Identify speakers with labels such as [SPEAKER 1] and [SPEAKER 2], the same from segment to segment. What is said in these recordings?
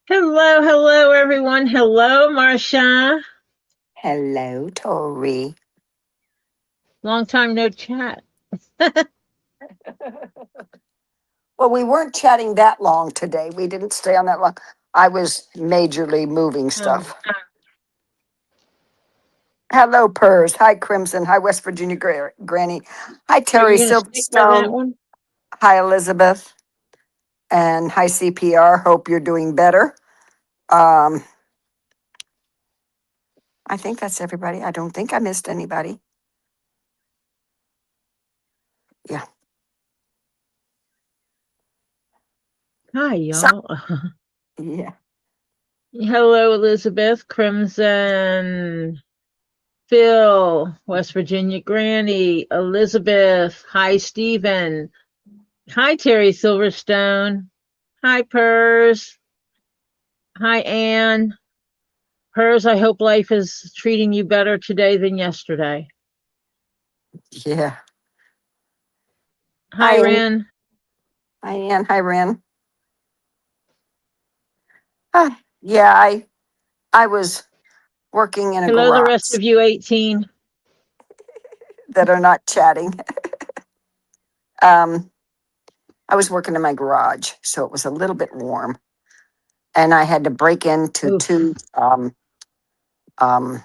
[SPEAKER 1] Hello, hello, everyone. Hello, Marcia.
[SPEAKER 2] Hello, Tori.
[SPEAKER 1] Long time no chat.
[SPEAKER 2] Well, we weren't chatting that long today. We didn't stay on that long. I was majorly moving
[SPEAKER 1] Um,
[SPEAKER 2] stuff. Hello, Purrs. Hi, Crimson. Hi, West Virginia Granny. Hi,
[SPEAKER 1] are you
[SPEAKER 2] Terry
[SPEAKER 1] going to stick by that
[SPEAKER 2] Silverstone.
[SPEAKER 1] one?
[SPEAKER 2] Hi, Elizabeth. And hi, CPR. Hope you're doing better. Um, I think that's everybody. I don't think I missed anybody. Yeah.
[SPEAKER 1] Hi,
[SPEAKER 2] So,
[SPEAKER 1] y'all.
[SPEAKER 2] yeah.
[SPEAKER 1] Hello, Elizabeth, Crimson, Phil, West Virginia Granny, Elizabeth. Hi, Stephen. Hi, Terry Silverstone. Hi, Pers. Hi, Anne. Pers, I hope life is treating you better today than yesterday.
[SPEAKER 2] Yeah.
[SPEAKER 1] Hi,
[SPEAKER 2] Hi, Ann.
[SPEAKER 1] Ren.
[SPEAKER 2] Hi, Ann. Hi, Ren. Yeah, I was working in a
[SPEAKER 1] Hello, the rest
[SPEAKER 2] garage
[SPEAKER 1] of you 18.
[SPEAKER 2] that are not chatting. Um, I was working in my garage, so it was a little bit warm, and I had to break into two.
[SPEAKER 1] Oof.
[SPEAKER 2] Um,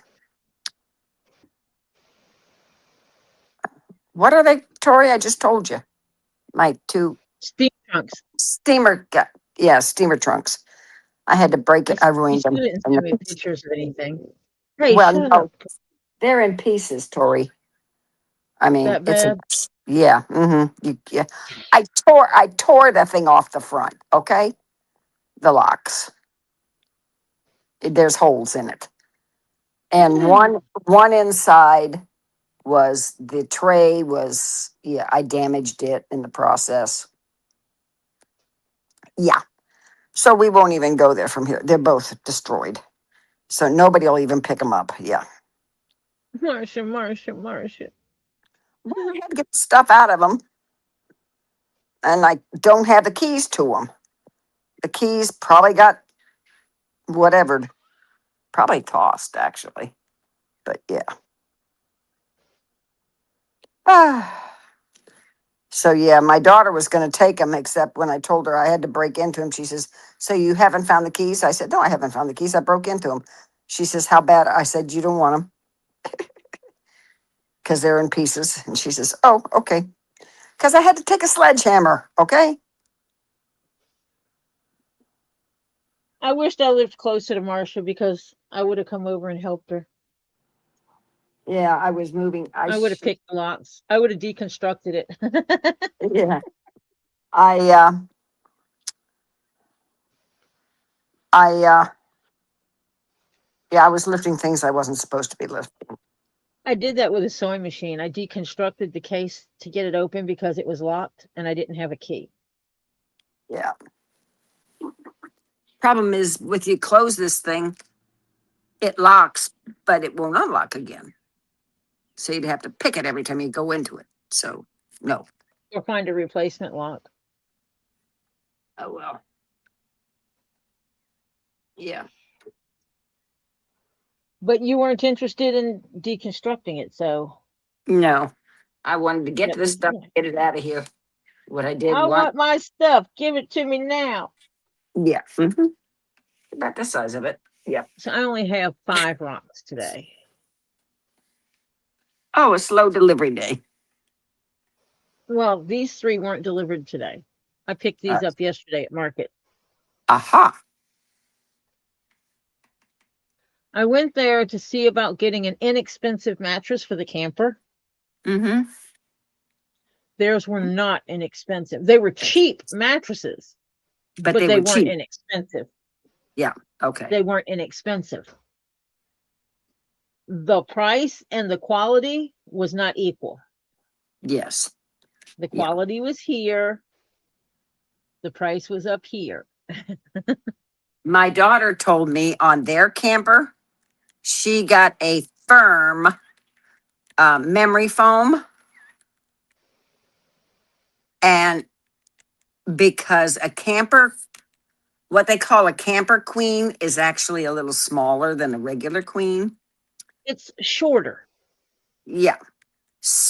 [SPEAKER 2] what are they, Tori? I just told you. My two
[SPEAKER 1] Steam trunks.
[SPEAKER 2] steamer, yeah, steamer trunks. I had to break it. I
[SPEAKER 1] You
[SPEAKER 2] ruined
[SPEAKER 1] still
[SPEAKER 2] them.
[SPEAKER 1] didn't send me pictures of anything. Hey,
[SPEAKER 2] Well,
[SPEAKER 1] shut
[SPEAKER 2] no,
[SPEAKER 1] up.
[SPEAKER 2] they're in pieces, Tori. I mean,
[SPEAKER 1] That
[SPEAKER 2] it's a
[SPEAKER 1] bad?
[SPEAKER 2] yeah. Yeah. I tore the thing off the front. Okay, the locks. There's holes in it, and one inside was the tray was, yeah, I damaged it in the process. Yeah. So we won't even go there from here. They're both destroyed. So nobody will even pick them up. Yeah.
[SPEAKER 1] Marcia, Marcia, Marcia.
[SPEAKER 2] Well, I had to get the stuff out of them, and I don't have the keys to them. The keys probably got whatever, probably tossed actually. But yeah. Ah. So yeah, my daughter was going to take them, except when I told her I had to break into them, she says, "So you haven't found the keys?" I said, "No, I haven't found the keys. I broke into them." She says, "How bad?" I said, "You don't want them because they're in pieces." And she says, "Oh, okay." Because I had to take a sledgehammer. Okay.
[SPEAKER 1] I wished I lived closer to Marcia because I would have come over and helped her.
[SPEAKER 2] Yeah, I was moving.
[SPEAKER 1] I would have picked the locks. I would have deconstructed it.
[SPEAKER 2] Yeah, I uh, I yeah, I was lifting things I wasn't supposed to be lifting.
[SPEAKER 1] I did that with a sewing machine. I deconstructed the case to get it open because it was locked and I didn't have a key.
[SPEAKER 2] Yeah. Problem is, with you close this thing, it locks, but it won't unlock again. So you'd have to pick it every time you go into it. So no.
[SPEAKER 1] Or find a replacement lock.
[SPEAKER 2] Oh well. Yeah.
[SPEAKER 1] But you weren't interested in deconstructing it, so
[SPEAKER 2] No. I wanted to get to
[SPEAKER 1] that
[SPEAKER 2] this
[SPEAKER 1] was
[SPEAKER 2] stuff,
[SPEAKER 1] yeah.
[SPEAKER 2] get it out of here. What I did
[SPEAKER 1] I
[SPEAKER 2] one.
[SPEAKER 1] want my stuff. Give it to me now.
[SPEAKER 2] Yeah. About the size of it. Yeah.
[SPEAKER 1] So I only have 5 rocks today.
[SPEAKER 2] Oh, a slow delivery day.
[SPEAKER 1] Well, these 3 weren't delivered today. I picked
[SPEAKER 2] Uh,
[SPEAKER 1] these up yesterday at market.
[SPEAKER 2] aha.
[SPEAKER 1] I went there to see about getting an inexpensive mattress for the camper.
[SPEAKER 2] Mm-hmm.
[SPEAKER 1] Theirs were not inexpensive. They were cheap mattresses,
[SPEAKER 2] But
[SPEAKER 1] but
[SPEAKER 2] they
[SPEAKER 1] they
[SPEAKER 2] were
[SPEAKER 1] weren't
[SPEAKER 2] cheap.
[SPEAKER 1] inexpensive.
[SPEAKER 2] Yeah. Okay.
[SPEAKER 1] They weren't inexpensive. The price and the quality was not equal.
[SPEAKER 2] Yes.
[SPEAKER 1] The
[SPEAKER 2] Yeah.
[SPEAKER 1] quality was here, the price was up here.
[SPEAKER 2] My daughter told me on their camper, she got a firm memory foam, and because a camper what they call a camper queen is actually a little smaller than a regular queen.
[SPEAKER 1] It's shorter.
[SPEAKER 2] Yeah.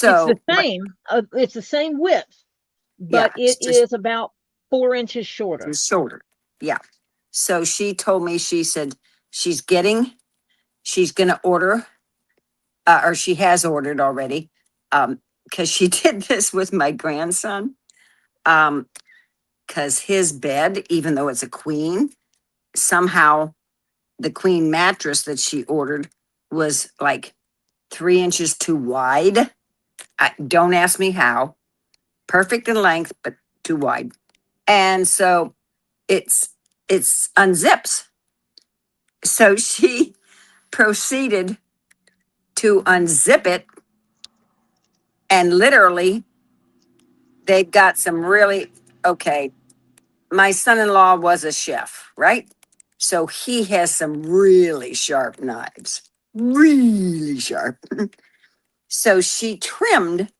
[SPEAKER 1] It's the
[SPEAKER 2] So, but
[SPEAKER 1] same. It's the same width,
[SPEAKER 2] yeah,
[SPEAKER 1] but
[SPEAKER 2] it's
[SPEAKER 1] it
[SPEAKER 2] just
[SPEAKER 1] is about 4 inches shorter.
[SPEAKER 2] it's shorter. Yeah. So she told me, she said she's getting, she's going to order, or she has ordered already, because she did this with my grandson. Because his bed, even though it's a queen, somehow the queen mattress that she ordered was like 3 inches too wide. Don't ask me how. Perfect in length, but too wide. And so it's it's unzips. So she proceeded to unzip it, and literally they've got some really okay. My son-in-law was a chef, right? So he has some really sharp knives. Really sharp. So she trimmed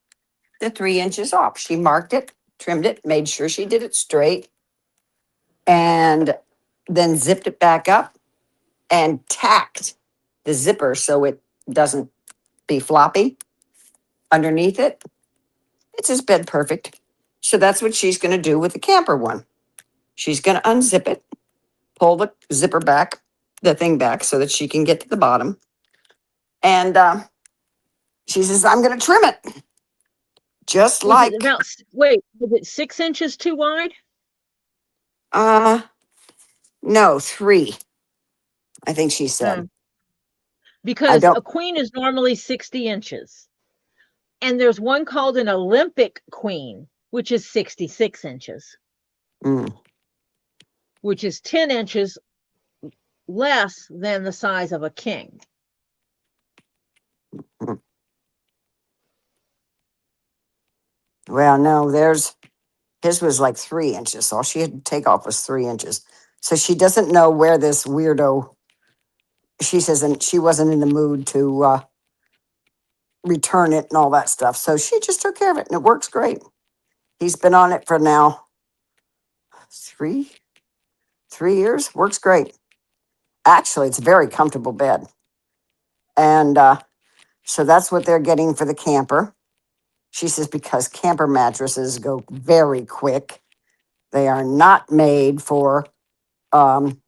[SPEAKER 2] the 3 inches off. She marked it, trimmed it, made sure she did it straight, and then zipped it back up and tacked the zipper so it doesn't be floppy underneath it. It's his bed perfect. So that's what she's going to do with the camper one. She's going to unzip it, pull the zipper back, the thing back so that she can get to the bottom. And she says, I'm going to trim it just
[SPEAKER 1] Is it
[SPEAKER 2] like,
[SPEAKER 1] about, wait, is it 6 inches too wide?
[SPEAKER 2] uh, no, 3, I think she said.
[SPEAKER 1] Hmm.
[SPEAKER 2] I
[SPEAKER 1] Because
[SPEAKER 2] don't,
[SPEAKER 1] a queen is normally 60 inches. And there's one called an Olympic queen, which is 66 inches,
[SPEAKER 2] mm,
[SPEAKER 1] which is 10 inches less than the size of a king.
[SPEAKER 2] mm. Well, no, his was like 3 inches. All she had to take off was 3 inches. So she doesn't know where this weirdo, she says, and she wasn't in the mood to return it and all that stuff. So she just took care of it and it works great. He's been on it for now three, 3 years. Works great. Actually, it's a very comfortable bed. And so that's what they're getting for the camper. She says because camper mattresses go very quick. They are not made for, um,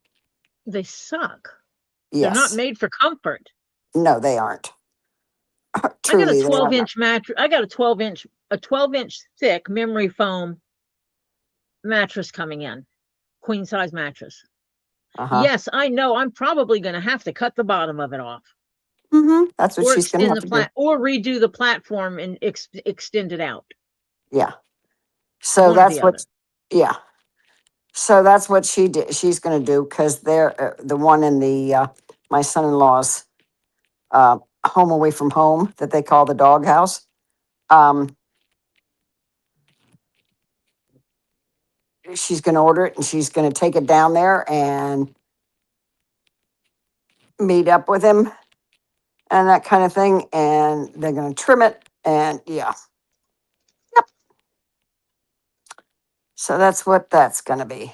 [SPEAKER 1] They suck. They're not
[SPEAKER 2] yes,
[SPEAKER 1] made for comfort.
[SPEAKER 2] no, they aren't.
[SPEAKER 1] I got a
[SPEAKER 2] Truly, they
[SPEAKER 1] 12
[SPEAKER 2] are not.
[SPEAKER 1] inch mattress. I got a 12-inch thick memory foam mattress coming in, queen size mattress.
[SPEAKER 2] Uh huh.
[SPEAKER 1] Yes, I know I'm probably going to have to cut the bottom of it off
[SPEAKER 2] That's what
[SPEAKER 1] or
[SPEAKER 2] she's going to
[SPEAKER 1] extend
[SPEAKER 2] have
[SPEAKER 1] the
[SPEAKER 2] to do.
[SPEAKER 1] or redo the platform and extend it out.
[SPEAKER 2] Yeah. So
[SPEAKER 1] One or
[SPEAKER 2] that's
[SPEAKER 1] the
[SPEAKER 2] what,
[SPEAKER 1] other.
[SPEAKER 2] yeah. So that's what she did. She's going to do because they're the one in the my son-in-law's home away from home that they call the doghouse. Um, she's going to order it and she's going to take it down there and meet up with him and that kind of thing. And they're going to trim it. And yeah, so that's what that's going to be.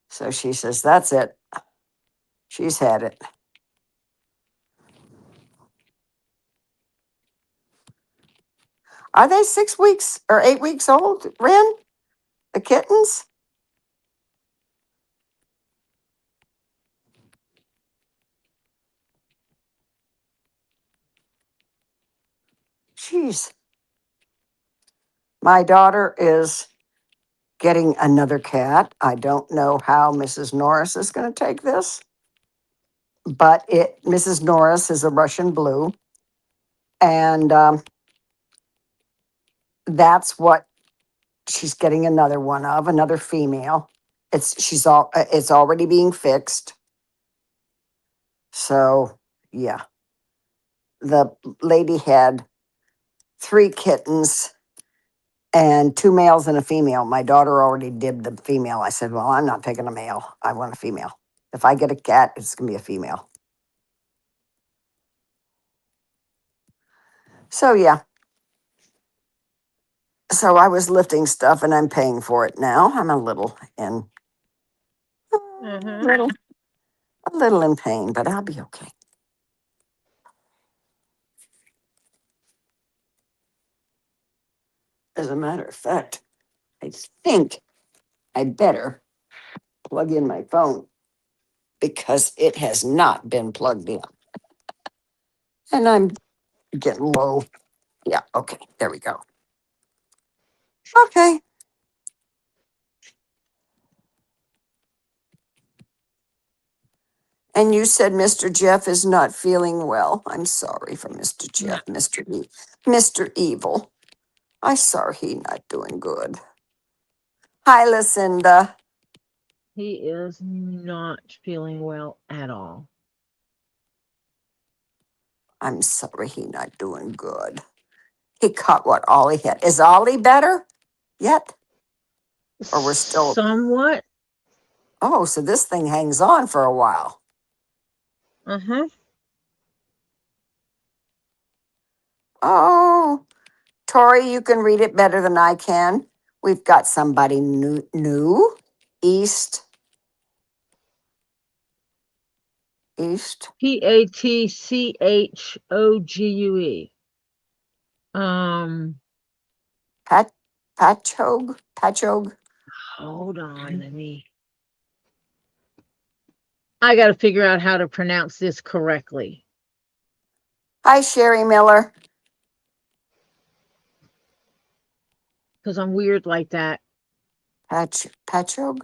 [SPEAKER 2] So she says, that's it. She's had it. Are they 6 weeks or 8 weeks old, Ren? The kittens? Jeez. My daughter is getting another cat. I don't know how Mrs. Norris is going to take this, but Mrs. Norris is a Russian blue, and that's what she's getting another one of, another female. It's already being fixed. So yeah, the lady had 3 kittens and 2 males and a female. My daughter already did the female. I said, well, I'm not taking a male. I want a female. If I get a cat, it's going to be a female. So yeah, So I was lifting stuff and I'm paying for it now. I'm a little
[SPEAKER 1] Mm-hmm.
[SPEAKER 2] little, a little in pain, but I'll be okay. As a matter of fact, I think I better plug in my phone because it has not been plugged in. And I'm getting low. Yeah, okay, there we go. Okay. And you said Mr. Jeff is not feeling well. I'm sorry for Mr. Jeff, Mr. Evil. I'm sorry he not doing good. Hi, Lucinda.
[SPEAKER 1] He is not feeling well at all.
[SPEAKER 2] I'm sorry he not doing good. He caught what Ollie had. Is Ollie better yet? Or we're still,
[SPEAKER 1] Somewhat.
[SPEAKER 2] oh, so this thing hangs on for a while.
[SPEAKER 1] Uh-huh.
[SPEAKER 2] Oh, Tori, you can read it better than I can. We've got somebody new. East.
[SPEAKER 1] Patchogue.
[SPEAKER 2] Pat, Patchogue.
[SPEAKER 1] Hold on, I got to figure out how to pronounce this correctly
[SPEAKER 2] Hi, Sherry Miller.
[SPEAKER 1] because I'm weird like that.
[SPEAKER 2] Patchogue.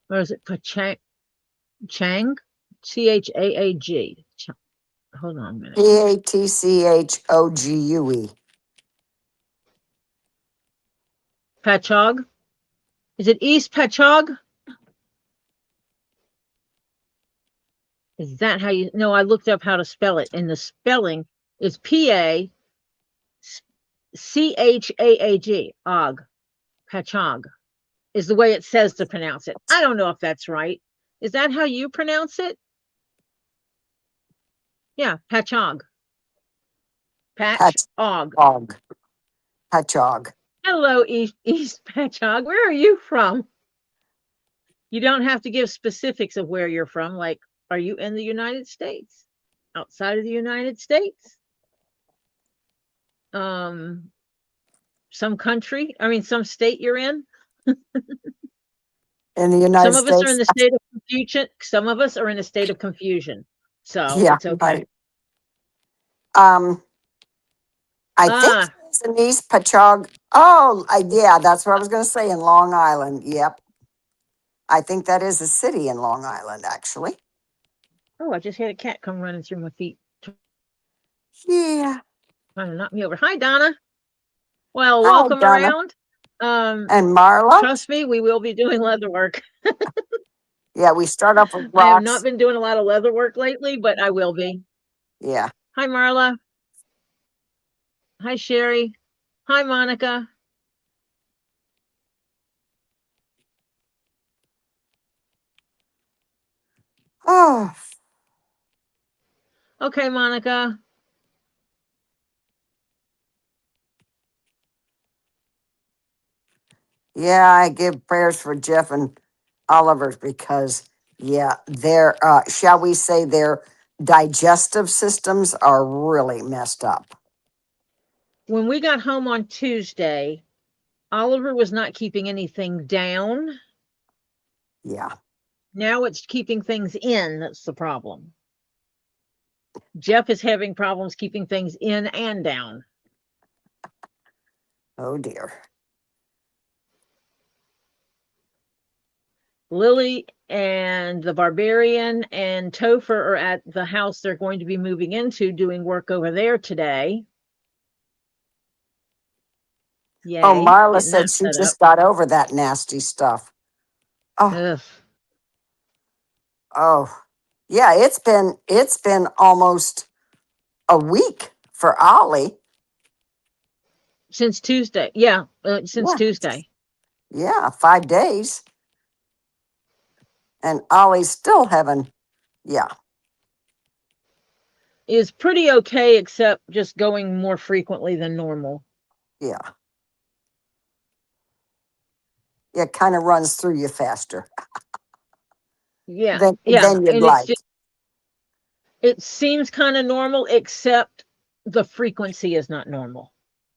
[SPEAKER 1] Or is it Pachang? Chang? Chaag. Hold on a minute.
[SPEAKER 2] Patchogue.
[SPEAKER 1] Patchogue? Is it East Patchogue? Is that how you? No, I looked up how to spell it, and the spelling is Pachaag. Og. Patchogue is the way it says to pronounce it. I don't know if that's right. Is that how you pronounce it? Yeah, Patchogue. Patchogue.
[SPEAKER 2] Patchogue.
[SPEAKER 1] Hello, East Patchogue. Where are you from? You don't have to give specifics of where you're from. Like, are you in the United States? Outside of the United States? Some country? I mean, some state you're in?
[SPEAKER 2] In the United
[SPEAKER 1] Some of us are in
[SPEAKER 2] States.
[SPEAKER 1] the state of confusion. Some of us are in a state of confusion. So
[SPEAKER 2] Yeah,
[SPEAKER 1] it's okay.
[SPEAKER 2] right. I think
[SPEAKER 1] Ah,
[SPEAKER 2] it's in East Patchogue. Oh, yeah, that's what I was going to say in Long Island. Yep. I think that is a city in Long Island, actually.
[SPEAKER 1] oh, I just had a cat come running through my feet,
[SPEAKER 2] Yeah.
[SPEAKER 1] trying to knock me over. Hi, Donna. Well,
[SPEAKER 2] Hi,
[SPEAKER 1] welcome
[SPEAKER 2] Donna.
[SPEAKER 1] around.
[SPEAKER 2] And Marla.
[SPEAKER 1] Trust me, we will be doing leather work.
[SPEAKER 2] Yeah, we start off with
[SPEAKER 1] I have not
[SPEAKER 2] rocks.
[SPEAKER 1] been doing a lot of leather work lately, but I will be.
[SPEAKER 2] Yeah.
[SPEAKER 1] Hi, Marla. Hi, Sherry. Hi, Monica.
[SPEAKER 2] Oh,
[SPEAKER 1] Okay, Monica.
[SPEAKER 2] yeah, I give prayers for Jeff and Oliver because, yeah, their, shall we say, their digestive systems are really messed up.
[SPEAKER 1] When we got home on Tuesday, Oliver was not keeping anything down.
[SPEAKER 2] Yeah.
[SPEAKER 1] Now it's keeping things in. That's the problem. Jeff is having problems keeping things in and down.
[SPEAKER 2] Oh, dear.
[SPEAKER 1] Lily and the Barbarian and Topher are at the house they're going to be moving into doing work over there today. Yay.
[SPEAKER 2] Oh, Marla
[SPEAKER 1] Getting
[SPEAKER 2] said
[SPEAKER 1] that
[SPEAKER 2] she
[SPEAKER 1] set up.
[SPEAKER 2] just got over that nasty stuff. Oh,
[SPEAKER 1] Ugh.
[SPEAKER 2] oh. Yeah, it's been almost a week for Ollie.
[SPEAKER 1] Since Tuesday. Yeah, since
[SPEAKER 2] Yeah.
[SPEAKER 1] Tuesday.
[SPEAKER 2] Yeah, 5 days. And Ollie's still having, yeah,
[SPEAKER 1] Is pretty okay, except just going more frequently than normal.
[SPEAKER 2] yeah. It kind of runs through you faster
[SPEAKER 1] Yeah, yeah,
[SPEAKER 2] than you'd
[SPEAKER 1] and it's
[SPEAKER 2] like.
[SPEAKER 1] just it seems kind of normal, except the frequency is not normal.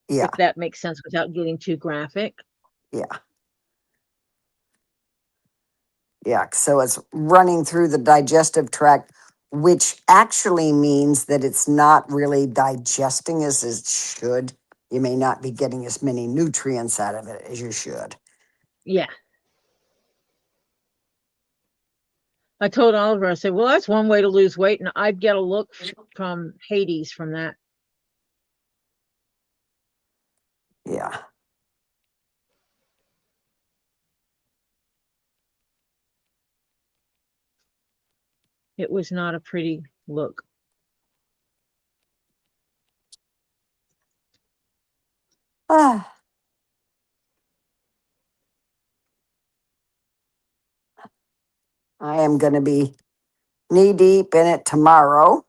[SPEAKER 2] Yeah,
[SPEAKER 1] If that makes sense without getting too graphic.
[SPEAKER 2] yeah, yeah. So it's running through the digestive tract, which actually means that it's not really digesting as it should. You may not be getting as many nutrients out of it as you should.
[SPEAKER 1] Yeah. I told Oliver, I said, well, that's one way to lose weight, and I'd get a look from Hades from that.
[SPEAKER 2] Yeah.
[SPEAKER 1] It was not a pretty look.
[SPEAKER 2] Ah, I am going to be knee deep in it tomorrow.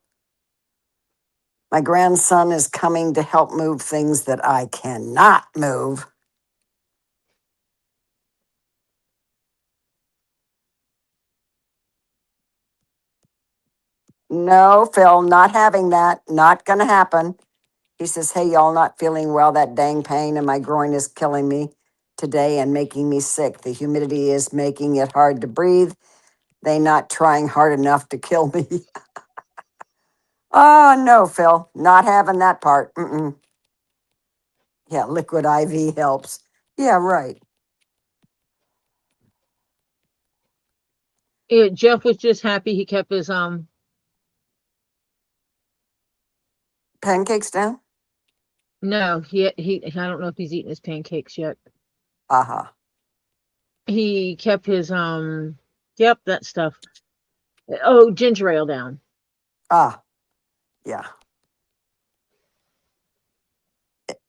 [SPEAKER 2] My grandson is coming to help move things that I cannot move. No, Phil, not having that. Not going to happen. He says, hey, y'all not feeling well. That dang pain in my groin is killing me today and making me sick. The humidity is making it hard to breathe. They not trying hard enough to kill me. Oh, no, Phil, not having that part. Mm-mm. Yeah, liquid IV helps. Yeah, right.
[SPEAKER 1] Jeff was just happy he kept his
[SPEAKER 2] Pancakes down?
[SPEAKER 1] no, he I don't know if he's eating his pancakes yet.
[SPEAKER 2] Uh-huh.
[SPEAKER 1] He kept his yep, that stuff. Oh, ginger ale down.
[SPEAKER 2] Ah, yeah.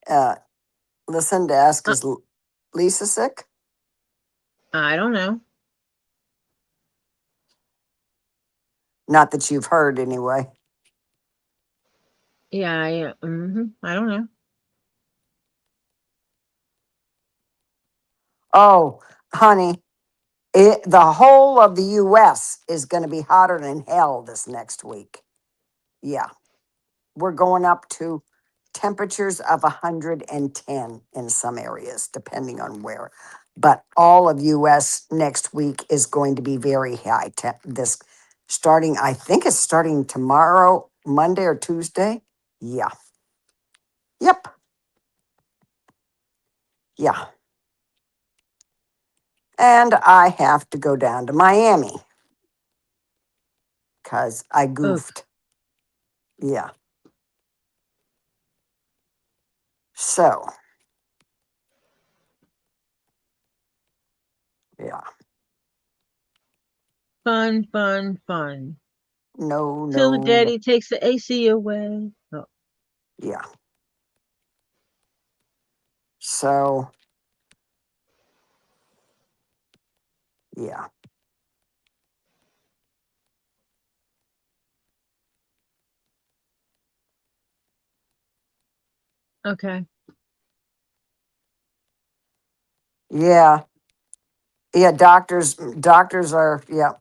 [SPEAKER 2] Uh, listen to ask,
[SPEAKER 1] Uh,
[SPEAKER 2] is Lisa sick?
[SPEAKER 1] I don't know.
[SPEAKER 2] Not that you've heard anyway.
[SPEAKER 1] Yeah, I don't know.
[SPEAKER 2] Oh, honey, the whole of the U.S. is going to be hotter than hell this next week. Yeah, we're going up to temperatures of 110 in some areas, depending on where. But all of U.S. next week is going to be very high. This starting, I think it's starting tomorrow, Monday or Tuesday. Yeah. Yep. Yeah. And I have to go down to Miami because I
[SPEAKER 1] Oh,
[SPEAKER 2] goofed. Yeah. So, yeah.
[SPEAKER 1] fun, fun, fun.
[SPEAKER 2] No,
[SPEAKER 1] Till the
[SPEAKER 2] no.
[SPEAKER 1] daddy takes the AC away. Oh,
[SPEAKER 2] Yeah. So, yeah.
[SPEAKER 1] okay.
[SPEAKER 2] Yeah. Yeah. Doctors are, yeah.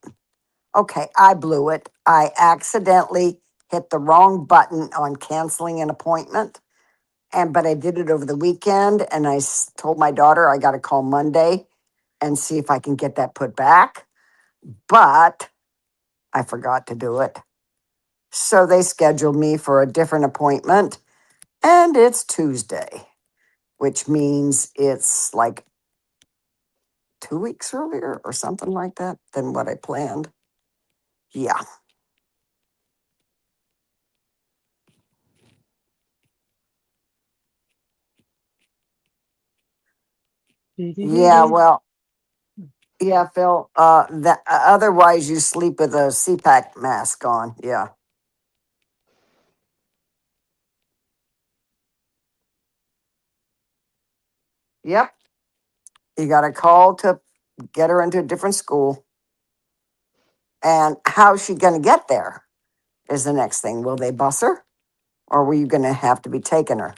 [SPEAKER 2] Okay. I blew it. I accidentally hit the wrong button on canceling an appointment. But I did it over the weekend and told my daughter I got to call Monday and see if I can get that put back. But I forgot to do it. So they scheduled me for a different appointment, and it's Tuesday, which means it's like 2 weeks earlier or something like that than what I planned. Yeah. Yeah.
[SPEAKER 1] Do-do-do-do.
[SPEAKER 2] Well, yeah, Phil. That otherwise you sleep with a CPAP mask on. Yeah. Yep. You got to call to get her into a different school. And how's she going to get there is the next thing. Will they bus her or were you going to have to be taking her?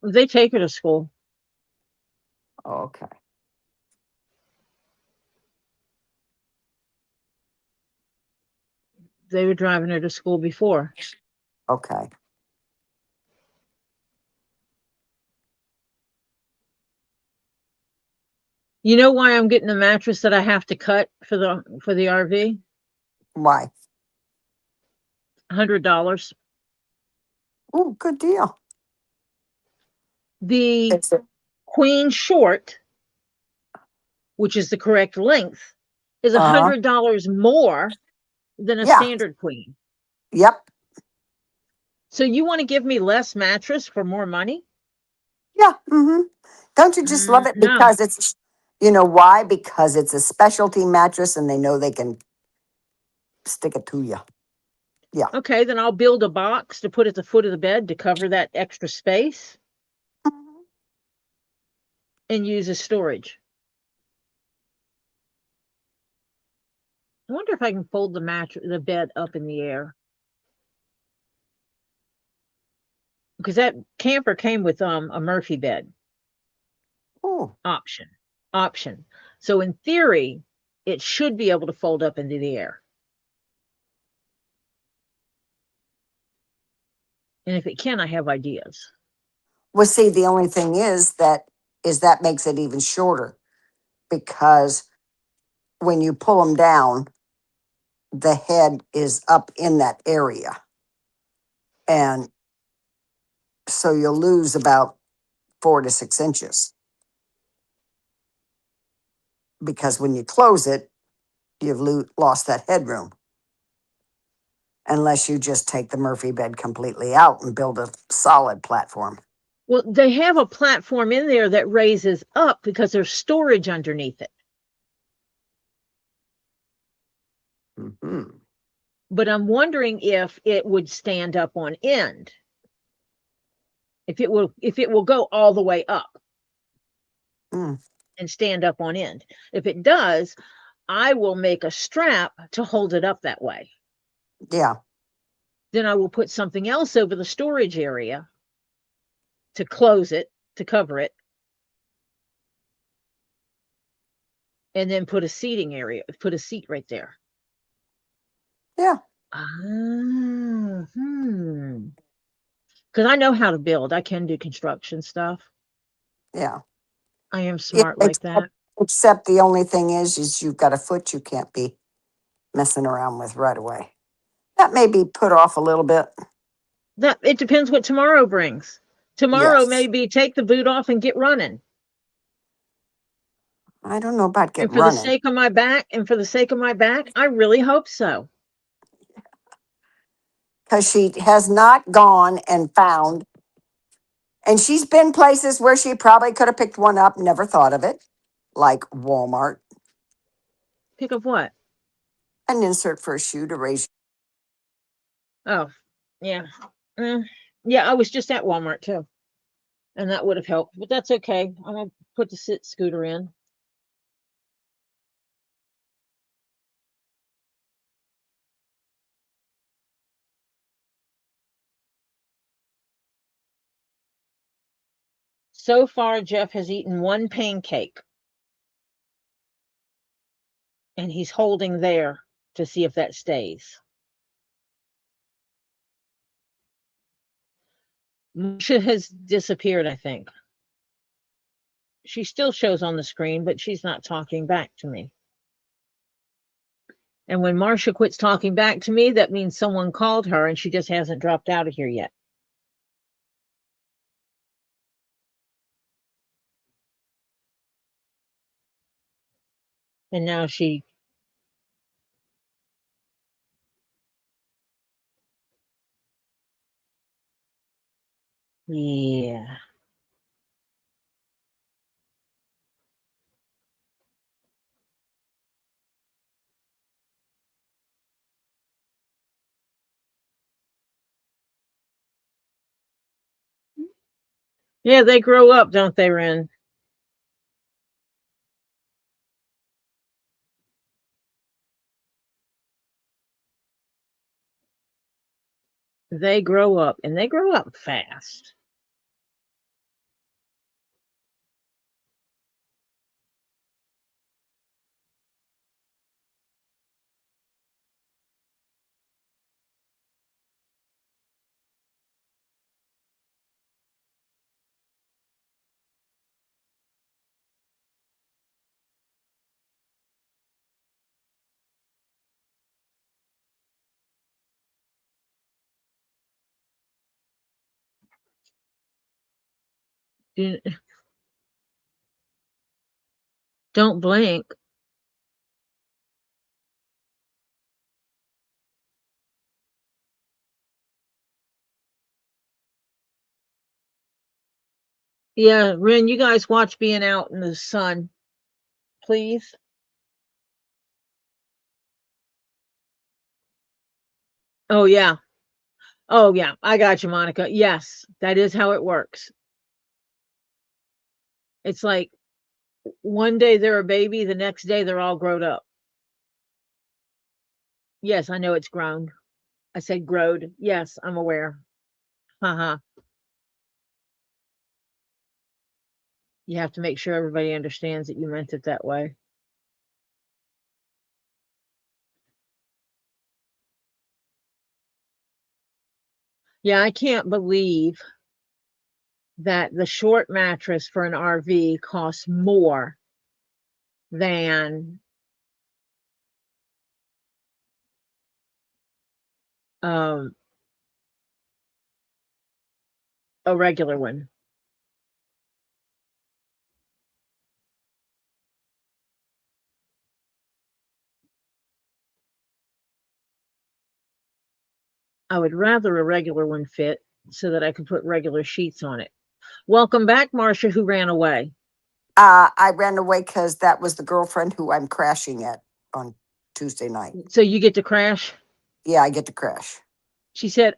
[SPEAKER 1] They take her to school.
[SPEAKER 2] Okay.
[SPEAKER 1] They were driving her to school before.
[SPEAKER 2] Okay.
[SPEAKER 1] You know why I'm getting the mattress that I have to cut for the RV?
[SPEAKER 2] Why?
[SPEAKER 1] $100.
[SPEAKER 2] Oh, good deal.
[SPEAKER 1] The
[SPEAKER 2] It's a,
[SPEAKER 1] queen short, which is the correct length, is
[SPEAKER 2] uh,
[SPEAKER 1] $100 more than a
[SPEAKER 2] yeah.
[SPEAKER 1] standard queen.
[SPEAKER 2] Yep.
[SPEAKER 1] So you want to give me less mattress for more money?
[SPEAKER 2] Yeah. Mm-hmm. Don't you just love it
[SPEAKER 1] No.
[SPEAKER 2] because it's, you know why? Because it's a specialty mattress and they know they can stick it to you. Yeah.
[SPEAKER 1] Okay, then I'll build a box to put at the foot of the bed to cover that extra space
[SPEAKER 2] Mhm.
[SPEAKER 1] and use as storage. I wonder if I can fold the bed up in the air, because that camper came with a Murphy bed
[SPEAKER 2] Oh,
[SPEAKER 1] option. Option. So in theory, it should be able to fold up into the air. And if it can, I have ideas.
[SPEAKER 2] well, see, the only thing is that makes it even shorter because when you pull them down, the head is up in that area. And so you'll lose about 4 to 6 inches because when you close it, you've lost that headroom. Unless you just take the Murphy bed completely out and build a solid platform.
[SPEAKER 1] Well, they have a platform in there that raises up because there's storage underneath it.
[SPEAKER 2] Mm-hmm.
[SPEAKER 1] But I'm wondering if it would stand up on end. If it will go all the way up
[SPEAKER 2] Mm,
[SPEAKER 1] and stand up on end. If it does, I will make a strap to hold it up that way.
[SPEAKER 2] yeah,
[SPEAKER 1] Then I will put something else over the storage area to close it, to cover it, and then put a seating area, put a seat right there.
[SPEAKER 2] yeah,
[SPEAKER 1] Ah, hmm. Because I know how to build. I can do construction stuff.
[SPEAKER 2] yeah.
[SPEAKER 1] I am
[SPEAKER 2] Yeah,
[SPEAKER 1] smart like that.
[SPEAKER 2] except the only thing is you've got a foot you can't be messing around with right away. That may be put off a little bit.
[SPEAKER 1] That it depends what tomorrow brings. Tomorrow
[SPEAKER 2] Yes.
[SPEAKER 1] may be take the boot off and get running.
[SPEAKER 2] I don't know about get
[SPEAKER 1] And for the
[SPEAKER 2] running
[SPEAKER 1] sake of my back, I really hope so.
[SPEAKER 2] because she has not gone and found, and she's been places where she probably could have picked one up, never thought of it, like Walmart,
[SPEAKER 1] Pick up what?
[SPEAKER 2] an insert for a shoe to raise.
[SPEAKER 1] Oh, yeah. Mm, yeah, I was just at Walmart too. And that would have helped. But that's okay. I'm gonna put the sit scooter in. So far, Jeff has eaten one pancake and he's holding there to see if that stays. Marsha has disappeared, I think. She still shows on the screen, but she's not talking back to me. And when Marsha quits talking back to me, that means someone called her and she just hasn't dropped out of here yet. And now yeah. Yeah, they grow up, don't they, Ren? They grow up, and they grow up fast. Don't blink. Yeah, Ren, you guys watch being out in the sun, please. Oh, yeah. Oh, yeah. I got you, Monica. Yes, that is how it works. It's like one day they're a baby, the next day they're all grown up. Yes, I know it's grown. I said growed. Yes, I'm aware. Haha. You have to make sure everybody understands that you meant it that way. Yeah, I can't believe that the short mattress for an RV costs more than um, a regular one. I would rather a regular one fit so that I could put regular sheets on it. Welcome back, Marcia, who ran away.
[SPEAKER 2] I ran away because that was the girlfriend who I'm crashing at on Tuesday night.
[SPEAKER 1] So you get to crash?
[SPEAKER 2] Yeah, I get to crash.
[SPEAKER 1] She said,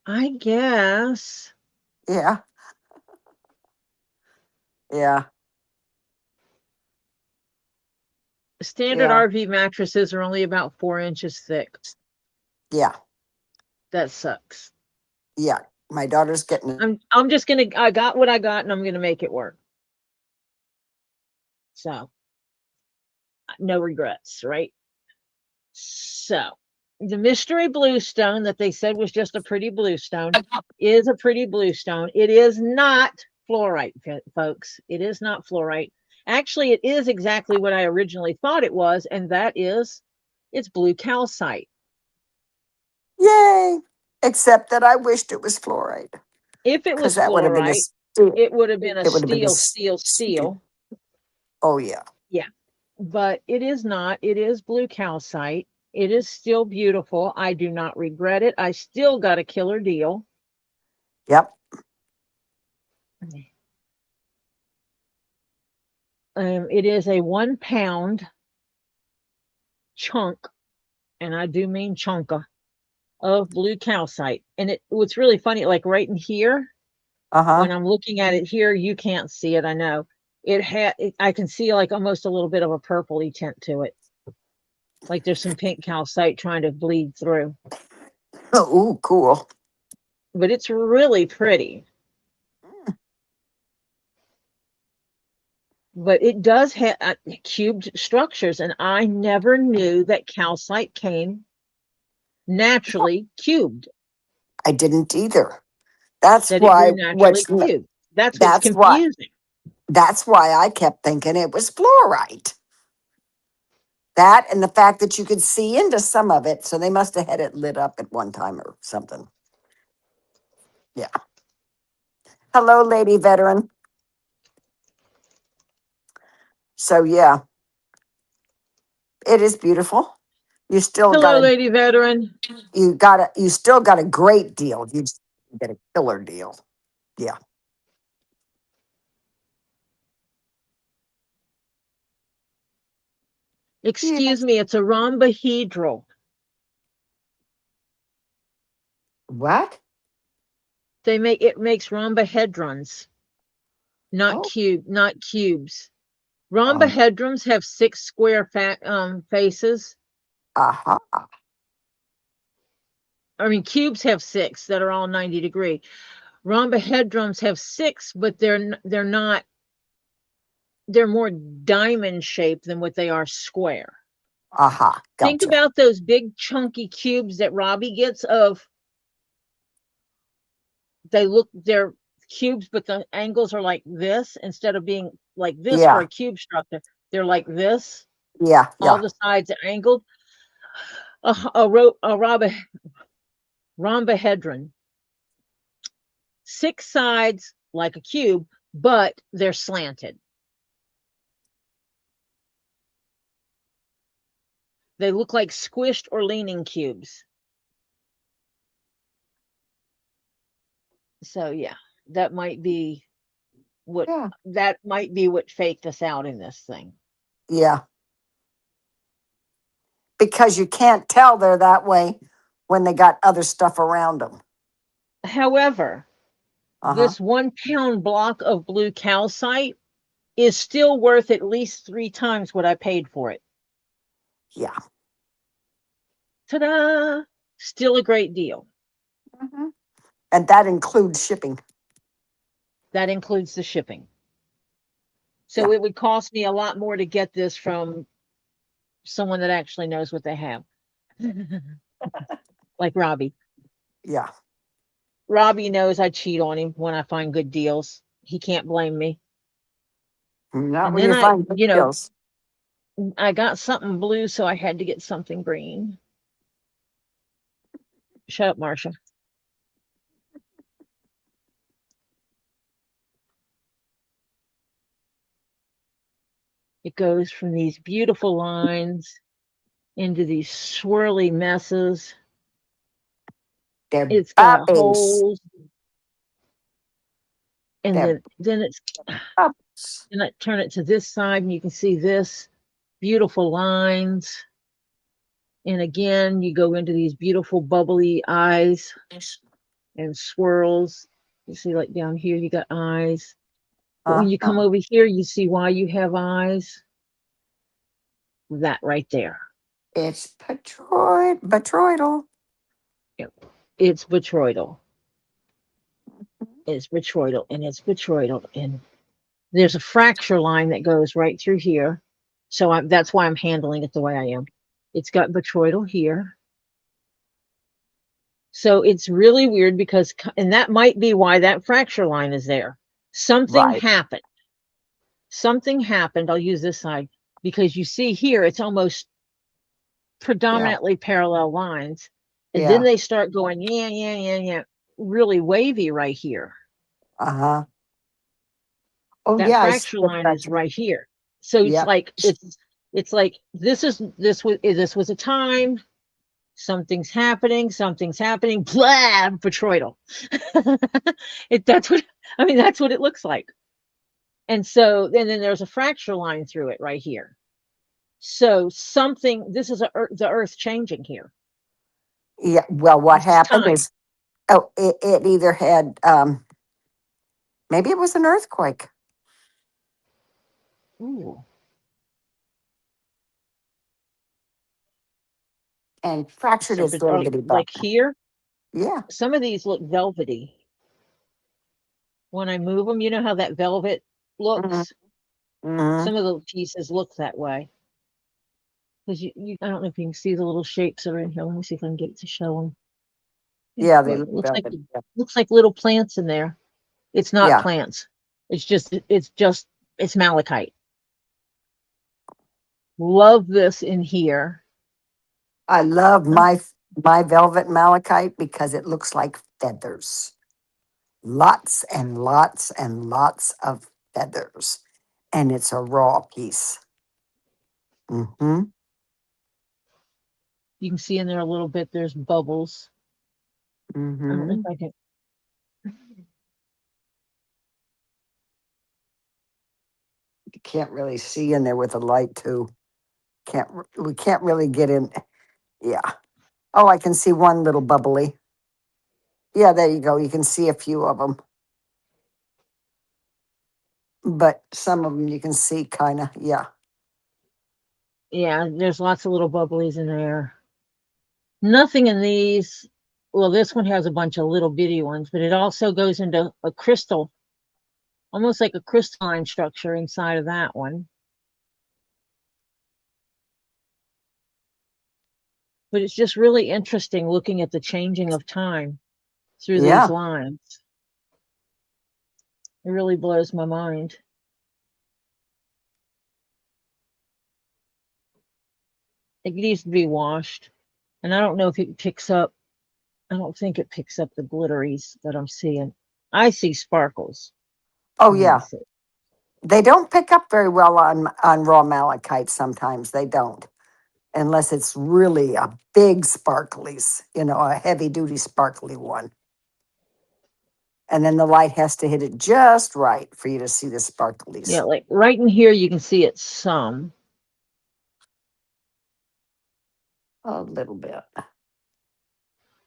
[SPEAKER 1] I guess.
[SPEAKER 2] Yeah, yeah,
[SPEAKER 1] Standard
[SPEAKER 2] yeah,
[SPEAKER 1] RV mattresses are only about 4 inches thick.
[SPEAKER 2] yeah,
[SPEAKER 1] That sucks.
[SPEAKER 2] yeah. My daughter's getting it.
[SPEAKER 1] I'm just gonna I got what I got and I'm gonna make it work. So no regrets, right? So the mystery bluestone that they said was just a pretty bluestone is a pretty bluestone. It is not fluorite, folks. It is not fluorite. Actually, it is exactly what I originally thought it was, and that is it's blue calcite.
[SPEAKER 2] Yay! Except that I wished it was fluoride
[SPEAKER 1] If it
[SPEAKER 2] because
[SPEAKER 1] was
[SPEAKER 2] that would have been a
[SPEAKER 1] fluorite,
[SPEAKER 2] steal.
[SPEAKER 1] it would have been a
[SPEAKER 2] It would have been a
[SPEAKER 1] steel, steel,
[SPEAKER 2] steal.
[SPEAKER 1] steel.
[SPEAKER 2] Oh yeah.
[SPEAKER 1] Yeah. But it is not. It is blue calcite. It is still beautiful. I do not regret it. I still got a killer deal.
[SPEAKER 2] Yep.
[SPEAKER 1] It is a 1 pound chunk, and I do mean chunka of blue calcite. And what's really funny, like right in here,
[SPEAKER 2] Uh
[SPEAKER 1] when
[SPEAKER 2] huh.
[SPEAKER 1] I'm looking at it here, you can't see it. I know I can see like almost a little bit of a purpley tint to it. Like there's some pink calcite trying to bleed through,
[SPEAKER 2] Ooh, cool.
[SPEAKER 1] but it's really pretty. But it does have cubed structures, and I never knew that calcite came naturally cubed,
[SPEAKER 2] I didn't either. That's
[SPEAKER 1] that it
[SPEAKER 2] why
[SPEAKER 1] grew naturally
[SPEAKER 2] what's
[SPEAKER 1] cubed. That's what's
[SPEAKER 2] that's why
[SPEAKER 1] confusing.
[SPEAKER 2] that's why I kept thinking it was fluorite. That and the fact that you could see into some of it, so they must have had it lit up at one time or something. Yeah. Hello, lady veteran. So yeah, it is beautiful. You still got
[SPEAKER 1] Hello,
[SPEAKER 2] a
[SPEAKER 1] lady veteran.
[SPEAKER 2] you still got a great deal. You just get a killer deal. Yeah.
[SPEAKER 1] Excuse
[SPEAKER 2] Yes.
[SPEAKER 1] me, it's a rhombohedral.
[SPEAKER 2] What?
[SPEAKER 1] It makes rhombohedrons. not
[SPEAKER 2] Oh,
[SPEAKER 1] cube, not cubes.
[SPEAKER 2] um,
[SPEAKER 1] Rhombohedrons have six square faces.
[SPEAKER 2] aha,
[SPEAKER 1] I mean, cubes have six that are all 90-degree. Rhombohedrons have six, but they're not. They're more diamond shaped than what they are square.
[SPEAKER 2] aha,
[SPEAKER 1] Think
[SPEAKER 2] gotcha.
[SPEAKER 1] about those big chunky cubes that Robbie gets of. They're cubes, but the angles are like this instead of being like this for
[SPEAKER 2] Yeah,
[SPEAKER 1] a cube structure. They're like this.
[SPEAKER 2] yeah,
[SPEAKER 1] All
[SPEAKER 2] yeah.
[SPEAKER 1] the sides are angled. A rhombohedron, six sides like a cube, but they're slanted. They look like squished or leaning cubes. So yeah, that might be what
[SPEAKER 2] Yeah,
[SPEAKER 1] faked us out in this thing.
[SPEAKER 2] yeah. Because you can't tell they're that way when they got other stuff around them.
[SPEAKER 1] However,
[SPEAKER 2] Uh huh.
[SPEAKER 1] this 1 pound block of blue calcite is still worth at least 3 times what I paid for it.
[SPEAKER 2] Yeah.
[SPEAKER 1] Ta-da! Still a great deal.
[SPEAKER 2] Hmm. And that includes shipping.
[SPEAKER 1] That includes the shipping. So
[SPEAKER 2] Yeah.
[SPEAKER 1] it would cost me a lot more to get this from someone that actually knows what they have. Like Robbie.
[SPEAKER 2] Yeah.
[SPEAKER 1] Robbie knows I cheat on him when I find good deals. He can't blame me.
[SPEAKER 2] Not
[SPEAKER 1] And
[SPEAKER 2] when
[SPEAKER 1] then
[SPEAKER 2] you find good deals.
[SPEAKER 1] I got something blue, so I had to get something green. Shut up, Marcia. It goes from these beautiful lines into these swirly messes.
[SPEAKER 2] They're
[SPEAKER 1] It's got
[SPEAKER 2] bubbles.
[SPEAKER 1] holes, and
[SPEAKER 2] They're
[SPEAKER 1] then
[SPEAKER 2] bubbles.
[SPEAKER 1] I turn it to this side, and you can see this beautiful lines. And again, you go into these beautiful bubbly eyes and swirls. You see, like down here, you got eyes. But when you come
[SPEAKER 2] Uh-huh.
[SPEAKER 1] over here, you see why you have eyes. That right there.
[SPEAKER 2] It's petroidal.
[SPEAKER 1] Yep. It's botryoidal. It's botryoidal, and it's botryoidal. And there's a fracture line that goes right through here. So that's why I'm handling it the way I am. It's got botryoidal here. So it's really weird because, and that might be why that fracture line is there. Something
[SPEAKER 2] Right.
[SPEAKER 1] happened. Something happened. I'll use this side because you see here, it's almost
[SPEAKER 2] Yeah.
[SPEAKER 1] predominantly parallel lines. And then
[SPEAKER 2] Yeah.
[SPEAKER 1] they start going, yeah, yeah, yeah, yeah, really wavy right here.
[SPEAKER 2] Uh-huh. Oh
[SPEAKER 1] That
[SPEAKER 2] yeah, I see
[SPEAKER 1] fracture
[SPEAKER 2] the
[SPEAKER 1] line is
[SPEAKER 2] fracture.
[SPEAKER 1] right here. So
[SPEAKER 2] Yep.
[SPEAKER 1] it's like this was a time, something's happening, blah, petroidal. That's what I mean, that's what it looks like. And so and then there's a fracture line through it right here. So this is the earth changing here.
[SPEAKER 2] Yeah. Well, what
[SPEAKER 1] This is
[SPEAKER 2] happened
[SPEAKER 1] time.
[SPEAKER 2] is, it either had, maybe it was an earthquake
[SPEAKER 1] Ooh.
[SPEAKER 2] and fractured
[SPEAKER 1] So
[SPEAKER 2] its velvety
[SPEAKER 1] like
[SPEAKER 2] bone.
[SPEAKER 1] here,
[SPEAKER 2] Yeah.
[SPEAKER 1] some of these look velvety. When I move them, you know how that velvet
[SPEAKER 2] Mm-hmm.
[SPEAKER 1] looks?
[SPEAKER 2] Mm-hmm.
[SPEAKER 1] Some of the pieces look that way. Because I don't know if you can see the little shapes that are in here. Let me see if I can get it to show them. Yeah,
[SPEAKER 2] Yeah, they
[SPEAKER 1] look,
[SPEAKER 2] look velvety. Yeah.
[SPEAKER 1] looks like little plants in there. It's not
[SPEAKER 2] Yeah.
[SPEAKER 1] plants. It's malachite. Love this in here.
[SPEAKER 2] I love
[SPEAKER 1] Oh,
[SPEAKER 2] my velvet malachite because it looks like feathers. Lots and lots and lots of feathers. And it's a raw piece. Mm-hmm.
[SPEAKER 1] you can see in there a little bit. There's bubbles. I don't know if
[SPEAKER 2] Mm-hmm.
[SPEAKER 1] I can.
[SPEAKER 2] You can't really see in there with the light too. We can't really get in. Yeah. Oh, I can see one little bubbly. Yeah, there you go. You can see a few of them. but some of them you can see kind of, yeah.
[SPEAKER 1] Yeah, there's lots of little bubblies in there. Nothing in these. Well, this one has a bunch of little bitty ones, but it also goes into a crystal, almost like a crystalline structure inside of that one. But it's just really interesting looking at the changing of time through these
[SPEAKER 2] Yeah.
[SPEAKER 1] lines. It really blows my mind. It needs to be washed. And I don't know if it picks up, I don't think it picks up the glitteries that I'm seeing. I see sparkles
[SPEAKER 2] Oh,
[SPEAKER 1] in
[SPEAKER 2] yeah.
[SPEAKER 1] this.
[SPEAKER 2] They don't pick up very well on raw malachite sometimes. They don't. Unless it's really a big sparklies, a heavy duty sparkly one. And then the light has to hit it just right for you to see the
[SPEAKER 1] Yeah,
[SPEAKER 2] sparklies.
[SPEAKER 1] like right in here, you can see it some.
[SPEAKER 2] A little bit.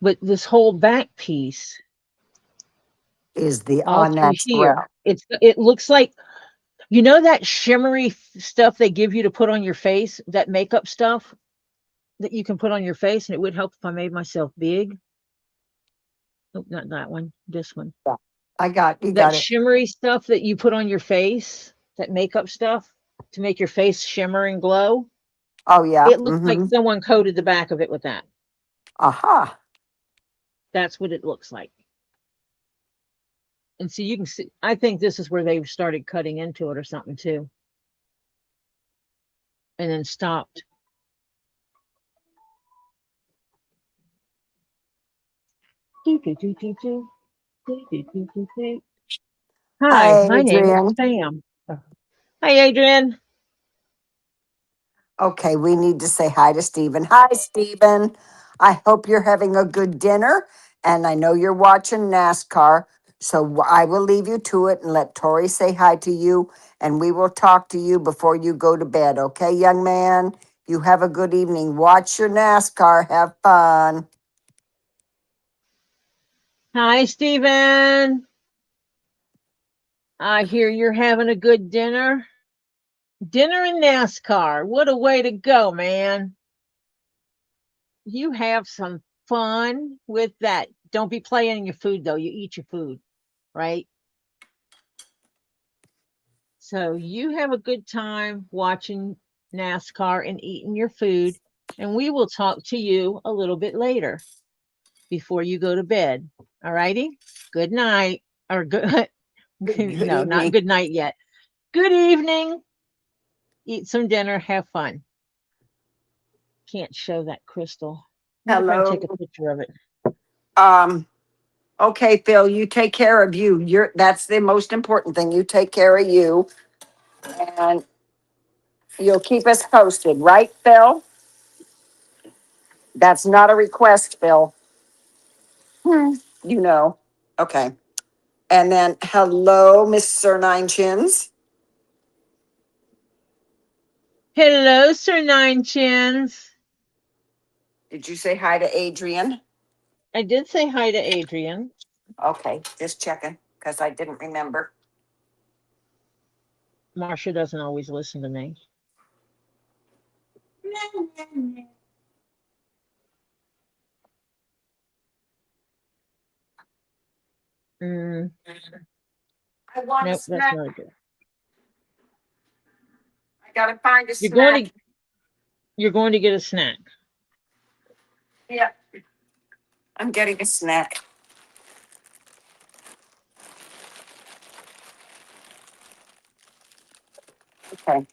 [SPEAKER 1] But this whole back piece,
[SPEAKER 2] Is the
[SPEAKER 1] all
[SPEAKER 2] on
[SPEAKER 1] through here,
[SPEAKER 2] natural.
[SPEAKER 1] it looks like, that shimmery stuff they give you to put on your face, that makeup stuff that you can put on your face, and it would help if I made myself big. Oh, not that one, this one.
[SPEAKER 2] Yeah. You
[SPEAKER 1] That
[SPEAKER 2] got it.
[SPEAKER 1] shimmery stuff that you put on your face, that makeup stuff to make your face shimmer and glow.
[SPEAKER 2] Oh, yeah.
[SPEAKER 1] It looks like
[SPEAKER 2] Mm-hmm.
[SPEAKER 1] someone coated the back of it with that.
[SPEAKER 2] Aha.
[SPEAKER 1] That's what it looks like. And so you can see, I think this is where they started cutting into it or something too, and then stopped. Hi,
[SPEAKER 2] Hi,
[SPEAKER 1] my name is
[SPEAKER 2] Adrian.
[SPEAKER 1] Pam. Hi, Adrian.
[SPEAKER 2] Okay, we need to say hi to Stephen. Hi, Stephen. I hope you're having a good dinner, and I know you're watching NASCAR. So I will leave you to it and let Tori say hi to you, and we will talk to you before you go to bed. Okay, young man? You have a good evening. Watch your NASCAR. Have fun.
[SPEAKER 1] Hi, Stephen. I hear you're having a good dinner. Dinner in NASCAR. What a way to go, man. You have some fun with that. Don't be playing in your food, though. You eat your food, right? So you have a good time watching NASCAR and eating your food. And we will talk to you a little bit later before you go to bed. All righty? Good night. Or good,
[SPEAKER 2] Good
[SPEAKER 1] no, not
[SPEAKER 2] evening.
[SPEAKER 1] good night yet. Good evening. Eat some dinner. Have fun. Can't show that crystal. I wonder if I can take a
[SPEAKER 2] Hello.
[SPEAKER 1] picture of it.
[SPEAKER 2] Um, okay, Phil, you take care of you. That's the most important thing. You take care of you, and you'll keep us posted, right, Phil? That's not a request, Phil. You know. Okay. And then, hello, Miss Sir Nine Chins.
[SPEAKER 1] Hello, Sir Nine Chins.
[SPEAKER 2] Did you say hi to Adrian?
[SPEAKER 1] I did say hi to Adrian.
[SPEAKER 2] Okay, just checking because I didn't remember.
[SPEAKER 1] Marcia doesn't always listen to me. Mm,
[SPEAKER 2] I want a
[SPEAKER 1] nope, that's
[SPEAKER 2] snack.
[SPEAKER 1] not a good.
[SPEAKER 2] I gotta find a
[SPEAKER 1] You're going
[SPEAKER 2] snack.
[SPEAKER 1] to you're going to get a snack.
[SPEAKER 2] Yeah, I'm getting a snack. Okay.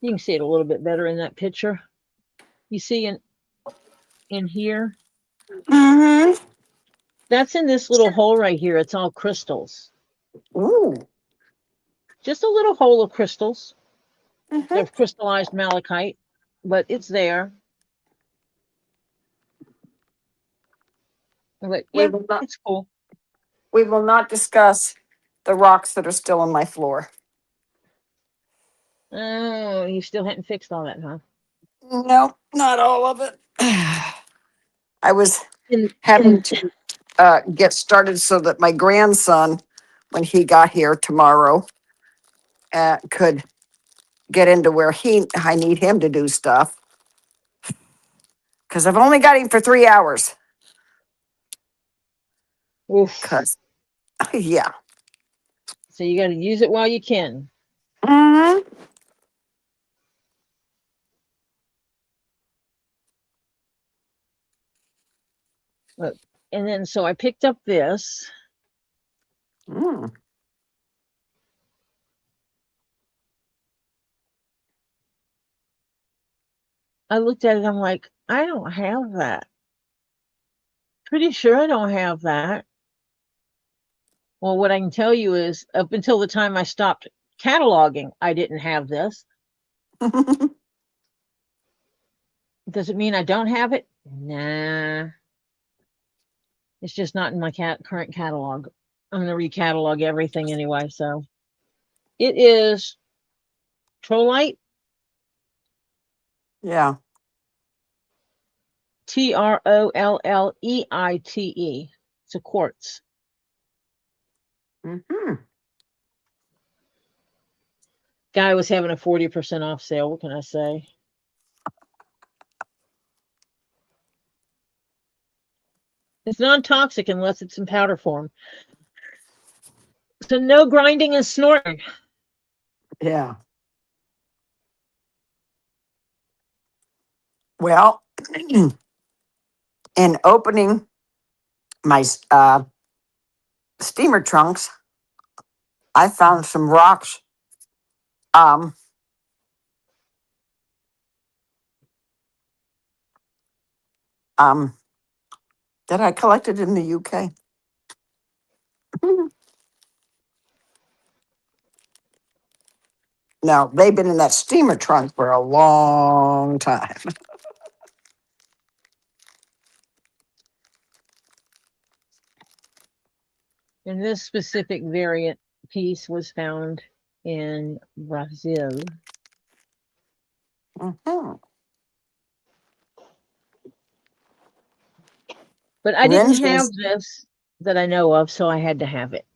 [SPEAKER 1] You can see it a little bit better in that picture. You see in here,
[SPEAKER 2] Mm-hmm.
[SPEAKER 1] that's in this little hole right here. It's all crystals.
[SPEAKER 2] Ooh.
[SPEAKER 1] Just a little hole of crystals.
[SPEAKER 2] Mm-hmm.
[SPEAKER 1] They're crystallized malachite, but it's there. But
[SPEAKER 2] We
[SPEAKER 1] yeah,
[SPEAKER 2] will not.
[SPEAKER 1] it's cool.
[SPEAKER 2] We will not discuss the rocks that are still on my floor.
[SPEAKER 1] Oh, you still hadn't fixed all that, huh?
[SPEAKER 2] No, not all of it. I was
[SPEAKER 1] In
[SPEAKER 2] having to. get started so that my grandson, when he got here tomorrow, could get into where I need him to do stuff because I've only got him for 3 hours.
[SPEAKER 1] Oof.
[SPEAKER 2] Cause yeah.
[SPEAKER 1] So you got to use it while you can.
[SPEAKER 2] Hmm.
[SPEAKER 1] Look, and then so I picked up this.
[SPEAKER 2] Mm.
[SPEAKER 1] I looked at it. I'm like, I don't have that. Pretty sure I don't have that. Well, what I can tell you is, up until the time I stopped cataloging, I didn't have this. Does it mean I don't have it? Nah. It's just not in my current catalog. I'm going to recatalog everything anyway. So it is Trolite,
[SPEAKER 2] Yeah.
[SPEAKER 1] Trolleite. It's a quartz.
[SPEAKER 2] Hmm.
[SPEAKER 1] Guy was having a 40% off sale. What can I say? It's non toxic unless it's in powder form. So no grinding and snorting.
[SPEAKER 2] Yeah. Well, in opening my steamer trunks, I found some rocks um, um, that I collected in the UK. Now, they've been in that steamer trunk for a long time.
[SPEAKER 1] And this specific variant piece was found in Brazil.
[SPEAKER 2] Mhm.
[SPEAKER 1] But I didn't have
[SPEAKER 2] Syringes.
[SPEAKER 1] this that I know of, so I had to have it.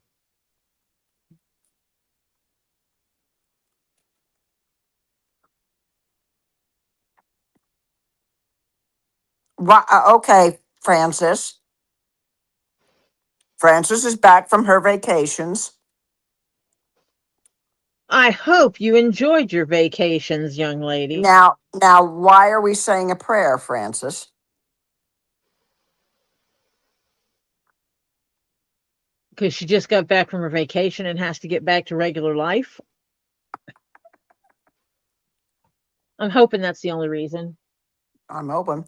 [SPEAKER 2] Okay, Francis. Frances is back from her vacations.
[SPEAKER 1] I hope you enjoyed your vacations, young lady,
[SPEAKER 2] Now, why are we saying a prayer, Frances?
[SPEAKER 1] because she just got back from her vacation and has to get back to regular life. I'm hoping that's the only reason.
[SPEAKER 2] I'm open.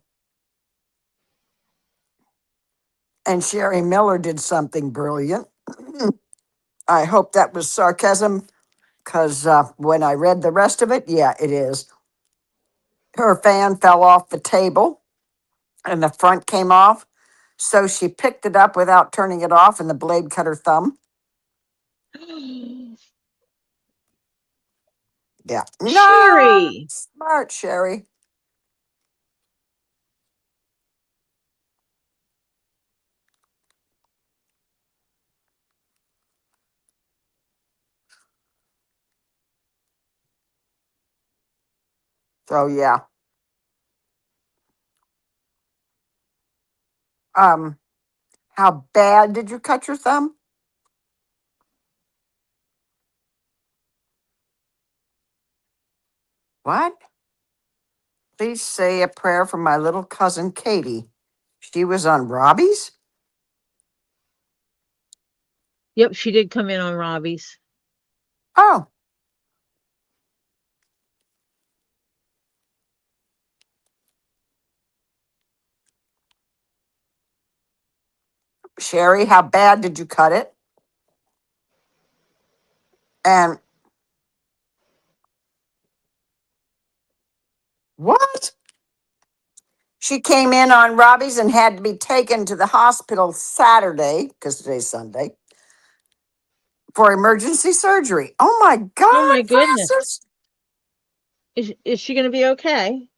[SPEAKER 2] And Sherry Miller did something brilliant. I hope that was sarcasm because when I read the rest of it, yeah, it is. Her fan fell off the table and the front came off. So she picked it up without turning it off, and the blade cut her thumb. Yeah. No,
[SPEAKER 1] Sherry,
[SPEAKER 2] smart, Sherry. So, yeah. Um, how bad did you cut your thumb? What? Please say a prayer for my little cousin Katie. She was on Robbie's?
[SPEAKER 1] yep, she did come in on Robbie's.
[SPEAKER 2] Oh, Sherry, how bad did you cut it? And what? She came in on Robbie's and had to be taken to the hospital Saturday, because today's Sunday, for emergency surgery. Oh my
[SPEAKER 1] Oh
[SPEAKER 2] God,
[SPEAKER 1] my goodness,
[SPEAKER 2] Francis.
[SPEAKER 1] is she going to be okay?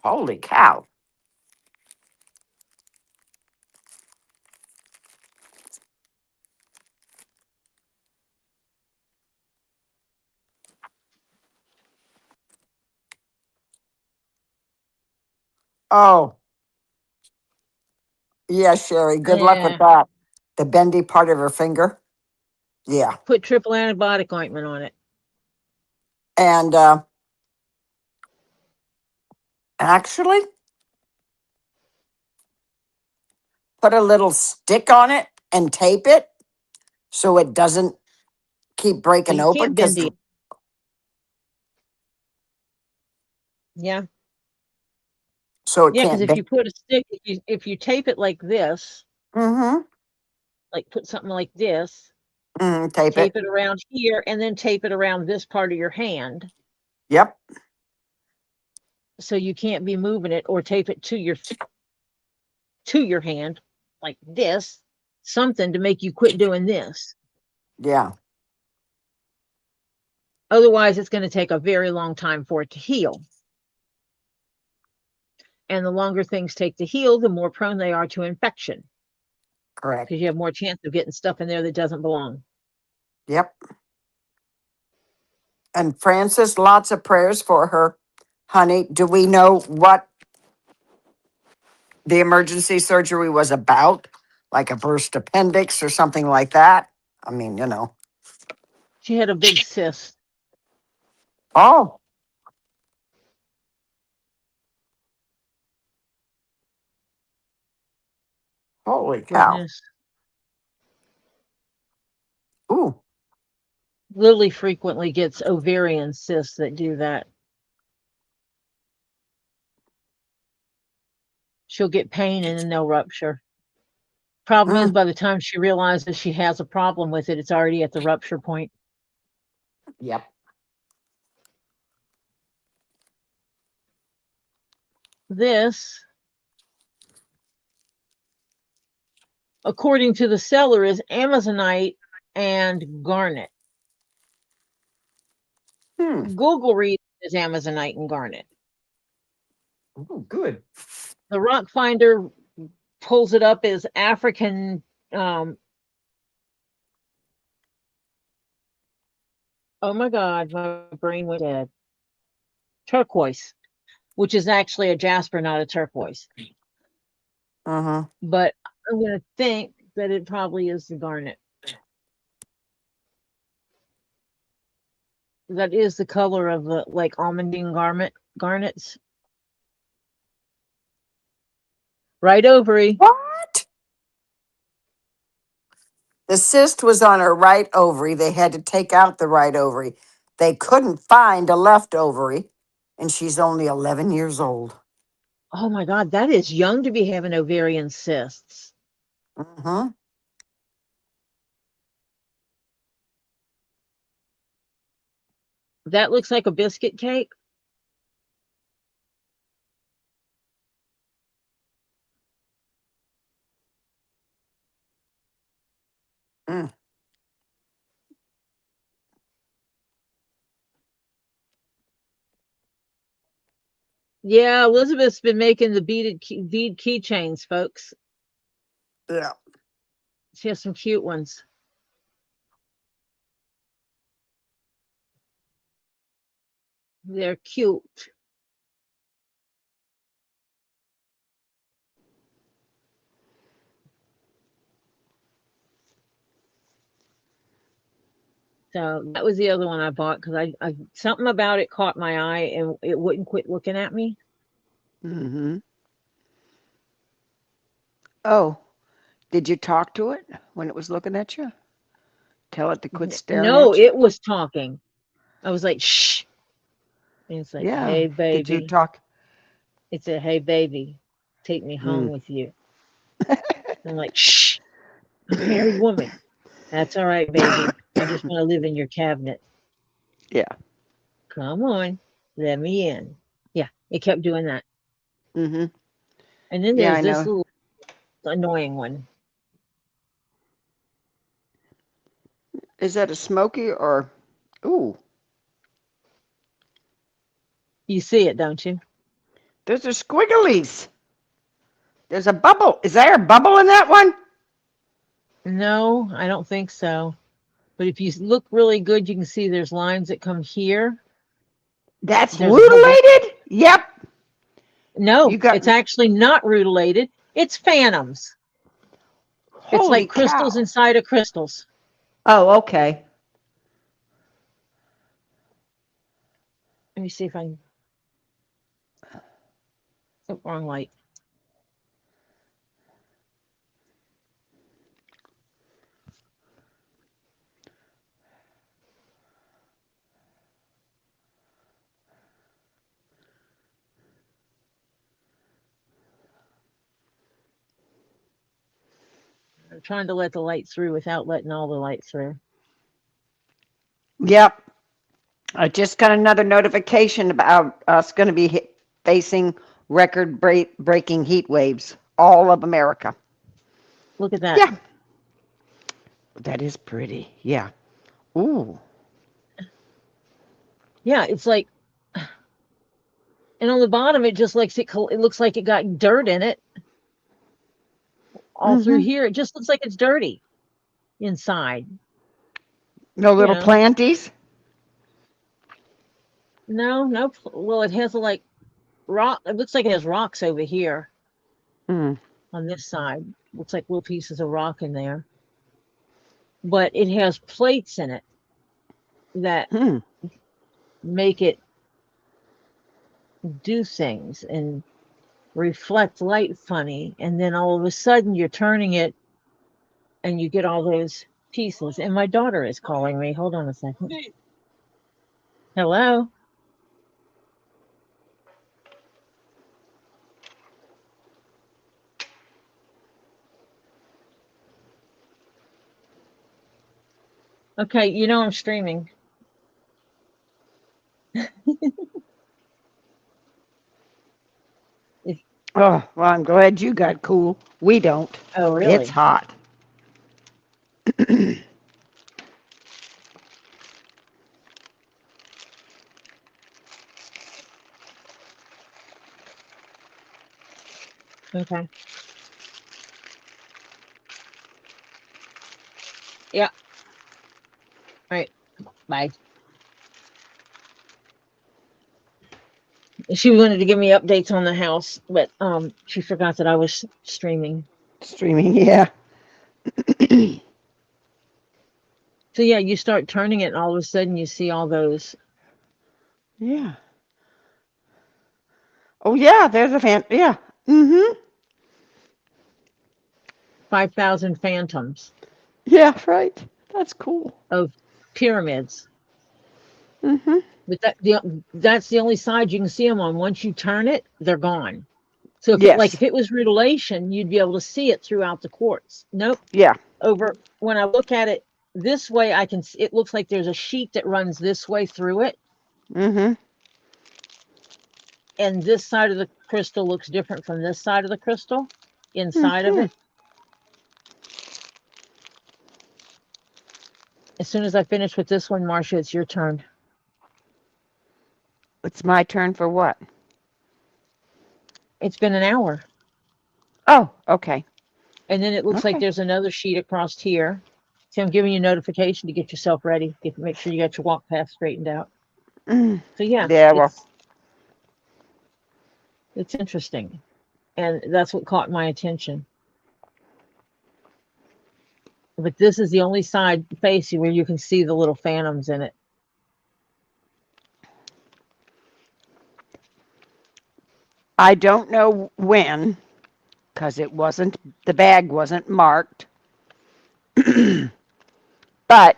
[SPEAKER 2] Holy cow. Oh, yeah, Sherry. Good luck with
[SPEAKER 1] Yeah.
[SPEAKER 2] that. The bendy part of her finger. Yeah.
[SPEAKER 1] Put triple antibiotic ointment on it.
[SPEAKER 2] And actually, put a little stick on it and tape it so it doesn't keep
[SPEAKER 1] So
[SPEAKER 2] breaking
[SPEAKER 1] you
[SPEAKER 2] open
[SPEAKER 1] can't bend
[SPEAKER 2] because,
[SPEAKER 1] the. Yeah.
[SPEAKER 2] so it
[SPEAKER 1] Yeah, because
[SPEAKER 2] can't
[SPEAKER 1] if
[SPEAKER 2] bend.
[SPEAKER 1] you put a stick, if you tape it like this,
[SPEAKER 2] Mm-hmm.
[SPEAKER 1] like put something like this,
[SPEAKER 2] Tape
[SPEAKER 1] tape
[SPEAKER 2] it.
[SPEAKER 1] it around here, and then tape it around this part of your hand,
[SPEAKER 2] Yep.
[SPEAKER 1] so you can't be moving it, or tape it to your hand like this, something to make you quit doing this.
[SPEAKER 2] Yeah.
[SPEAKER 1] Otherwise, it's going to take a very long time for it to heal. And the longer things take to heal, the more prone they are to infection
[SPEAKER 2] Correct.
[SPEAKER 1] because you have more chance of getting stuff in there that doesn't belong.
[SPEAKER 2] Yep. And Frances, lots of prayers for her. Honey, do we know what the emergency surgery was about? Like a burst appendix or something like that? I mean, you know.
[SPEAKER 1] She had a big cyst.
[SPEAKER 2] Oh, holy cow.
[SPEAKER 1] Goodness.
[SPEAKER 2] Ooh,
[SPEAKER 1] Lily frequently gets ovarian cysts that do that. She'll get pain and then they'll rupture. Problem is,
[SPEAKER 2] mm,
[SPEAKER 1] by the time she realizes she has a problem with it, it's already at the rupture point.
[SPEAKER 2] yep.
[SPEAKER 1] This, according to the seller, is Amazonite and garnet.
[SPEAKER 2] Hmm.
[SPEAKER 1] Google reads it as Amazonite and garnet.
[SPEAKER 2] Ooh, good.
[SPEAKER 1] The rock finder pulls it up as African. Um, oh my God, my brain went dead. Turquoise, which is actually a jasper, not a turquoise.
[SPEAKER 2] Uh-huh.
[SPEAKER 1] But I'm going to think that it probably is the garnet. That is the color of the like almondine garnets. Right ovary.
[SPEAKER 2] What? The cyst was on her right ovary. They had to take out the right ovary. They couldn't find a left ovary, and she's only 11 years old.
[SPEAKER 1] Oh my God, that is young to be having ovarian cysts.
[SPEAKER 2] Uh-huh.
[SPEAKER 1] That looks like a biscuit cake.
[SPEAKER 2] Mm.
[SPEAKER 1] Yeah, Elizabeth's been making the bead keychains, folks.
[SPEAKER 2] Yeah.
[SPEAKER 1] She has some cute ones. They're cute. So that was the other one I bought because I something about it caught my eye and it wouldn't quit looking at me.
[SPEAKER 3] Mm-hmm. Oh, did you talk to it when it was looking at you? Tell it to quit staring
[SPEAKER 1] No,
[SPEAKER 3] at you?
[SPEAKER 1] it was talking. I was like, shh. And it's like,
[SPEAKER 3] Yeah.
[SPEAKER 1] hey,
[SPEAKER 3] Did you
[SPEAKER 1] baby.
[SPEAKER 3] talk?
[SPEAKER 1] It said, hey, baby, take me home
[SPEAKER 3] Mm.
[SPEAKER 1] with you. I'm like, shh, I'm a married woman. That's all right, baby. I just want to live in your cabinet.
[SPEAKER 3] Yeah.
[SPEAKER 1] Come on, let me in. Yeah, it kept doing that.
[SPEAKER 3] Mm-hmm.
[SPEAKER 1] And then
[SPEAKER 3] Yeah,
[SPEAKER 1] there's
[SPEAKER 3] I
[SPEAKER 1] this
[SPEAKER 3] know.
[SPEAKER 1] little annoying one.
[SPEAKER 3] Is that a smoky or? Ooh,
[SPEAKER 1] You see it, don't you?
[SPEAKER 3] Those are squigglies. There's a bubble. Is there a bubble in that one?
[SPEAKER 1] No, I don't think so. But if you look really good, you can see there's lines that come here.
[SPEAKER 3] That's
[SPEAKER 1] There's a whole bunch.
[SPEAKER 3] rutilated? Yep. You
[SPEAKER 1] No,
[SPEAKER 3] got,
[SPEAKER 1] it's actually not rutilated. It's phantoms. It's
[SPEAKER 3] holy
[SPEAKER 1] like crystals
[SPEAKER 3] cow.
[SPEAKER 1] inside of crystals.
[SPEAKER 3] Oh, okay.
[SPEAKER 1] Let me see if I can. Oh, wrong light. I'm trying to let the light through without letting all the light through.
[SPEAKER 3] Yep. I just got another notification about us going to be facing record breaking heat waves, all of America.
[SPEAKER 1] Look at that.
[SPEAKER 3] Yeah, that is pretty. Yeah. Ooh.
[SPEAKER 1] Yeah, it's like, and on the bottom, it just looks it looks like it got dirt in it all through
[SPEAKER 3] Mm-hmm.
[SPEAKER 1] here. It just looks like it's dirty inside.
[SPEAKER 3] No
[SPEAKER 1] You
[SPEAKER 3] little
[SPEAKER 1] know,
[SPEAKER 3] planties?
[SPEAKER 1] no, no. Well, it has like rock. It looks like it has rocks over here
[SPEAKER 3] Mm.
[SPEAKER 1] on this side. Looks like little pieces of rock in there, but it has plates in it that
[SPEAKER 3] Hmm.
[SPEAKER 1] make it do things and reflect light funny. And then all of a sudden, you're turning it and you get all those pieces. And my daughter is calling me. Hold on a second. Hello. Okay, you know I'm streaming. If,
[SPEAKER 3] Oh, well, I'm glad you got cool. We don't.
[SPEAKER 1] oh,
[SPEAKER 3] It's
[SPEAKER 1] really?
[SPEAKER 3] hot.
[SPEAKER 1] Okay. Yeah. All right. Bye. She wanted to give me updates on the house, but she forgot that I was streaming.
[SPEAKER 3] Streaming, yeah.
[SPEAKER 1] So yeah, you start turning it, and all of a sudden you see all those
[SPEAKER 3] Yeah. Oh, yeah, there's a fan. Yeah. Mm-hmm.
[SPEAKER 1] 5,000 phantoms
[SPEAKER 3] Yeah, right. That's cool.
[SPEAKER 1] of pyramids.
[SPEAKER 3] Mm-hmm.
[SPEAKER 1] But that's the only side you can see them on. Once you turn it, they're gone. So
[SPEAKER 3] Yes.
[SPEAKER 1] if it was mutilation, you'd be able to see it throughout the quartz. Nope.
[SPEAKER 3] Yeah.
[SPEAKER 1] Over when I look at it this way, I can see it looks like there's a sheet that runs this way through it,
[SPEAKER 3] Mm-hmm.
[SPEAKER 1] and this side of the crystal looks different from this side of the crystal inside of
[SPEAKER 3] Mm-hmm.
[SPEAKER 1] it. As soon as I finish with this one, Marcia, it's your turn.
[SPEAKER 3] It's my turn for what?
[SPEAKER 1] It's been an hour.
[SPEAKER 3] Oh, okay.
[SPEAKER 1] And then it looks like
[SPEAKER 3] Okay.
[SPEAKER 1] there's another sheet across here. So I'm giving you a notification to get yourself ready. Make sure you got your walk path straightened out.
[SPEAKER 3] Mm.
[SPEAKER 1] So yeah,
[SPEAKER 3] Yeah, well,
[SPEAKER 1] it's interesting. And that's what caught my attention. But this is the only side face where you can see the little phantoms in it.
[SPEAKER 3] I don't know when, because the bag wasn't marked, but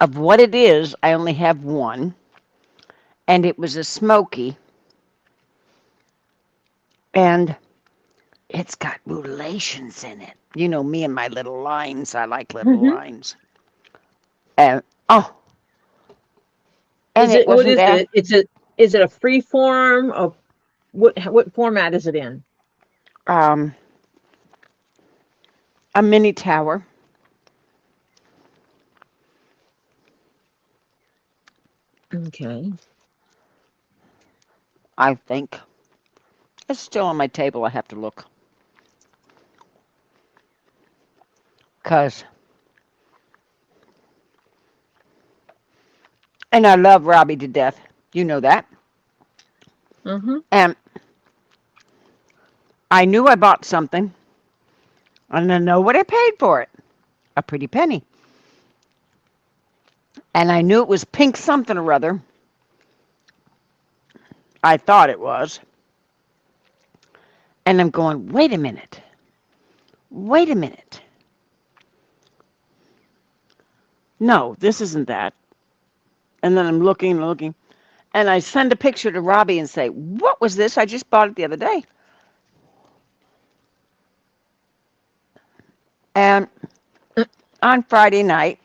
[SPEAKER 3] of what it is, I only have one, and it was a smoky, and it's got mutilations in it. You know me and my little lines. I like little
[SPEAKER 1] Mm-hmm.
[SPEAKER 3] lines. And oh, and
[SPEAKER 1] Is
[SPEAKER 3] it
[SPEAKER 1] it what
[SPEAKER 3] wasn't
[SPEAKER 1] is
[SPEAKER 3] that
[SPEAKER 1] it? Is it a free form of what format is it in?
[SPEAKER 3] um a mini tower,
[SPEAKER 1] Okay.
[SPEAKER 3] I think. It's still on my table. I have to look. Cause, and I love Robbie to death. You know that.
[SPEAKER 1] Mm-hmm.
[SPEAKER 3] And I knew I bought something, and I know what I paid for it. A pretty penny. And I knew it was pink something or other. I thought it was. And I'm going, wait a minute. Wait a minute. No, this isn't that. And then I'm looking and looking. And I send a picture to Robbie and say, what was this? I just bought it the other day. And on Friday night,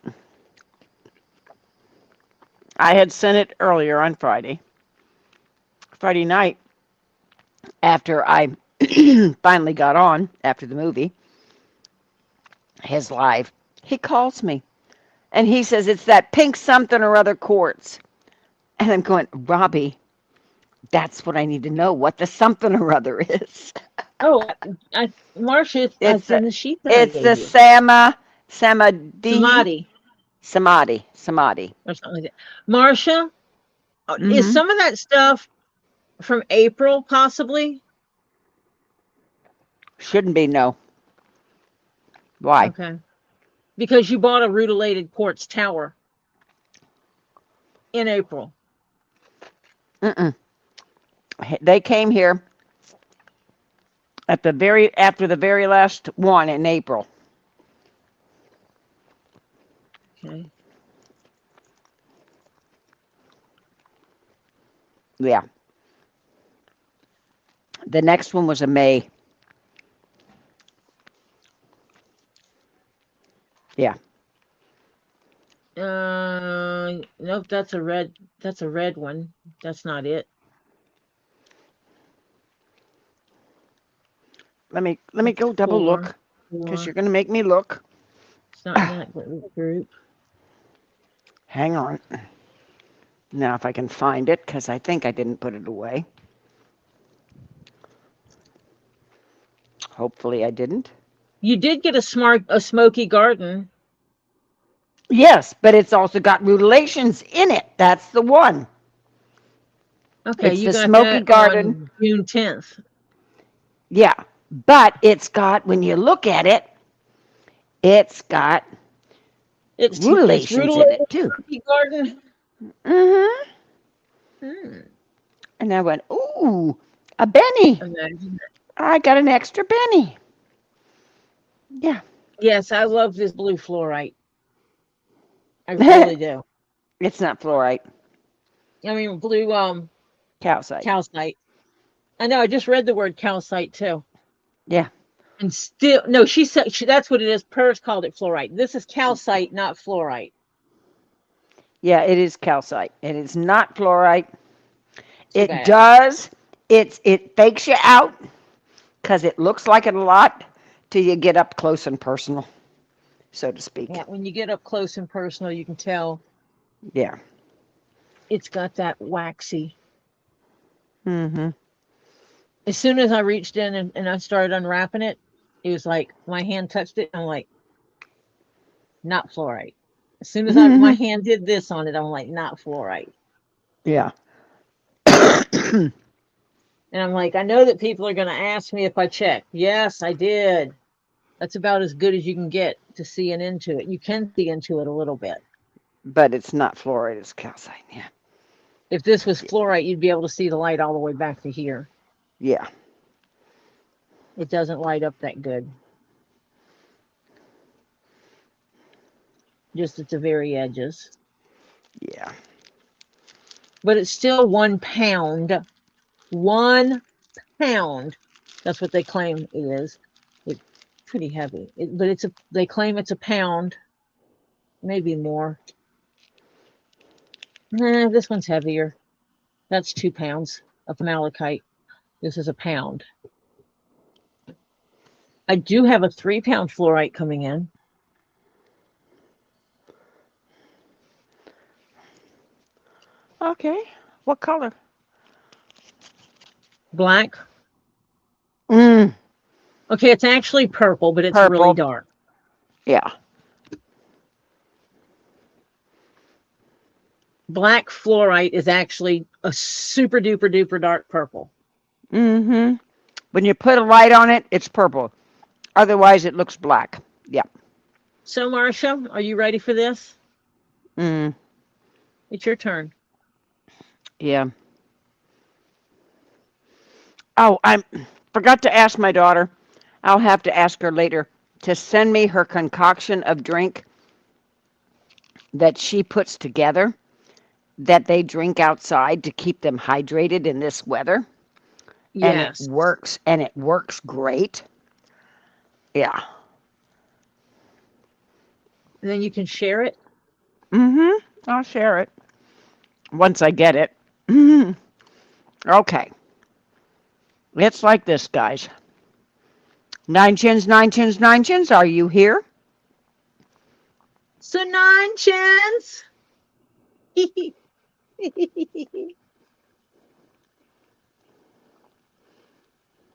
[SPEAKER 3] I had sent it earlier on Friday. Friday night, after I finally got on after the movie, his live, he calls me and he says, it's that pink something or other quartz. And I'm going, Robbie, that's what I need to know, what the something or other is.
[SPEAKER 1] Oh, Marcia,
[SPEAKER 3] It's
[SPEAKER 1] that's
[SPEAKER 3] a,
[SPEAKER 1] in the sheet that I
[SPEAKER 3] it's
[SPEAKER 1] gave
[SPEAKER 3] the
[SPEAKER 1] you.
[SPEAKER 3] Samadhi,
[SPEAKER 1] Samadhi
[SPEAKER 3] Samadhi.
[SPEAKER 1] or something like that. Marcia, is
[SPEAKER 3] Mm-hmm.
[SPEAKER 1] some of that stuff from April, possibly?
[SPEAKER 3] Shouldn't be, no. Why?
[SPEAKER 1] Okay. Because you bought a rutilated quartz tower in April.
[SPEAKER 3] Mm-mm. They came here at the very after the very last one in April.
[SPEAKER 1] Okay.
[SPEAKER 3] Yeah. The next one was a May. Yeah.
[SPEAKER 1] Nope, that's a red. That's a red one. That's not it.
[SPEAKER 3] Let me
[SPEAKER 1] That's
[SPEAKER 3] go double
[SPEAKER 1] four.
[SPEAKER 3] look because you're
[SPEAKER 1] Four.
[SPEAKER 3] gonna make me look.
[SPEAKER 1] It's not in that group.
[SPEAKER 3] Hang on. Now if I can find it because I think I didn't put it away. Hopefully I didn't.
[SPEAKER 1] You did get a smoky garden.
[SPEAKER 3] Yes, but it's also got rutilations in it. That's the one.
[SPEAKER 1] Okay,
[SPEAKER 3] It's
[SPEAKER 1] you
[SPEAKER 3] the
[SPEAKER 1] got
[SPEAKER 3] smoky
[SPEAKER 1] that
[SPEAKER 3] garden.
[SPEAKER 1] on June 10th.
[SPEAKER 3] Yeah. But it's got when you look at it, it's got
[SPEAKER 1] It's
[SPEAKER 3] rutilations in it
[SPEAKER 1] rutilated
[SPEAKER 3] too.
[SPEAKER 1] smoky garden.
[SPEAKER 3] Mhm.
[SPEAKER 1] Hmm.
[SPEAKER 3] And I went, "Ooh, a Benny.
[SPEAKER 1] Imagine.
[SPEAKER 3] I got an extra Benny." Yeah.
[SPEAKER 1] Yes, I love this blue fluorite. I really do.
[SPEAKER 3] It's not fluorite,
[SPEAKER 1] I mean, blue
[SPEAKER 3] calcite.
[SPEAKER 1] calcite. I know. I just read the word calcite too.
[SPEAKER 3] Yeah.
[SPEAKER 1] And still, no, she said that's what it is. Pers called it fluorite. This is calcite, not fluorite.
[SPEAKER 3] Yeah, it is calcite. It is not fluorite.
[SPEAKER 1] Too
[SPEAKER 3] It
[SPEAKER 1] bad.
[SPEAKER 3] does. It fakes you out because it looks like it a lot till you get up close and personal, so to speak.
[SPEAKER 1] Yeah, when you get up close and personal, you can tell
[SPEAKER 3] Yeah.
[SPEAKER 1] it's got that waxy.
[SPEAKER 3] Mhm.
[SPEAKER 1] As soon as I reached in and I started unwrapping it, it was like my hand touched it. I'm like, not fluorite. As soon as my hand did this on it, I'm like, not fluorite.
[SPEAKER 3] Yeah.
[SPEAKER 1] And I'm like, I know that people are going to ask me if I checked. Yes, I did. That's about as good as you can get to seeing into it. You can see into it a little bit.
[SPEAKER 3] But it's not fluorite. It's calcite. Yeah.
[SPEAKER 1] If this was fluorite, you'd be able to see the light all the way back to here.
[SPEAKER 3] Yeah.
[SPEAKER 1] It doesn't light up that good. Just at the very edges.
[SPEAKER 3] Yeah.
[SPEAKER 1] But it's still 1 pound. 1 pound. That's what they claim it is. It's pretty heavy. But they claim it's a pound, maybe more. Nah, this one's heavier. That's 2 pounds of malachite. This is a pound. I do have a 3 pound fluorite coming in.
[SPEAKER 3] Okay. What color?
[SPEAKER 1] Black.
[SPEAKER 3] Mm,
[SPEAKER 1] Okay, it's actually purple, but it's really
[SPEAKER 3] purple.
[SPEAKER 1] dark.
[SPEAKER 3] Yeah.
[SPEAKER 1] Black fluorite is actually a super duper duper dark purple.
[SPEAKER 3] Mm-hmm. When you put a light on it, it's purple. Otherwise, it looks black. Yeah.
[SPEAKER 1] So, Marcia, are you ready for this?
[SPEAKER 3] Mm,
[SPEAKER 1] It's your turn.
[SPEAKER 3] yeah. Oh, I forgot to ask my daughter. I'll have to ask her later to send me her concoction of drink that she puts together that they drink outside to keep them hydrated in this weather. And
[SPEAKER 1] Yes.
[SPEAKER 3] it works great. Yeah.
[SPEAKER 1] And then you can share it.
[SPEAKER 3] Mm-hmm. I'll share it once I get it. Mhm. Okay. It's like this, guys. Nine chins, nine chins, nine chins. Are you here?
[SPEAKER 1] So, nine chins.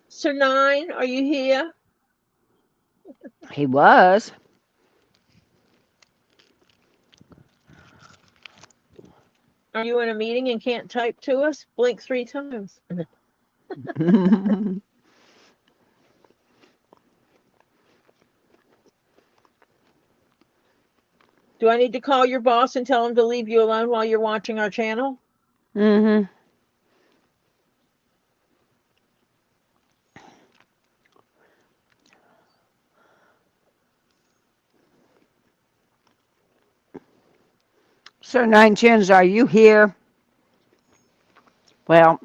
[SPEAKER 1] Sir Nine, are you here?
[SPEAKER 3] He was.
[SPEAKER 1] Are you in a meeting and can't type to us? Blink 3 times. Do I need to call your boss and tell him to leave you alone while you're watching our channel?
[SPEAKER 3] Mm-hmm. So, Nine Chins, are you here? Well,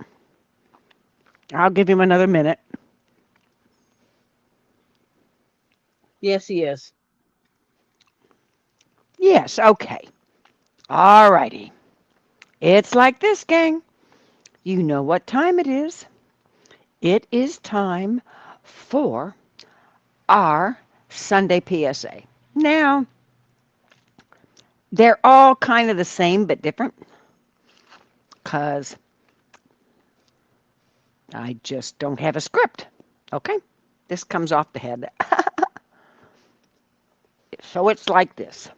[SPEAKER 3] I'll give him another minute.
[SPEAKER 1] Yes, he is.
[SPEAKER 3] Yes, okay. All righty. It's like this, gang. You know what time it is. It is time for our Sunday PSA. Now, they're all kind of the same but different because I just don't have a script. Okay? This comes off the head. So it's like this.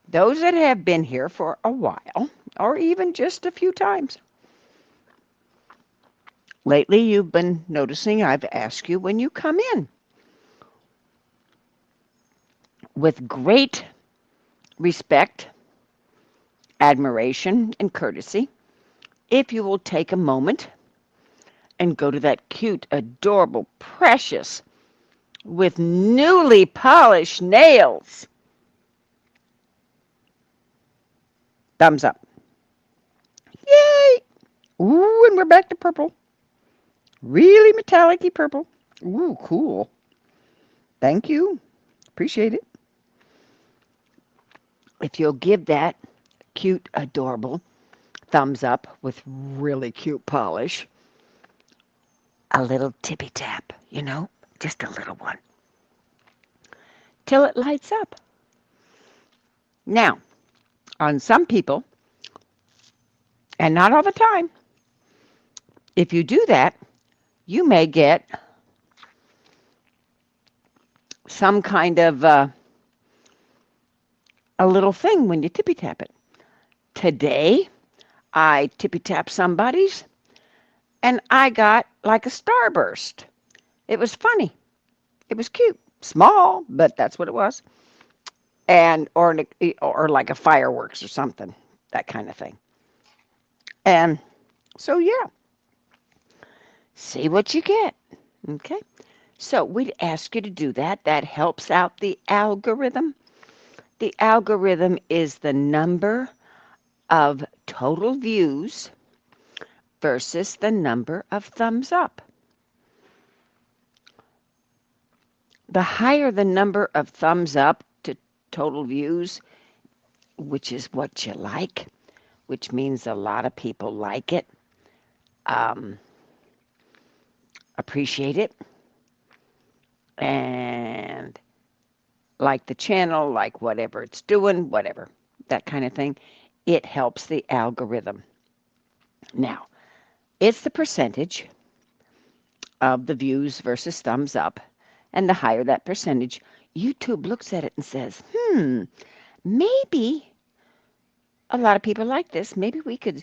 [SPEAKER 3] Those that have been here for a while, or even just a few times, lately you've been noticing I've asked you when you come in with great respect, admiration, and courtesy, if you will take a moment and go to that cute, adorable, precious, with newly polished nails. Thumbs up. Yay! Ooh, and we're back to purple. Really metallic-y purple. Ooh, cool. Thank you. Appreciate it. If you'll give that cute, adorable thumbs up with really cute polish, a little tippy tap, just a little one, till it lights up. Now, on some people, and not all the time, if you do that, you may get some kind of a little thing when you tippy tap it. Today, I tippy tapped somebody's and I got like a starburst. It was funny. It was cute. Small, but that's what it was. And or like a fireworks or something, that kind of thing. And so yeah, see what you get. Okay? So we'd ask you to do that. That helps out the algorithm. The algorithm is the number of total views versus the number of thumbs up. The higher the number of thumbs up to total views, which is what you like, which means a lot of people like it, um, appreciate it, and like the channel, like whatever it's doing, whatever, that kind of thing, it helps the algorithm. Now, it's the percentage of the views versus thumbs up. And the higher that percentage, YouTube looks at it and says, maybe a lot of people like this. Maybe we could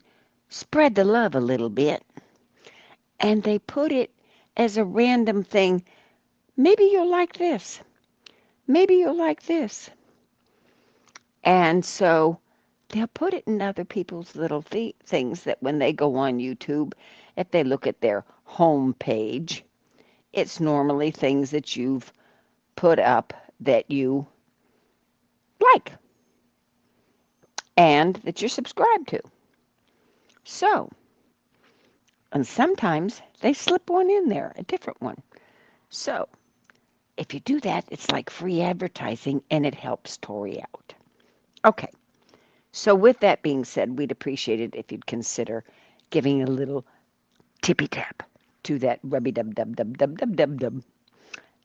[SPEAKER 3] spread the love a little bit. And they put it as a random thing. Maybe you'll like this. Maybe you'll like this. And so they'll put it in other people's little things that when they go on YouTube, if they look at their home page, it's normally things that you've put up that you like and that you're subscribed to. So, and sometimes they slip one in there, a different one. So, if you do that, it's like free advertising and it helps Tori out. Okay, so with that being said, we'd appreciate it if you'd consider giving a little tippy tap to that rubby dub dub dub dub dub dub dub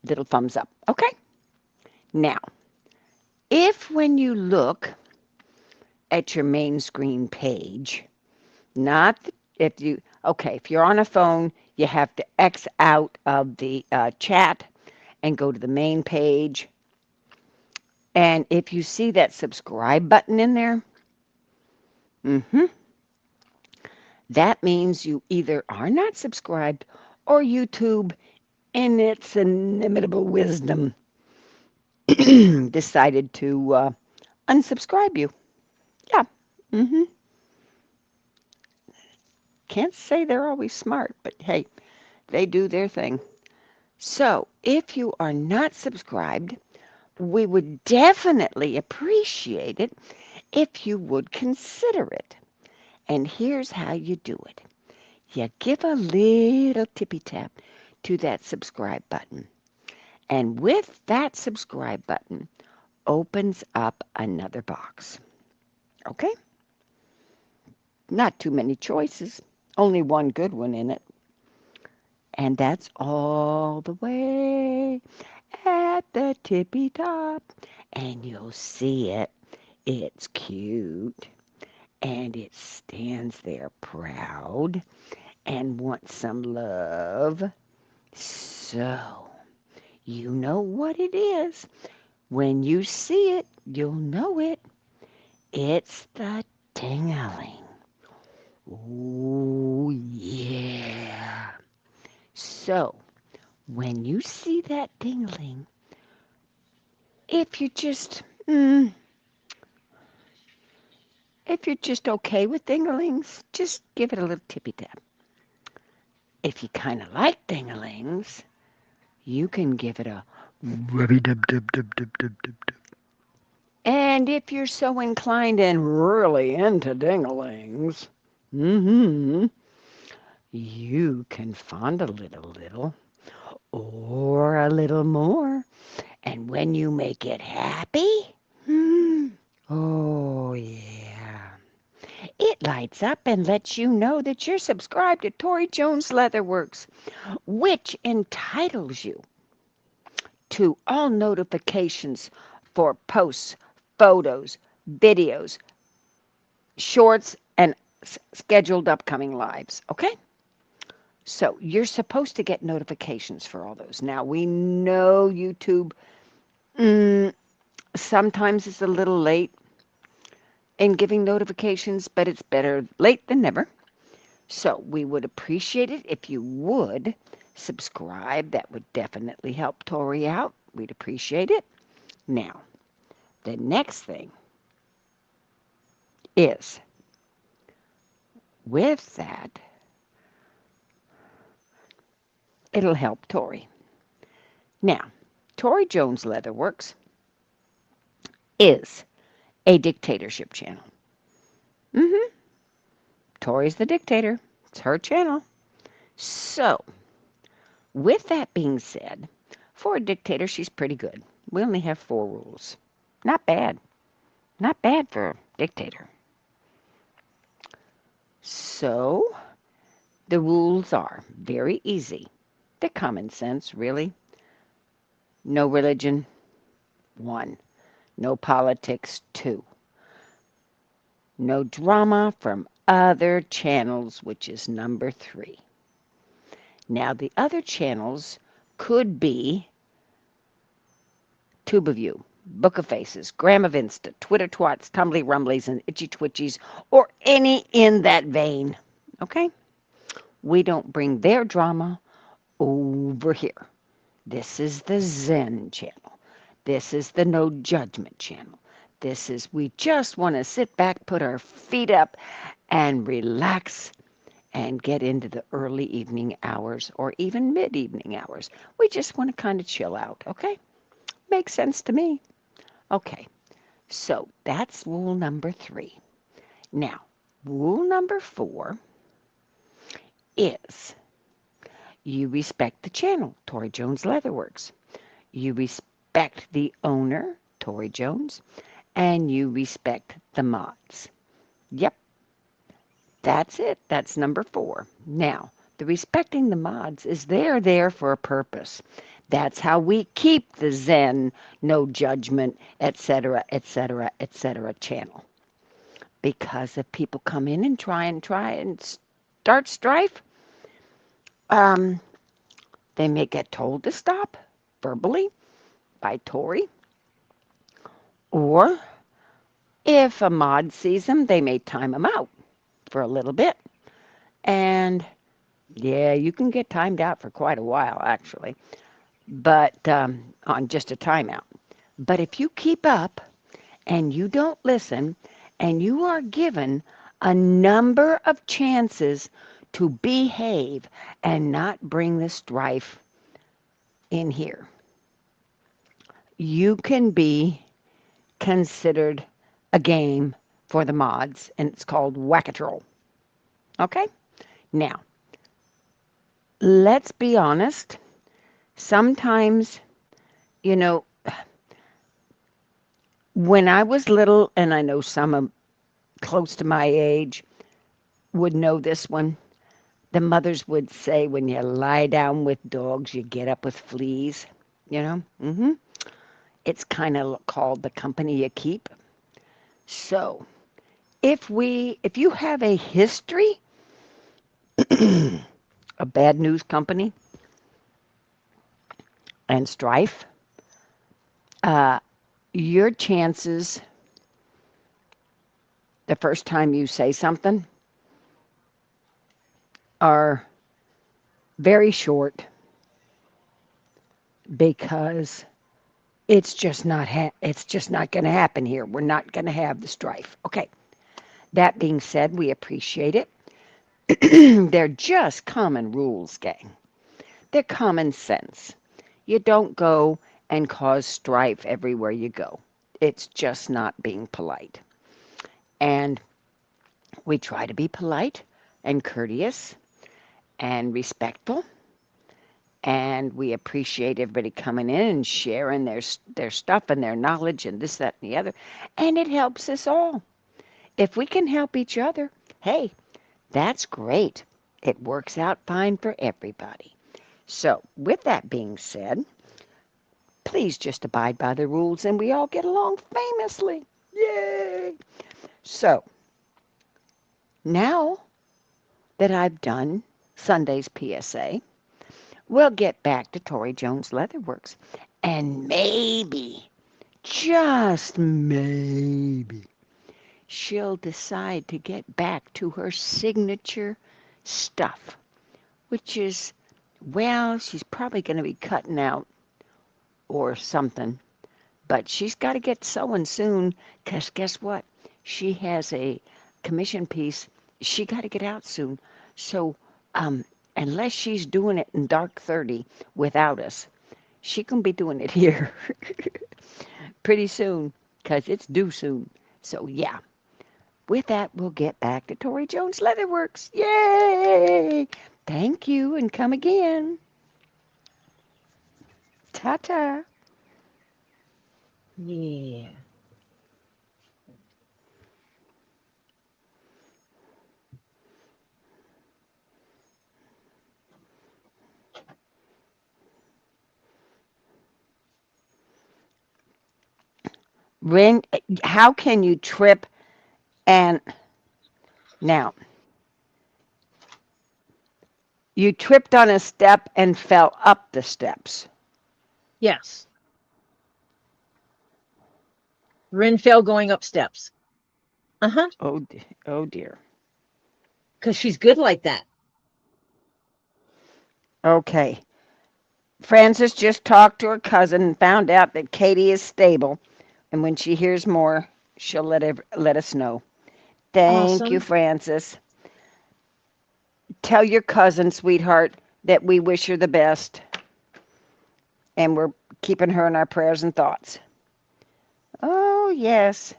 [SPEAKER 3] little thumbs up. Okay? Now, if when you look at your main screen page, not if you're on a phone, you have to X out of the chat and go to the main page. And if you see that subscribe button in there, that means you either are not subscribed or YouTube, in its inimitable wisdom, decided to unsubscribe you. Yeah. Can't say they're always smart, but hey, they do their thing. So if you are not subscribed, we would definitely appreciate it if you would consider it. And here's how you do it. You give a little tippy tap to that subscribe button. And with that subscribe button opens up another box. Okay? Not too many choices, only one good one in it. And that's all the way at the tippy top. And you'll see it. It's cute. And it stands there proud and wants some love. So, you know what it is. When you see it, you'll know it. It's the tingling. Oh, yeah. So, when you see that tingling, if you're just, if you're just okay with dinglings, just give it a little tippy tap. If you kind of like dinglings, you can give it a rubby dub dub dub dub dub dub dub. And if you're so inclined and really into dinglings, you can fondle it a little or a little more. And when you make it happy, oh yeah, it lights up and lets you know that you're subscribed to Tori Jones Leatherworks, which entitles you to all notifications for posts, photos, videos, shorts, and scheduled upcoming lives. Okay? So you're supposed to get notifications for all those. Now, we know YouTube sometimes it's a little late in giving notifications, but it's better late than never. So we would appreciate it if you would subscribe. That would definitely help Tori out. We'd appreciate it. Now, the next thing is with that, it'll help Tori. Now, Tori Jones Leatherworks is a dictatorship channel. Tori's the dictator. It's her channel. So, with that being said, for a dictator, she's pretty good. We only have 4 rules. Not bad. Not bad for a dictator. So, the rules are very easy. They're common sense, really. No religion, 1. No politics, 2. No drama from other channels, which is number 3. Now, the other channels could be Tube of You, Book of Faces, Gram of Insta, Twitter Twats, Tumbly Rumblies, and Itchy Twitchies, or any in that vein. Okay? We don't bring their drama over here. This is the Zen channel. This is the No Judgment channel. This is, we just want to sit back, put our feet up, and relax and get into the early evening hours or even mid evening hours. We just want to kind of chill out, okay? Makes sense to me. Okay, so that's rule number 3. Now, rule number 4 is you respect the channel, Tori Jones Leatherworks. You respect the owner, Tori Jones, and you respect the mods. Yep, that's it. That's number 4. Now, the respecting the mods is there for a purpose. That's how we keep the Zen, no judgment, etc., etc., etc. channel. Because if people come in and try and start strife, um, they may get told to stop verbally by Tori, or if a mod sees them, they may time them out for a little bit. And yeah, you can get timed out for quite a while, actually, but on just a timeout. But if you keep up and you don't listen, and you are given a number of chances to behave and not bring the strife in here, you can be considered a game for the mods, and it's called Whack-A-Troll. Okay? Now, let's be honest. Sometimes, you know, when I was little, and I know some of close to my age would know this one, the mothers would say, when you lie down with dogs, you get up with fleas. You know? It's kind of called the company you keep. So, if you have a history, a bad news company, and strife, uh, your chances the first time you say something are very short because it's just not going to happen here. We're not going to have the strife. Okay. That being said, we appreciate it. They're just common rules, gang. They're common sense. You don't go and cause strife everywhere you go. It's just not being polite. And we try to be polite and courteous and respectful. And we appreciate everybody coming in and sharing their stuff and their knowledge and this, that, and the other. And it helps us all. If we can help each other, hey, that's great. It works out fine for everybody. So, with that being said, please just abide by the rules and we all get along famously. Yay! So, now that I've done Sunday's PSA, we'll get back to Tori Jones Leatherworks. And maybe, just maybe, she'll decide to get back to her signature stuff, which is, well, she's probably going to be cutting out or something. But she's got to get sewing soon because guess what? She has a commission piece. She got to get out soon. So unless she's doing it in dark 30 without us, she can be doing it here pretty soon because it's due soon. So yeah, with that, we'll get back to Tori Jones Leatherworks. Yay! Thank you and come again. Ta-ta.
[SPEAKER 1] Yeah.
[SPEAKER 3] Ren, how can you trip and now You tripped on a step and fell up the steps.
[SPEAKER 1] Yes. Rin fell going up steps. Uh-huh.
[SPEAKER 3] Oh dear.
[SPEAKER 1] Because she's good like that.
[SPEAKER 3] Okay. Frances just talked to her cousin and found out that Katie is stable, and when she hears more, she'll let us know. Thank you,
[SPEAKER 1] Awesome.
[SPEAKER 3] Frances. Tell your cousin, sweetheart, that we wish her the best, and we're keeping her in our prayers and thoughts. Oh, yes.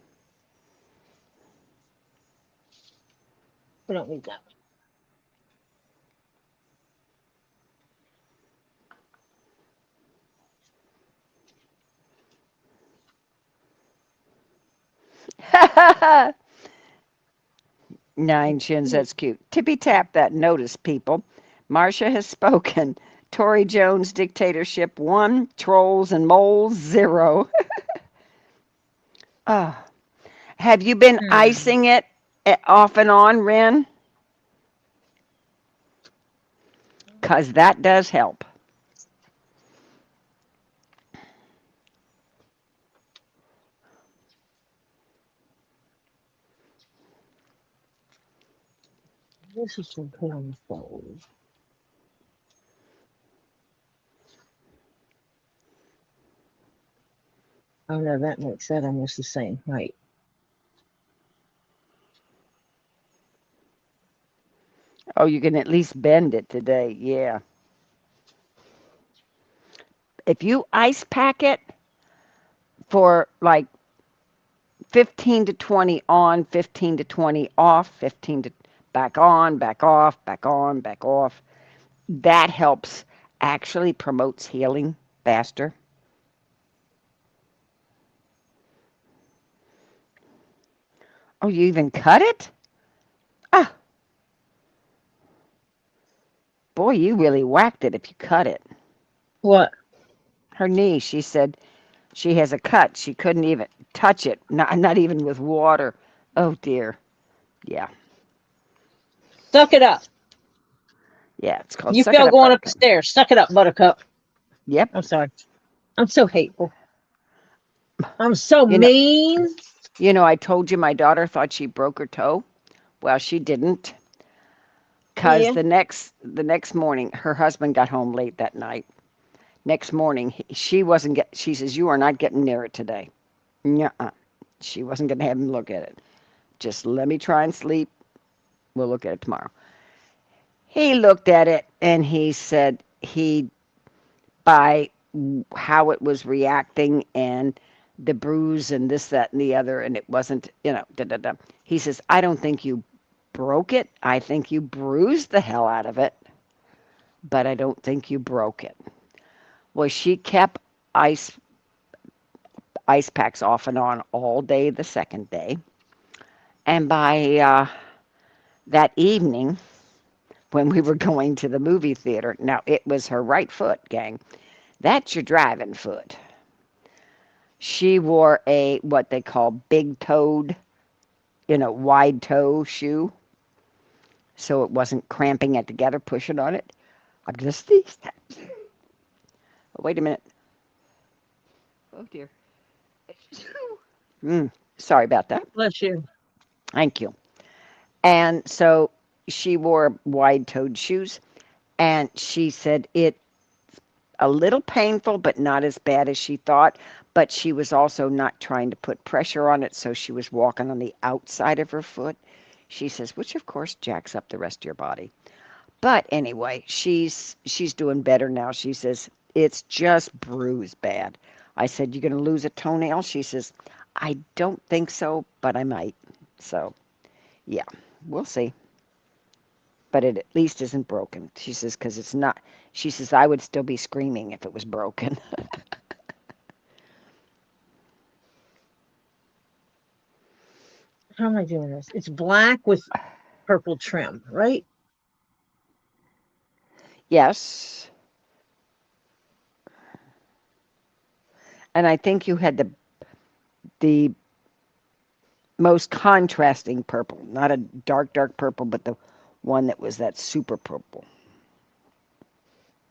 [SPEAKER 1] We don't need that.
[SPEAKER 3] Nine Shins, that's cute. Tippy tap that notice, people. Marcia has spoken. Tory Jones dictatorship 1, trolls and moles 0. Oh. Have you been
[SPEAKER 1] Hmm.
[SPEAKER 3] icing it off and on, Ren? Because that does help.
[SPEAKER 1] This is some put on the fold. Oh no, that makes that almost the same height.
[SPEAKER 3] Oh, you can at least bend it today. Yeah. If you ice pack it for like 15 to 20 on, 15 to 20 off, 15 to back on, back off, back on, back off, that helps actually promotes healing faster. Oh, you even cut it? Ah, boy, you really whacked it if you cut it.
[SPEAKER 1] What?
[SPEAKER 3] Her knee, she said she has a cut. She couldn't even touch it, not even with water. Oh dear. Yeah.
[SPEAKER 1] Suck it up.
[SPEAKER 3] Yeah, it's called
[SPEAKER 1] You
[SPEAKER 3] Suck It
[SPEAKER 1] fell
[SPEAKER 3] Up
[SPEAKER 1] going up the
[SPEAKER 3] Buttercup.
[SPEAKER 1] stairs. Suck it up, Buttercup.
[SPEAKER 3] Yep.
[SPEAKER 1] I'm sorry. I'm so hateful. I'm so
[SPEAKER 3] You know,
[SPEAKER 1] mean.
[SPEAKER 3] I told you my daughter thought she broke her toe. Well, she didn't,
[SPEAKER 1] Oh
[SPEAKER 3] cause
[SPEAKER 1] yeah.
[SPEAKER 3] the next morning her husband got home late that night. Next morning she wasn't get. She says you are not getting near it today. Nuh-uh. She wasn't gonna have him look at it. Just let me try and sleep. We'll look at it tomorrow. He looked at it and he said by how it was reacting and the bruise and this, that, and the other, and it wasn't, da da da. He says, I don't think you broke it. I think you bruised the hell out of it, but I don't think you broke it. Well, she kept ice ice packs off and on all day the second day, and by that evening when we were going to the movie theater, now it was her right foot, gang. That's your driving foot. She wore a what they call big toed, wide toe shoe, so it wasn't cramping it together, pushing on it. I'm just these. Oh, wait a minute. Oh dear. Mm, sorry about that.
[SPEAKER 1] Bless you.
[SPEAKER 3] Thank you. And so she wore wide toed shoes, and she said it a little painful, but not as bad as she thought. But she was also not trying to put pressure on it, so she was walking on the outside of her foot. She says, which of course jacks up the rest of your body. But anyway, she's doing better now. She says it's just bruised bad. I said, "You gonna lose a toenail?" She says, "I don't think so, but I might." So yeah, we'll see. But it at least isn't broken. She says, because it's not. She says I would still be screaming if it was broken.
[SPEAKER 1] How am I doing this? It's black with purple trim, right?
[SPEAKER 3] Yes, and I think you had the most contrasting purple, not a dark purple, but the one that was that super purple.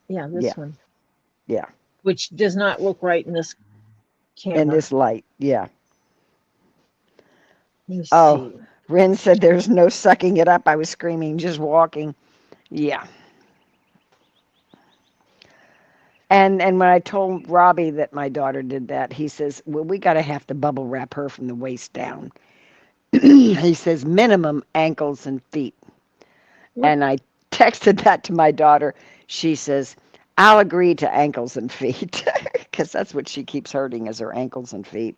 [SPEAKER 1] Yeah,
[SPEAKER 3] Yeah,
[SPEAKER 1] this one,
[SPEAKER 3] yeah.
[SPEAKER 1] which does not look right in this
[SPEAKER 3] In
[SPEAKER 1] camera.
[SPEAKER 3] this light, yeah.
[SPEAKER 1] Let me
[SPEAKER 3] Oh,
[SPEAKER 1] see.
[SPEAKER 3] Ren said there's no sucking it up. I was screaming, just walking. Yeah. And when I told Robbie that my daughter did that, he says, "Well, we gotta have to bubble wrap her from the waist down." He says minimum ankles and feet.
[SPEAKER 1] What?
[SPEAKER 3] And I texted that to my daughter. She says, "I'll agree to ankles and feet," because that's what she keeps hurting is her ankles and feet.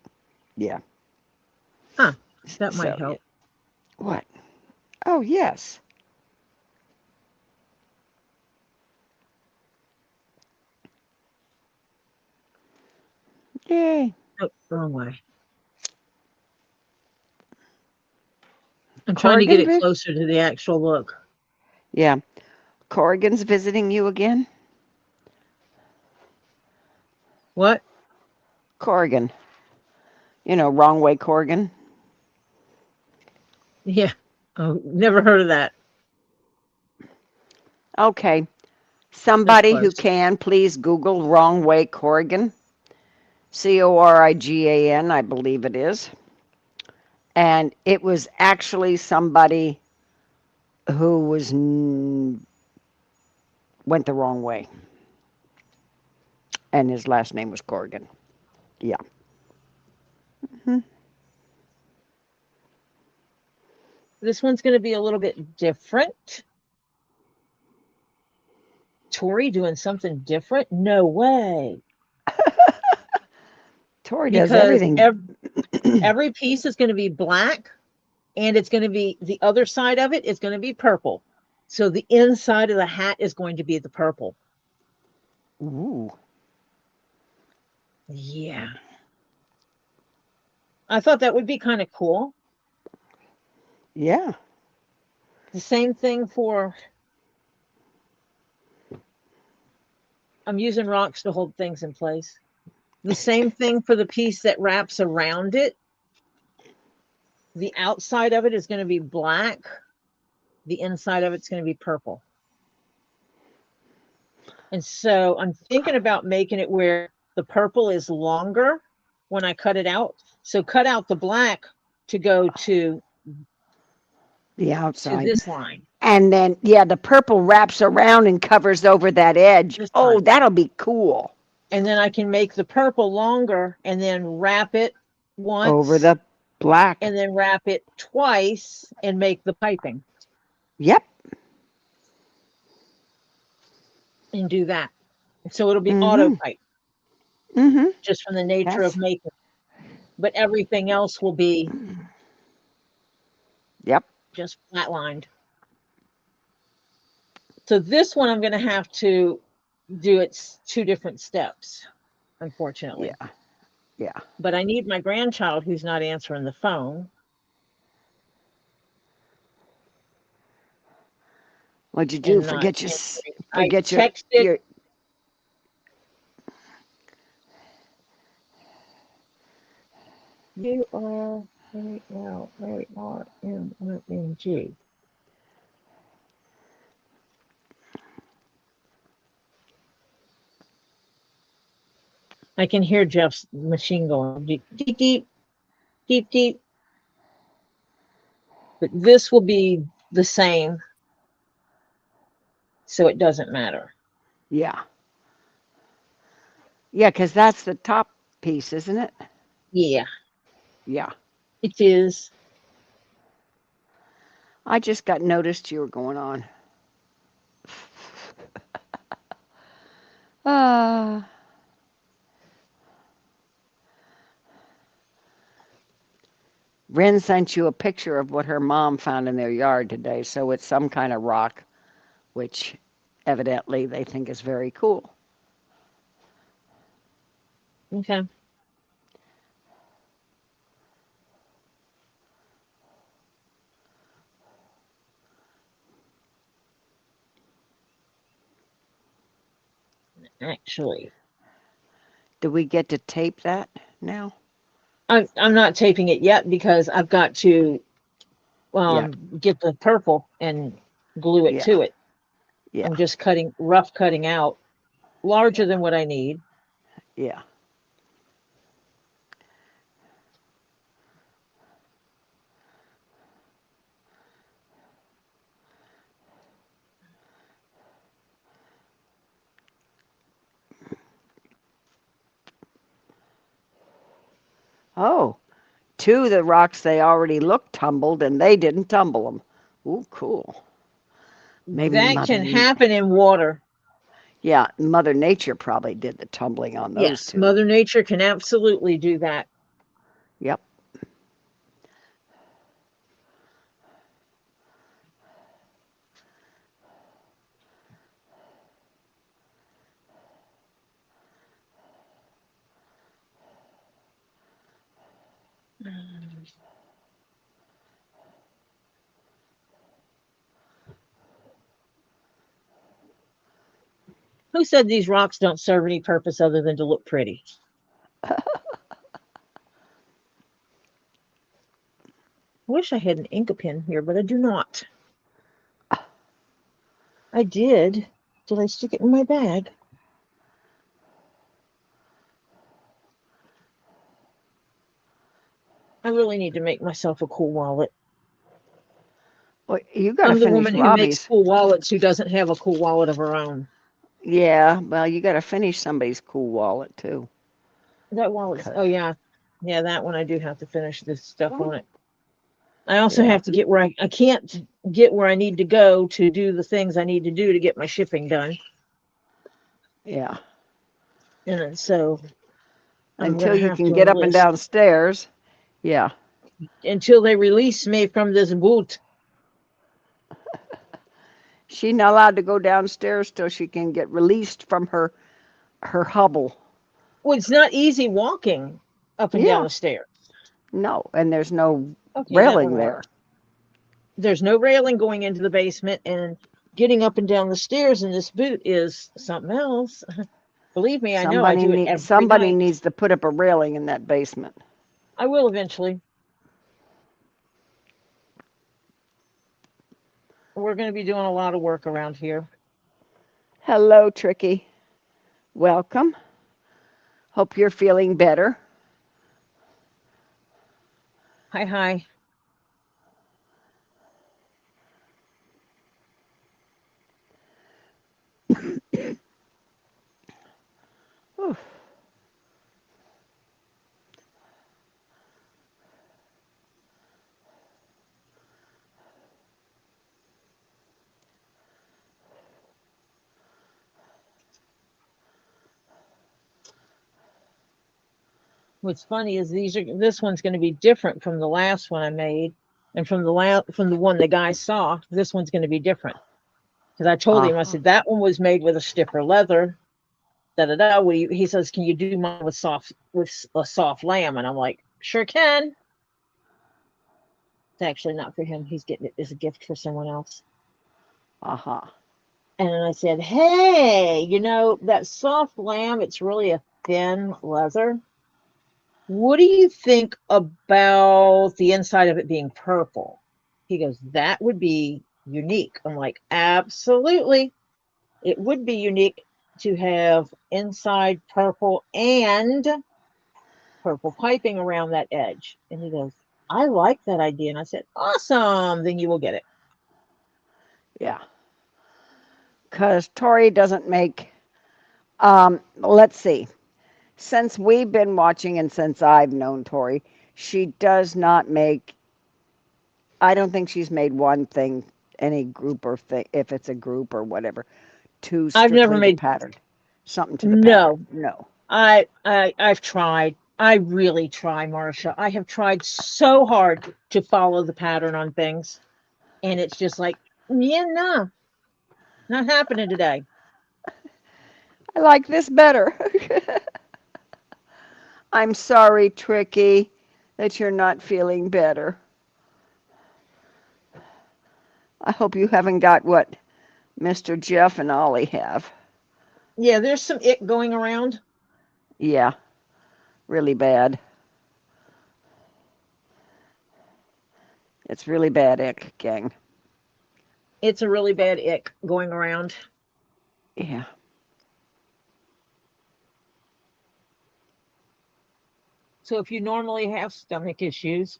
[SPEAKER 3] Yeah.
[SPEAKER 1] Huh. That might
[SPEAKER 3] So yeah.
[SPEAKER 1] help.
[SPEAKER 3] What? Oh yes. Yay.
[SPEAKER 1] Oh, wrong way. I'm trying to get
[SPEAKER 3] Corrigan,
[SPEAKER 1] it closer to the actual look.
[SPEAKER 3] yeah. Corrigan's visiting you again.
[SPEAKER 1] What?
[SPEAKER 3] Corrigan. You know, wrong way Corrigan.
[SPEAKER 1] Yeah. Oh, never heard of that.
[SPEAKER 3] Okay.
[SPEAKER 1] That's
[SPEAKER 3] Somebody who
[SPEAKER 1] close.
[SPEAKER 3] can, please Google wrong way Corrigan. Corrigan, I believe it is. And it was actually somebody who went the wrong way, and his last name was Corrigan. Yeah. Hmm.
[SPEAKER 1] This one's going to be a little bit different. Tori doing something different? No way.
[SPEAKER 3] Tori does
[SPEAKER 1] Because
[SPEAKER 3] everything.
[SPEAKER 1] every piece is going to be black, and it's going to be the other side of it is going to be purple. So the inside of the hat is going to be the purple.
[SPEAKER 3] Ooh.
[SPEAKER 1] Yeah. I thought that would be kind of cool.
[SPEAKER 3] Yeah.
[SPEAKER 1] The same thing for, I'm using rocks to hold things in place. The same thing for the piece that wraps around it. The outside of it is going to be black. The inside of it's going to be purple. And so I'm thinking about making it where the purple is longer when I cut it out. So cut out the black to go
[SPEAKER 3] The
[SPEAKER 1] to
[SPEAKER 3] outside.
[SPEAKER 1] this line.
[SPEAKER 3] And then, yeah, the purple wraps around and covers over that edge.
[SPEAKER 1] This
[SPEAKER 3] Oh,
[SPEAKER 1] line.
[SPEAKER 3] that'll be cool.
[SPEAKER 1] And then I can make the purple longer and then wrap it
[SPEAKER 3] Over
[SPEAKER 1] once
[SPEAKER 3] the black.
[SPEAKER 1] and then wrap it twice and make the piping
[SPEAKER 3] Yep.
[SPEAKER 1] and do that. So it'll be auto
[SPEAKER 3] Mm-hmm.
[SPEAKER 1] pipe
[SPEAKER 3] Mm-hmm.
[SPEAKER 1] just from the nature of
[SPEAKER 3] That's,
[SPEAKER 1] making. But everything else will be
[SPEAKER 3] yep.
[SPEAKER 1] just flatlined. So this one I'm going to have to do its two different steps, unfortunately.
[SPEAKER 3] Yeah. Yeah.
[SPEAKER 1] But I need my grandchild who's not answering the phone.
[SPEAKER 3] What'd you do?
[SPEAKER 1] And not I
[SPEAKER 3] Forget
[SPEAKER 1] texted.
[SPEAKER 3] your
[SPEAKER 1] URALARMING. I can hear Jeff's machine going deep, deep, deep, deep, deep. But this will be the same, so it doesn't matter.
[SPEAKER 3] yeah. Yeah, because that's the top piece, isn't it?
[SPEAKER 1] Yeah,
[SPEAKER 3] Yeah.
[SPEAKER 1] it is.
[SPEAKER 3] I just got noticed you were going on. Uh, Ren sent you a picture of what her mom found in their yard today, so it's some kind of rock, which evidently they think is very cool.
[SPEAKER 1] Okay. Actually,
[SPEAKER 3] Do we get to tape that now?
[SPEAKER 1] I'm not taping it yet because I've got to
[SPEAKER 3] Yeah,
[SPEAKER 1] get the purple and glue it
[SPEAKER 3] yeah,
[SPEAKER 1] to it.
[SPEAKER 3] yeah.
[SPEAKER 1] I'm just rough cutting out. larger than what I need.
[SPEAKER 3] Yeah. Oh, two of the rocks they already looked tumbled and they didn't tumble them. Ooh, cool. Maybe
[SPEAKER 1] That
[SPEAKER 3] Mother,
[SPEAKER 1] can happen in water.
[SPEAKER 3] yeah, Mother Nature probably did the tumbling on those
[SPEAKER 1] Yes,
[SPEAKER 3] two.
[SPEAKER 1] Mother Nature can absolutely do that.
[SPEAKER 3] Yep.
[SPEAKER 1] Who said these rocks don't serve any purpose other than to look pretty? I wish I had an ink pen here, but I do not. I did. Did I stick it in my bag? I really need to make myself a cool wallet.
[SPEAKER 3] Well, you got to
[SPEAKER 1] I'm the
[SPEAKER 3] finish
[SPEAKER 1] woman who makes
[SPEAKER 3] Robbie's.
[SPEAKER 1] cool wallets who doesn't have a cool wallet of her own.
[SPEAKER 3] Yeah, well, you got to finish somebody's cool wallet too.
[SPEAKER 1] That wallet's,
[SPEAKER 3] 'Cause-
[SPEAKER 1] oh yeah. Yeah, that one I do have to finish this stuff on it. I also
[SPEAKER 3] yeah,
[SPEAKER 1] have to get where I can't get where I need to go to do the things I need to do to get my shipping done.
[SPEAKER 3] yeah.
[SPEAKER 1] And so I'm going
[SPEAKER 3] Until
[SPEAKER 1] to
[SPEAKER 3] you
[SPEAKER 1] have
[SPEAKER 3] can
[SPEAKER 1] to
[SPEAKER 3] get up and
[SPEAKER 1] enlist
[SPEAKER 3] downstairs. Yeah.
[SPEAKER 1] until they release me from this boot.
[SPEAKER 3] She's not allowed to go downstairs till she can get released from her hubble.
[SPEAKER 1] Well, it's not easy walking up and down
[SPEAKER 3] Yeah.
[SPEAKER 1] the stairs.
[SPEAKER 3] No, and there's no
[SPEAKER 1] Okay, that
[SPEAKER 3] railing
[SPEAKER 1] one
[SPEAKER 3] there.
[SPEAKER 1] worked. There's no railing going into the basement, and getting up and down the stairs in this boot is something else. Believe me, I know. I do it every
[SPEAKER 3] Somebody
[SPEAKER 1] night.
[SPEAKER 3] needs to put up a railing in that basement.
[SPEAKER 1] I will eventually. We're going to be doing a lot of work around here.
[SPEAKER 3] Hello, Tricky. Welcome. Hope you're feeling better.
[SPEAKER 1] Hi, hi.
[SPEAKER 3] Whew.
[SPEAKER 1] What's funny is this one's going to be different from the last one I made, and from the one the guy saw. This one's going to be different because I told him, I
[SPEAKER 3] Uh-huh.
[SPEAKER 1] said that one was made with a stiffer leather. Da da da. He says, "Can you do mine with a soft lamb?" And I'm like, "Sure can." It's actually not for him. He's getting it as a gift for someone else.
[SPEAKER 3] Uh-huh.
[SPEAKER 1] And I said, "Hey, that soft lamb? It's really a thin leather. What do you think about the inside of it being purple?" He goes, "That would be unique." I'm like, "Absolutely. It would be unique to have inside purple and purple piping around that edge." And he goes, "I like that idea." And I said, "Awesome. Then you will get it."
[SPEAKER 3] Yeah. Because Tori doesn't make, let's see. Since we've been watching and since I've known Tori, she does not make, I don't think she's made one thing, any group or thing, if it's a group or whatever, to
[SPEAKER 1] I've never
[SPEAKER 3] strictly the
[SPEAKER 1] made
[SPEAKER 3] pattern. Something to the pattern.
[SPEAKER 1] no.
[SPEAKER 3] No.
[SPEAKER 1] I've tried. I really try, Marcia. I have tried so hard to follow the pattern on things. And it's just like, yeah, no, not happening today.
[SPEAKER 3] I like this better. I'm sorry, Tricky, that you're not feeling better. I hope you haven't got what Mr. Jeff and Ollie have.
[SPEAKER 1] Yeah, there's some ick going around.
[SPEAKER 3] Yeah, really bad. It's really bad, ick, gang.
[SPEAKER 1] It's a really bad ick going around.
[SPEAKER 3] Yeah.
[SPEAKER 1] So if you normally have stomach issues,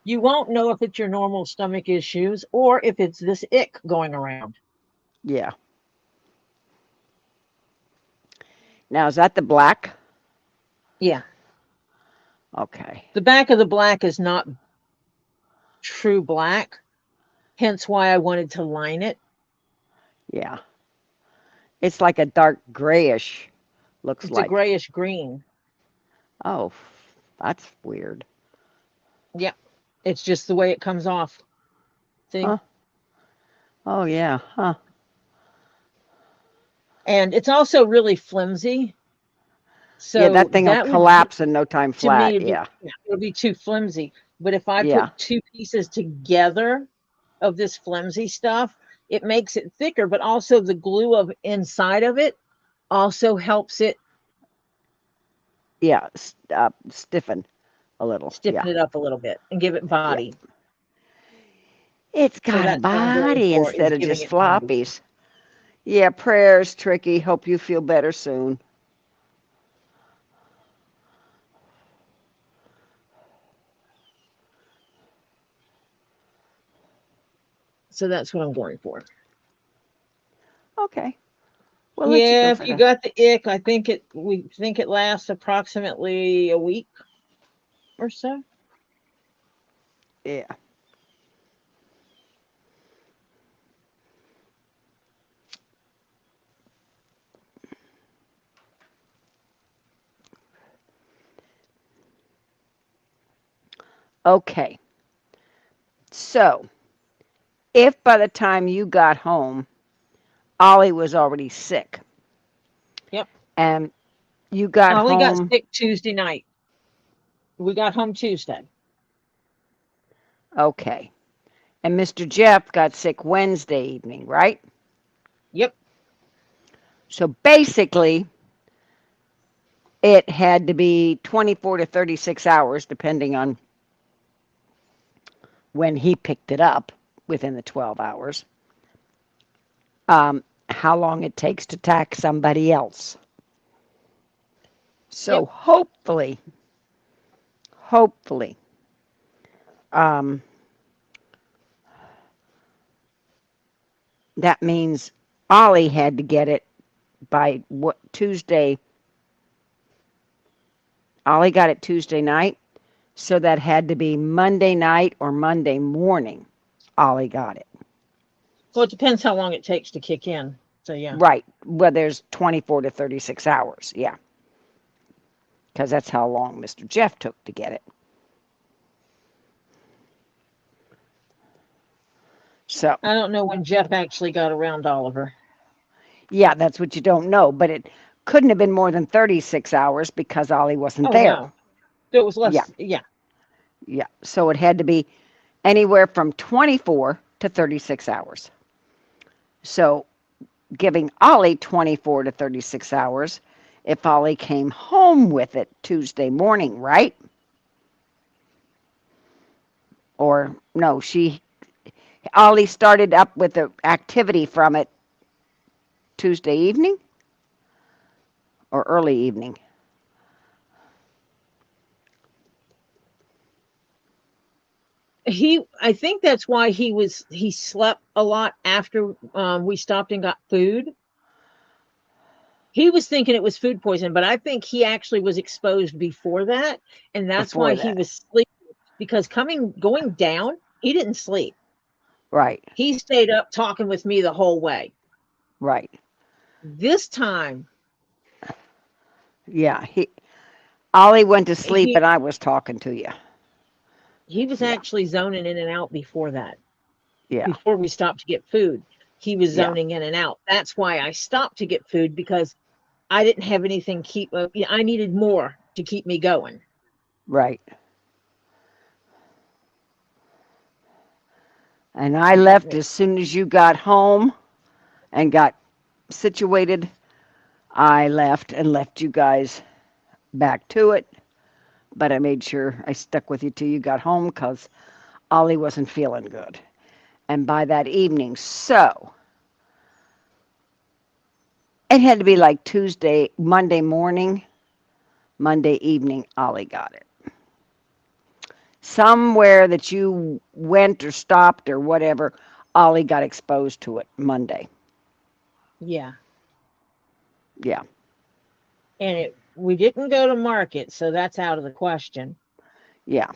[SPEAKER 1] you won't know if it's your normal stomach issues or if it's this ick going around.
[SPEAKER 3] Yeah. Now, is that the black?
[SPEAKER 1] Yeah.
[SPEAKER 3] Okay.
[SPEAKER 1] The back of the black is not true black, hence why I wanted to line it.
[SPEAKER 3] Yeah. It's like a dark grayish, looks
[SPEAKER 1] It's a
[SPEAKER 3] like.
[SPEAKER 1] grayish green.
[SPEAKER 3] Oh, that's weird.
[SPEAKER 1] Yeah. It's just the way it comes off. See?
[SPEAKER 3] Huh? Oh, yeah. Huh.
[SPEAKER 1] And it's also really flimsy.
[SPEAKER 3] Yeah,
[SPEAKER 1] So
[SPEAKER 3] that thing will
[SPEAKER 1] that would be,
[SPEAKER 3] collapse in no time
[SPEAKER 1] to me,
[SPEAKER 3] flat.
[SPEAKER 1] it'd be,
[SPEAKER 3] Yeah.
[SPEAKER 1] yeah, it'll be too flimsy. But if I
[SPEAKER 3] Yeah.
[SPEAKER 1] put two pieces together of this flimsy stuff, it makes it thicker, but also the glue of inside of it also helps it
[SPEAKER 3] Yeah. Stiffen a little. Yeah.
[SPEAKER 1] stiffen it up a little bit and give it
[SPEAKER 3] Yeah.
[SPEAKER 1] body.
[SPEAKER 3] It's
[SPEAKER 1] So
[SPEAKER 3] got a
[SPEAKER 1] that's what I'm going
[SPEAKER 3] body
[SPEAKER 1] for,
[SPEAKER 3] instead
[SPEAKER 1] is
[SPEAKER 3] of
[SPEAKER 1] giving
[SPEAKER 3] just
[SPEAKER 1] it body.
[SPEAKER 3] floppies. Yeah, prayers, Tricky. Hope you feel better soon.
[SPEAKER 1] So that's what I'm going for.
[SPEAKER 3] Okay. We'll let you go
[SPEAKER 1] Yeah, if
[SPEAKER 3] for
[SPEAKER 1] you
[SPEAKER 3] the.
[SPEAKER 1] got the ick, we think it lasts approximately a week or so.
[SPEAKER 3] Yeah. Okay. So, if by the time you got home, Ollie was already sick,
[SPEAKER 1] Yep.
[SPEAKER 3] and you got
[SPEAKER 1] Ollie got
[SPEAKER 3] home,
[SPEAKER 1] sick Tuesday night. We got home Tuesday.
[SPEAKER 3] okay, and Mr. Jeff got sick Wednesday evening, right?
[SPEAKER 1] Yep.
[SPEAKER 3] So basically, it had to be 24 to 36 hours, depending on when he picked it up within the 12 hours, how long it takes to tack somebody else. So
[SPEAKER 1] Yep.
[SPEAKER 3] hopefully, um, that means Ollie had to get it by what Tuesday. Ollie got it Tuesday night, so that had to be Monday night or Monday morning. Ollie got it.
[SPEAKER 1] Well, it depends how long it takes to kick in. So yeah.
[SPEAKER 3] Right. Well, there's 24 to 36 hours. Yeah. Because that's how long Mr. Jeff took to get it. So,
[SPEAKER 1] I don't know when Jeff actually got around Oliver.
[SPEAKER 3] yeah, that's what you don't know. But it couldn't have been more than 36 hours because Ollie wasn't
[SPEAKER 1] Oh
[SPEAKER 3] there.
[SPEAKER 1] no. It was
[SPEAKER 3] Yeah.
[SPEAKER 1] less. Yeah.
[SPEAKER 3] Yeah. So it had to be anywhere from 24 to 36 hours. So giving Ollie 24 to 36 hours if Ollie came home with it Tuesday morning, right? Or no, Ollie started up with the activity from it Tuesday evening or early evening.
[SPEAKER 1] I think that's why he slept a lot after we stopped and got food. He was thinking it was food poisoning, but I think he actually was exposed before that, and that's why
[SPEAKER 3] Before
[SPEAKER 1] he
[SPEAKER 3] that.
[SPEAKER 1] was sleeping. Because going down, he didn't sleep.
[SPEAKER 3] Right,
[SPEAKER 1] He stayed up talking with me the whole way.
[SPEAKER 3] right.
[SPEAKER 1] This time,
[SPEAKER 3] Yeah, Ollie went to sleep
[SPEAKER 1] he
[SPEAKER 3] and I was talking to you.
[SPEAKER 1] he was
[SPEAKER 3] Yeah,
[SPEAKER 1] actually zoning in and out before that.
[SPEAKER 3] yeah,
[SPEAKER 1] Before we stopped to get food, he was
[SPEAKER 3] yeah,
[SPEAKER 1] zoning in and out. That's why I stopped to get food, because I didn't have anything I needed more to keep me going.
[SPEAKER 3] right. And I left as soon as you got home and got situated. I left and left you guys back to it. But I made sure I stuck with you till you got home because Ollie wasn't feeling good. And by that evening, so it had to be like Monday morning. Monday evening, Ollie got it. Somewhere that you went or stopped or whatever, Ollie got exposed to it Monday.
[SPEAKER 1] Yeah.
[SPEAKER 3] Yeah.
[SPEAKER 1] And we didn't go to market, so that's out of the question.
[SPEAKER 3] Yeah.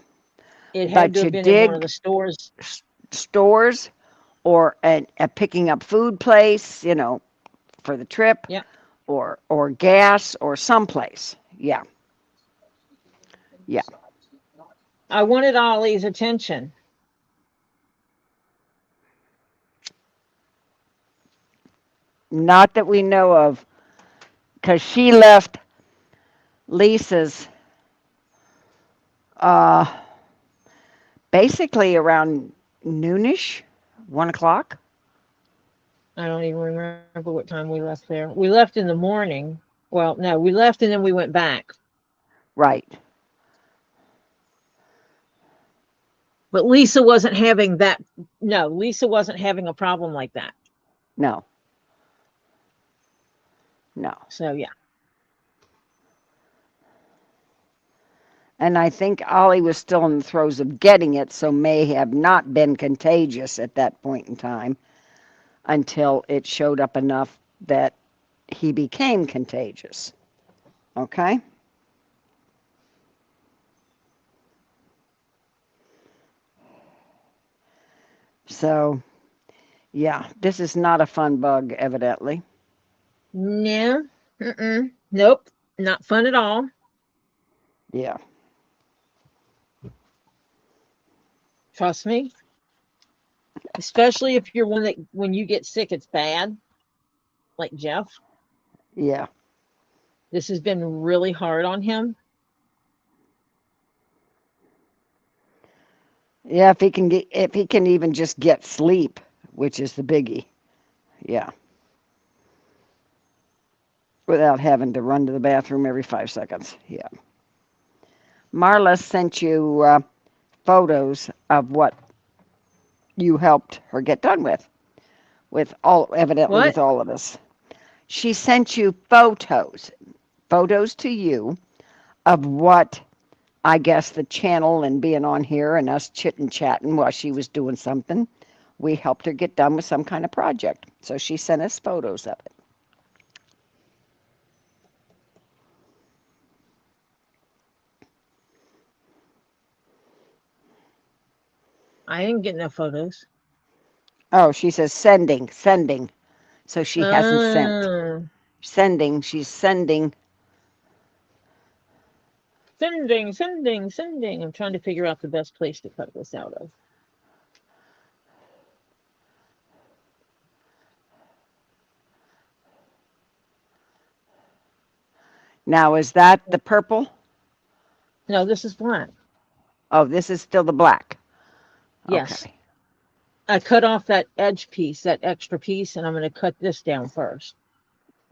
[SPEAKER 1] It had to
[SPEAKER 3] But you
[SPEAKER 1] have been in one of
[SPEAKER 3] did
[SPEAKER 1] the stores.
[SPEAKER 3] stores or a picking up food place, for the trip,
[SPEAKER 1] Yeah.
[SPEAKER 3] or gas or someplace. Yeah. Yeah.
[SPEAKER 1] I wanted Ollie's attention.
[SPEAKER 3] Not that we know of, because she left Lisa's uh, basically around noonish, 1 o'clock.
[SPEAKER 1] I don't even remember what time we left there. We left in the morning. Well, no, we left and then we went back.
[SPEAKER 3] Right.
[SPEAKER 1] But Lisa wasn't having that. No, Lisa wasn't having a problem like that.
[SPEAKER 3] No. No.
[SPEAKER 1] So, yeah.
[SPEAKER 3] And I think Ollie was still in the throes of getting it, so may have not been contagious at that point in time until it showed up enough that he became contagious. Okay? So, yeah, this is not a fun bug, evidently.
[SPEAKER 1] No. Mm-mm. Nope. Not fun at all.
[SPEAKER 3] Yeah.
[SPEAKER 1] Trust me. Especially if you're one that when you get sick, it's bad, like Jeff.
[SPEAKER 3] Yeah.
[SPEAKER 1] This has been really hard on him.
[SPEAKER 3] Yeah, if he can even just get sleep, which is the biggie. Yeah. Without having to run to the bathroom every 5 seconds. Yeah. Marla sent you photos of what you helped her get done evidently
[SPEAKER 1] What?
[SPEAKER 3] with all of us. She sent you photos to you of what I guess the channel and being on here and us chitting chatting while she was doing something. We helped her get done with some kind of project. So she sent us photos of it.
[SPEAKER 1] I didn't get no photos.
[SPEAKER 3] Oh, she says sending. So she hasn't sent.
[SPEAKER 1] Uh,
[SPEAKER 3] She's sending.
[SPEAKER 1] sending. I'm trying to figure out the best place to cut this out of.
[SPEAKER 3] Now, is that the purple?
[SPEAKER 1] No, this is black.
[SPEAKER 3] Oh, this is still the black.
[SPEAKER 1] Yes.
[SPEAKER 3] Okay.
[SPEAKER 1] I cut off that edge piece, that extra piece, and I'm going to cut this down first.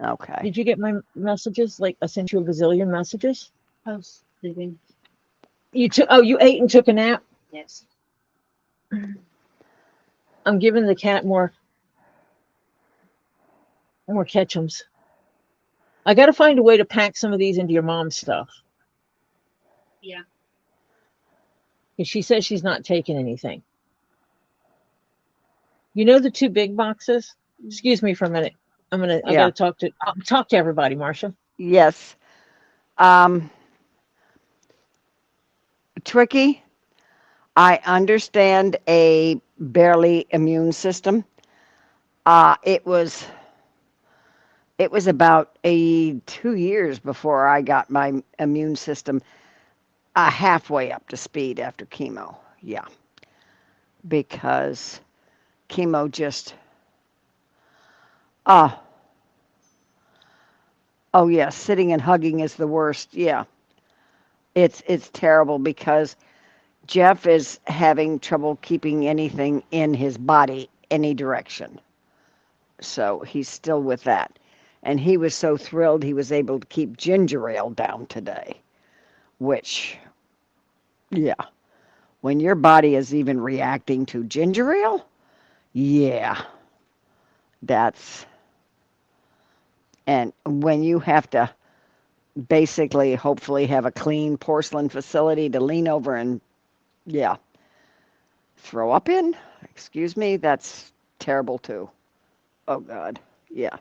[SPEAKER 3] Okay.
[SPEAKER 1] Did you get my messages? Like I sent you a bazillion messages.
[SPEAKER 4] I was sleeping.
[SPEAKER 1] You took. Oh, you ate and took a nap.
[SPEAKER 4] Yes.
[SPEAKER 1] I'm giving the cat more Ketchums. I got to find a way to pack some of these into your mom's stuff
[SPEAKER 4] Yeah.
[SPEAKER 1] because she says she's not taking anything. You know the two big boxes. Excuse me for a minute. I got
[SPEAKER 3] Yeah.
[SPEAKER 1] to talk to everybody, Marcia.
[SPEAKER 3] Yes. Um, Tricky. I understand a barely immune system. Uh, it was it was about 2 years before I got my immune system halfway up to speed after chemo. Yeah, because chemo just uh oh yeah, sitting and hugging is the worst. Yeah, it's terrible because Jeff is having trouble keeping anything in his body any direction. So he's still with that. And he was so thrilled he was able to keep ginger ale down today, which, yeah, when your body is even reacting to ginger ale, yeah, that's, and when you have to basically, hopefully, have a clean porcelain facility to lean over and, yeah, throw up in. Excuse me, that's terrible too. Oh, God. Yeah,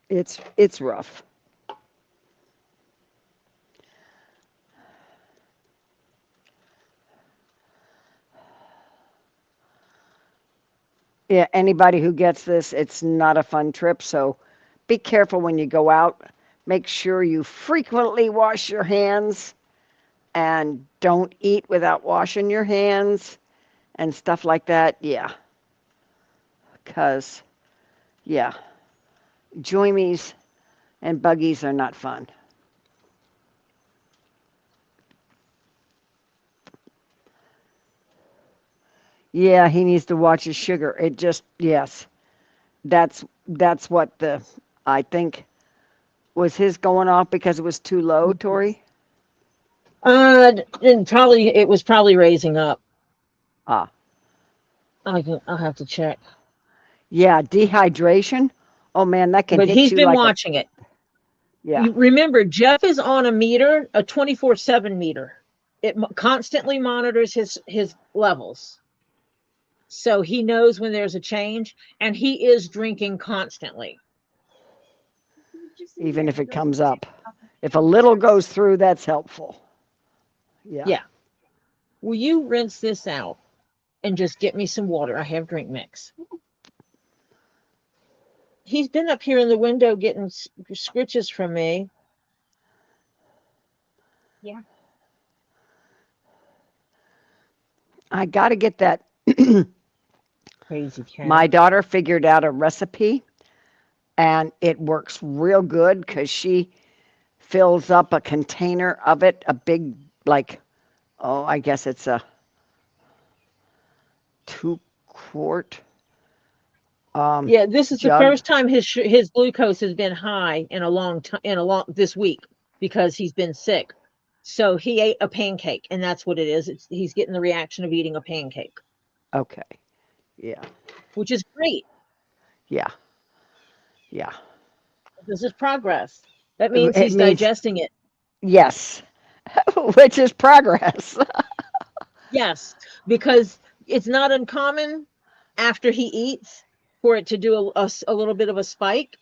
[SPEAKER 3] it's rough. Yeah, anybody who gets this, it's not a fun trip. So be careful when you go out. Make sure you frequently wash your hands and don't eat without washing your hands and stuff like that. Yeah, because, yeah, joimies and buggies are not fun. Yeah, he needs to watch his sugar. It just, yes, that's what the, I think, was his going off because it was too low, Tori?
[SPEAKER 1] And probably it was probably raising up.
[SPEAKER 3] Ah,
[SPEAKER 1] I'll have to check.
[SPEAKER 3] yeah, dehydration. Oh man, that can
[SPEAKER 1] But
[SPEAKER 3] hit
[SPEAKER 1] he's
[SPEAKER 3] you
[SPEAKER 1] been
[SPEAKER 3] like a,
[SPEAKER 1] watching it.
[SPEAKER 3] yeah,
[SPEAKER 1] You remember, Jeff is on a meter, a 24/7 meter. It constantly monitors his levels. So he knows when there's a change, and he is drinking constantly.
[SPEAKER 3] even if it comes up. If a little goes through, that's helpful. Yeah.
[SPEAKER 1] Yeah. Will you rinse this out and just get me some water? I have drink mix. He's been up here in the window getting scritches from me.
[SPEAKER 4] Yeah.
[SPEAKER 3] I got to get that.
[SPEAKER 1] Crazy cat.
[SPEAKER 3] My daughter figured out a recipe and it works real good because she fills up a container of it, a big, like, oh, I guess it's a 2 quart
[SPEAKER 1] Yeah, this is the
[SPEAKER 3] jug.
[SPEAKER 1] first time his glucose has been high in a long time, in a long this week, because he's been sick. So he ate a pancake, and that's what it is. He's getting the reaction of eating a pancake,
[SPEAKER 3] Okay. Yeah.
[SPEAKER 1] which is great.
[SPEAKER 3] Yeah. Yeah.
[SPEAKER 1] This is progress. That means
[SPEAKER 3] It
[SPEAKER 1] he's
[SPEAKER 3] means
[SPEAKER 1] digesting it.
[SPEAKER 3] yes, which is progress.
[SPEAKER 1] Yes, because it's not uncommon after he eats for it to do a little bit of a spike,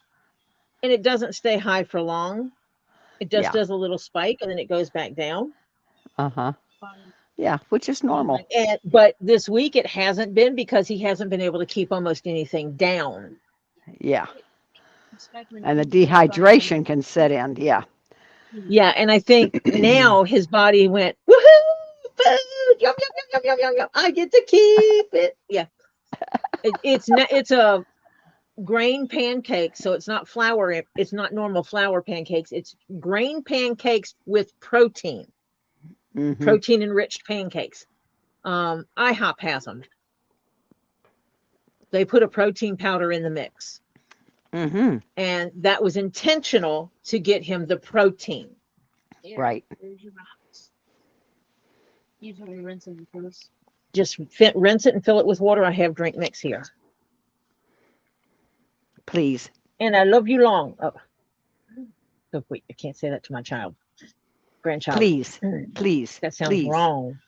[SPEAKER 1] and it doesn't stay high for long. It just
[SPEAKER 3] Yeah.
[SPEAKER 1] does a little spike, and then it goes back down.
[SPEAKER 3] Uh-huh. Yeah, which is normal.
[SPEAKER 1] But this week it hasn't been, because he hasn't been able to keep almost anything down.
[SPEAKER 3] Yeah. And the dehydration can set in. Yeah.
[SPEAKER 1] Yeah, and I think now his body went, woohoo, food, yum, yum, yum, yum, yum, yum, yum. I get to keep it. Yeah, it's a grain pancake, so it's not flour. It's not normal flour pancakes. It's grain pancakes with
[SPEAKER 3] Mm-hmm.
[SPEAKER 1] protein enriched pancakes. IHOP has them. They put a protein powder in the mix,
[SPEAKER 3] Mm-hmm.
[SPEAKER 1] and that was intentional to get him the protein.
[SPEAKER 3] Right.
[SPEAKER 4] You told me to rinse them first.
[SPEAKER 1] Just rinse it and fill it with water. I have drink mix here,
[SPEAKER 3] Please.
[SPEAKER 1] and I love you long. Oh wait, I can't say that to my grandchild.
[SPEAKER 3] Please. Please.
[SPEAKER 1] That sounds
[SPEAKER 3] Please.
[SPEAKER 1] wrong.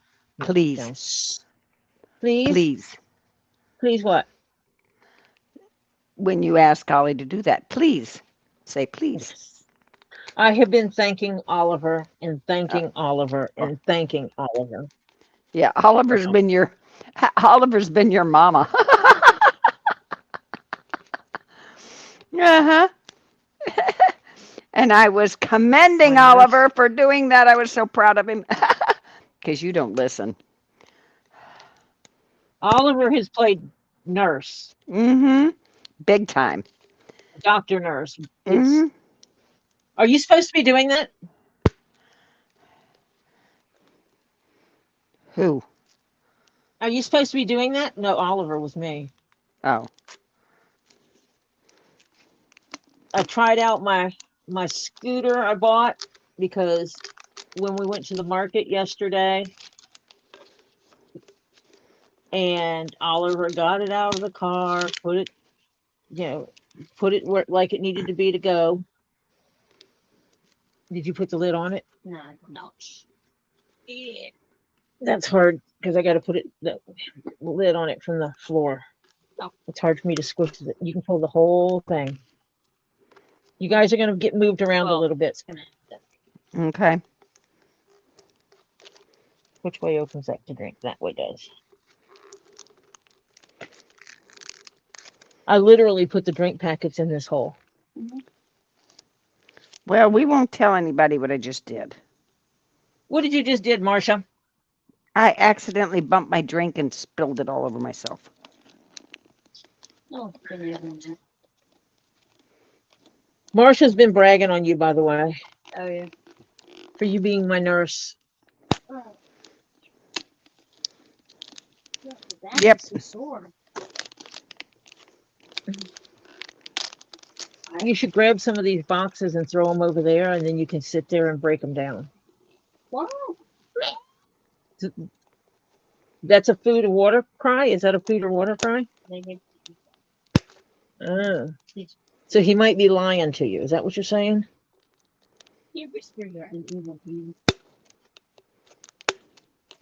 [SPEAKER 3] Please.
[SPEAKER 1] Please,
[SPEAKER 3] Please.
[SPEAKER 1] please what?
[SPEAKER 3] When you ask Holly to do that, please say please.
[SPEAKER 1] Yes. I have been thanking Oliver and
[SPEAKER 3] Uh,
[SPEAKER 1] thanking Oliver and thanking Oliver.
[SPEAKER 3] yeah, Oliver's been your mama. Uh-huh. And I was commending
[SPEAKER 1] My nurse.
[SPEAKER 3] Oliver for doing that. I was so proud of him. Because you don't listen.
[SPEAKER 1] Oliver has played nurse,
[SPEAKER 3] Mm-hmm. Big time.
[SPEAKER 1] doctor nurse.
[SPEAKER 3] Mm-hmm.
[SPEAKER 1] Are you supposed to be doing that?
[SPEAKER 3] Who?
[SPEAKER 1] Are you supposed to be doing that? No, Oliver was me.
[SPEAKER 3] Oh.
[SPEAKER 1] I tried out my scooter I bought, because when we went to the market yesterday, and Oliver got it out of the car, put it you know, put it where like it needed to be to go. Did you put the lid on it?
[SPEAKER 4] No, no.
[SPEAKER 1] Yeah. That's hard because I got to put the lid on it from the floor.
[SPEAKER 4] Oh.
[SPEAKER 1] It's hard for me to squish it. You can pull the whole thing. You guys are going to get moved around a
[SPEAKER 4] Well,
[SPEAKER 1] little bit.
[SPEAKER 3] Okay.
[SPEAKER 1] Which way opens up to drink? That way does. I literally put the drink packets in this hole.
[SPEAKER 3] Well, we won't tell anybody what I just did.
[SPEAKER 1] What did you just did, Marcia?
[SPEAKER 3] I accidentally bumped my drink and spilled it all over myself.
[SPEAKER 4] Oh,
[SPEAKER 1] Marcia's been bragging on you, by the way,
[SPEAKER 4] oh yeah.
[SPEAKER 1] for you being my nurse.
[SPEAKER 4] Oh. That
[SPEAKER 3] Yep.
[SPEAKER 4] is so sore.
[SPEAKER 1] You should grab some of these boxes and throw them over there, and then you can sit there and break them down.
[SPEAKER 4] Wow.
[SPEAKER 1] That's a food or water cry? Is that a food or water cry?
[SPEAKER 4] Maybe.
[SPEAKER 1] Oh. So he might be lying to you. Is that what you're saying?
[SPEAKER 4] You whisper your evil being.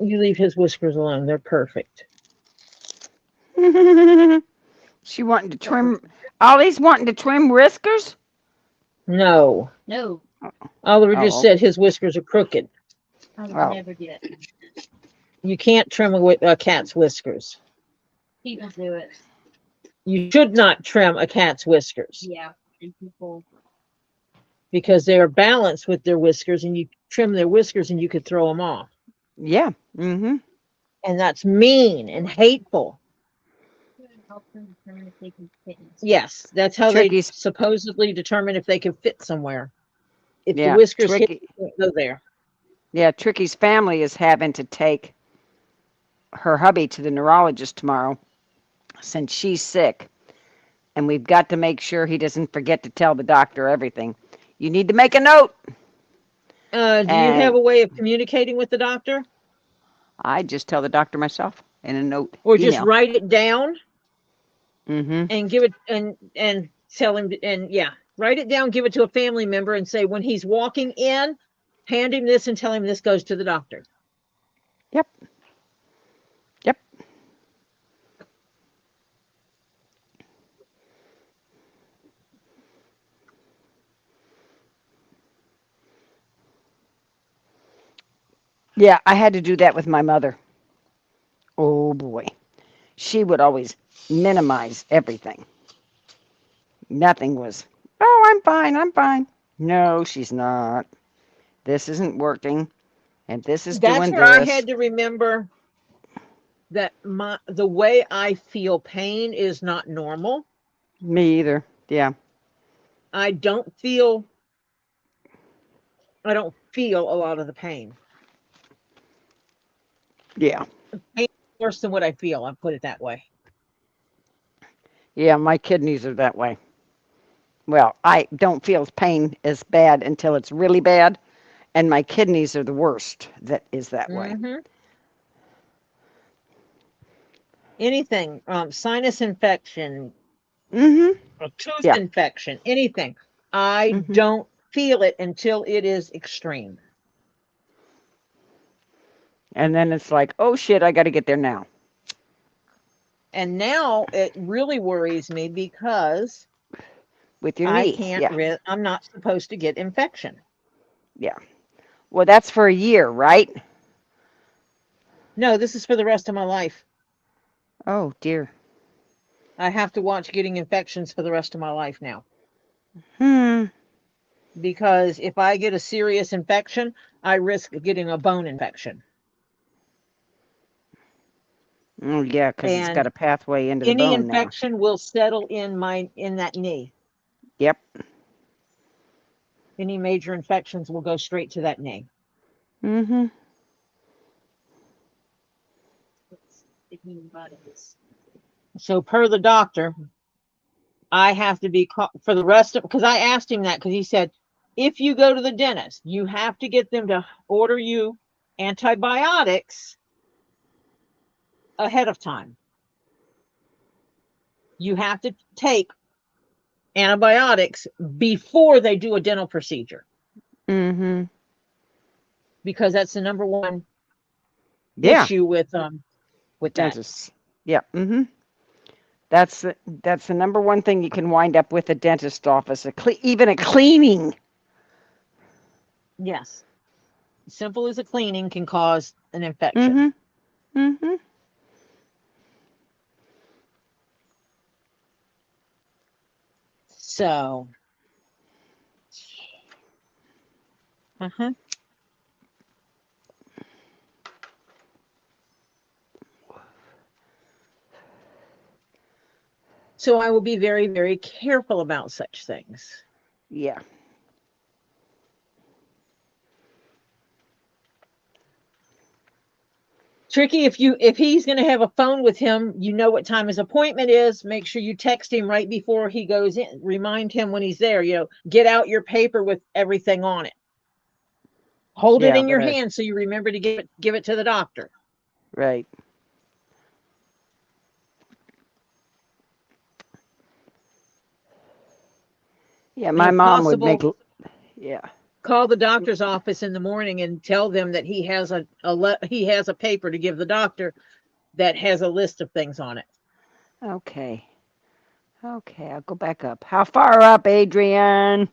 [SPEAKER 1] You leave his whiskers alone. They're perfect.
[SPEAKER 3] She wanting to trim. Ollie's wanting to trim whiskers?
[SPEAKER 1] No.
[SPEAKER 4] No,
[SPEAKER 1] Oliver just
[SPEAKER 3] Oh,
[SPEAKER 1] said his whiskers are crooked.
[SPEAKER 4] I would
[SPEAKER 3] Oh.
[SPEAKER 4] never do it.
[SPEAKER 1] You can't trim a cat's whiskers.
[SPEAKER 4] People do it.
[SPEAKER 1] You should not trim a cat's whiskers
[SPEAKER 4] Yeah, and people.
[SPEAKER 1] because they are balanced with their whiskers, and you trim their whiskers and you could throw them off.
[SPEAKER 3] yeah. Mm-hmm.
[SPEAKER 1] And that's mean and hateful.
[SPEAKER 4] Help them determine if they can fit in.
[SPEAKER 1] Yes, that's how they
[SPEAKER 3] Tricky's.
[SPEAKER 1] supposedly determine if they can fit somewhere. If the
[SPEAKER 3] Yeah.
[SPEAKER 1] whiskers hit,
[SPEAKER 3] Tricky.
[SPEAKER 1] they go there.
[SPEAKER 3] Yeah. Tricky's family is having to take her hubby to the neurologist tomorrow since she's sick. And we've got to make sure he doesn't forget to tell the doctor everything. You need to make a note.
[SPEAKER 1] Do you have
[SPEAKER 3] And
[SPEAKER 1] a way of communicating with the doctor,
[SPEAKER 3] I just tell the doctor myself in a note
[SPEAKER 1] or just
[SPEAKER 3] email.
[SPEAKER 1] write it down
[SPEAKER 3] Mm-hmm.
[SPEAKER 1] and give it and tell him and yeah, write it down, give it to a family member, and say when he's walking in, hand him this and tell him this goes to the doctor.
[SPEAKER 3] Yep. Yep. Yeah, I had to do that with my mother. Oh boy. She would always minimize everything. Nothing was, oh, I'm fine, I'm fine. No, she's not. This isn't working, and this is
[SPEAKER 1] That's
[SPEAKER 3] doing
[SPEAKER 1] where I
[SPEAKER 3] this.
[SPEAKER 1] had to remember that the way I feel pain is not normal.
[SPEAKER 3] Me either. Yeah.
[SPEAKER 1] I don't feel I don't feel a lot of the pain.
[SPEAKER 3] Yeah.
[SPEAKER 1] Pain is worse than what I feel. I'll put it that way.
[SPEAKER 3] Yeah, my kidneys are that way. Well, I don't feel pain as bad until it's really bad, and my kidneys are the worst that is that way.
[SPEAKER 1] Mm-hmm. Anything, sinus infection,
[SPEAKER 3] Mm-hmm.
[SPEAKER 1] a tooth
[SPEAKER 3] Yeah.
[SPEAKER 1] infection, anything. I
[SPEAKER 3] Mm-hmm.
[SPEAKER 1] don't feel it until it is extreme.
[SPEAKER 3] And then it's like, oh shit, I got to get there now.
[SPEAKER 1] And now it really worries me because
[SPEAKER 3] With your
[SPEAKER 1] I
[SPEAKER 3] knee.
[SPEAKER 1] can't
[SPEAKER 3] Yeah.
[SPEAKER 1] I'm not supposed to get infection.
[SPEAKER 3] Yeah. Well, that's for a year, right?
[SPEAKER 1] No, this is for the rest of my life.
[SPEAKER 3] Oh dear.
[SPEAKER 1] I have to watch getting infections for the rest of my life now.
[SPEAKER 3] Hmm.
[SPEAKER 1] Because if I get a serious infection, I risk getting a bone infection.
[SPEAKER 3] Oh yeah, because it's got
[SPEAKER 1] And
[SPEAKER 3] a pathway into the
[SPEAKER 1] any
[SPEAKER 3] bone now.
[SPEAKER 1] infection will settle in that knee.
[SPEAKER 3] Yep.
[SPEAKER 1] Any major infections will go straight to that knee.
[SPEAKER 3] Mm-hmm.
[SPEAKER 4] Thinking about it is.
[SPEAKER 1] So per the doctor, I have to be for the rest of because I asked him that because he said if you go to the dentist, you have to get them to order you antibiotics ahead of time. You have to take antibiotics before they do a dental procedure,
[SPEAKER 3] Mm-hmm.
[SPEAKER 1] because that's the number one
[SPEAKER 3] Yeah.
[SPEAKER 1] issue with that.
[SPEAKER 3] Dentists. Yeah. Mm-hmm. That's the number one thing you can wind up with a dentist office. Even a cleaning.
[SPEAKER 1] Yes. Simple as a cleaning can cause an infection.
[SPEAKER 3] Mm-hmm. Mm-hmm.
[SPEAKER 1] So, uh-huh. So I will be very, very careful about such things.
[SPEAKER 3] Yeah.
[SPEAKER 1] Tricky, if he's going to have a phone with him, you know what time his appointment is. Make sure you text him right before he goes in. Remind him when he's there. Get out your paper with everything on it. Hold it
[SPEAKER 3] Yeah.
[SPEAKER 1] in
[SPEAKER 3] But
[SPEAKER 1] your hand so you remember to give it to the doctor.
[SPEAKER 3] right. Yeah.
[SPEAKER 1] And
[SPEAKER 3] My
[SPEAKER 1] if
[SPEAKER 3] mom would make.
[SPEAKER 1] possible,
[SPEAKER 3] Yeah.
[SPEAKER 1] call the doctor's office in the morning and tell them that he has he has a paper to give the doctor that has a list of things on it.
[SPEAKER 3] Okay. Okay. I'll go back up. How far up, Adrian?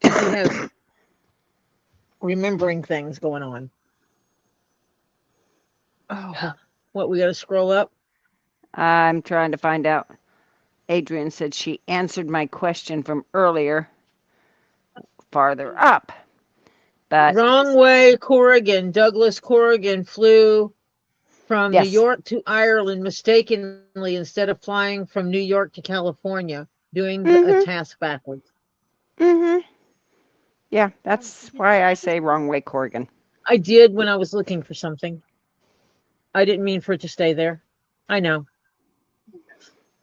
[SPEAKER 1] He has remembering things going on. Oh, what, we got to scroll up?
[SPEAKER 3] I'm trying to find out. Adrian said she answered my question from earlier farther up. But
[SPEAKER 1] Wrong way, Corrigan. Douglas Corrigan flew from New
[SPEAKER 3] yes.
[SPEAKER 1] York to Ireland mistakenly instead of flying from New York to California, doing a
[SPEAKER 3] Mhm.
[SPEAKER 1] task backwards.
[SPEAKER 3] Mhm. Yeah, that's why I say wrong way, Corrigan.
[SPEAKER 1] I did when I was looking for something. I didn't mean for it to stay there. I know.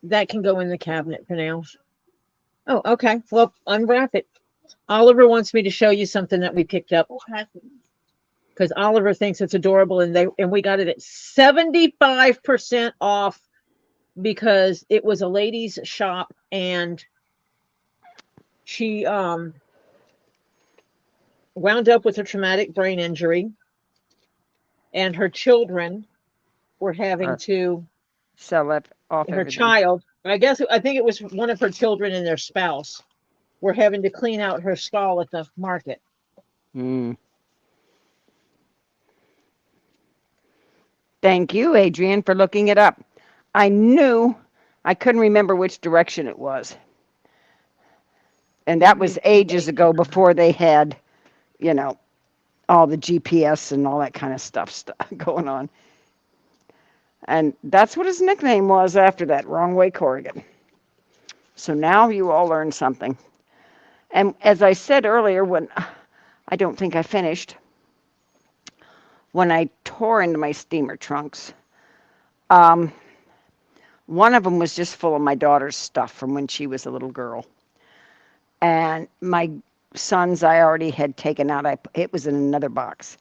[SPEAKER 1] That can go in the cabinet for now. Oh, okay. Well, unwrap it. Oliver wants me to show you something that we picked up because Oliver thinks it's adorable, and we got it at 75% off because it was a ladies' shop, and she wound up with a traumatic brain injury, and her children were having
[SPEAKER 3] Or
[SPEAKER 1] to
[SPEAKER 3] sell it off
[SPEAKER 1] her
[SPEAKER 3] everything.
[SPEAKER 1] child, I think it was one of her children and their spouse, were having to clean out her stall at the market.
[SPEAKER 3] Hmm. Thank you, Adrian, for looking it up. I knew I couldn't remember which direction it was. And that was ages ago before they had, you know, all the GPS and all that kind of stuff going on. And that's what his nickname was after that, Wrong Way Corrigan. So now you all learned something. And as I said earlier, when I don't think I finished, when I tore into my steamer trunks, um, one of them was just full of my daughter's stuff from when she was a little girl. And my son's I already had taken out. It was in another box.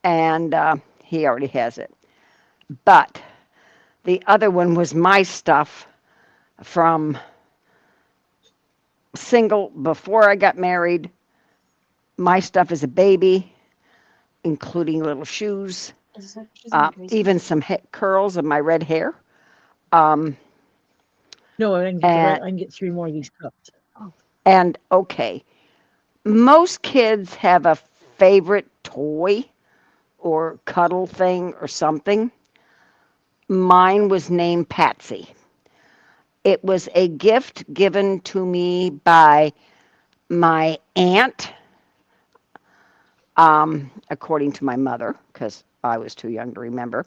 [SPEAKER 3] And he already has it. But the other one was my stuff from single before I got married. My stuff as a baby, including little shoes, even some curls of my red hair. Um,
[SPEAKER 1] No, I can get
[SPEAKER 3] and
[SPEAKER 1] I can get 3 more of these cups.
[SPEAKER 3] and okay, most kids have a favorite toy or cuddle thing or something. Mine was named Patsy. It was a gift given to me by my aunt, according to my mother, because I was too young to remember.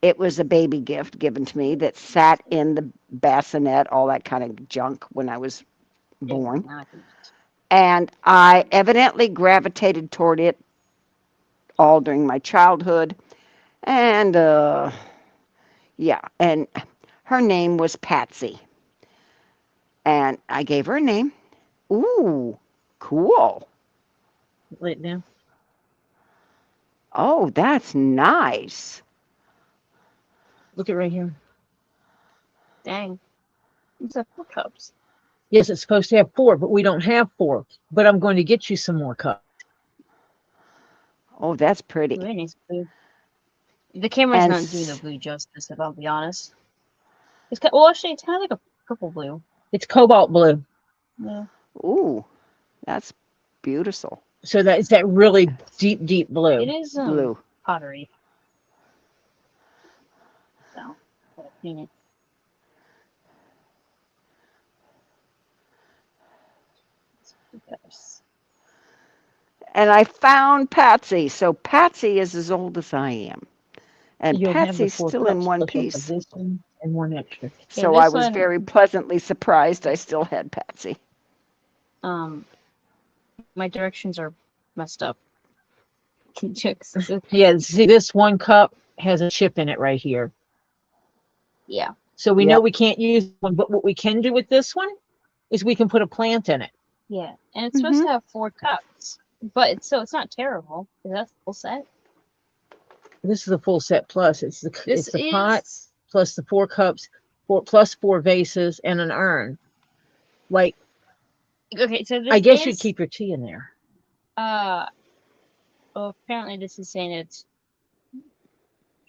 [SPEAKER 3] It was a baby gift given to me that sat in the bassinet, all that kind of junk when I was born. And I evidently gravitated toward it all during my childhood. And yeah, and her name was Patsy. And I gave her a name. Ooh, cool.
[SPEAKER 1] Lay it down.
[SPEAKER 3] Oh, that's nice.
[SPEAKER 1] Look at right here.
[SPEAKER 4] Dang. It's a 4 cups.
[SPEAKER 1] Yes, it's supposed to have 4, but we don't have 4. But I'm going to get you some more cups.
[SPEAKER 3] Oh, that's pretty.
[SPEAKER 4] Very nice blue. The camera's
[SPEAKER 3] And
[SPEAKER 4] not doing the blue justice, if I'll be honest. Well, actually, it's kind of like a purple blue.
[SPEAKER 1] It's cobalt blue.
[SPEAKER 4] Yeah.
[SPEAKER 3] ooh, that's beautiful.
[SPEAKER 1] So that is that really deep, deep blue.
[SPEAKER 4] It is
[SPEAKER 3] Blue.
[SPEAKER 4] pottery. So, gotta clean it. Yes.
[SPEAKER 3] And I found Patsy. So Patsy is as old as I am. And
[SPEAKER 1] You'll have the
[SPEAKER 3] Patsy's
[SPEAKER 1] 4
[SPEAKER 3] still in
[SPEAKER 1] cups
[SPEAKER 3] one
[SPEAKER 1] plus you'll have
[SPEAKER 3] piece.
[SPEAKER 1] this one and one extra.
[SPEAKER 4] Okay,
[SPEAKER 3] So I
[SPEAKER 4] this
[SPEAKER 3] was
[SPEAKER 4] one,
[SPEAKER 3] very pleasantly surprised I still had Patsy.
[SPEAKER 4] my directions are messed up.
[SPEAKER 1] Yeah, see, this 1 cup has a chip in it right here.
[SPEAKER 4] Yeah.
[SPEAKER 1] So we know
[SPEAKER 3] Yep.
[SPEAKER 1] we can't use one, but what we can do with this one is we can put a plant in it.
[SPEAKER 4] Yeah. And it's supposed to have 4 cups. But it's not terrible. That's the full set.
[SPEAKER 1] This is a full set plus. It's the
[SPEAKER 4] This
[SPEAKER 1] it's the
[SPEAKER 4] is
[SPEAKER 1] pot plus the 4 cups, 4 plus 4 vases and an urn. Like
[SPEAKER 4] okay, so this
[SPEAKER 1] I guess you'd
[SPEAKER 4] is
[SPEAKER 1] keep your tea in there.
[SPEAKER 4] well, apparently this is saying it's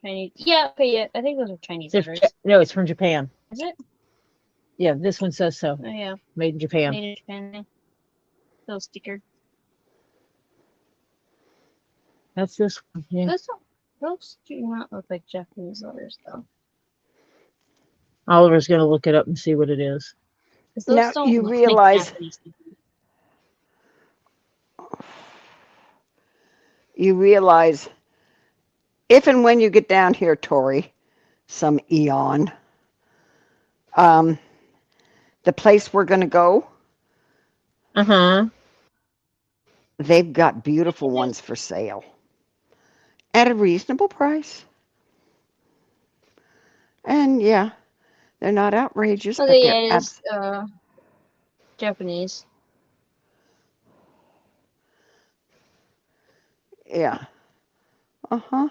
[SPEAKER 4] Chinese. Yeah, okay, yeah. I think those are Chinese letters.
[SPEAKER 1] No, it's from Japan.
[SPEAKER 4] Is it?
[SPEAKER 1] Yeah, this one says so.
[SPEAKER 4] Oh yeah.
[SPEAKER 1] Made in Japan.
[SPEAKER 4] Made in Japan. Little sticker.
[SPEAKER 1] That's this one. Yeah.
[SPEAKER 4] Those do not look like Japanese letters though.
[SPEAKER 1] Oliver's gonna look it up and see what it is.
[SPEAKER 4] Because
[SPEAKER 3] Now,
[SPEAKER 4] those don't
[SPEAKER 3] you
[SPEAKER 4] look
[SPEAKER 3] realize-
[SPEAKER 4] like Japanese letters.
[SPEAKER 3] You realize if and when you get down here, Tori, some eon, the place we're going to go,
[SPEAKER 1] Uh-huh.
[SPEAKER 3] they've got beautiful ones for sale at a reasonable price. And yeah, they're not outrageous, but
[SPEAKER 4] Okay,
[SPEAKER 3] they're
[SPEAKER 4] yeah, it is Japanese.
[SPEAKER 3] yeah. Uh-huh.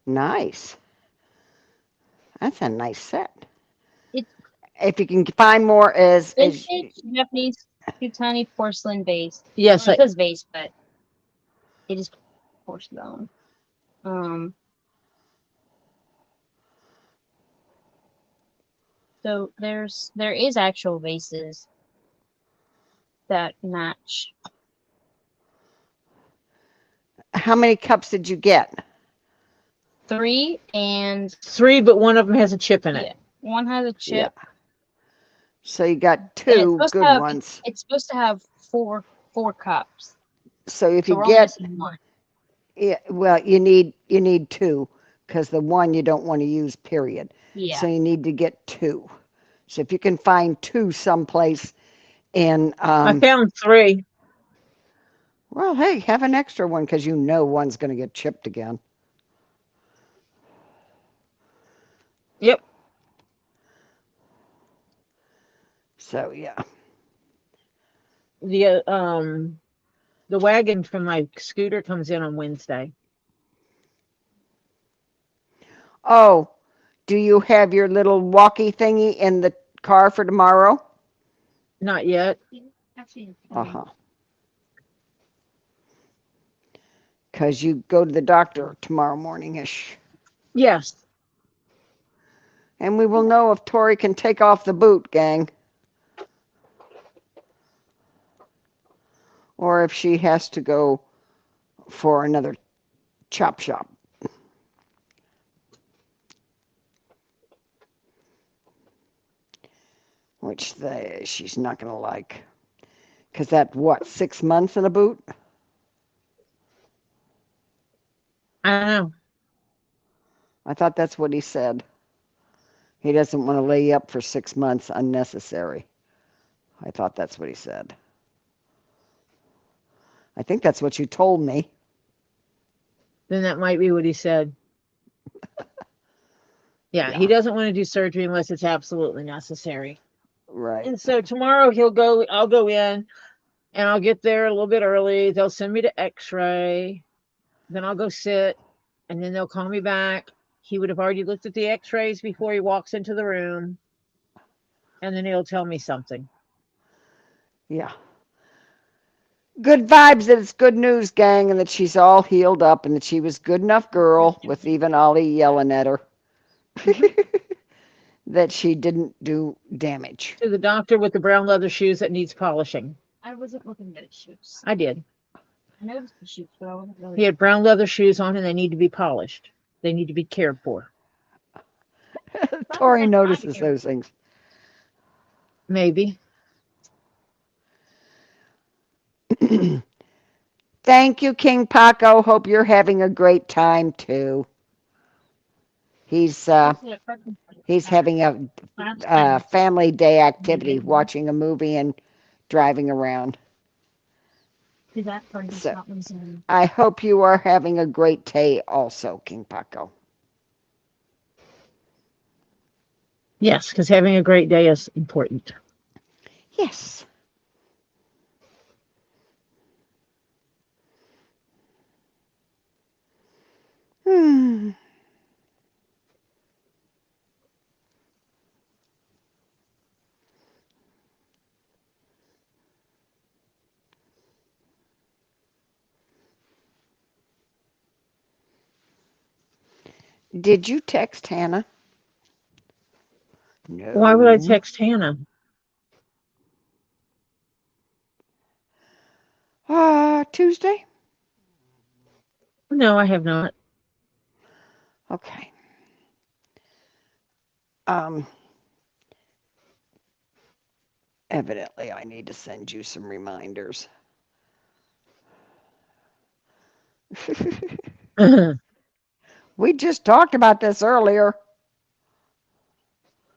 [SPEAKER 3] Nice. That's a nice set.
[SPEAKER 4] It's
[SPEAKER 3] If you can find more as
[SPEAKER 4] vintage Japanese Kutani porcelain vase.
[SPEAKER 1] Yes,
[SPEAKER 4] Well, it says vase, but it is porcelain. So there is actual vases that match.
[SPEAKER 3] how many cups did you get?
[SPEAKER 4] 3 and
[SPEAKER 1] 3, but one of them has a chip in it.
[SPEAKER 4] yeah, one has a chip.
[SPEAKER 3] Yeah. So you got
[SPEAKER 4] And
[SPEAKER 3] two good ones.
[SPEAKER 4] It's supposed to have four cups.
[SPEAKER 3] So if
[SPEAKER 4] So
[SPEAKER 3] you
[SPEAKER 4] we're only
[SPEAKER 3] get
[SPEAKER 4] missing one.
[SPEAKER 3] yeah, well, you need two because the one you don't want to use, period.
[SPEAKER 4] Yeah.
[SPEAKER 3] So you need to get two. So if you can find two someplace in,
[SPEAKER 1] I found 3.
[SPEAKER 3] well, hey, have an extra one because you know one's going to get chipped again.
[SPEAKER 1] Yep.
[SPEAKER 3] So yeah.
[SPEAKER 1] The wagon from my scooter comes in on Wednesday.
[SPEAKER 3] Oh, do you have your little walkie thingy in the car for tomorrow?
[SPEAKER 1] Not yet.
[SPEAKER 4] Actually,
[SPEAKER 3] Uh-huh. Because you go to the doctor tomorrow morning-ish.
[SPEAKER 1] Yes.
[SPEAKER 3] And we will know if Tori can take off the boot, gang. Or if she has to go for another chop shop. Which she's not going to like. Because that, what, 6 months in a boot?
[SPEAKER 1] I don't know.
[SPEAKER 3] I thought that's what he said. He doesn't want to lay you up for 6 months unnecessary. I thought that's what he said. I think that's what you told me.
[SPEAKER 1] Then that might be what he said. Yeah, he doesn't want to do surgery unless it's absolutely necessary.
[SPEAKER 3] Right.
[SPEAKER 1] And so tomorrow I'll go in and I'll get there a little bit early. They'll send me to x-ray. Then I'll go sit and then they'll call me back. he would have already looked at the x-rays before he walks into the room, and then he'll tell me something.
[SPEAKER 3] Yeah. Good vibes that it's good news, gang, and that she's all healed up and that she was a good enough girl with even Ollie yelling at her that she didn't do damage.
[SPEAKER 1] To the doctor with the brown leather shoes that needs polishing.
[SPEAKER 4] I wasn't looking at his shoes.
[SPEAKER 1] I did.
[SPEAKER 4] I noticed the shoes, but I wasn't really.
[SPEAKER 1] He had brown leather shoes on and they need to be polished. They need to be cared for.
[SPEAKER 3] Tori notices those things.
[SPEAKER 1] Maybe.
[SPEAKER 3] Thank you, King Paco. Hope you're having a great time too. He's having a family day activity, watching a movie and driving around. So, I hope you are having a great day also, King Paco.
[SPEAKER 1] Yes, because having a great day is important.
[SPEAKER 3] Yes. Hmm. Did you text Hannah? No.
[SPEAKER 1] Why would I text Hannah?
[SPEAKER 3] Tuesday?
[SPEAKER 1] No, I have not.
[SPEAKER 3] Okay. Evidently, I need to send you some reminders. We just talked about this earlier.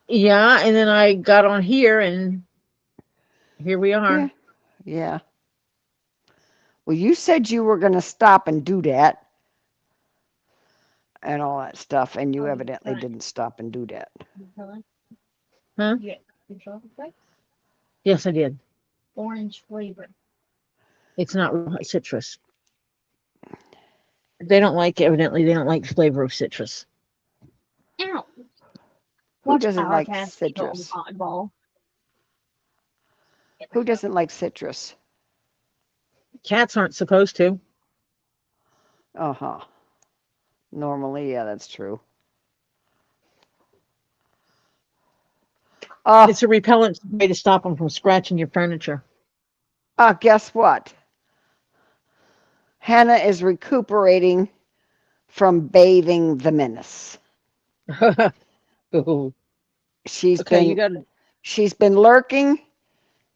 [SPEAKER 1] Yeah, and then I got on here and here we are.
[SPEAKER 3] Yeah. Yeah. Well, you said you were going to stop and do that and all that stuff, and you evidently didn't stop and do that.
[SPEAKER 1] Huh? Yes, I did.
[SPEAKER 4] Orange flavor.
[SPEAKER 1] It's not citrus. Evidently, they don't like the flavor of citrus.
[SPEAKER 4] Ow.
[SPEAKER 3] Who doesn't like citrus? Who doesn't like citrus?
[SPEAKER 1] Cats aren't supposed to.
[SPEAKER 3] Uh-huh. Normally, yeah, that's true.
[SPEAKER 1] It's a repellent way to stop them from scratching your furniture.
[SPEAKER 3] Guess what? Hannah is recuperating from bathing the menace. She's been lurking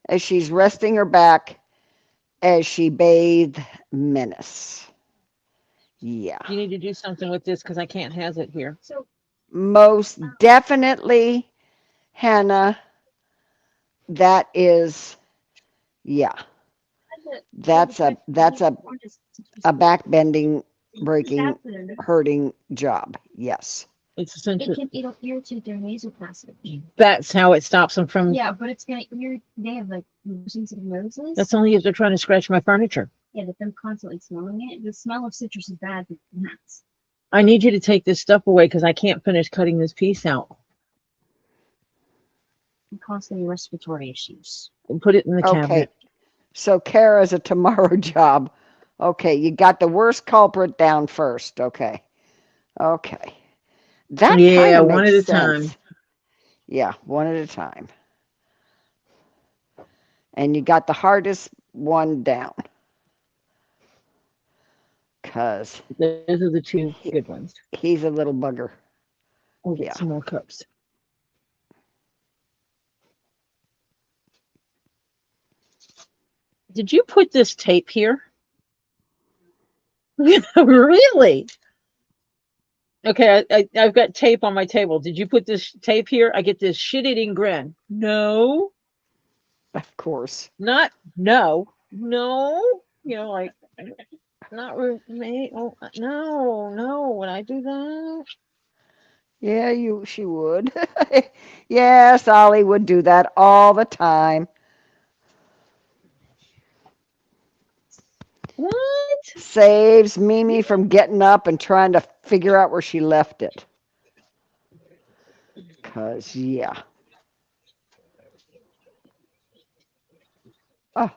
[SPEAKER 3] as she's resting her back as she bathed Menace. Yeah.
[SPEAKER 1] You need to do something with this because I can't have it here.
[SPEAKER 3] Most definitely, Hannah, that is, yeah. That's a back bending, breaking, hurting job. Yes.
[SPEAKER 1] It's essentially.
[SPEAKER 4] It'll irritate their nasal passage.
[SPEAKER 1] That's how it stops them from.
[SPEAKER 4] Yeah, but it's gonna they have like sensitive noses.
[SPEAKER 1] That's only if they're trying to scratch my furniture.
[SPEAKER 4] Yeah, but them constantly smelling it. The smell of citrus is bad for gnats.
[SPEAKER 1] I need you to take this stuff away because I can't finish cutting this piece out.
[SPEAKER 4] And constantly respiratory issues.
[SPEAKER 1] And put it in the cabinet.
[SPEAKER 3] So Kara's a tomorrow job. Okay, you got the worst culprit down first. Okay. That
[SPEAKER 1] yeah,
[SPEAKER 3] kind of
[SPEAKER 1] one
[SPEAKER 3] makes
[SPEAKER 1] at a
[SPEAKER 3] sense.
[SPEAKER 1] time.
[SPEAKER 3] Yeah, one at a time. And you got the hardest one down. Because
[SPEAKER 1] those are the two good ones.
[SPEAKER 3] He's a little bugger.
[SPEAKER 1] We'll get some more cups. Did you put this tape here? Really? Okay, I've got tape on my table. Did you put this tape here? I get this shit-eating grin. No.
[SPEAKER 3] Of course.
[SPEAKER 1] No. You know, like, not me. Oh, no. Would I do that?
[SPEAKER 3] Yeah, she would. Yes, Ollie would do that all the time.
[SPEAKER 1] What?
[SPEAKER 3] Saves Mimi from getting up and trying to figure out where she left it. 'Cause yeah. Oh,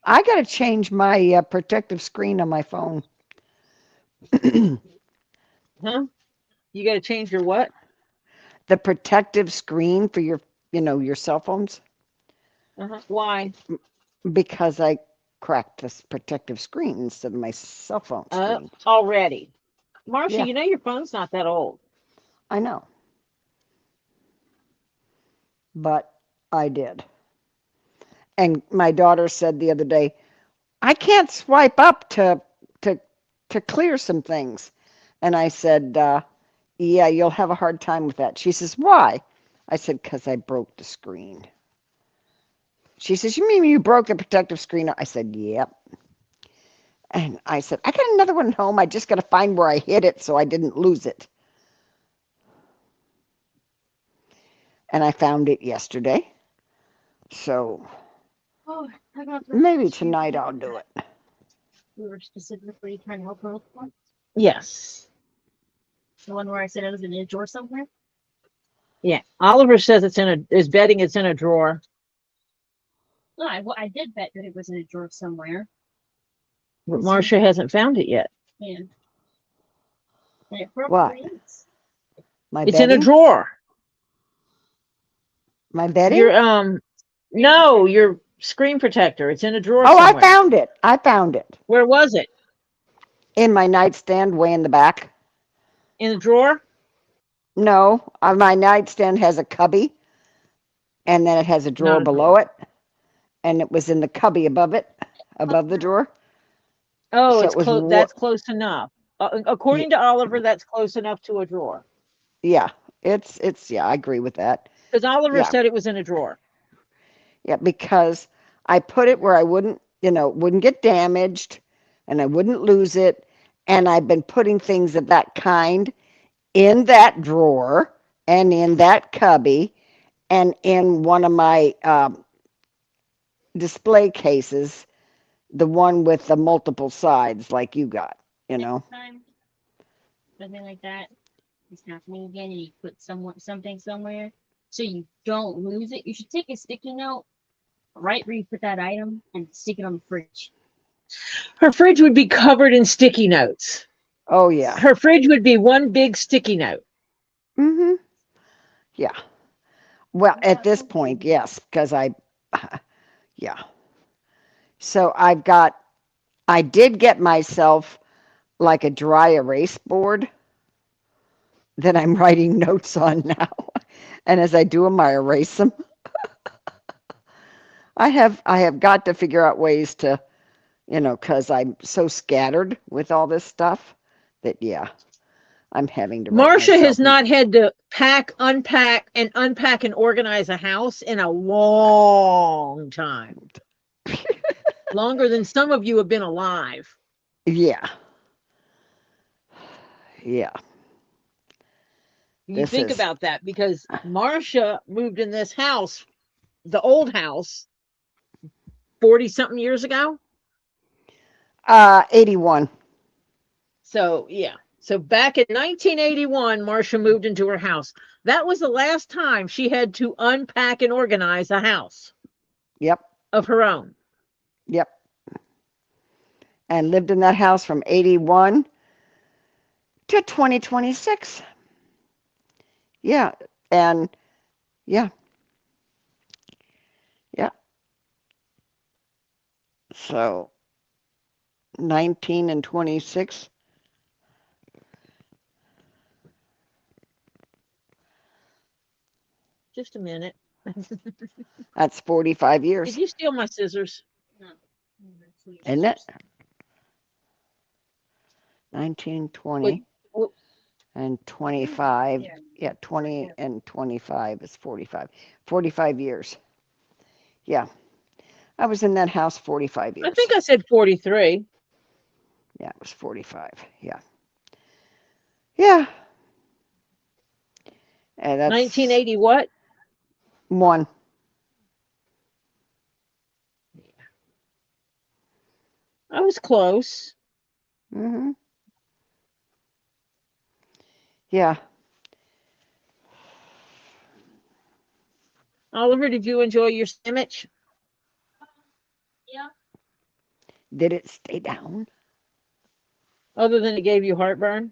[SPEAKER 3] I got to change my protective screen on my phone.
[SPEAKER 1] Huh? You got to change your what?
[SPEAKER 3] The protective screen for your cell phones,
[SPEAKER 1] Why?
[SPEAKER 3] because I cracked this protective screen instead of my cell phone screen.
[SPEAKER 1] Already. Marcia,
[SPEAKER 3] Yeah,
[SPEAKER 1] you know your phone's not that old.
[SPEAKER 3] I know, but I did. And my daughter said the other day, I can't swipe up to to clear some things. And I said, yeah, you'll have a hard time with that. She says, why? I said, because I broke the screen. She says, you mean you broke the protective screen? I said, yep. And I said, I got another one at home. I just got to find where I hid it so I didn't lose it. And I found it yesterday. So
[SPEAKER 4] Oh, I got the
[SPEAKER 3] maybe tonight I'll do it.
[SPEAKER 4] we were specifically trying to help her with one.
[SPEAKER 1] Yes.
[SPEAKER 4] The one where I said it was in a drawer somewhere.
[SPEAKER 1] Yeah. Oliver says is betting it's in a drawer.
[SPEAKER 4] No, I did bet that it was in a drawer somewhere.
[SPEAKER 1] But Marcia hasn't found it yet.
[SPEAKER 4] Yeah. And it
[SPEAKER 3] What?
[SPEAKER 4] probably is.
[SPEAKER 3] My
[SPEAKER 1] It's in a
[SPEAKER 3] bedding?
[SPEAKER 1] drawer.
[SPEAKER 3] My bedding?
[SPEAKER 1] Your no, your screen protector. It's in a drawer
[SPEAKER 3] Oh, I
[SPEAKER 1] somewhere.
[SPEAKER 3] found it. I found it.
[SPEAKER 1] Where was it?
[SPEAKER 3] In my nightstand, way in the back.
[SPEAKER 1] In the drawer?
[SPEAKER 3] No, my nightstand has a cubby, and then it has a drawer
[SPEAKER 1] Not a
[SPEAKER 3] below
[SPEAKER 1] drawer.
[SPEAKER 3] it, and it was in the cubby above it, above the drawer.
[SPEAKER 1] Oh,
[SPEAKER 3] So
[SPEAKER 1] it's
[SPEAKER 3] it was
[SPEAKER 1] close. That's close enough. According to Oliver, that's close enough to a drawer.
[SPEAKER 3] yeah, it's yeah, I agree with that.
[SPEAKER 1] Because Oliver
[SPEAKER 3] Yeah,
[SPEAKER 1] said it was in a drawer.
[SPEAKER 3] yeah, because I put it where I wouldn't get damaged, and I wouldn't lose it, and I've been putting things of that kind in that drawer and in that cubby and in one of my display cases, the one with the multiple sides like you got, you know.
[SPEAKER 4] Next time, something like that, it's happening again, and you put something somewhere, so you don't lose it. You should take a sticky note right where you put that item and stick it on the fridge.
[SPEAKER 1] Her fridge would be covered in sticky notes.
[SPEAKER 3] Oh yeah.
[SPEAKER 1] Her fridge would be one big sticky note.
[SPEAKER 3] Mhm. Yeah. Well, at this point, yes, because yeah. So I did get myself like a dry erase board that I'm writing notes on now. And as I do them, I erase them. I have got to figure out ways to, because I'm so scattered with all this stuff that yeah, I'm having to write
[SPEAKER 1] Marcia has
[SPEAKER 3] myself.
[SPEAKER 1] not had to unpack and organize a house in a long time. Longer than some of you have been alive.
[SPEAKER 3] Yeah, yeah.
[SPEAKER 1] You
[SPEAKER 3] This
[SPEAKER 1] think
[SPEAKER 3] is
[SPEAKER 1] about that because Marcia moved in this house, the old house, 40 something years ago.
[SPEAKER 3] 81.
[SPEAKER 1] So, yeah. So back in 1981, Marcia moved into her house. That was the last time she had to unpack and organize a house
[SPEAKER 3] Yep,
[SPEAKER 1] of her own.
[SPEAKER 3] yep. And lived in that house from 81 to 2026. Yeah, and yeah, yeah. So 19 and 26.
[SPEAKER 1] Just a minute.
[SPEAKER 3] That's 45
[SPEAKER 1] Did
[SPEAKER 3] years,
[SPEAKER 1] you steal my scissors?
[SPEAKER 4] No.
[SPEAKER 3] isn't it? 19,
[SPEAKER 1] Wait,
[SPEAKER 3] 20, and 25. Yeah, 20 and 25 is 45. 45 years. Yeah, I was in that house 45
[SPEAKER 1] I
[SPEAKER 3] years.
[SPEAKER 1] think I said 43.
[SPEAKER 3] Yeah, it was 45. Yeah. Yeah. And that's
[SPEAKER 1] 1980 what?
[SPEAKER 3] one.
[SPEAKER 1] I was close.
[SPEAKER 3] Hmm. Yeah.
[SPEAKER 1] Oliver, did you enjoy your sandwich?
[SPEAKER 4] Yeah.
[SPEAKER 3] Did it stay down?
[SPEAKER 1] Other than it gave you heartburn?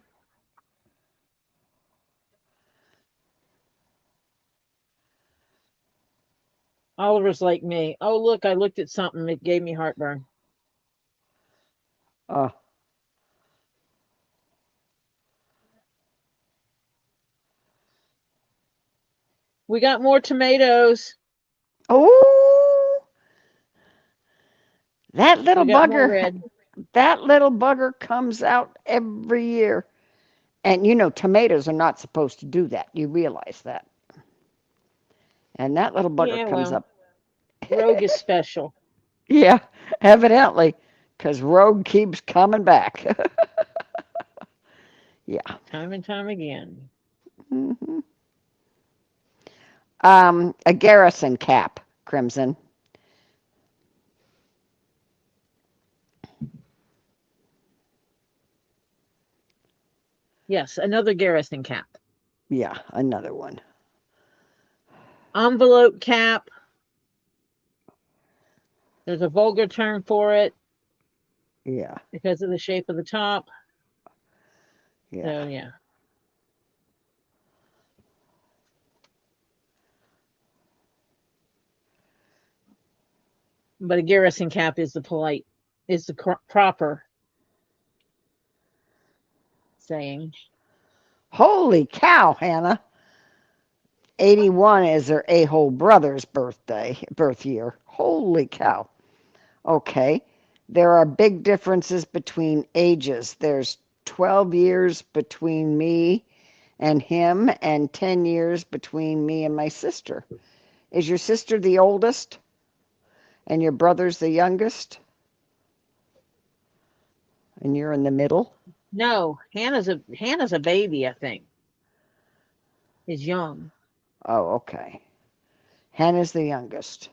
[SPEAKER 1] Oliver's like me. Oh, look, I looked at something. It gave me heartburn.
[SPEAKER 3] Uh,
[SPEAKER 1] We got more tomatoes.
[SPEAKER 3] oh, that
[SPEAKER 1] We
[SPEAKER 3] little
[SPEAKER 1] got more
[SPEAKER 3] bugger,
[SPEAKER 1] red.
[SPEAKER 3] that little bugger comes out every year. And you know, tomatoes are not supposed to do that. You realize that. And that little bugger
[SPEAKER 1] Yeah,
[SPEAKER 3] comes
[SPEAKER 1] well,
[SPEAKER 3] up.
[SPEAKER 1] Rogue is special.
[SPEAKER 3] Yeah, evidently, because Rogue keeps coming back. Yeah.
[SPEAKER 1] Time and time again.
[SPEAKER 3] hmm a garrison cap, Crimson.
[SPEAKER 1] Yes, another Garrison cap.
[SPEAKER 3] Yeah, another one.
[SPEAKER 1] Envelope cap. There's a vulgar term for it
[SPEAKER 3] Yeah,
[SPEAKER 1] because of the shape of the top.
[SPEAKER 3] yeah.
[SPEAKER 1] So, yeah. But a Garrison cap is the proper saying.
[SPEAKER 3] Holy cow, Hannah. 81 is her a-hole brother's birth year. Holy cow. Okay. There are big differences between ages. There's 12 years between me and him, and 10 years between me and my sister. Is your sister the oldest and your brother's the youngest and you're in the middle?
[SPEAKER 1] No, Hannah's a baby, I think. Is young.
[SPEAKER 3] Oh, okay. Hannah's the youngest.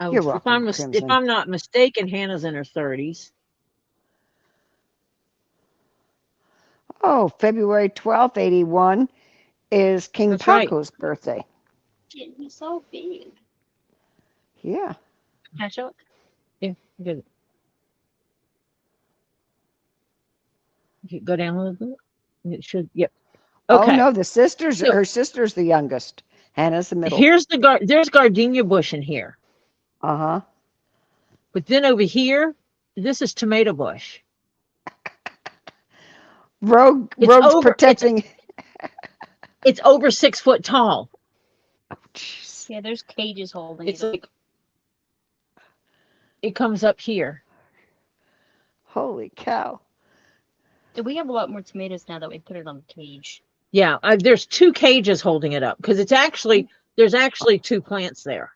[SPEAKER 1] Oh,
[SPEAKER 3] You're
[SPEAKER 1] if
[SPEAKER 3] welcome, Crimson.
[SPEAKER 1] I'm not mistaken, Hannah's in her 30s.
[SPEAKER 3] Oh, February 12th, 81 is King
[SPEAKER 1] That's right.
[SPEAKER 3] Paco's birthday.
[SPEAKER 4] Shit, he's so big.
[SPEAKER 3] Yeah.
[SPEAKER 4] Can I show it?
[SPEAKER 1] Yeah, good. Go down a little bit. It should. Yep.
[SPEAKER 3] Oh
[SPEAKER 1] Okay.
[SPEAKER 3] no,
[SPEAKER 1] So
[SPEAKER 3] her sister's the youngest. Hannah's the middle.
[SPEAKER 1] there's gardenia bush in here,
[SPEAKER 3] Uh-huh.
[SPEAKER 1] but then over here, this is tomato bush. It's
[SPEAKER 3] Rogue's
[SPEAKER 1] over.
[SPEAKER 3] protecting.
[SPEAKER 1] It's over 6 foot tall.
[SPEAKER 3] Oh, jeez.
[SPEAKER 4] Yeah, there's cages holding
[SPEAKER 1] It's
[SPEAKER 4] it up.
[SPEAKER 1] like it comes up here.
[SPEAKER 3] Holy cow.
[SPEAKER 4] We have a lot more tomatoes now that we put it on the cage.
[SPEAKER 1] Yeah, there's two cages holding it up because there's actually two plants there.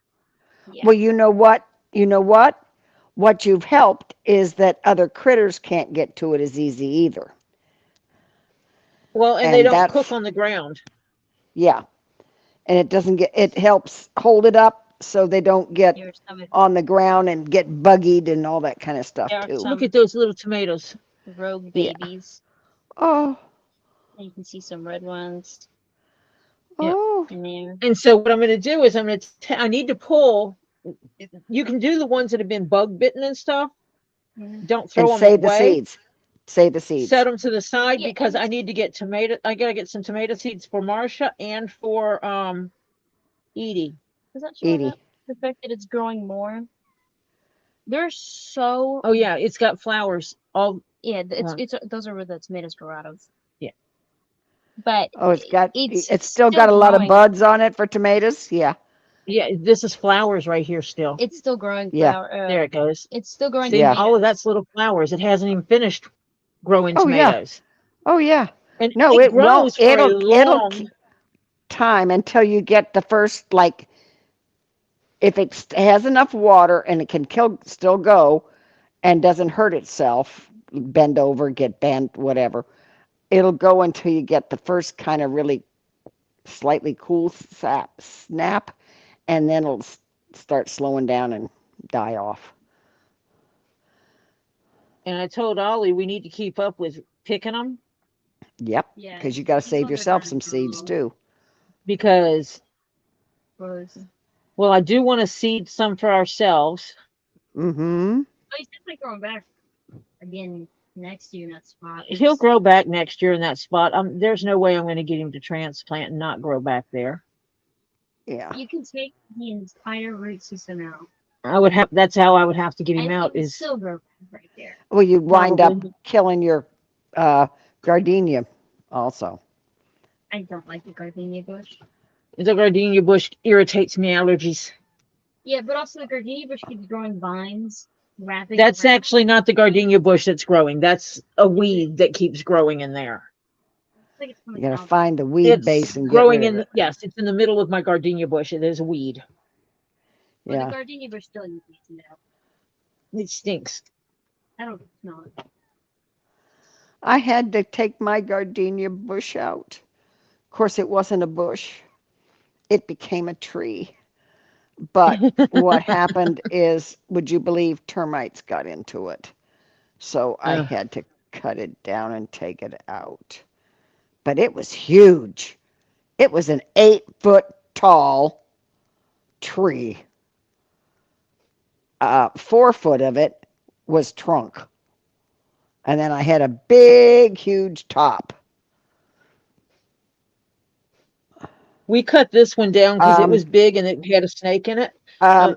[SPEAKER 4] Yeah.
[SPEAKER 3] Well, you know what? You know what? What you've helped is that other critters can't get to it as easy either.
[SPEAKER 1] Well, and they
[SPEAKER 3] And
[SPEAKER 1] don't cook
[SPEAKER 3] that's,
[SPEAKER 1] on the ground.
[SPEAKER 3] yeah. And it helps hold it up so they don't get
[SPEAKER 4] There's some.
[SPEAKER 3] on the ground and get buggied and all that kind of stuff
[SPEAKER 4] There are
[SPEAKER 3] too.
[SPEAKER 1] Look
[SPEAKER 4] some
[SPEAKER 1] at those little tomatoes.
[SPEAKER 4] rogue
[SPEAKER 3] Yeah.
[SPEAKER 4] babies.
[SPEAKER 3] Oh,
[SPEAKER 4] And you can see some red ones
[SPEAKER 1] Yeah.
[SPEAKER 3] oh,
[SPEAKER 4] in there.
[SPEAKER 1] And so what I'm going to do is I need to pull. You can do the ones that have been bug bitten and stuff.
[SPEAKER 4] Mhm.
[SPEAKER 1] Don't
[SPEAKER 3] and
[SPEAKER 1] throw them
[SPEAKER 3] save the
[SPEAKER 1] away.
[SPEAKER 3] seeds. Save the
[SPEAKER 1] Set
[SPEAKER 3] seeds.
[SPEAKER 1] them to the side
[SPEAKER 4] Yeah,
[SPEAKER 1] because
[SPEAKER 4] and
[SPEAKER 1] I need to get tomato. I gotta get some tomato seeds for Marsha and for Edie.
[SPEAKER 4] is that showing
[SPEAKER 3] Edie.
[SPEAKER 4] up? The fact that it's growing more. They're so
[SPEAKER 1] Oh yeah, it's got flowers. All
[SPEAKER 4] yeah.
[SPEAKER 1] well,
[SPEAKER 4] It's those are where the tomatoes grow out of.
[SPEAKER 1] yeah.
[SPEAKER 4] But
[SPEAKER 3] Oh,
[SPEAKER 4] it's
[SPEAKER 3] it's still
[SPEAKER 4] still
[SPEAKER 3] got a lot of
[SPEAKER 4] growing.
[SPEAKER 3] buds on it for tomatoes. Yeah,
[SPEAKER 1] Yeah, this is flowers right here still.
[SPEAKER 4] It's still growing
[SPEAKER 3] yeah,
[SPEAKER 4] flower.
[SPEAKER 1] There it goes.
[SPEAKER 4] It's still growing
[SPEAKER 1] See,
[SPEAKER 3] yeah.
[SPEAKER 1] all of
[SPEAKER 4] tomatoes.
[SPEAKER 1] that's little flowers. It hasn't even finished growing
[SPEAKER 3] Oh yeah,
[SPEAKER 1] tomatoes.
[SPEAKER 3] oh yeah.
[SPEAKER 1] And
[SPEAKER 3] No,
[SPEAKER 1] it
[SPEAKER 3] it won't.
[SPEAKER 1] grows for a
[SPEAKER 3] It'll
[SPEAKER 1] long.
[SPEAKER 3] time until you get the first, like, if it has enough water and it can still go and doesn't hurt itself, bend over, get bent, whatever. It'll go until you get the first kind of really slightly cool snap, and then it'll start slowing down and die off.
[SPEAKER 1] And I told Ollie we need to keep up with picking them
[SPEAKER 3] Yep,
[SPEAKER 4] Yeah,
[SPEAKER 3] because you got to
[SPEAKER 4] these
[SPEAKER 3] save
[SPEAKER 4] ones are
[SPEAKER 3] yourself
[SPEAKER 4] kind
[SPEAKER 3] some
[SPEAKER 4] of
[SPEAKER 3] seeds
[SPEAKER 4] small.
[SPEAKER 3] too.
[SPEAKER 1] Because,
[SPEAKER 4] Frozen.
[SPEAKER 1] well, I do want to seed some for ourselves.
[SPEAKER 3] Mm-hmm.
[SPEAKER 4] Oh, he's definitely growing back again next year in that spot.
[SPEAKER 1] He'll grow back next year in that spot. There's no way I'm going to get him to transplant and not grow back there.
[SPEAKER 3] Yeah.
[SPEAKER 4] You can take the entire root system out,
[SPEAKER 1] I would have. That's how I would have to get him
[SPEAKER 4] and
[SPEAKER 1] out.
[SPEAKER 4] it will
[SPEAKER 1] Is
[SPEAKER 4] still grow back right there.
[SPEAKER 3] Well, you wind up
[SPEAKER 1] probably
[SPEAKER 3] killing your gardenia also.
[SPEAKER 4] I don't like the gardenia bush.
[SPEAKER 1] the gardenia bush irritates me. Allergies.
[SPEAKER 4] Yeah, but also the gardenia bush keeps growing vines, wrapping
[SPEAKER 1] That's
[SPEAKER 4] around.
[SPEAKER 1] actually not the gardenia bush that's growing. That's a weed that keeps growing in there.
[SPEAKER 4] It's like it's
[SPEAKER 3] You
[SPEAKER 4] coming
[SPEAKER 3] got to
[SPEAKER 4] out.
[SPEAKER 3] find the weed
[SPEAKER 1] It's
[SPEAKER 3] base and get
[SPEAKER 1] growing
[SPEAKER 3] rid of
[SPEAKER 1] in.
[SPEAKER 3] it.
[SPEAKER 1] Yes, it's in the middle of my gardenia bush. It is a weed.
[SPEAKER 4] But the
[SPEAKER 3] Yeah.
[SPEAKER 4] gardenia bush still needs to out.
[SPEAKER 1] It stinks.
[SPEAKER 4] I don't smell it.
[SPEAKER 3] I had to take my gardenia bush out. Of course, it wasn't a bush. It became a tree. But what happened is, would you believe termites got into it? So I
[SPEAKER 1] Ugh.
[SPEAKER 3] had to cut it down and take it out. But it was huge. It was an 8-foot tall tree. 4 foot of it was trunk. And then I had a big, huge top.
[SPEAKER 1] We cut this one down because it
[SPEAKER 3] Um,
[SPEAKER 1] was big and it had a snake in it.
[SPEAKER 3] um,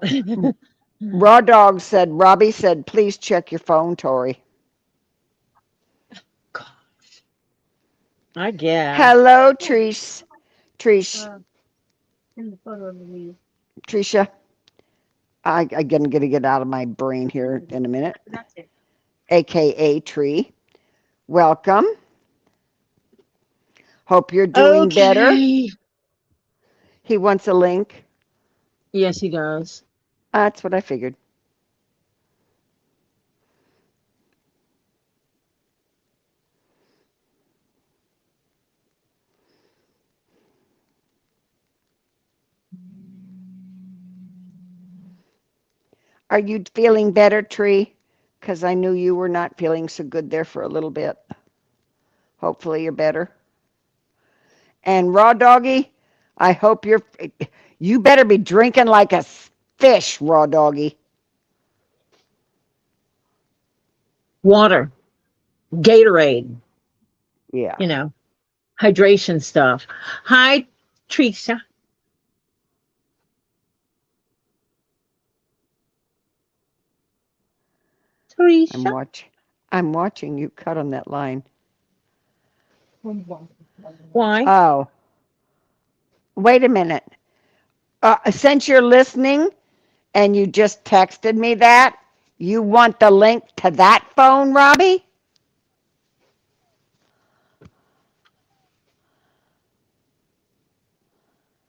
[SPEAKER 3] Raw Dog said, Robbie said, please check your phone, Tori.
[SPEAKER 1] I guess.
[SPEAKER 3] Hello, Trish. Trish.
[SPEAKER 4] In the photo of the leaf.
[SPEAKER 3] Tricia. I'm going to get out of my brain here in a minute.
[SPEAKER 4] That's it.
[SPEAKER 3] AKA Tree. Welcome. Hope you're doing better.
[SPEAKER 1] Okay.
[SPEAKER 3] He wants a link.
[SPEAKER 1] Yes, he does.
[SPEAKER 3] That's what I figured. Are you feeling better, Tree? Because I knew you were not feeling so good there for a little bit. Hopefully you're better. And Raw Doggy, I hope you better be drinking like a fish, Raw Doggy.
[SPEAKER 1] Water, Gatorade,
[SPEAKER 3] Yeah.
[SPEAKER 1] hydration stuff. Hi, Teresa.
[SPEAKER 3] I'm
[SPEAKER 1] Teresa.
[SPEAKER 3] watch I'm watching you cut on that line.
[SPEAKER 1] Why?
[SPEAKER 3] Oh, wait a minute. Since you're listening and you just texted me that, you want the link to that phone, Robbie?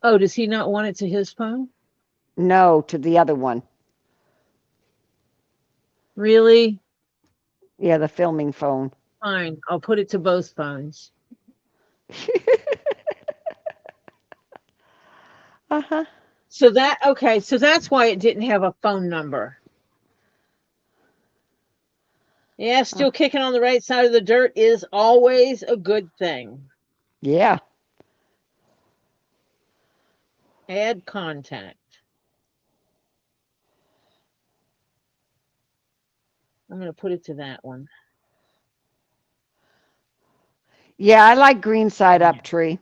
[SPEAKER 1] Oh, does he not want it to his phone?
[SPEAKER 3] No, to the other one.
[SPEAKER 1] Really?
[SPEAKER 3] Yeah, the filming phone.
[SPEAKER 1] Fine. I'll put it to both phones.
[SPEAKER 3] Uh-huh.
[SPEAKER 1] So that's why it didn't have a phone number. Yeah, still kicking on the right side of the dirt is always a good thing.
[SPEAKER 3] Yeah.
[SPEAKER 1] Add contact. I'm going to put it to that one.
[SPEAKER 3] Yeah, I like green side up, Tree.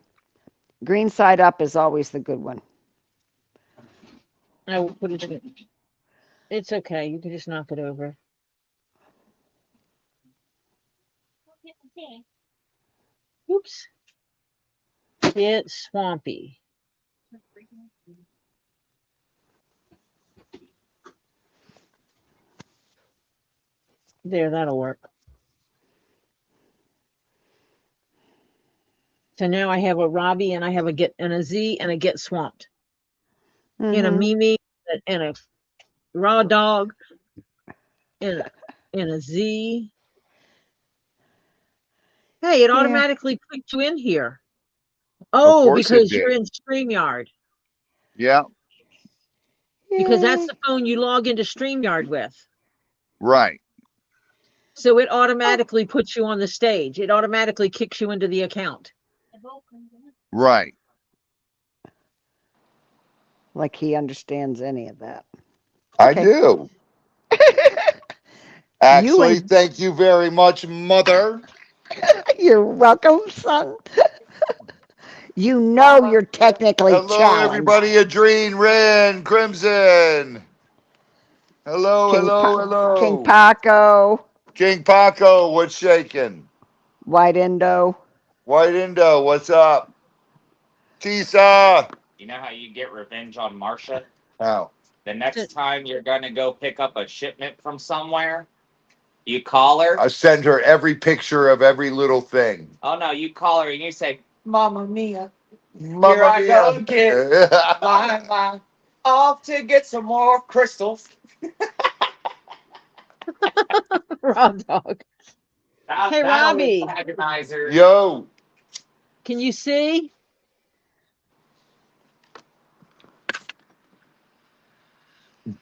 [SPEAKER 3] Green side up is always the good one.
[SPEAKER 1] I will put it to. It's okay. You can just knock it over. Oops. It's swampy. There, that'll work. So now I have a Robbie and I have a get and a Z and a get swamped. And a
[SPEAKER 3] Mm-hmm.
[SPEAKER 1] Mimi and a raw dog and a Z. Hey, it
[SPEAKER 3] Yeah.
[SPEAKER 1] automatically put you in here.
[SPEAKER 5] Of
[SPEAKER 1] Oh,
[SPEAKER 5] course it
[SPEAKER 1] because you're
[SPEAKER 5] did.
[SPEAKER 1] in StreamYard.
[SPEAKER 5] Yeah,
[SPEAKER 1] Because that's
[SPEAKER 3] Yay.
[SPEAKER 1] the phone you log into StreamYard with.
[SPEAKER 5] right.
[SPEAKER 1] So it automatically puts you on the stage. It automatically kicks you into the account.
[SPEAKER 5] Right.
[SPEAKER 3] Like he understands any of that.
[SPEAKER 5] I
[SPEAKER 3] Okay.
[SPEAKER 5] do.
[SPEAKER 3] You
[SPEAKER 5] Actually,
[SPEAKER 3] and
[SPEAKER 5] thank you very much, Mother.
[SPEAKER 3] you're welcome, son. You know
[SPEAKER 5] Mama.
[SPEAKER 3] you're technically
[SPEAKER 5] Hello,
[SPEAKER 3] challenged.
[SPEAKER 5] everybody. Adrene, Ren, Crimson. Hello,
[SPEAKER 3] King
[SPEAKER 5] hello,
[SPEAKER 3] King
[SPEAKER 5] hello.
[SPEAKER 3] Paco,
[SPEAKER 5] King Paco, what's shaking?
[SPEAKER 3] White Indo.
[SPEAKER 5] White Indo, what's up? Tisa.
[SPEAKER 6] You know how you get revenge on Marcia?
[SPEAKER 5] How?
[SPEAKER 6] The next time you're gonna go pick up a shipment from somewhere, you call her.
[SPEAKER 5] I send her every picture of every little thing.
[SPEAKER 6] Oh no, you call her and you say, "Mamma mia,
[SPEAKER 5] Mamma
[SPEAKER 6] here I go
[SPEAKER 5] mia.
[SPEAKER 6] again. My, off to get some more crystals."
[SPEAKER 1] Rob Dog. Hey,
[SPEAKER 6] That'll
[SPEAKER 1] Robbie,
[SPEAKER 6] antagonize her.
[SPEAKER 5] Yo,
[SPEAKER 1] can you see?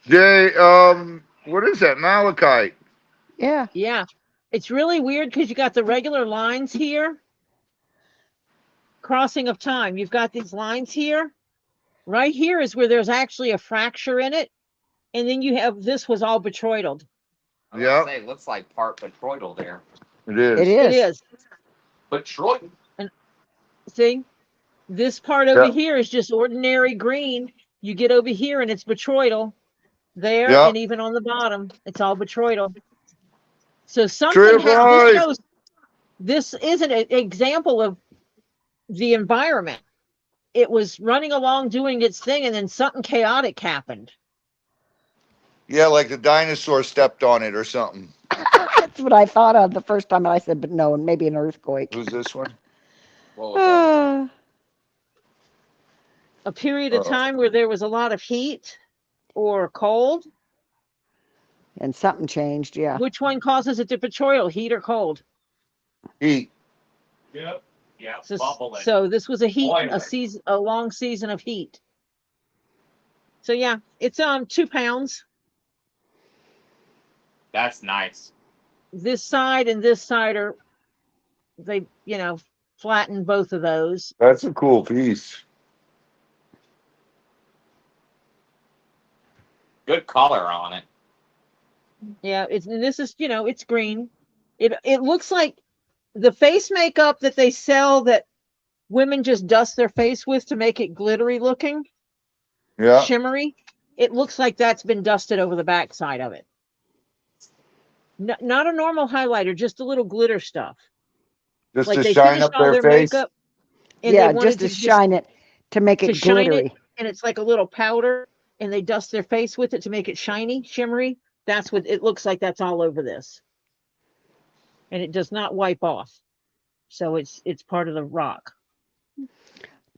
[SPEAKER 5] Jay, what is that? Malachite.
[SPEAKER 3] Yeah.
[SPEAKER 1] Yeah. It's really weird because you got the regular lines here. Crossing of time. You've got these lines here. Right here is where there's actually a fracture in it. And then you have this was all betroidal.
[SPEAKER 6] I was gonna say, it looks like part betroidal there.
[SPEAKER 5] It is.
[SPEAKER 3] It
[SPEAKER 1] It
[SPEAKER 3] is.
[SPEAKER 1] is.
[SPEAKER 6] Betroidal.
[SPEAKER 1] And see, this part over
[SPEAKER 5] Yep.
[SPEAKER 1] here is just ordinary green. You get over here and it's betroidal there,
[SPEAKER 5] Yep.
[SPEAKER 1] and even on the bottom, it's all betroidal. So something this
[SPEAKER 5] Boys.
[SPEAKER 1] shows this isn't an example of the environment. It was running along doing its thing, and then something chaotic happened.
[SPEAKER 5] Yeah, like the dinosaur stepped on it or something.
[SPEAKER 3] That's what I thought of the first time, and I said, but no, maybe an earthquake.
[SPEAKER 5] Who's this one?
[SPEAKER 6] What was that?
[SPEAKER 1] A period of time where there was a lot of heat or cold.
[SPEAKER 3] And something changed, yeah.
[SPEAKER 1] Which one causes it to betroidal, heat or cold?
[SPEAKER 5] Heat.
[SPEAKER 6] Yep. Yeah.
[SPEAKER 1] So,
[SPEAKER 6] Bubbling.
[SPEAKER 1] so this was a
[SPEAKER 6] Boiling.
[SPEAKER 1] season, a long season of heat. So yeah, it's 2 pounds.
[SPEAKER 6] That's nice.
[SPEAKER 1] This side and this side are they flatten both of those.
[SPEAKER 5] That's a cool piece.
[SPEAKER 6] Good color on it.
[SPEAKER 1] Yeah, and this is it's green. It looks like the face makeup that they sell that women just dust their face with to make it glittery looking,
[SPEAKER 5] Yeah.
[SPEAKER 1] shimmery. It looks like that's been dusted over the backside of it. Not a normal highlighter, just a little glitter stuff.
[SPEAKER 5] Just
[SPEAKER 1] Like
[SPEAKER 5] to
[SPEAKER 1] they
[SPEAKER 5] shine
[SPEAKER 1] finished
[SPEAKER 5] up
[SPEAKER 1] all
[SPEAKER 5] their
[SPEAKER 1] their
[SPEAKER 5] face.
[SPEAKER 1] makeup, and
[SPEAKER 3] Yeah,
[SPEAKER 1] they wanted
[SPEAKER 3] just to
[SPEAKER 1] to
[SPEAKER 3] shine it, to make
[SPEAKER 1] to
[SPEAKER 3] it
[SPEAKER 1] shine
[SPEAKER 3] glittery.
[SPEAKER 1] it, and it's like a little powder, and they dust their face with it to make it shiny, shimmery. That's what it looks like. That's all over this, and it does not wipe off. So it's part of the rock.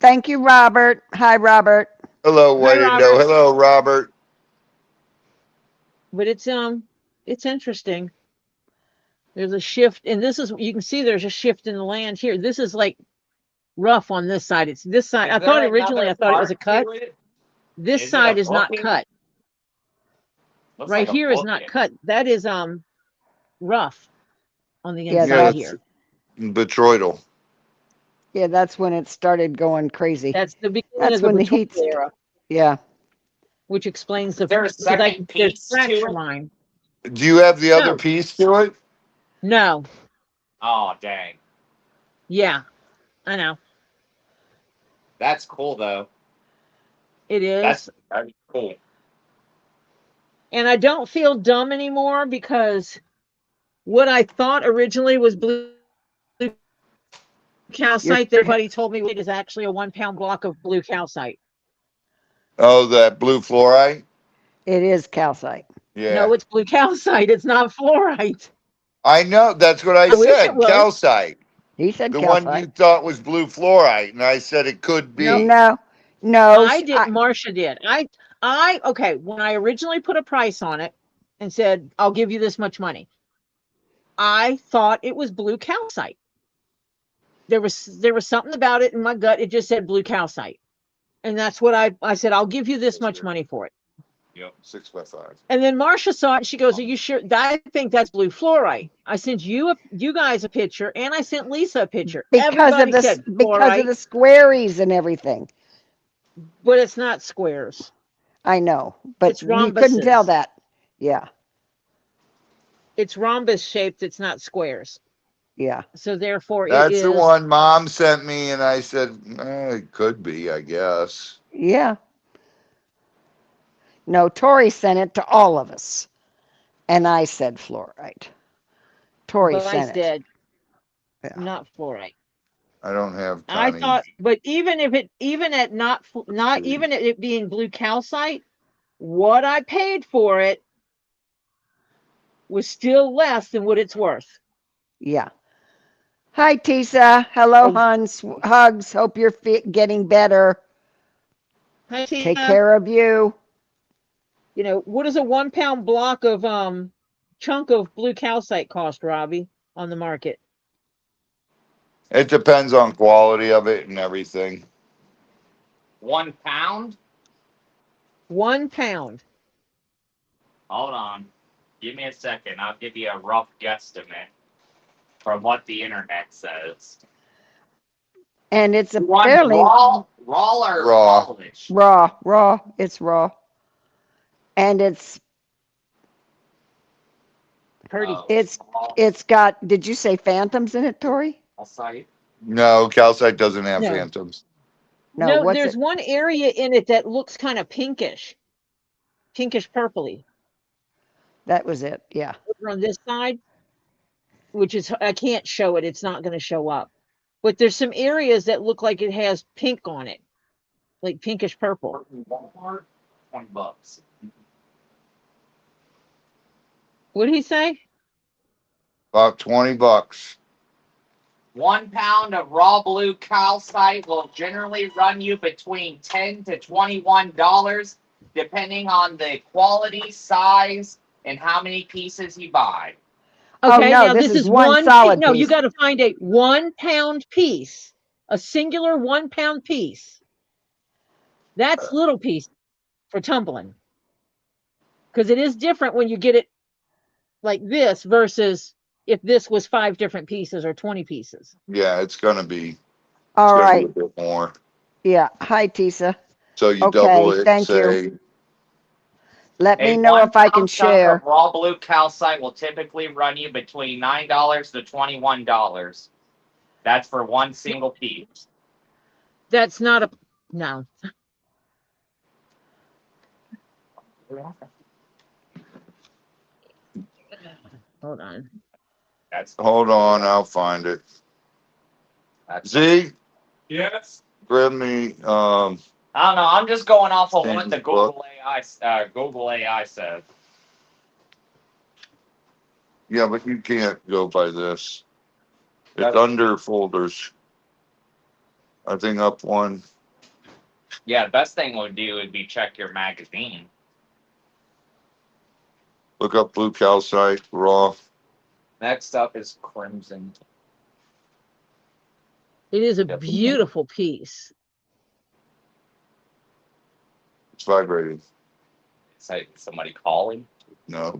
[SPEAKER 3] Thank you, Robert. Hi, Robert.
[SPEAKER 5] Hello,
[SPEAKER 1] Hi,
[SPEAKER 5] White Indo.
[SPEAKER 1] Robert.
[SPEAKER 5] Hello, Robert.
[SPEAKER 1] But it's interesting. There's a shift, and this is you can see there's a shift in the land here. This is like rough on this side. It's this side. I thought originally it was a cut. This side is not cut.
[SPEAKER 6] Looks
[SPEAKER 1] Right
[SPEAKER 6] like a
[SPEAKER 1] here is not
[SPEAKER 6] booking.
[SPEAKER 1] cut. That is rough on the
[SPEAKER 3] Yeah,
[SPEAKER 1] inside
[SPEAKER 5] Yeah,
[SPEAKER 1] here.
[SPEAKER 5] it's betroidal.
[SPEAKER 3] Yeah, that's when it started going crazy.
[SPEAKER 1] That's the beginning
[SPEAKER 3] That's
[SPEAKER 1] of the
[SPEAKER 3] when the
[SPEAKER 1] betrothal
[SPEAKER 3] heat's,
[SPEAKER 1] era,
[SPEAKER 3] yeah.
[SPEAKER 1] which explains the
[SPEAKER 6] Is there a
[SPEAKER 1] because there's
[SPEAKER 6] second piece to
[SPEAKER 1] fracture
[SPEAKER 6] it?
[SPEAKER 1] line.
[SPEAKER 5] Do you have the other
[SPEAKER 1] No,
[SPEAKER 5] piece to it?
[SPEAKER 1] no,
[SPEAKER 6] Oh dang.
[SPEAKER 1] yeah, I know
[SPEAKER 6] That's cool though.
[SPEAKER 1] it
[SPEAKER 6] That's
[SPEAKER 1] is,
[SPEAKER 6] very cool.
[SPEAKER 1] and I don't feel dumb anymore because what I thought originally was blue
[SPEAKER 3] You're,
[SPEAKER 1] calcite, everybody told me it is actually a 1 pound block of blue calcite.
[SPEAKER 5] Oh, that blue fluorite?
[SPEAKER 3] it is calcite.
[SPEAKER 5] Yeah.
[SPEAKER 1] No, it's blue calcite. It's not fluorite.
[SPEAKER 5] I know. That's what I
[SPEAKER 1] I wish it
[SPEAKER 5] said.
[SPEAKER 1] was.
[SPEAKER 5] Calcite.
[SPEAKER 3] He said
[SPEAKER 5] The one you
[SPEAKER 3] calcite.
[SPEAKER 5] thought was blue fluorite. And I said it could
[SPEAKER 1] No,
[SPEAKER 5] be.
[SPEAKER 3] No, no.
[SPEAKER 1] I did. Marcia did. Okay. When I originally put a price on it and said, I'll give you this much money, I thought it was blue calcite. There was something about it in my gut. It just said blue calcite. And that's what I said, I'll give you this much money for it.
[SPEAKER 5] Yep, 6x5.
[SPEAKER 1] And then Marcia saw it and she goes, "Are you sure? I think that's blue fluorite." I sent you guys a picture, and I sent Lisa a picture. Everybody said
[SPEAKER 2] Because of
[SPEAKER 1] fluorite,
[SPEAKER 2] the squaries and everything.
[SPEAKER 1] but it's not squares.
[SPEAKER 2] I know, but
[SPEAKER 1] It's
[SPEAKER 2] you couldn't tell
[SPEAKER 1] rhombuses.
[SPEAKER 2] that. Yeah,
[SPEAKER 1] It's rhombus shaped. It's not squares.
[SPEAKER 2] yeah.
[SPEAKER 1] So therefore, it
[SPEAKER 5] That's the
[SPEAKER 1] is.
[SPEAKER 5] one Mom sent me, and I said, it could be, I guess.
[SPEAKER 2] Yeah. No, Tori sent it to all of us. And I said fluorite. Tori
[SPEAKER 1] But I
[SPEAKER 2] sent it.
[SPEAKER 1] said
[SPEAKER 2] Yeah.
[SPEAKER 1] not fluorite.
[SPEAKER 5] I don't have
[SPEAKER 1] I
[SPEAKER 5] Connie.
[SPEAKER 1] thought, but even at not even at it being blue calcite, what I paid for it was still less than what it's worth.
[SPEAKER 2] Yeah. Hi, Tisa. Hello,
[SPEAKER 1] Oh,
[SPEAKER 2] Hans. Hugs. Hope you're getting better.
[SPEAKER 1] hi
[SPEAKER 2] Take
[SPEAKER 1] Tina.
[SPEAKER 2] care of you.
[SPEAKER 1] What does a 1 pound block of chunk of blue calcite cost, Robbie, on the market?
[SPEAKER 5] It depends on quality of it and everything.
[SPEAKER 6] 1 pound?
[SPEAKER 1] 1 pound.
[SPEAKER 6] Hold on. Give me a second. I'll give you a rough guesstimate from what the internet says.
[SPEAKER 2] And it's a
[SPEAKER 6] You want
[SPEAKER 2] fairly
[SPEAKER 6] raw or
[SPEAKER 5] Raw.
[SPEAKER 6] polished?
[SPEAKER 2] raw. It's raw. And
[SPEAKER 1] Pretty.
[SPEAKER 2] it's
[SPEAKER 6] Raw
[SPEAKER 2] it's got, did you say phantoms in it, Tori?
[SPEAKER 6] site.
[SPEAKER 5] No, calcite doesn't have
[SPEAKER 1] No.
[SPEAKER 5] phantoms.
[SPEAKER 2] No,
[SPEAKER 1] No,
[SPEAKER 2] what's
[SPEAKER 1] there's
[SPEAKER 2] it?
[SPEAKER 1] one area in it that looks kind of pinkish purpley
[SPEAKER 2] That was it. Yeah.
[SPEAKER 1] over on this side, which is, I can't show it. It's not going to show up. But there's some areas that look like it has pink on it, like pinkish purple.
[SPEAKER 6] Walmart, $20.
[SPEAKER 1] What did he say?
[SPEAKER 5] About $20.
[SPEAKER 6] 1 pound of raw blue calcite will generally run you between $10 to $21, depending on the quality, size, and how many pieces you buy.
[SPEAKER 2] Oh,
[SPEAKER 1] Okay,
[SPEAKER 2] no,
[SPEAKER 1] now
[SPEAKER 2] this
[SPEAKER 1] this
[SPEAKER 2] is
[SPEAKER 1] is
[SPEAKER 2] one
[SPEAKER 1] one.
[SPEAKER 2] solid
[SPEAKER 1] No, you
[SPEAKER 2] piece.
[SPEAKER 1] got to find a 1 pound piece, a singular 1 pound piece. That's little piece for tumbling, because it is different when you get it like this versus if this was 5 different pieces or 20 pieces.
[SPEAKER 5] Yeah, it's gonna be
[SPEAKER 2] All
[SPEAKER 5] a
[SPEAKER 2] right.
[SPEAKER 5] bit more.
[SPEAKER 2] Yeah. Hi, Tisa.
[SPEAKER 5] So you double
[SPEAKER 2] Okay.
[SPEAKER 5] it,
[SPEAKER 2] Thank you.
[SPEAKER 5] say
[SPEAKER 2] Let
[SPEAKER 6] A
[SPEAKER 2] me know
[SPEAKER 6] 1
[SPEAKER 2] if I can
[SPEAKER 6] pound chunk of
[SPEAKER 2] share.
[SPEAKER 6] raw blue calcite will typically run you between $9 to $21. That's for one single piece.
[SPEAKER 1] That's not a no. Hold on.
[SPEAKER 6] That's
[SPEAKER 5] hold on, I'll find it.
[SPEAKER 6] that's
[SPEAKER 5] Z,
[SPEAKER 6] yes.
[SPEAKER 5] grab me
[SPEAKER 6] I don't know. I'm just going off of what the
[SPEAKER 5] Sam's book.
[SPEAKER 6] Google AI says.
[SPEAKER 5] Yeah, but you can't go by this. It's
[SPEAKER 6] That's-
[SPEAKER 5] under folders. I think up one.
[SPEAKER 6] Yeah, the best thing would do would be check your magazine.
[SPEAKER 5] Look up blue calcite raw.
[SPEAKER 6] Next up is crimson.
[SPEAKER 1] It is a
[SPEAKER 6] Yep.
[SPEAKER 1] beautiful piece.
[SPEAKER 5] It's vibrating.
[SPEAKER 6] It's like somebody calling.
[SPEAKER 5] No,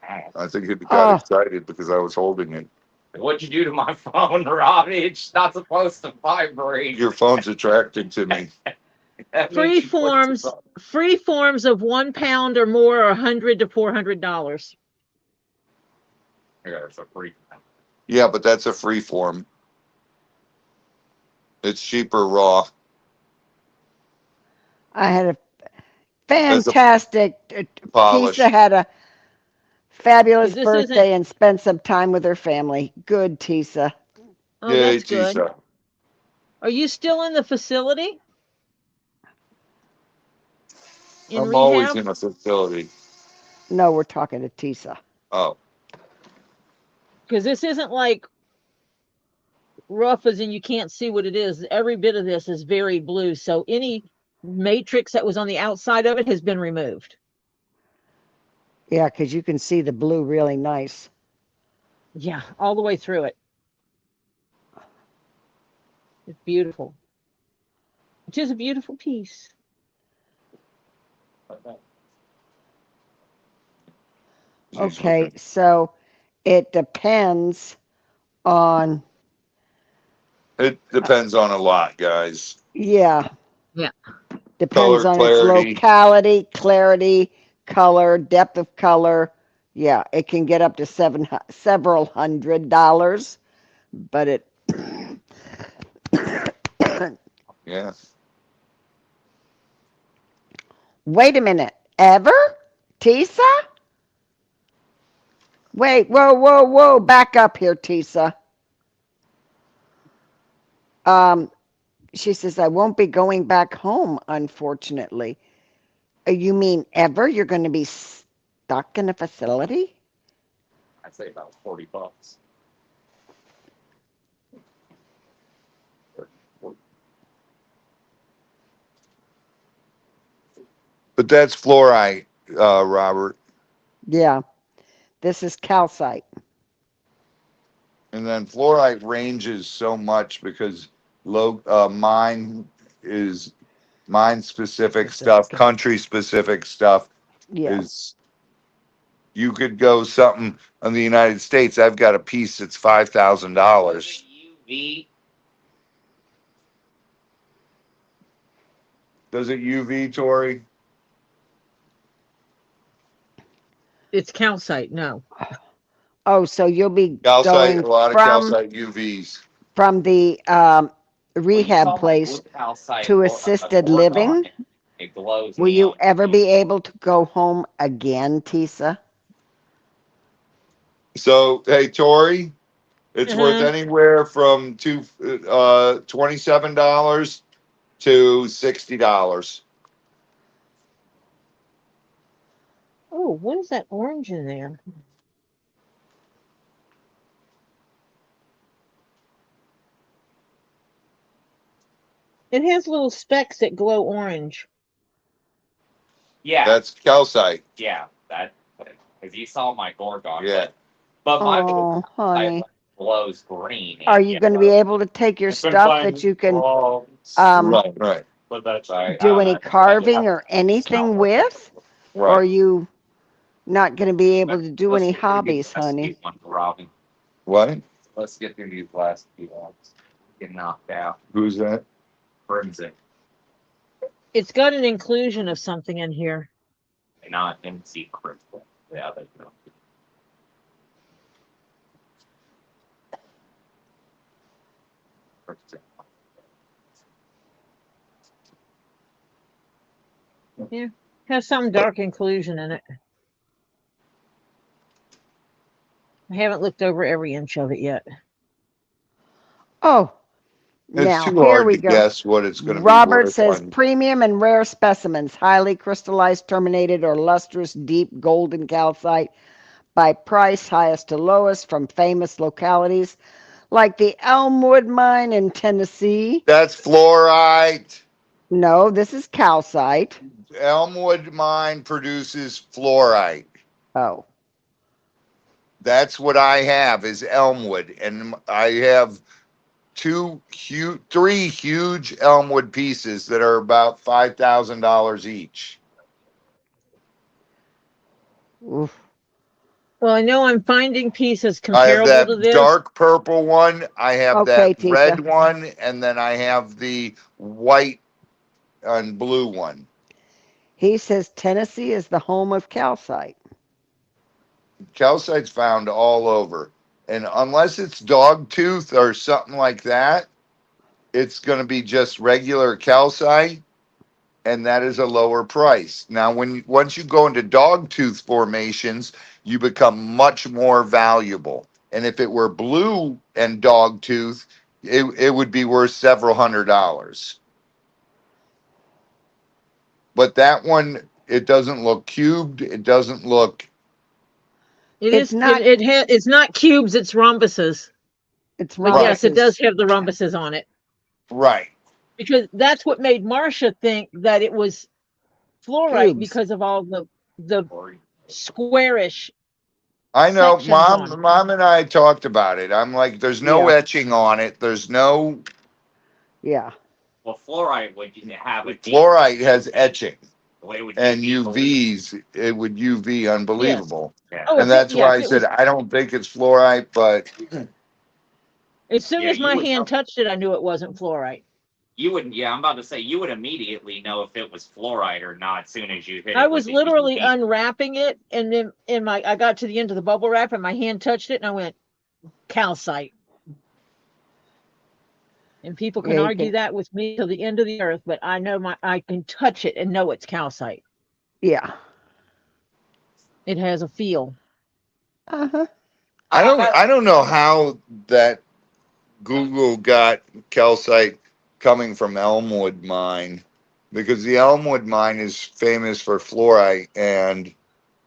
[SPEAKER 6] Oh.
[SPEAKER 5] I think it got
[SPEAKER 2] Oh,
[SPEAKER 5] excited because I was holding it.
[SPEAKER 6] What'd you do to my phone, Robbie? It's not supposed to vibrate.
[SPEAKER 5] Your phone's attracted to me.
[SPEAKER 6] That
[SPEAKER 1] Free
[SPEAKER 6] means you put it
[SPEAKER 1] forms, free forms of 1 pound or more are $100 to $400.
[SPEAKER 6] Yeah, it's a free.
[SPEAKER 5] Yeah, but that's a free form. It's cheaper raw.
[SPEAKER 2] I had a
[SPEAKER 5] As a
[SPEAKER 2] fantastic.
[SPEAKER 5] polish.
[SPEAKER 2] Tisa had a fabulous
[SPEAKER 1] This isn't.
[SPEAKER 2] birthday and spent some time with her family. Good, Tisa.
[SPEAKER 1] Oh,
[SPEAKER 5] Yay,
[SPEAKER 1] that's good.
[SPEAKER 5] Tisa.
[SPEAKER 1] Are you still in the facility in
[SPEAKER 5] I'm always
[SPEAKER 1] rehab?
[SPEAKER 5] in a facility.
[SPEAKER 2] No, we're talking to Tisa.
[SPEAKER 5] Oh,
[SPEAKER 1] Because this isn't like rough as in you can't see what it is. Every bit of this is very blue. So any matrix that was on the outside of it has been removed.
[SPEAKER 2] Yeah, because you can see the blue really nice.
[SPEAKER 1] Yeah, all the way through it. It's beautiful. Which is a beautiful piece.
[SPEAKER 3] Okay, so it depends on,
[SPEAKER 5] It depends on a lot, guys.
[SPEAKER 3] yeah,
[SPEAKER 1] Yeah.
[SPEAKER 3] depends
[SPEAKER 5] Color
[SPEAKER 3] on its
[SPEAKER 5] clarity.
[SPEAKER 3] locality, clarity, color, depth of color. Yeah, it can get up to several $100s, but it
[SPEAKER 5] Yeah.
[SPEAKER 3] wait a minute. Ever? Tisa? Wait, whoa, whoa, whoa, back up here, Tisa. Um, she says, I won't be going back home, unfortunately. You mean ever? You're going to be stuck in a facility?
[SPEAKER 6] I'd say about $40.
[SPEAKER 5] But that's fluorite, Robert.
[SPEAKER 3] Yeah, this is calcite.
[SPEAKER 5] And then fluorite ranges so much because is mine specific stuff, country specific stuff
[SPEAKER 3] Yeah.
[SPEAKER 5] is you could go something on the United States. I've got a piece that's $5,000.
[SPEAKER 6] UV.
[SPEAKER 5] Does it UV, Tori?
[SPEAKER 1] It's calcite. No.
[SPEAKER 3] Oh, so you'll be
[SPEAKER 5] Calcite,
[SPEAKER 3] going
[SPEAKER 5] a lot of
[SPEAKER 3] from
[SPEAKER 5] calcite UVs.
[SPEAKER 3] the
[SPEAKER 6] When you
[SPEAKER 3] rehab
[SPEAKER 6] saw my
[SPEAKER 3] place
[SPEAKER 6] blue calcite
[SPEAKER 3] to assisted
[SPEAKER 6] cord on
[SPEAKER 3] living.
[SPEAKER 6] it glows
[SPEAKER 3] Will you
[SPEAKER 6] neon
[SPEAKER 3] ever
[SPEAKER 6] green.
[SPEAKER 3] be able to go home again, Tisa?
[SPEAKER 5] So, hey, Tori, it's worth
[SPEAKER 1] Uh-huh.
[SPEAKER 5] anywhere from $27 to $60.
[SPEAKER 1] Oh, what is that orange in there? It has little specks that glow orange.
[SPEAKER 6] Yeah,
[SPEAKER 5] That's calcite.
[SPEAKER 6] yeah, that. If you saw my Gorgon,
[SPEAKER 5] Yeah.
[SPEAKER 6] but my blue
[SPEAKER 3] Oh,
[SPEAKER 6] calcite
[SPEAKER 3] honey.
[SPEAKER 6] glows green
[SPEAKER 3] Are
[SPEAKER 6] and
[SPEAKER 3] you going to be
[SPEAKER 6] yellow.
[SPEAKER 3] able to take your
[SPEAKER 6] It's been
[SPEAKER 3] stuff that
[SPEAKER 6] fine.
[SPEAKER 3] you can
[SPEAKER 6] Well,
[SPEAKER 3] um,
[SPEAKER 5] Right.
[SPEAKER 6] but that's I
[SPEAKER 3] do any
[SPEAKER 6] I decided
[SPEAKER 3] carving or
[SPEAKER 6] it's not
[SPEAKER 3] anything
[SPEAKER 6] working.
[SPEAKER 3] with? Or are
[SPEAKER 5] Right.
[SPEAKER 3] you not going to be able
[SPEAKER 6] But
[SPEAKER 3] to do
[SPEAKER 6] let's
[SPEAKER 3] any
[SPEAKER 6] get through these
[SPEAKER 3] hobbies,
[SPEAKER 6] last few
[SPEAKER 3] honey?
[SPEAKER 6] ones, Robin.
[SPEAKER 5] What?
[SPEAKER 6] Let's get through these last few ones. Get knocked out.
[SPEAKER 5] Who's that?
[SPEAKER 6] Forensic,
[SPEAKER 1] It's got an inclusion of something in here.
[SPEAKER 6] not MC crystal. Yeah, they know. Forensic.
[SPEAKER 1] Yeah. Has some dark inclusion in it. I haven't looked over every inch of it yet.
[SPEAKER 3] Oh,
[SPEAKER 5] It's
[SPEAKER 3] now
[SPEAKER 5] too
[SPEAKER 3] here
[SPEAKER 5] hard
[SPEAKER 3] we
[SPEAKER 5] to
[SPEAKER 3] go.
[SPEAKER 5] guess what it's going to be
[SPEAKER 3] Robert
[SPEAKER 5] worth
[SPEAKER 3] says
[SPEAKER 5] on.
[SPEAKER 3] premium and rare specimens, highly crystallized, terminated, or lustrous, deep golden calcite by price, highest to lowest, from famous localities like the Elmwood mine in Tennessee.
[SPEAKER 5] That's fluorite.
[SPEAKER 3] No, this is calcite.
[SPEAKER 5] Elmwood mine produces fluorite.
[SPEAKER 3] Oh,
[SPEAKER 5] That's what I have is Elmwood, and I have three huge Elmwood pieces that are about $5,000 each.
[SPEAKER 3] oof.
[SPEAKER 1] Well, I know I'm finding pieces
[SPEAKER 5] I have
[SPEAKER 1] comparable to
[SPEAKER 5] that
[SPEAKER 1] this.
[SPEAKER 5] dark purple one, I have that
[SPEAKER 3] Okay,
[SPEAKER 5] red
[SPEAKER 3] Tisa.
[SPEAKER 5] one, and then I have the white and blue one.
[SPEAKER 3] He says Tennessee is the home of calcite.
[SPEAKER 5] Calcite's found all over. And unless it's dog tooth or something like that, it's going to be just regular calcite, and that is a lower price. Now, once you go into dog tooth formations, you become much more valuable. And if it were blue and dog tooth, it would be worth several $100s. But that one, it doesn't look cubed. It doesn't look
[SPEAKER 1] It
[SPEAKER 3] It's
[SPEAKER 1] is
[SPEAKER 3] not,
[SPEAKER 1] it's not cubes, it's rhombuses.
[SPEAKER 3] it's
[SPEAKER 1] But yes, it does
[SPEAKER 3] rhombuses.
[SPEAKER 1] have the rhombuses on it.
[SPEAKER 5] right.
[SPEAKER 1] Because that's what made Marcia think that it was fluorite
[SPEAKER 3] Cubes.
[SPEAKER 1] because of all the squarish
[SPEAKER 5] I know,
[SPEAKER 1] sections on it.
[SPEAKER 5] mom and I talked about it. I'm like, there's no
[SPEAKER 3] Yeah,
[SPEAKER 5] etching on it. There's no
[SPEAKER 3] yeah.
[SPEAKER 6] Well, fluoride would have a
[SPEAKER 5] Fluoride has etching,
[SPEAKER 6] it would
[SPEAKER 5] and
[SPEAKER 6] be
[SPEAKER 5] UVs, it would UV
[SPEAKER 1] Yes.
[SPEAKER 5] unbelievable.
[SPEAKER 6] Yeah.
[SPEAKER 1] Oh,
[SPEAKER 5] And that's
[SPEAKER 1] yeah,
[SPEAKER 5] why
[SPEAKER 1] if
[SPEAKER 5] I
[SPEAKER 1] it
[SPEAKER 5] said
[SPEAKER 1] was,
[SPEAKER 5] I don't think it's fluoride, but
[SPEAKER 1] as soon
[SPEAKER 6] Yeah,
[SPEAKER 1] as my
[SPEAKER 6] you would
[SPEAKER 1] hand
[SPEAKER 6] know.
[SPEAKER 1] touched it, I knew it wasn't fluorite.
[SPEAKER 6] You wouldn't. Yeah, I'm about to say you would immediately know if it was fluoride or not as soon as you hit
[SPEAKER 1] I
[SPEAKER 6] it with
[SPEAKER 1] was
[SPEAKER 6] the
[SPEAKER 1] literally
[SPEAKER 6] UV.
[SPEAKER 1] unwrapping it, and then I got to the end of the bubble wrap, and my hand touched it, and I went calcite. And people can
[SPEAKER 3] Yeah, you
[SPEAKER 1] argue
[SPEAKER 3] can.
[SPEAKER 1] that with me till the end of the earth, but I can touch it and know it's calcite.
[SPEAKER 3] Yeah.
[SPEAKER 1] It has a feel.
[SPEAKER 3] Uh-huh.
[SPEAKER 5] I don't know how that Google got calcite coming from Elmwood mine, because the Elmwood mine is famous for fluorite, and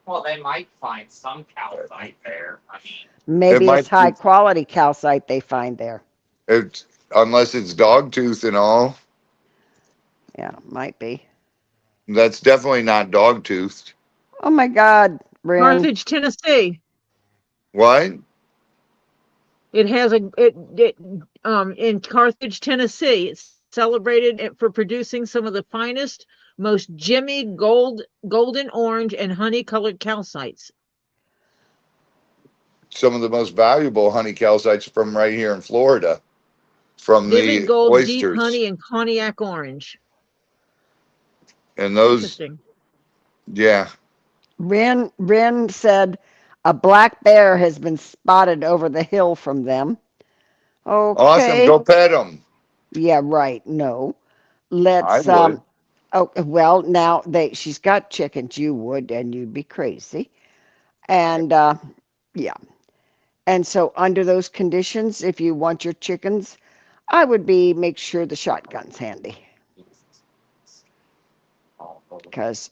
[SPEAKER 6] Well, they might find some calcite there. I mean,
[SPEAKER 5] it
[SPEAKER 3] Maybe it's
[SPEAKER 5] might
[SPEAKER 3] high quality calcite they find there.
[SPEAKER 5] it's unless it's dog tooth and all.
[SPEAKER 3] Yeah, might be.
[SPEAKER 5] That's definitely not dog toothed.
[SPEAKER 3] Oh my God, Ren.
[SPEAKER 1] Carthage, Tennessee.
[SPEAKER 5] What?
[SPEAKER 1] It has it in Carthage, Tennessee. It's celebrated for producing some of the finest, most gemmy golden orange, and honey colored calcites.
[SPEAKER 5] Some of the most valuable honey calcites from right here in Florida, from
[SPEAKER 1] Vivid
[SPEAKER 5] the
[SPEAKER 1] gold, deep
[SPEAKER 5] oysters.
[SPEAKER 1] honey, and cognac orange.
[SPEAKER 5] And those,
[SPEAKER 1] Interesting.
[SPEAKER 5] yeah.
[SPEAKER 3] Ren said a black bear has been spotted over the hill from them.
[SPEAKER 5] Awesome.
[SPEAKER 3] Okay.
[SPEAKER 5] Go pet them.
[SPEAKER 3] Yeah, right. No.
[SPEAKER 5] I
[SPEAKER 3] Let's
[SPEAKER 5] would.
[SPEAKER 3] oh well now she's got chickens, you would, and you'd be crazy. And yeah. And so under those conditions, if you want your chickens, I would make sure the shotgun's handy. Because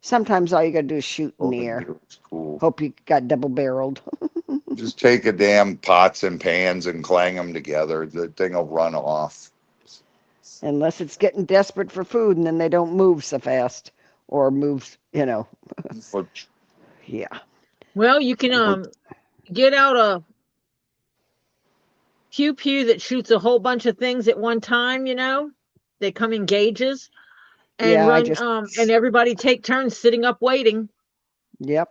[SPEAKER 3] sometimes all you gotta do is shoot in the air.
[SPEAKER 5] It's cool.
[SPEAKER 3] Hope you got double barreled.
[SPEAKER 5] Just take a damn pots and pans and clang them together. The thing will run off.
[SPEAKER 3] Unless it's getting desperate for food and then they don't move so fast or move, yeah.
[SPEAKER 1] Well, you can get out a pew pew that shoots a whole bunch of things at one time. They come in gauges, and
[SPEAKER 3] Yeah,
[SPEAKER 1] run and everybody take turns sitting up waiting.
[SPEAKER 3] Yep.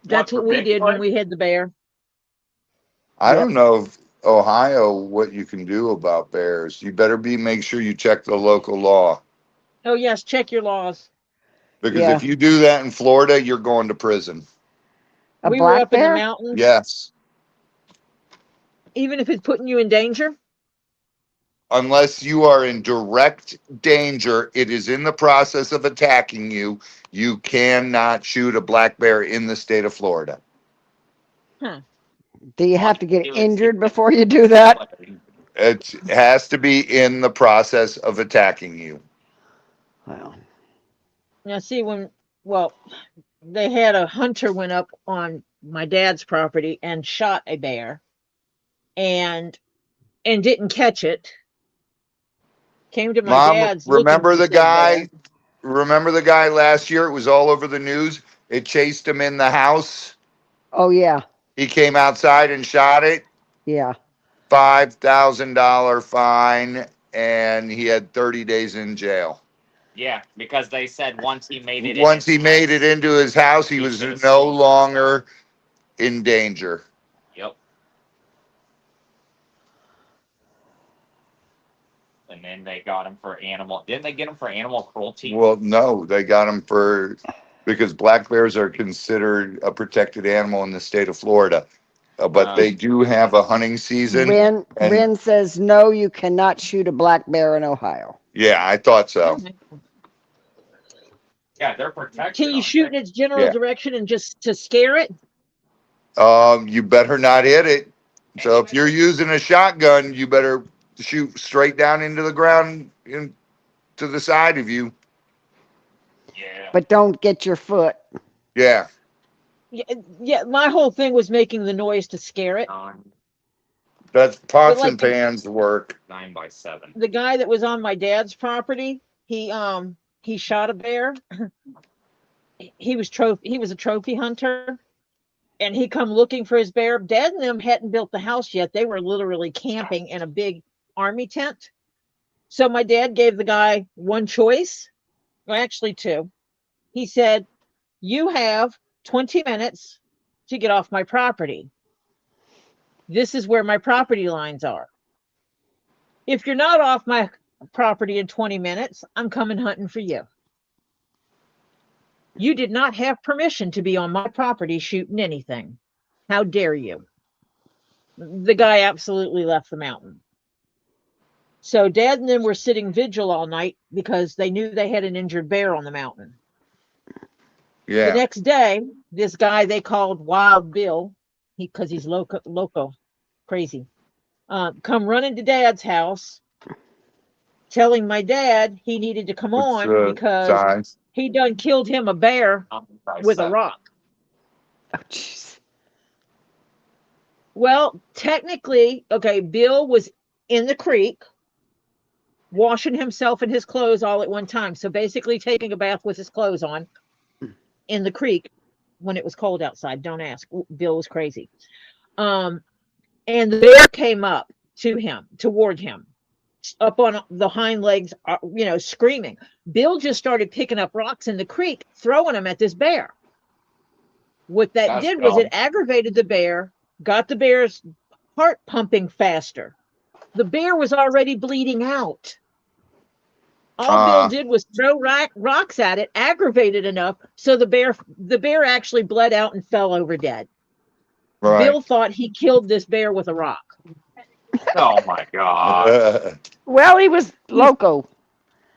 [SPEAKER 1] That's what we did when we had the bear.
[SPEAKER 5] I
[SPEAKER 3] Yep.
[SPEAKER 5] don't know if Ohio what you can do about bears. You better make sure you check the local law,
[SPEAKER 1] Oh yes, check your laws.
[SPEAKER 5] because
[SPEAKER 3] Yeah.
[SPEAKER 5] if you do that in Florida, you're going to prison.
[SPEAKER 3] A
[SPEAKER 1] We were
[SPEAKER 3] black
[SPEAKER 1] up in the
[SPEAKER 3] bear?
[SPEAKER 1] mountains.
[SPEAKER 5] Yes,
[SPEAKER 1] Even if it's putting you in danger.
[SPEAKER 5] unless you are in direct danger, it is in the process of attacking you. You cannot shoot a black bear in the state of Florida.
[SPEAKER 1] Huh.
[SPEAKER 3] Do you have to get injured before you do that?
[SPEAKER 5] It has to be in the process of attacking you.
[SPEAKER 3] Well,
[SPEAKER 1] Now see well, they had a hunter went up on my dad's property and shot a bear and didn't catch it. Came to my
[SPEAKER 5] Mom,
[SPEAKER 1] dad's looking for said bear.
[SPEAKER 5] remember the guy last year? It was all over the news. It chased him in the house.
[SPEAKER 3] oh yeah,
[SPEAKER 5] He came outside and shot it.
[SPEAKER 3] yeah.
[SPEAKER 5] $5,000 fine, and he had 30 days in jail.
[SPEAKER 6] yeah, because they said once he made it.
[SPEAKER 5] Once he made it into his house, he was no longer in danger.
[SPEAKER 6] Yep. And then they got him for animal. Didn't they get him for animal cruelty?
[SPEAKER 5] Well, no, they got him because black bears are considered a protected animal in the state of Florida. But they do have a hunting season.
[SPEAKER 3] Ren says no, you cannot shoot a black bear in Ohio.
[SPEAKER 5] Yeah, I thought so.
[SPEAKER 6] Yeah, they're protected.
[SPEAKER 1] Can you shoot in its general
[SPEAKER 5] Yeah.
[SPEAKER 1] direction and just to scare it?
[SPEAKER 5] You better not hit it. So if you're using a shotgun, you better shoot straight down into the ground to the side of you.
[SPEAKER 6] Yeah.
[SPEAKER 3] But don't get your foot.
[SPEAKER 5] Yeah.
[SPEAKER 1] Yeah, my whole thing was making the noise to scare it.
[SPEAKER 5] That's pots
[SPEAKER 1] like
[SPEAKER 5] and pans work.
[SPEAKER 6] 9x7.
[SPEAKER 1] The guy that was on my dad's property, he shot a bear. He was a trophy hunter, and he come looking for his bear. Dad and them hadn't built the house yet. They were literally camping in a big army tent. So my dad gave the guy one choice, well, actually two. He said, "You have 20 minutes to get off my property. This is where my property lines are. If you're not off my property in 20 minutes, I'm coming hunting for you. You did not have permission to be on my property shooting anything. How dare you?" The guy absolutely left the mountain. So Dad and them were sitting vigil all night because they knew they had an injured bear on the mountain. The
[SPEAKER 5] Yeah.
[SPEAKER 1] next day, this guy they called Wild Bill, because he's loco, crazy, come running to Dad's house, telling my dad he needed to come
[SPEAKER 5] What's
[SPEAKER 1] on
[SPEAKER 5] the
[SPEAKER 1] because
[SPEAKER 5] size?
[SPEAKER 1] he done killed him a bear with a rock.
[SPEAKER 3] Oh, jeez.
[SPEAKER 1] Well, technically, okay, Bill was in the creek washing himself and his clothes all at one time. So basically taking a bath with his clothes on in the creek when it was cold outside. Don't ask. Bill was crazy. And the bear came up toward him, up on the hind legs, screaming. Bill just started picking up rocks in the creek, throwing them at this bear. What that
[SPEAKER 6] That's
[SPEAKER 1] did was it
[SPEAKER 6] dumb.
[SPEAKER 1] aggravated the bear, got the bear's heart pumping faster. The bear was already bleeding out. All Bill
[SPEAKER 5] Uh,
[SPEAKER 1] did was throw rocks at it, aggravated enough so the bear actually bled out and fell over dead.
[SPEAKER 5] right.
[SPEAKER 1] Bill thought he killed this bear with a rock.
[SPEAKER 6] Oh my god.
[SPEAKER 3] Well, he was loco.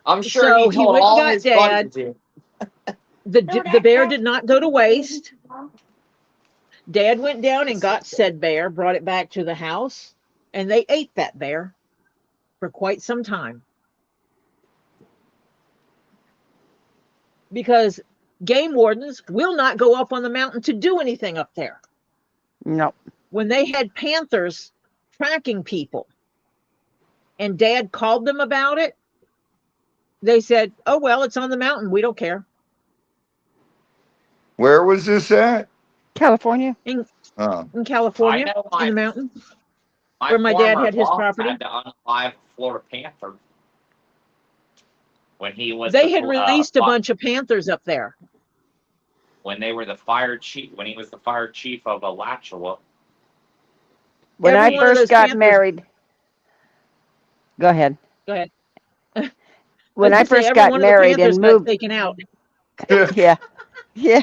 [SPEAKER 6] I'm sure
[SPEAKER 1] So
[SPEAKER 6] he
[SPEAKER 1] he
[SPEAKER 6] told
[SPEAKER 1] went and
[SPEAKER 6] all
[SPEAKER 1] got
[SPEAKER 6] his
[SPEAKER 1] Dad.
[SPEAKER 6] buddies.
[SPEAKER 1] The bear did not go to waste. Dad went down and got said bear, brought it back to the house, and they ate that bear for quite some time. Because game wardens will not go up on the mountain to do anything up there.
[SPEAKER 3] No.
[SPEAKER 1] When they had panthers tracking people and Dad called them about it, they said, "Oh, well, it's on the mountain. We don't care."
[SPEAKER 5] Where was this at?
[SPEAKER 3] California?
[SPEAKER 1] In,
[SPEAKER 5] Oh,
[SPEAKER 1] in
[SPEAKER 6] I
[SPEAKER 1] California,
[SPEAKER 6] know
[SPEAKER 1] in the
[SPEAKER 6] my
[SPEAKER 1] mountain,
[SPEAKER 6] my
[SPEAKER 1] where my dad
[SPEAKER 6] former
[SPEAKER 1] had his
[SPEAKER 6] boss
[SPEAKER 1] property.
[SPEAKER 6] had to unalive a Florida Panther when he was
[SPEAKER 1] They had released a bunch of panthers up there.
[SPEAKER 6] when they were the fire chief when he was the fire chief of Alachua.
[SPEAKER 3] When
[SPEAKER 1] Every
[SPEAKER 3] I
[SPEAKER 1] one of
[SPEAKER 3] first
[SPEAKER 1] those
[SPEAKER 3] got
[SPEAKER 1] panthers.
[SPEAKER 3] married, go ahead.
[SPEAKER 1] Go ahead. I
[SPEAKER 3] When
[SPEAKER 1] was
[SPEAKER 3] I
[SPEAKER 1] going to say,
[SPEAKER 3] first
[SPEAKER 1] every
[SPEAKER 3] got
[SPEAKER 1] one of the
[SPEAKER 3] married
[SPEAKER 1] panthers
[SPEAKER 3] and
[SPEAKER 1] got
[SPEAKER 3] moved,
[SPEAKER 1] taken out.
[SPEAKER 3] yeah, yeah.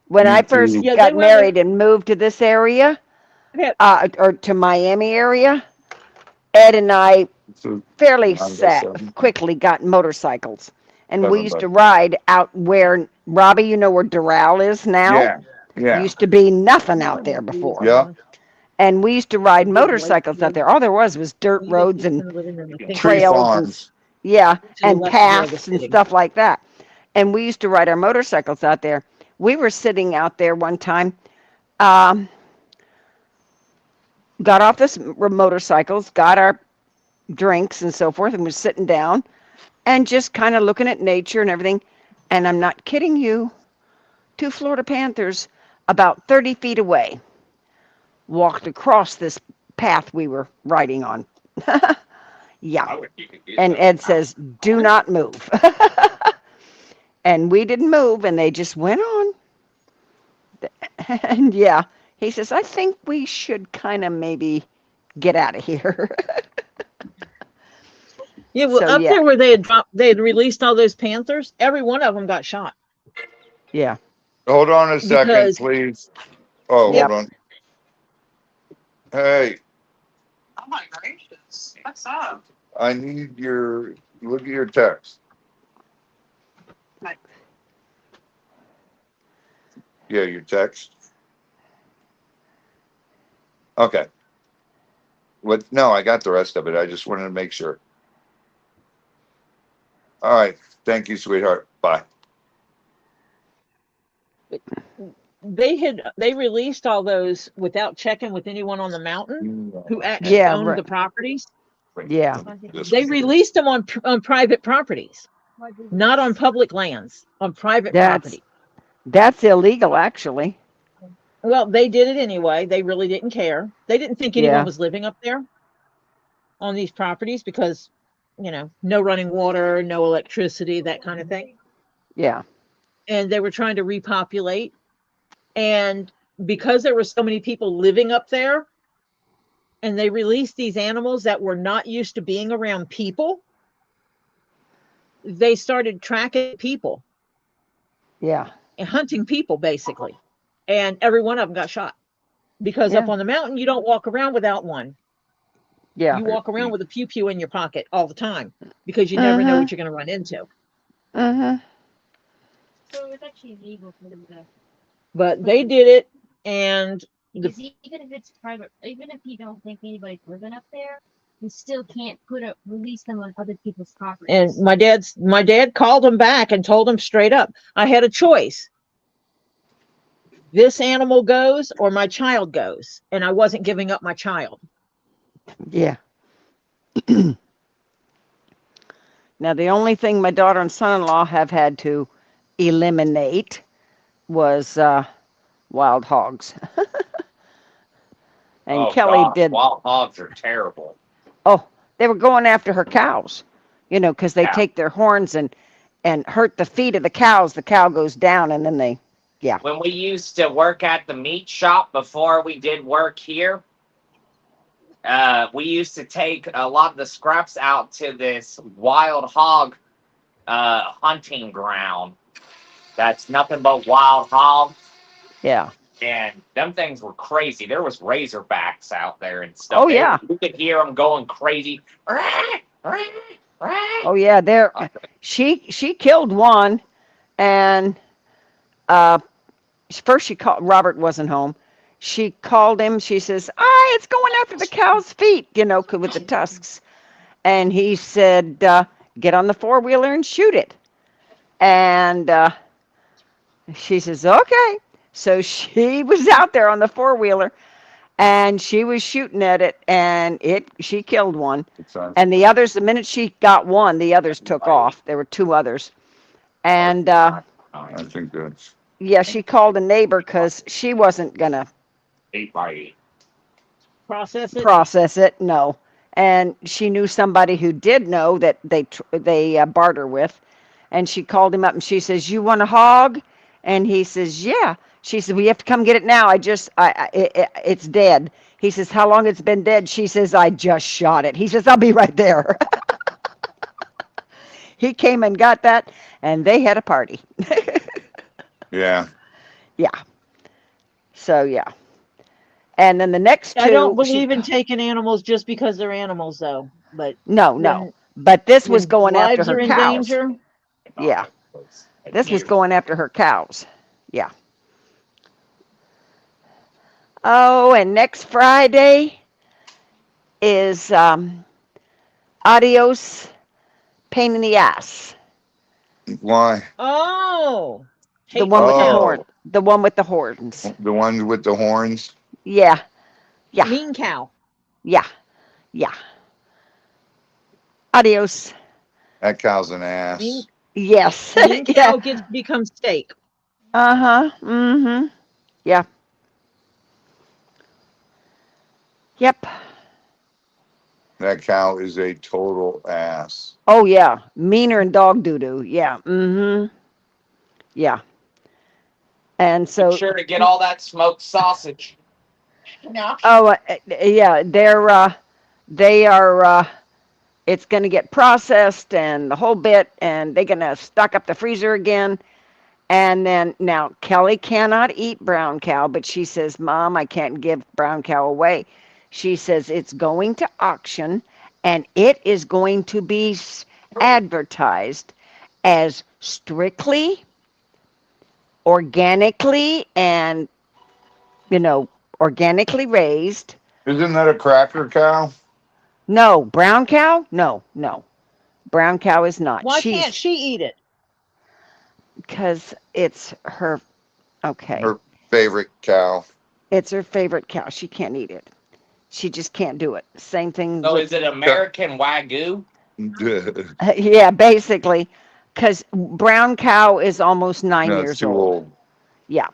[SPEAKER 3] When I
[SPEAKER 5] me
[SPEAKER 3] first
[SPEAKER 5] too.
[SPEAKER 1] Yeah, they
[SPEAKER 3] got
[SPEAKER 1] went
[SPEAKER 3] married and moved to this area,
[SPEAKER 1] with,
[SPEAKER 3] or to Miami area, Ed and I
[SPEAKER 5] So,
[SPEAKER 3] fairly
[SPEAKER 5] I'm just saying,
[SPEAKER 3] quickly got motorcycles. And we used to
[SPEAKER 5] everybody.
[SPEAKER 3] ride out where, Robbie, you know where Doral is now?
[SPEAKER 5] Yeah. Yeah.
[SPEAKER 3] Used to be nothing out there before.
[SPEAKER 5] Yeah.
[SPEAKER 3] And we used to ride motorcycles out there. All there was dirt roads and
[SPEAKER 5] Tree
[SPEAKER 3] trails and,
[SPEAKER 5] farms.
[SPEAKER 3] yeah,
[SPEAKER 1] to the
[SPEAKER 3] and
[SPEAKER 1] left of where I was
[SPEAKER 3] paths and
[SPEAKER 1] sitting.
[SPEAKER 3] stuff like that. And we used to ride our motorcycles out there. We were sitting out there one time, got off this motorcycles, got our drinks and so forth, and was sitting down and just kind of looking at nature and everything. And I'm not kidding you, two Florida Panthers about 30 feet away walked across this path we were riding on. Yeah. And Ed says, "Do not move." And we didn't move, and they just went on. And yeah, he says, "I think we should kind of maybe get out of here."
[SPEAKER 1] Yeah, well,
[SPEAKER 3] So
[SPEAKER 1] up
[SPEAKER 3] yeah,
[SPEAKER 1] there where they had released all those panthers, every one of them got shot.
[SPEAKER 3] yeah,
[SPEAKER 5] Hold on a second,
[SPEAKER 1] Because,
[SPEAKER 5] please. Oh,
[SPEAKER 1] yep,
[SPEAKER 5] hold on. Hey,
[SPEAKER 7] Oh my gracious. What's up?
[SPEAKER 5] I need your look at your text.
[SPEAKER 7] Like,
[SPEAKER 5] Yeah, your text. Okay. What? No, I got the rest of it. I just wanted to make sure. All right. Thank you, sweetheart. Bye.
[SPEAKER 1] they released all those without checking with anyone on the mountain who actually
[SPEAKER 3] yeah,
[SPEAKER 1] owned
[SPEAKER 3] right.
[SPEAKER 1] the properties.
[SPEAKER 3] Yeah.
[SPEAKER 1] They released them on private properties, not on public lands, on private
[SPEAKER 3] That's
[SPEAKER 1] property.
[SPEAKER 3] that's illegal, actually.
[SPEAKER 1] Well, they did it anyway. They really didn't care. They didn't think anyone
[SPEAKER 3] Yeah,
[SPEAKER 1] was living up there. on these properties because, no running water, no electricity, that kind of thing.
[SPEAKER 3] Yeah.
[SPEAKER 1] And they were trying to repopulate. And because there were so many people living up there, and they released these animals that were not used to being around people, they started tracking people
[SPEAKER 3] Yeah.
[SPEAKER 1] and hunting people basically. And every one of them got shot because up
[SPEAKER 3] Yeah.
[SPEAKER 1] on the mountain, you don't walk around without one.
[SPEAKER 3] Yeah.
[SPEAKER 1] You walk around with a pew pew in your pocket all the time because you never know
[SPEAKER 3] Mhm.
[SPEAKER 1] what you're going to run into.
[SPEAKER 3] Mhm.
[SPEAKER 4] So it's actually illegal for them to
[SPEAKER 1] But
[SPEAKER 4] put
[SPEAKER 1] they
[SPEAKER 4] them
[SPEAKER 1] did it, and the
[SPEAKER 4] because even if it's private, even if you don't think anybody's living up there, you still can't release them on other people's
[SPEAKER 1] and
[SPEAKER 4] properties.
[SPEAKER 1] my dad called him back and told him straight up, I had a choice. This animal goes or my child goes, and I wasn't giving up my child.
[SPEAKER 3] Yeah. Now the only thing my daughter and son-in-law have had to eliminate was wild hogs. And
[SPEAKER 6] Oh
[SPEAKER 3] Kelly
[SPEAKER 6] gosh,
[SPEAKER 3] did.
[SPEAKER 6] wild hogs are terrible.
[SPEAKER 3] Oh, they were going after her cows. Because they
[SPEAKER 6] Yeah.
[SPEAKER 3] take their horns and hurt the feet of the cows. The cow goes down, and then they, yeah,
[SPEAKER 6] When we used to work at the meat shop before we did work here, we used to take a lot of the scraps out to this wild hog hunting ground. That's nothing but wild hogs,
[SPEAKER 3] yeah.
[SPEAKER 6] and them things were crazy. There was razorbacks out there and stuff.
[SPEAKER 3] Oh yeah,
[SPEAKER 6] You could hear them going crazy.
[SPEAKER 3] oh yeah. There, she killed one, and uh, first she called. Robert wasn't home. She called him. She says, "Ah, it's going after the cow's feet," with the tusks. And he said, "Get on the four-wheeler and shoot it." And she says, "Okay." So she was out there on the four-wheeler, and she was shooting at it, and she killed one. And the others, the minute she got one, the others took off. There were two others. And
[SPEAKER 5] I think that's
[SPEAKER 3] yeah, she called a neighbor because she wasn't gonna
[SPEAKER 6] 8x8.
[SPEAKER 1] Process it.
[SPEAKER 3] process it. No. And she knew somebody who did know that they barter with, and she called him up and she says, "You want a hog?" And he says, "Yeah." She said, "We have to come get it now. It's dead." He says, "How long it's been dead?" She says, "I just shot it." He says, "I'll be right there." He came and got that, and they had a party.
[SPEAKER 5] yeah.
[SPEAKER 3] Yeah. So yeah. And then the next
[SPEAKER 1] I don't
[SPEAKER 3] two, she
[SPEAKER 1] believe in taking animals just because they're animals, though. But
[SPEAKER 3] no, no.
[SPEAKER 1] when
[SPEAKER 3] But this was
[SPEAKER 1] when
[SPEAKER 3] going after
[SPEAKER 1] lives
[SPEAKER 3] her
[SPEAKER 1] are in
[SPEAKER 3] cows.
[SPEAKER 1] danger,
[SPEAKER 3] Yeah. This was going after her cows. Yeah. Oh, and next Friday is Adios Pain in the Ass.
[SPEAKER 5] Why?
[SPEAKER 1] oh,
[SPEAKER 3] The one
[SPEAKER 1] hateful
[SPEAKER 3] with the
[SPEAKER 1] cow,
[SPEAKER 3] horn.
[SPEAKER 5] Oh,
[SPEAKER 3] The one with the horns.
[SPEAKER 5] the ones with the horns.
[SPEAKER 3] Yeah. Yeah.
[SPEAKER 1] mean cow,
[SPEAKER 3] Yeah. Yeah. Adios.
[SPEAKER 5] That cow's an
[SPEAKER 1] mean
[SPEAKER 5] ass.
[SPEAKER 3] Yes.
[SPEAKER 1] mean
[SPEAKER 3] Yeah.
[SPEAKER 1] cow gets to become steak.
[SPEAKER 3] Uh-huh. Mm-hmm. Yeah. Yep.
[SPEAKER 5] That cow is a total ass.
[SPEAKER 3] Oh yeah. Meaner than dog doo-doo. Yeah. Mm-hmm. Yeah. And
[SPEAKER 6] Make
[SPEAKER 3] so
[SPEAKER 6] sure to get all that smoked sausage. No.
[SPEAKER 3] oh yeah, they are it's going to get processed and the whole bit, and they're going to stock up the freezer again. And then now Kelly cannot eat brown cow, but she says, "Mom, I can't give brown cow away." She says it's going to auction, and it is going to be advertised as strictly organically and you know organically raised.
[SPEAKER 5] Isn't that a cracker cow?
[SPEAKER 3] No, brown cow? No, no. Brown cow is not.
[SPEAKER 1] Why can't
[SPEAKER 3] She's
[SPEAKER 1] she eat it?
[SPEAKER 3] because it's her. Okay,
[SPEAKER 5] Her favorite cow.
[SPEAKER 3] it's her favorite cow. She can't eat it. She just can't do it. Same thing
[SPEAKER 6] So
[SPEAKER 3] with
[SPEAKER 6] is it American Wagyu?
[SPEAKER 3] yeah, basically, because brown cow is almost nine
[SPEAKER 5] No, it's
[SPEAKER 3] years
[SPEAKER 5] too
[SPEAKER 3] old.
[SPEAKER 5] old.
[SPEAKER 3] Yeah.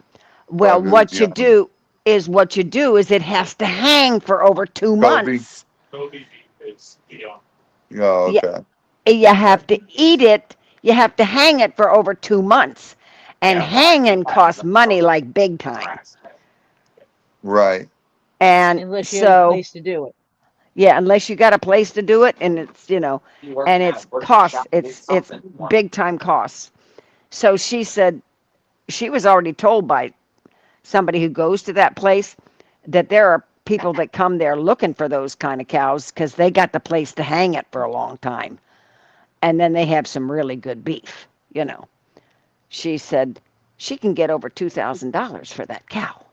[SPEAKER 3] Well,
[SPEAKER 5] Wagyu's young.
[SPEAKER 3] what you do is it has to hang for over two
[SPEAKER 5] Kobe.
[SPEAKER 3] months.
[SPEAKER 5] Oh,
[SPEAKER 3] Yeah,
[SPEAKER 5] okay.
[SPEAKER 3] you have to eat it. You have to hang it for over 2 months, and hanging costs money like big time.
[SPEAKER 5] Right.
[SPEAKER 3] And
[SPEAKER 1] unless you have a
[SPEAKER 3] so,
[SPEAKER 1] place to do it.
[SPEAKER 3] yeah, unless you got a place to do it, and it's and it's costs. It's big time costs. So she said she was already told by somebody who goes to that place that there are people that come there looking for those kind of cows because they got the place to hang it for a long time, and then they have some really good beef. She said she can get over $2,000 for that cow.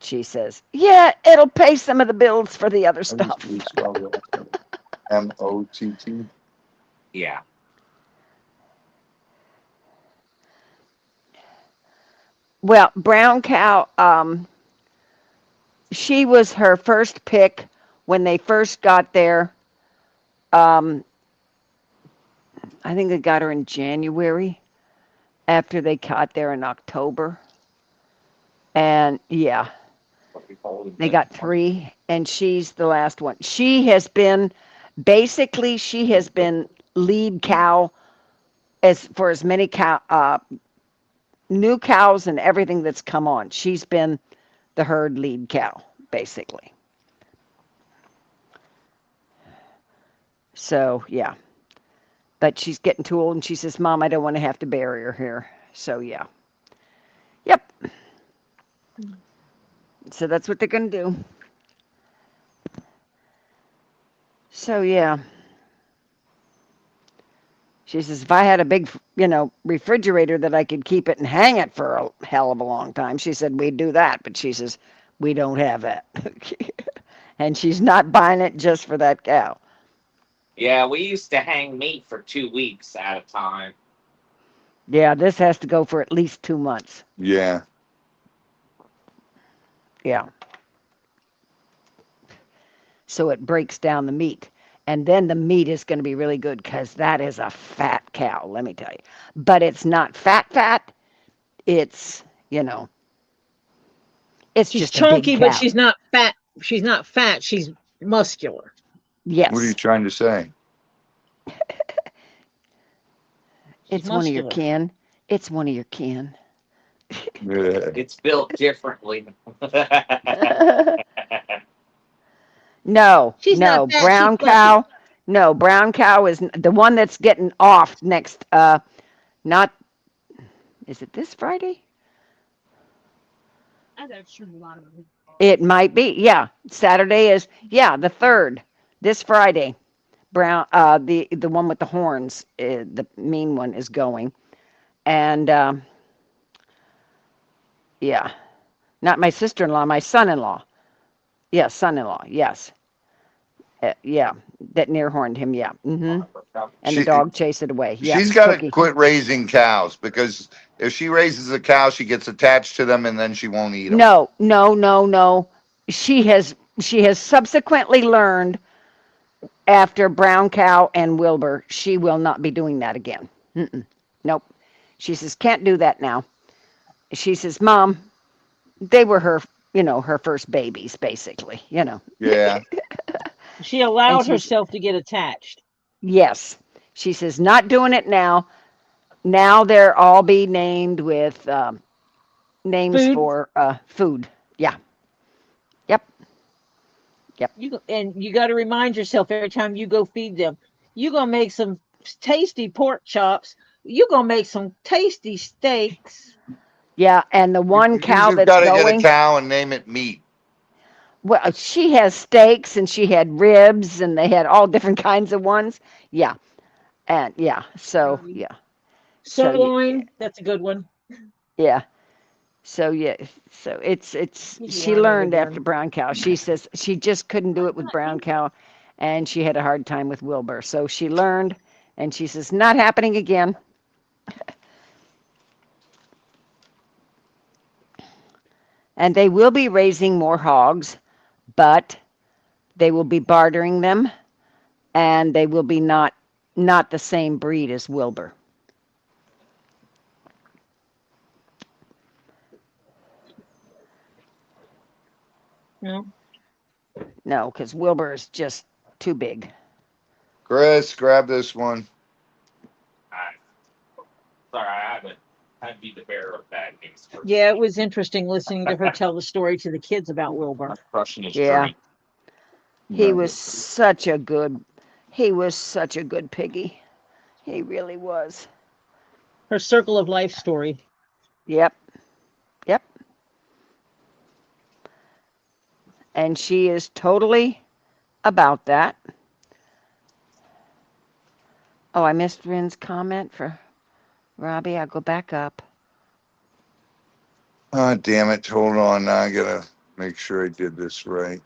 [SPEAKER 3] She says, yeah, it'll pay some of the bills for the other
[SPEAKER 5] How do
[SPEAKER 3] stuff.
[SPEAKER 5] you spell that? MOTT.
[SPEAKER 6] Yeah.
[SPEAKER 3] Well, brown cow, she was her first pick when they first got there. Um, I think they got her in January after they got there in October. And yeah, they got three, and she's the last one. She has been lead cow as for as many new cows and everything that's come on. She's been the herd lead cow, basically. So yeah, but she's getting too old, and she says, "Mom, I don't want to have to bury her here." So yeah, yep. So that's what they're gonna do. So yeah, she says, if I had a big, refrigerator that I could keep it and hang it for a hell of a long time, she said we'd do that. But she says we don't have that, and she's not buying it just for that cow.
[SPEAKER 6] Yeah, we used to hang meat for 2 weeks at a time.
[SPEAKER 3] Yeah, this has to go for at least 2 months.
[SPEAKER 5] Yeah.
[SPEAKER 3] Yeah, so it breaks down the meat. And then the meat is going to be really good because that is a fat cow, let me tell you. But it's not fat. It's, you know, it's
[SPEAKER 1] She's
[SPEAKER 3] just a big
[SPEAKER 1] chunky, but
[SPEAKER 3] cow.
[SPEAKER 1] she's not fat. She's not fat. She's muscular.
[SPEAKER 5] What are you
[SPEAKER 3] Yes,
[SPEAKER 5] trying to say?
[SPEAKER 1] She's
[SPEAKER 3] it's one of your
[SPEAKER 1] muscular.
[SPEAKER 3] kin. It's one of your kin.
[SPEAKER 5] Yeah.
[SPEAKER 6] It's built differently.
[SPEAKER 3] No,
[SPEAKER 1] She's not
[SPEAKER 3] no,
[SPEAKER 1] fat. She's
[SPEAKER 3] brown
[SPEAKER 1] fluffy.
[SPEAKER 3] cow. No, brown cow is the one that's getting off next. Not, is it this Friday?
[SPEAKER 4] I got sure a lot of them.
[SPEAKER 3] It might be. Yeah, Saturday is. Yeah, the third. This Friday. Brown. The one with the horns. The mean one is going. And yeah, not my sister-in-law. My son-in-law. Yes, son-in-law. Yes. Yeah, that near horned him. Yeah. And the
[SPEAKER 5] She
[SPEAKER 3] dog chased it away. Yep,
[SPEAKER 5] she's got to
[SPEAKER 3] Cookie.
[SPEAKER 5] quit raising cows because if she raises a cow, she gets attached to them and then she won't eat them.
[SPEAKER 3] No, no, no, no. She has subsequently learned after Brown Cow and Wilbur, she will not be doing that again. Mm-mm. Nope. She says can't do that now. She says, Mom, they were her first babies, basically.
[SPEAKER 5] Yeah.
[SPEAKER 1] She
[SPEAKER 3] And
[SPEAKER 1] allowed
[SPEAKER 3] she's
[SPEAKER 1] herself to get attached.
[SPEAKER 3] yes. She says not doing it now. Now they're all be named with names
[SPEAKER 1] Food.
[SPEAKER 3] for food. Yeah. Yep. Yep.
[SPEAKER 1] You got to remind yourself every time you go feed them. You gonna make some tasty pork chops. You gonna make some tasty steaks.
[SPEAKER 3] Yeah. And the one
[SPEAKER 5] You
[SPEAKER 3] cow
[SPEAKER 5] just
[SPEAKER 3] that's
[SPEAKER 5] got to get a
[SPEAKER 3] going,
[SPEAKER 5] cow and name it meat.
[SPEAKER 3] well, she has steaks and she had ribs and they had all different kinds of ones. Yeah. And yeah. So
[SPEAKER 4] Um,
[SPEAKER 3] yeah. So
[SPEAKER 1] Sirloin. That's a good one.
[SPEAKER 3] yeah. So yeah. So it's
[SPEAKER 1] Usually
[SPEAKER 3] she
[SPEAKER 1] learning
[SPEAKER 3] learned after
[SPEAKER 1] again.
[SPEAKER 3] brown cow. She says she just couldn't do it with brown cow, and she had a hard time with Wilbur. So she learned, and she says not happening again. And they will be raising more hogs, but they will be bartering them, and they will be not the same breed as Wilbur.
[SPEAKER 1] No.
[SPEAKER 3] No, because Wilbur is just too big.
[SPEAKER 5] Chris, grab this one.
[SPEAKER 6] I, sorry, I be the bearer of bad news.
[SPEAKER 1] Yeah, it was interesting listening to her tell the story to the kids about Wilbur.
[SPEAKER 6] Crushing his
[SPEAKER 3] Yeah.
[SPEAKER 6] dream.
[SPEAKER 3] He was such a good piggy. He really was.
[SPEAKER 1] Her circle of life story.
[SPEAKER 3] Yep. Yep. And she is totally about that. Oh, I missed Rin's comment for Robbie. I'll go back up.
[SPEAKER 5] Oh, damn it. Hold on. Now I got to make sure I did this right.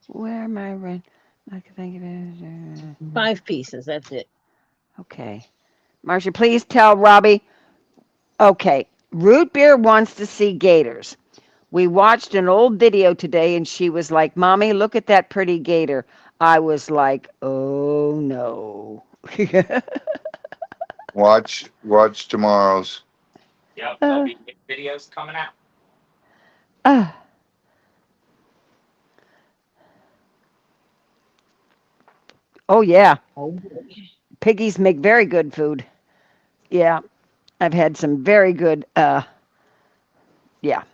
[SPEAKER 3] Where am I, Rin? I can think of it.
[SPEAKER 1] 5 pieces. That's it.
[SPEAKER 3] Okay. Marcia, please tell Robbie. Okay. Root Beer wants to see gators. We watched an old video today and she was like, Mommy, look at that pretty gator. I was like, oh no.
[SPEAKER 5] Watch tomorrow's.
[SPEAKER 6] Yep, there'll be videos coming out.
[SPEAKER 3] Oh yeah.
[SPEAKER 1] Oh,
[SPEAKER 3] Piggies make very good food. Yeah. I've had some very good yeah.
[SPEAKER 6] And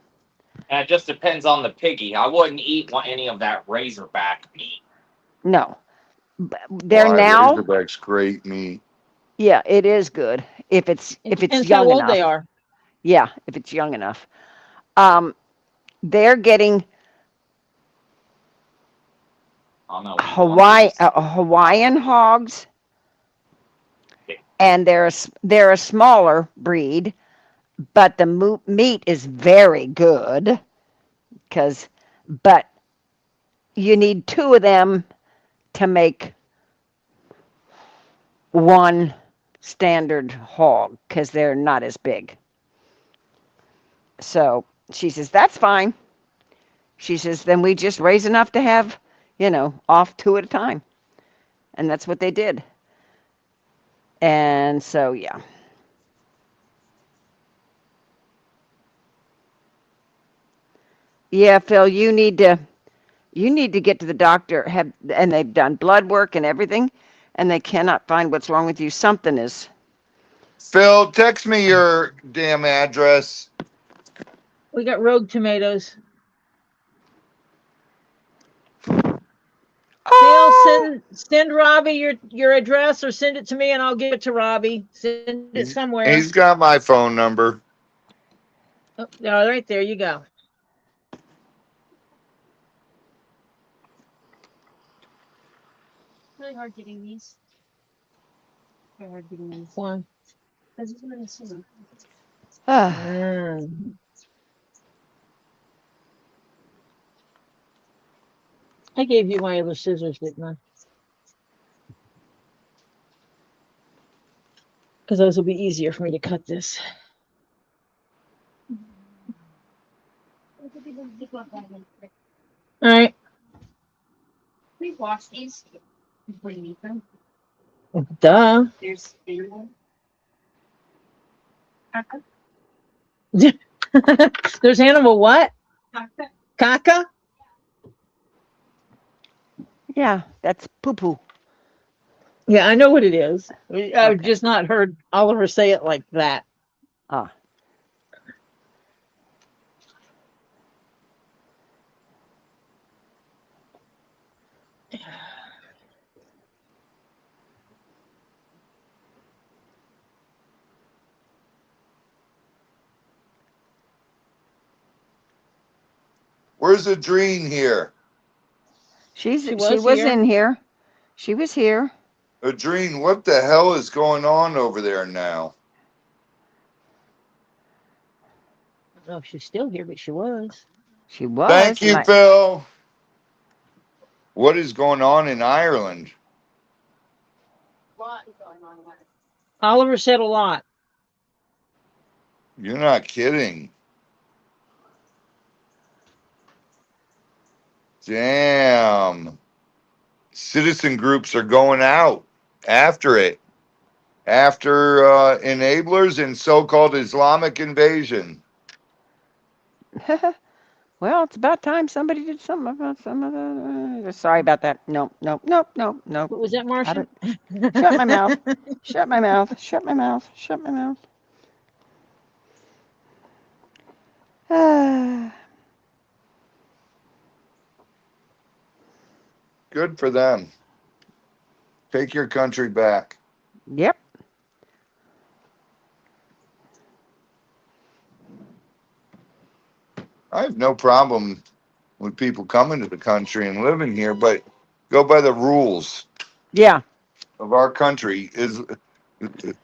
[SPEAKER 6] it just depends on the piggy. I wouldn't eat any of that razorback meat.
[SPEAKER 3] No. They're
[SPEAKER 5] Why,
[SPEAKER 3] now
[SPEAKER 5] Razorback's great meat.
[SPEAKER 3] yeah, it is good if it's
[SPEAKER 1] depends
[SPEAKER 3] young
[SPEAKER 1] how old
[SPEAKER 3] enough.
[SPEAKER 1] they are.
[SPEAKER 3] Yeah, if it's young enough. They're getting Hawaiian hogs, and they're a smaller breed, but the meat is very good. But you need 2 of them to make one standard hog because they're not as big. So she says that's fine. She says then we just raise enough to have, off 2 at a time. And that's what they did. And so, yeah. Yeah, Phil, you need to get to the doctor. And they've done blood work and everything, and they cannot find what's wrong with you. Something is.
[SPEAKER 5] Phil, text me your damn address.
[SPEAKER 1] We got rogue tomatoes. Phil,
[SPEAKER 3] Oh,
[SPEAKER 1] send Robbie your address or send it to me and I'll give it to Robbie. Send it somewhere.
[SPEAKER 5] He's got my phone number.
[SPEAKER 1] Oh, right there you go.
[SPEAKER 4] Really hard getting these. Very hard getting these.
[SPEAKER 1] Why?
[SPEAKER 4] Because it's really soon.
[SPEAKER 1] I gave you my other scissors, didn't I? Because those will be easier for me to cut this. All right.
[SPEAKER 4] We wash these before you eat them.
[SPEAKER 1] Duh.
[SPEAKER 4] There's one.
[SPEAKER 1] There's animal what? Caca?
[SPEAKER 3] yeah, that's poo-poo.
[SPEAKER 1] Yeah, I know what it is. I've
[SPEAKER 3] Okay.
[SPEAKER 1] just not heard Oliver say it like that.
[SPEAKER 3] Ah.
[SPEAKER 5] Where's Adrene here?
[SPEAKER 3] She
[SPEAKER 1] was
[SPEAKER 3] was
[SPEAKER 1] here.
[SPEAKER 3] in here. She was here.
[SPEAKER 5] Adrene, what the hell is going on over there now?
[SPEAKER 1] I don't know if she's still here, but she was.
[SPEAKER 3] She was.
[SPEAKER 5] Thank you, Phil. What is going on in Ireland?
[SPEAKER 1] Oliver said a lot.
[SPEAKER 5] You're not kidding. Damn. Citizen groups are going out after it. After enablers and so-called Islamic invasion.
[SPEAKER 3] Well, it's about time somebody did something about some of the. Sorry about that. No, no, no, no, no.
[SPEAKER 1] What was that,
[SPEAKER 3] Out
[SPEAKER 1] Marcia?
[SPEAKER 3] of. Shut my mouth. Shut my mouth. Shut my mouth. Shut my mouth.
[SPEAKER 5] Good for them. Take your country back.
[SPEAKER 3] Yep.
[SPEAKER 5] I have no problem with people coming to the country and living here, but go by the rules
[SPEAKER 3] Yeah.
[SPEAKER 5] of our country. Is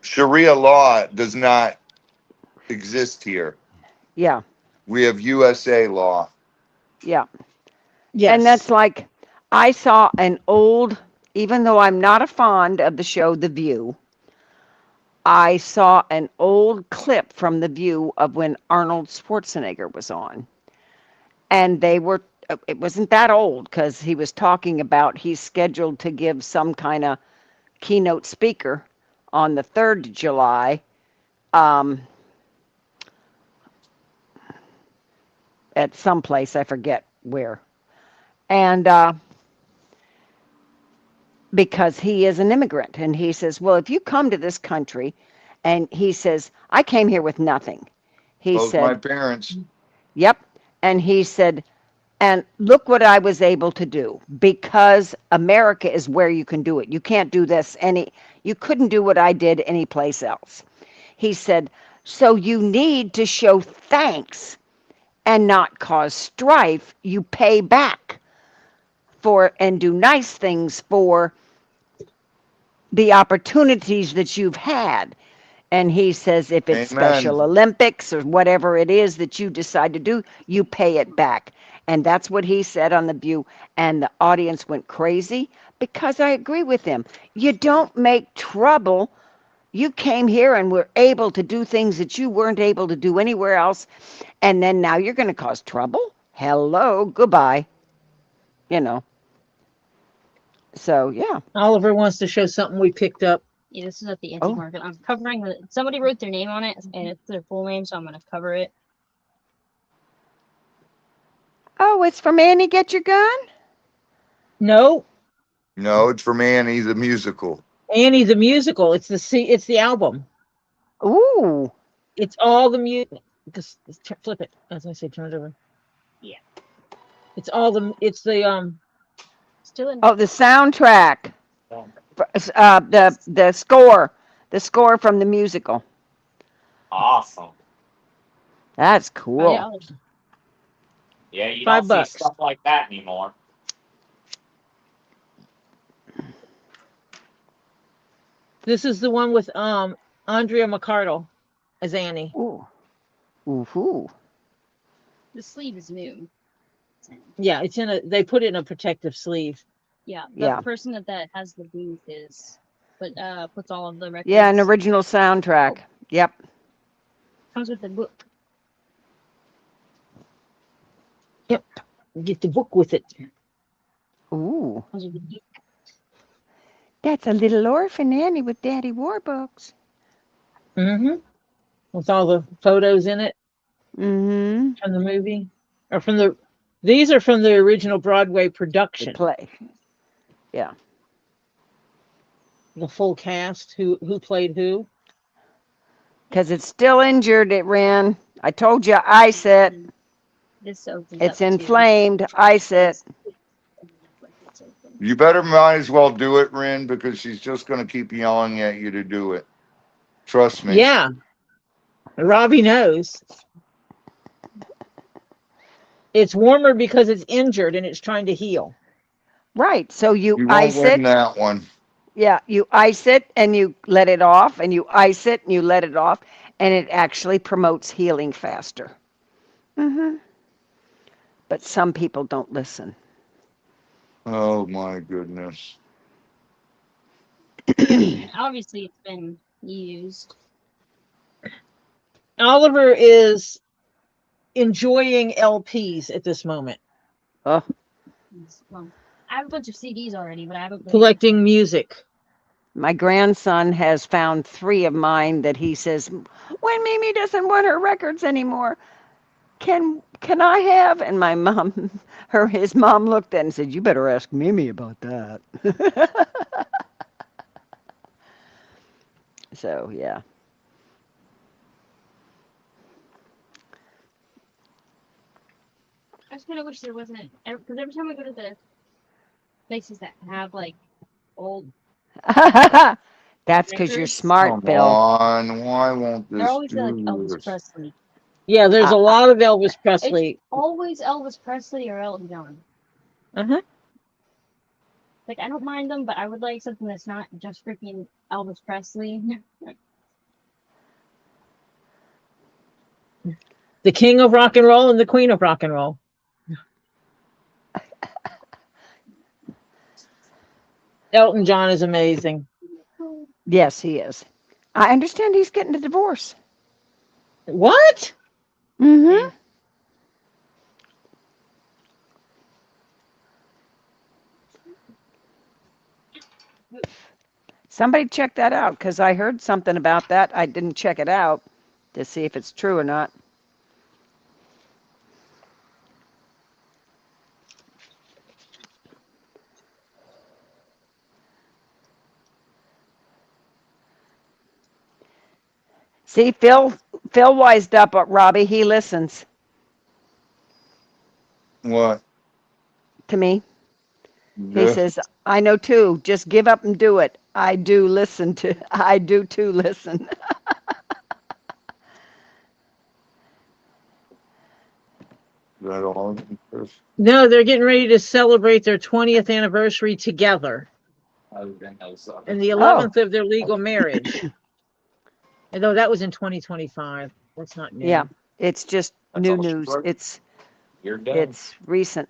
[SPEAKER 5] Sharia law does not exist here.
[SPEAKER 3] Yeah.
[SPEAKER 5] We have USA law.
[SPEAKER 3] Yeah. And
[SPEAKER 1] Yes.
[SPEAKER 3] that's like, I saw an old, even though I'm not a fond of the show The View, I saw an old clip from The View of when Arnold Schwarzenegger was on. And it wasn't that old because he was talking about he's scheduled to give some kind of keynote speaker on the 3rd of July um, at some place, I forget where. And because he is an immigrant. And he says, well, if you come to this country, and he says, I came here with nothing. He
[SPEAKER 5] Both my
[SPEAKER 3] said,
[SPEAKER 5] parents.
[SPEAKER 3] yep. And he said, and look what I was able to do because America is where you can do it. You can't do this you couldn't do what I did anyplace else. He said, so you need to show thanks and not cause strife. You pay back for and do nice things for the opportunities that you've had. And he says, if it's Special
[SPEAKER 5] Amen.
[SPEAKER 3] Olympics or whatever it is that you decide to do, you pay it back. And that's what he said on The View. And the audience went crazy because I agree with him. You don't make trouble. You came here and were able to do things that you weren't able to do anywhere else. And then now you're going to cause trouble? Hello, goodbye. You know. So, yeah.
[SPEAKER 1] Oliver wants to show something we picked up.
[SPEAKER 4] Yeah, this is at the antique
[SPEAKER 3] Oh,
[SPEAKER 4] market. I'm covering somebody wrote their name on it and it's their full name, so I'm gonna cover it.
[SPEAKER 3] oh, it's from Annie Get Your Gun?
[SPEAKER 1] No,
[SPEAKER 5] No, it's from Annie the musical.
[SPEAKER 1] Annie the musical. It's the album.
[SPEAKER 3] Ooh.
[SPEAKER 1] It's all the music. Just flip it. As I say, turn it over.
[SPEAKER 4] Yeah.
[SPEAKER 1] It's the
[SPEAKER 4] Still in
[SPEAKER 3] Oh, the soundtrack. The score from the musical.
[SPEAKER 6] Awesome.
[SPEAKER 3] That's
[SPEAKER 1] five,
[SPEAKER 3] cool.
[SPEAKER 4] $5.
[SPEAKER 6] Yeah, you don't see
[SPEAKER 1] $5.
[SPEAKER 6] stuff like that anymore.
[SPEAKER 1] This is the one with Andrea McCardle as Annie.
[SPEAKER 3] Ooh. Ooh.
[SPEAKER 4] The sleeve is new.
[SPEAKER 1] Yeah, they put it in a protective sleeve.
[SPEAKER 4] Yeah, the
[SPEAKER 3] Yeah.
[SPEAKER 4] person that has the booth puts all of the records.
[SPEAKER 3] Yeah, an original soundtrack. Yep.
[SPEAKER 4] Comes with the book.
[SPEAKER 1] Yep. Get the book with it.
[SPEAKER 3] Ooh.
[SPEAKER 4] Comes with the book.
[SPEAKER 3] That's a little orphan Annie with Daddy Warbucks.
[SPEAKER 1] Mm-hmm. With all the photos in it
[SPEAKER 3] Mm-hmm.
[SPEAKER 1] from the movie. Or these are from the original Broadway
[SPEAKER 3] The
[SPEAKER 1] production.
[SPEAKER 3] play. Yeah.
[SPEAKER 1] The full cast, who played who.
[SPEAKER 3] Because it's still injured, it ran. I told you, ice it.
[SPEAKER 4] This opens
[SPEAKER 3] It's
[SPEAKER 4] up
[SPEAKER 3] inflamed. Ice it.
[SPEAKER 5] You better might as well do it, Rin, because she's just going to keep yelling at you to do it. Trust me.
[SPEAKER 1] Yeah. Robbie knows. It's warmer because it's injured and it's trying to heal.
[SPEAKER 3] Right. So you
[SPEAKER 5] You won't
[SPEAKER 3] ice
[SPEAKER 5] win
[SPEAKER 3] it.
[SPEAKER 5] that one.
[SPEAKER 3] Yeah, you ice it and you let it off, and you ice it and you let it off, and it actually promotes healing faster. Hmm. But some people don't listen.
[SPEAKER 5] Oh my goodness.
[SPEAKER 4] Obviously, it's been used.
[SPEAKER 1] Oliver is enjoying LPs at this moment,
[SPEAKER 3] Oh,
[SPEAKER 4] Well, I have a bunch of CDs already, but I haven't played.
[SPEAKER 1] collecting music.
[SPEAKER 3] my grandson has found 3 of mine that he says, when Mimi doesn't want her records anymore. can I have? And my mom, his mom looked at it and said, "You better ask Mimi about that." So yeah.
[SPEAKER 4] I just kind of wish there wasn't, because every time I go to the places that have like old
[SPEAKER 3] That's because you're
[SPEAKER 4] records,
[SPEAKER 3] smart,
[SPEAKER 5] Come
[SPEAKER 3] Phil.
[SPEAKER 5] on, why won't
[SPEAKER 4] they're
[SPEAKER 5] this
[SPEAKER 4] always like
[SPEAKER 5] do
[SPEAKER 4] Elvis
[SPEAKER 5] this?
[SPEAKER 4] Presley.
[SPEAKER 1] Yeah, there's
[SPEAKER 3] I,
[SPEAKER 1] a lot of Elvis
[SPEAKER 4] It's
[SPEAKER 1] Presley.
[SPEAKER 4] always Elvis Presley or Elton John.
[SPEAKER 1] Uh-huh.
[SPEAKER 4] Like I don't mind them, but I would like something that's not just freaking Elvis Presley.
[SPEAKER 1] The king of rock and roll and the queen of rock and roll. Elton John is amazing.
[SPEAKER 3] yes, he is. I understand he's getting a divorce.
[SPEAKER 1] What?
[SPEAKER 3] Mm-hmm. Somebody check that out because I heard something about that. I didn't check it out to see if it's true or not. See, Phil wised up, Robbie. He listens
[SPEAKER 5] What?
[SPEAKER 3] to me. He
[SPEAKER 5] Yeah.
[SPEAKER 3] says, "I know too. Just give up and do it." I do listen to. I do too listen.
[SPEAKER 5] That all?
[SPEAKER 1] No, they're getting ready to celebrate their 20th anniversary together and the
[SPEAKER 3] Oh,
[SPEAKER 1] 11th of their legal marriage. Although that was in 2025. That's not
[SPEAKER 3] yeah.
[SPEAKER 1] new.
[SPEAKER 3] It's just
[SPEAKER 6] That's
[SPEAKER 3] new
[SPEAKER 6] all she
[SPEAKER 3] news.
[SPEAKER 6] wrote. You're done.
[SPEAKER 3] It's recent.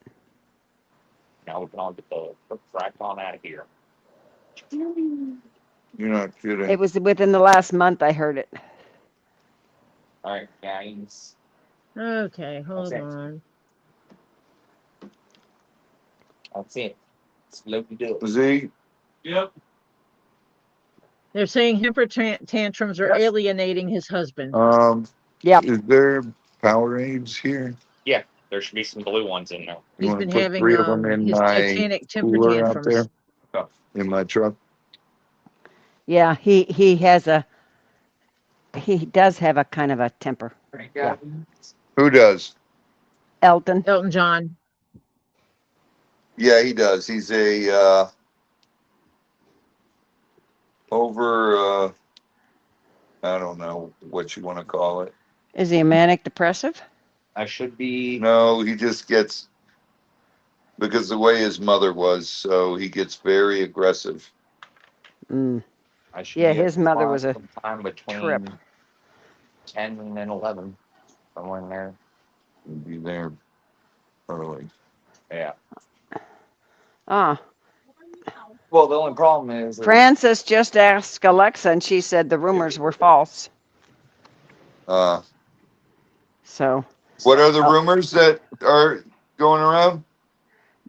[SPEAKER 6] Now we can all get the frack on out of here.
[SPEAKER 5] You're not kidding.
[SPEAKER 3] It was within the last month I heard it.
[SPEAKER 6] All right, guys.
[SPEAKER 1] Okay, hold
[SPEAKER 6] Okay.
[SPEAKER 1] on.
[SPEAKER 6] That's it. Slowly do it.
[SPEAKER 5] Z,
[SPEAKER 6] Yep.
[SPEAKER 1] They're saying temper tantrums are
[SPEAKER 6] Yes.
[SPEAKER 1] alienating his husband.
[SPEAKER 3] Yep.
[SPEAKER 5] is there Powerades here?
[SPEAKER 6] Yeah, there should be some blue ones in there.
[SPEAKER 5] You
[SPEAKER 1] He's
[SPEAKER 5] want
[SPEAKER 1] been
[SPEAKER 5] to put
[SPEAKER 1] having
[SPEAKER 5] 3 of them in
[SPEAKER 1] his
[SPEAKER 5] my
[SPEAKER 1] titanic temper
[SPEAKER 5] cooler out
[SPEAKER 1] tantrums.
[SPEAKER 5] there in my truck?
[SPEAKER 3] Yeah. He does have a kind of a temper. Yeah.
[SPEAKER 5] Who does?
[SPEAKER 3] Elton.
[SPEAKER 1] Elton John.
[SPEAKER 5] Yeah, he does. He's a over. I don't know what you want to call it.
[SPEAKER 3] Is he a manic depressive?
[SPEAKER 6] I should be.
[SPEAKER 5] No, he just gets because the way his mother was, so he gets very aggressive.
[SPEAKER 3] Mm.
[SPEAKER 6] I should
[SPEAKER 3] Yeah,
[SPEAKER 6] be at
[SPEAKER 3] his
[SPEAKER 6] the
[SPEAKER 3] mother
[SPEAKER 6] farm
[SPEAKER 3] was a
[SPEAKER 6] sometime
[SPEAKER 3] trip.
[SPEAKER 6] between 10 and 11, somewhere in there.
[SPEAKER 5] He'll be there early.
[SPEAKER 6] Yeah.
[SPEAKER 3] Ah.
[SPEAKER 6] Well, the only problem is
[SPEAKER 3] Frances just asked Alexa, and she said the rumors were false.
[SPEAKER 5] Uh,
[SPEAKER 3] So
[SPEAKER 5] what are the
[SPEAKER 3] uh,
[SPEAKER 5] rumors that are going around?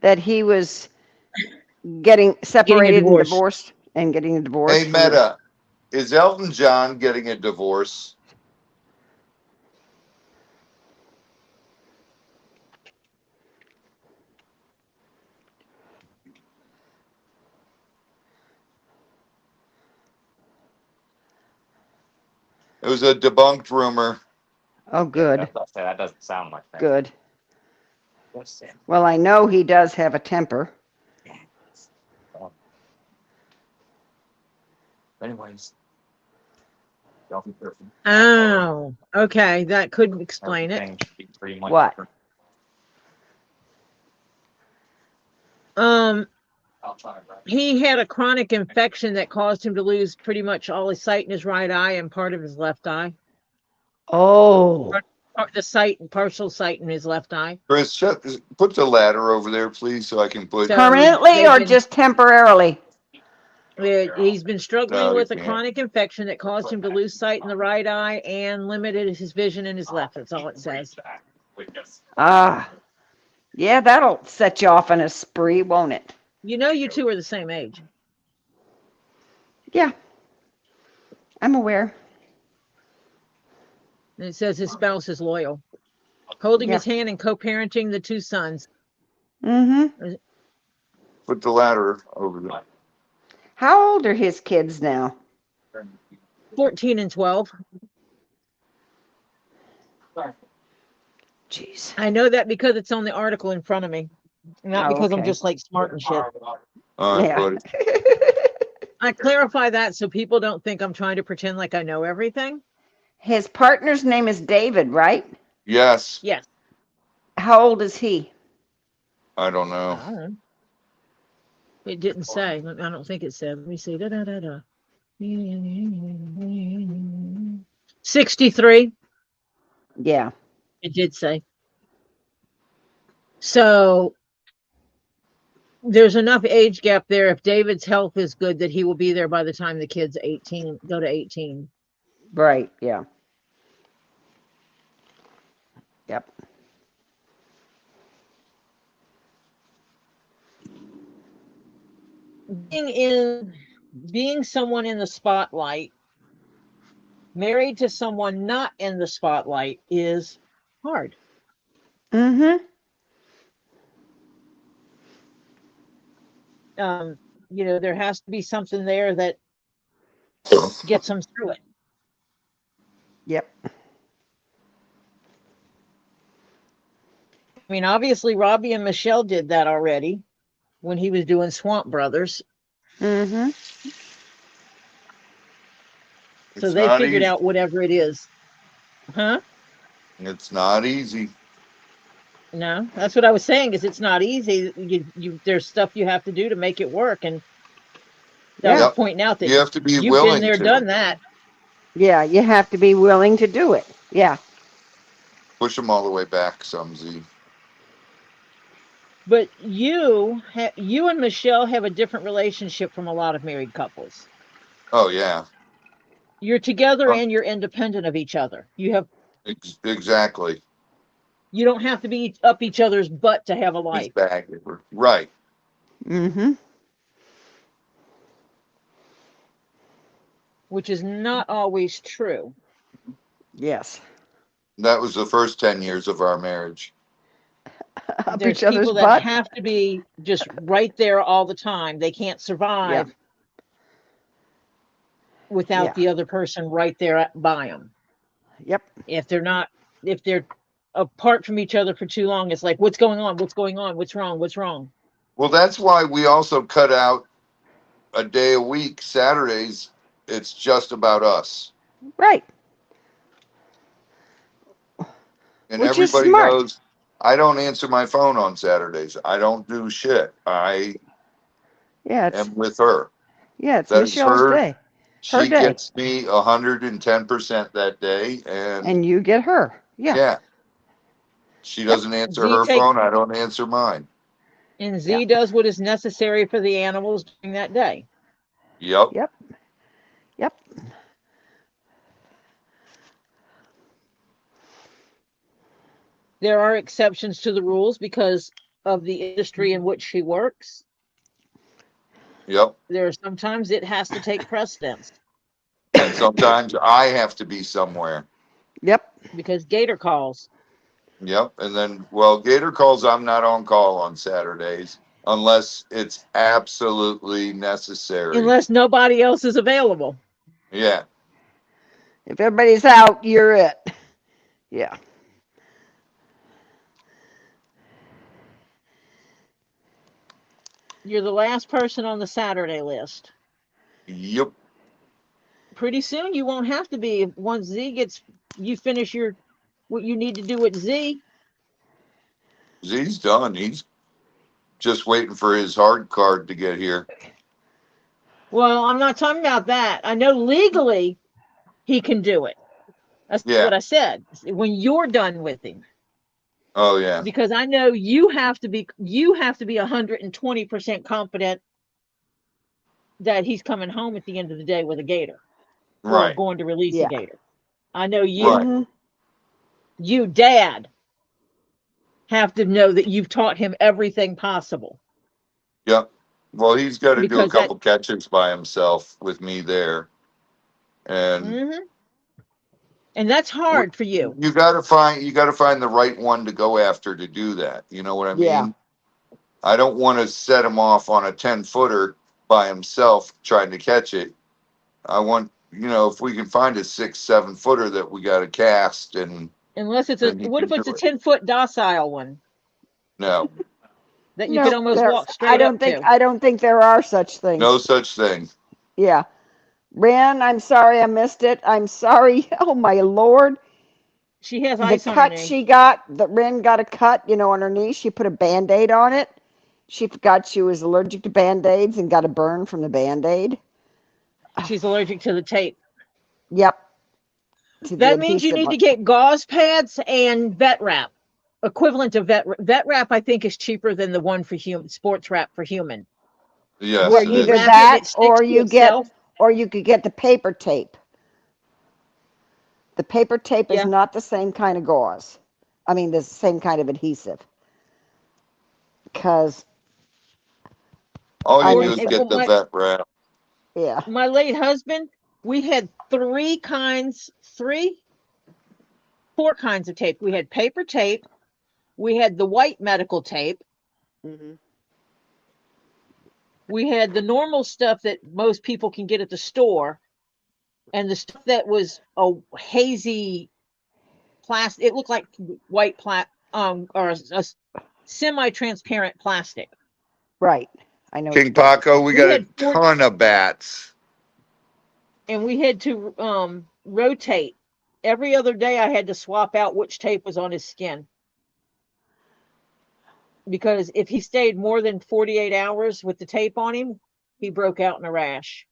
[SPEAKER 3] that he was getting
[SPEAKER 1] Getting a
[SPEAKER 3] separated and
[SPEAKER 1] divorce.
[SPEAKER 3] divorced and getting a divorce
[SPEAKER 5] Hey,
[SPEAKER 3] from.
[SPEAKER 5] Meta, is Elton John getting a divorce? It was a debunked rumor.
[SPEAKER 3] Oh, good,
[SPEAKER 6] that doesn't sound like that.
[SPEAKER 3] good.
[SPEAKER 6] Yes,
[SPEAKER 3] Well, I know he does have a temper.
[SPEAKER 6] anyways, y'all be careful.
[SPEAKER 1] Oh, okay. That could explain it.
[SPEAKER 6] Everything should be pretty much.
[SPEAKER 3] What?
[SPEAKER 1] Um,
[SPEAKER 6] I'll try, right?
[SPEAKER 1] he had a chronic infection that caused him to lose pretty much all his sight in his right eye and part of his left eye.
[SPEAKER 3] Oh,
[SPEAKER 1] The sight and partial sight in his left eye.
[SPEAKER 5] Chris, put the ladder over there, please, so I can put.
[SPEAKER 1] So
[SPEAKER 3] permanently or just temporarily?
[SPEAKER 1] he's been struggling
[SPEAKER 5] No, you
[SPEAKER 1] with a
[SPEAKER 5] can't.
[SPEAKER 1] chronic infection that caused him to lose sight in the right eye and limited his vision in his left. That's all it says.
[SPEAKER 3] Ah, yeah, that'll set you off on a spree, won't it?
[SPEAKER 1] You know, you two are the same age.
[SPEAKER 3] Yeah, I'm aware.
[SPEAKER 1] And it says his spouse is loyal. holding
[SPEAKER 3] Yeah.
[SPEAKER 1] his hand and co-parenting the two sons.
[SPEAKER 3] Mm-hmm.
[SPEAKER 5] Put the ladder over there.
[SPEAKER 3] How old are his kids now?
[SPEAKER 1] 14 and 12.
[SPEAKER 3] Jeez.
[SPEAKER 1] I know that because it's on the article in front of me, not
[SPEAKER 3] Oh,
[SPEAKER 1] because I'm
[SPEAKER 3] okay.
[SPEAKER 1] just like smart and shit.
[SPEAKER 5] All right,
[SPEAKER 3] Yeah.
[SPEAKER 5] buddy.
[SPEAKER 1] I clarify that so people don't think I'm trying to pretend like I know everything.
[SPEAKER 3] His partner's name is David, right?
[SPEAKER 5] Yes.
[SPEAKER 1] Yes.
[SPEAKER 3] How old is he?
[SPEAKER 5] I don't know.
[SPEAKER 1] I don't know. It didn't say. I don't think it said. Let me see. 63.
[SPEAKER 3] Yeah.
[SPEAKER 1] It did say. So there's enough age gap there. If David's health is good, that he will be there by the time the kids 18 go to 18.
[SPEAKER 3] Right. Yeah. Yep.
[SPEAKER 1] Being someone in the spotlight, married to someone not in the spotlight, is hard.
[SPEAKER 3] Mm-hmm.
[SPEAKER 1] There has to be something there that gets them through it.
[SPEAKER 3] Yep.
[SPEAKER 1] I mean, obviously, Robbie and Michelle did that already when he was doing Swamp Brothers.
[SPEAKER 3] Mm-hmm.
[SPEAKER 1] So
[SPEAKER 5] It's
[SPEAKER 1] they
[SPEAKER 5] not
[SPEAKER 1] figured
[SPEAKER 5] easy.
[SPEAKER 1] out whatever it is. Huh?
[SPEAKER 5] It's not easy.
[SPEAKER 1] No, that's what I was saying. Is it's not easy. There's stuff you have to do to make it work, and I
[SPEAKER 3] Yeah.
[SPEAKER 1] was
[SPEAKER 5] Yep.
[SPEAKER 1] pointing out that
[SPEAKER 5] You have to be
[SPEAKER 1] you've been
[SPEAKER 5] willing
[SPEAKER 1] there,
[SPEAKER 5] to
[SPEAKER 1] done that.
[SPEAKER 3] Yeah. You have to be willing to do it. Yeah.
[SPEAKER 5] push them all the way back, some Z.
[SPEAKER 1] But you and Michelle have a different relationship from a lot of married couples.
[SPEAKER 5] Oh yeah.
[SPEAKER 1] You're together
[SPEAKER 5] Uh,
[SPEAKER 1] and you're independent of each other.
[SPEAKER 5] exactly.
[SPEAKER 1] You don't have to be up each other's butt to have a
[SPEAKER 5] His
[SPEAKER 1] life,
[SPEAKER 5] bag. Right.
[SPEAKER 3] Mm-hmm.
[SPEAKER 1] which is not always true.
[SPEAKER 3] Yes.
[SPEAKER 5] That was the first 10 years of our marriage.
[SPEAKER 3] Up
[SPEAKER 1] There's
[SPEAKER 3] each other's
[SPEAKER 1] people that
[SPEAKER 3] butt.
[SPEAKER 1] have to be just right there all the time. They can't
[SPEAKER 3] Yeah.
[SPEAKER 1] survive without
[SPEAKER 3] Yeah.
[SPEAKER 1] the other person right there by them.
[SPEAKER 3] Yep.
[SPEAKER 1] If they're apart from each other for too long, it's like, what's going on? What's going on? What's wrong? What's wrong?
[SPEAKER 5] Well, that's why we also cut out a day a week, Saturdays. It's just about us.
[SPEAKER 3] Right.
[SPEAKER 5] And
[SPEAKER 3] Which is
[SPEAKER 5] everybody
[SPEAKER 3] smart.
[SPEAKER 5] knows I don't answer my phone on Saturdays. I don't do shit. I
[SPEAKER 3] Yeah.
[SPEAKER 5] am with her.
[SPEAKER 3] It's
[SPEAKER 5] That is
[SPEAKER 3] Michelle's
[SPEAKER 5] her.
[SPEAKER 3] day. Her
[SPEAKER 5] She
[SPEAKER 3] day.
[SPEAKER 5] gets me 110% that day. And
[SPEAKER 3] And you get her. Yeah.
[SPEAKER 5] yeah, she
[SPEAKER 3] Yep.
[SPEAKER 5] doesn't answer
[SPEAKER 1] Z
[SPEAKER 5] her
[SPEAKER 1] takes
[SPEAKER 5] phone. I don't answer mine.
[SPEAKER 1] and
[SPEAKER 3] Yeah.
[SPEAKER 1] Z does what is necessary for the animals during that day.
[SPEAKER 5] Yep.
[SPEAKER 3] Yep. Yep.
[SPEAKER 1] There are exceptions to the rules because of the industry in which she works.
[SPEAKER 5] Yep.
[SPEAKER 1] There are sometimes it has to take precedence
[SPEAKER 5] And sometimes I have to be somewhere.
[SPEAKER 3] Yep.
[SPEAKER 1] because Gator calls.
[SPEAKER 5] Yep. And then, well, Gator calls, I'm not on call on Saturdays unless it's absolutely necessary.
[SPEAKER 1] Unless nobody else is available.
[SPEAKER 5] Yeah.
[SPEAKER 3] If everybody's out, you're it. Yeah.
[SPEAKER 1] You're the last person on the Saturday list.
[SPEAKER 5] Yep.
[SPEAKER 1] Pretty soon you won't have to be. Once you finish what you need to do with Z.
[SPEAKER 5] Z's done. He's just waiting for his hard card to get here.
[SPEAKER 1] Well, I'm not talking about that. I know legally he can do it. That's
[SPEAKER 5] Yeah.
[SPEAKER 1] what I said. When you're done with him.
[SPEAKER 5] Oh, yeah.
[SPEAKER 1] Because I know you have to be 120% confident that he's coming home at the end of the day with a gator or
[SPEAKER 5] Right.
[SPEAKER 1] going to release a
[SPEAKER 3] Yeah.
[SPEAKER 1] gator. I know
[SPEAKER 5] Right.
[SPEAKER 1] you, dad, have to know that you've taught him everything possible.
[SPEAKER 5] Yep. Well, he's got to do a
[SPEAKER 1] Because that,
[SPEAKER 5] couple catches by himself with me there. And
[SPEAKER 1] mhm. And that's
[SPEAKER 5] What-
[SPEAKER 1] hard for you.
[SPEAKER 5] you gotta find the right one to go after to do that. You know what I
[SPEAKER 2] Yeah.
[SPEAKER 5] mean? I don't want to set him off on a 10-footer by himself trying to catch it. I want, if we can find a 6, 7 footer that we got to cast, and
[SPEAKER 1] Unless it's
[SPEAKER 5] then he
[SPEAKER 1] what
[SPEAKER 5] can
[SPEAKER 1] if it's
[SPEAKER 5] do
[SPEAKER 1] a
[SPEAKER 5] it.
[SPEAKER 1] 10-foot docile one
[SPEAKER 5] No,
[SPEAKER 1] that you could
[SPEAKER 2] No,
[SPEAKER 1] almost
[SPEAKER 2] there.
[SPEAKER 1] walk straight up to?
[SPEAKER 2] I don't think there are such
[SPEAKER 5] no
[SPEAKER 2] things.
[SPEAKER 5] such thing.
[SPEAKER 2] Yeah. Ran, I'm sorry I missed it. I'm sorry. Oh my lord.
[SPEAKER 1] She has
[SPEAKER 2] The
[SPEAKER 1] ice on her
[SPEAKER 2] cut
[SPEAKER 1] knee.
[SPEAKER 2] she got, the Ren got a cut, on her knee. She put a band-aid on it. She forgot she was allergic to band-aids and got a burn from the band-aid.
[SPEAKER 1] She's allergic to the tape.
[SPEAKER 2] Yep, to the
[SPEAKER 1] That means you
[SPEAKER 2] adhesive.
[SPEAKER 1] need to get gauze pads and vet wrap. Equivalent of vet wrap, I think, is cheaper than the one for human sports wrap for human, where
[SPEAKER 5] Yes, it
[SPEAKER 1] you
[SPEAKER 2] Either
[SPEAKER 5] is.
[SPEAKER 1] wrap it and
[SPEAKER 2] that
[SPEAKER 1] it sticks to itself.
[SPEAKER 2] or you could get the paper tape. The paper tape is
[SPEAKER 1] Yeah.
[SPEAKER 2] not the same kind of gauze. I mean, the same kind of adhesive. Because
[SPEAKER 5] All
[SPEAKER 2] I
[SPEAKER 5] you
[SPEAKER 1] Or
[SPEAKER 5] do
[SPEAKER 2] mean,
[SPEAKER 5] is get the vet wrap.
[SPEAKER 2] yeah,
[SPEAKER 1] my late husband, we had four kinds of tape. We had paper tape. We had the white medical tape.
[SPEAKER 2] hmm
[SPEAKER 1] We had the normal stuff that most people can get at the store, and the stuff that was a hazy plastic. It looked like white or a semi-transparent plastic.
[SPEAKER 2] right. I know what
[SPEAKER 5] King
[SPEAKER 2] you're talking
[SPEAKER 5] Paco,
[SPEAKER 2] about.
[SPEAKER 5] we
[SPEAKER 1] We
[SPEAKER 5] got a
[SPEAKER 1] had four,
[SPEAKER 5] ton of bats.
[SPEAKER 1] and we had to rotate. Every other day, I had to swap out which tape was on his skin, because if he stayed more than 48 hours with the tape on him, he broke out in a rash.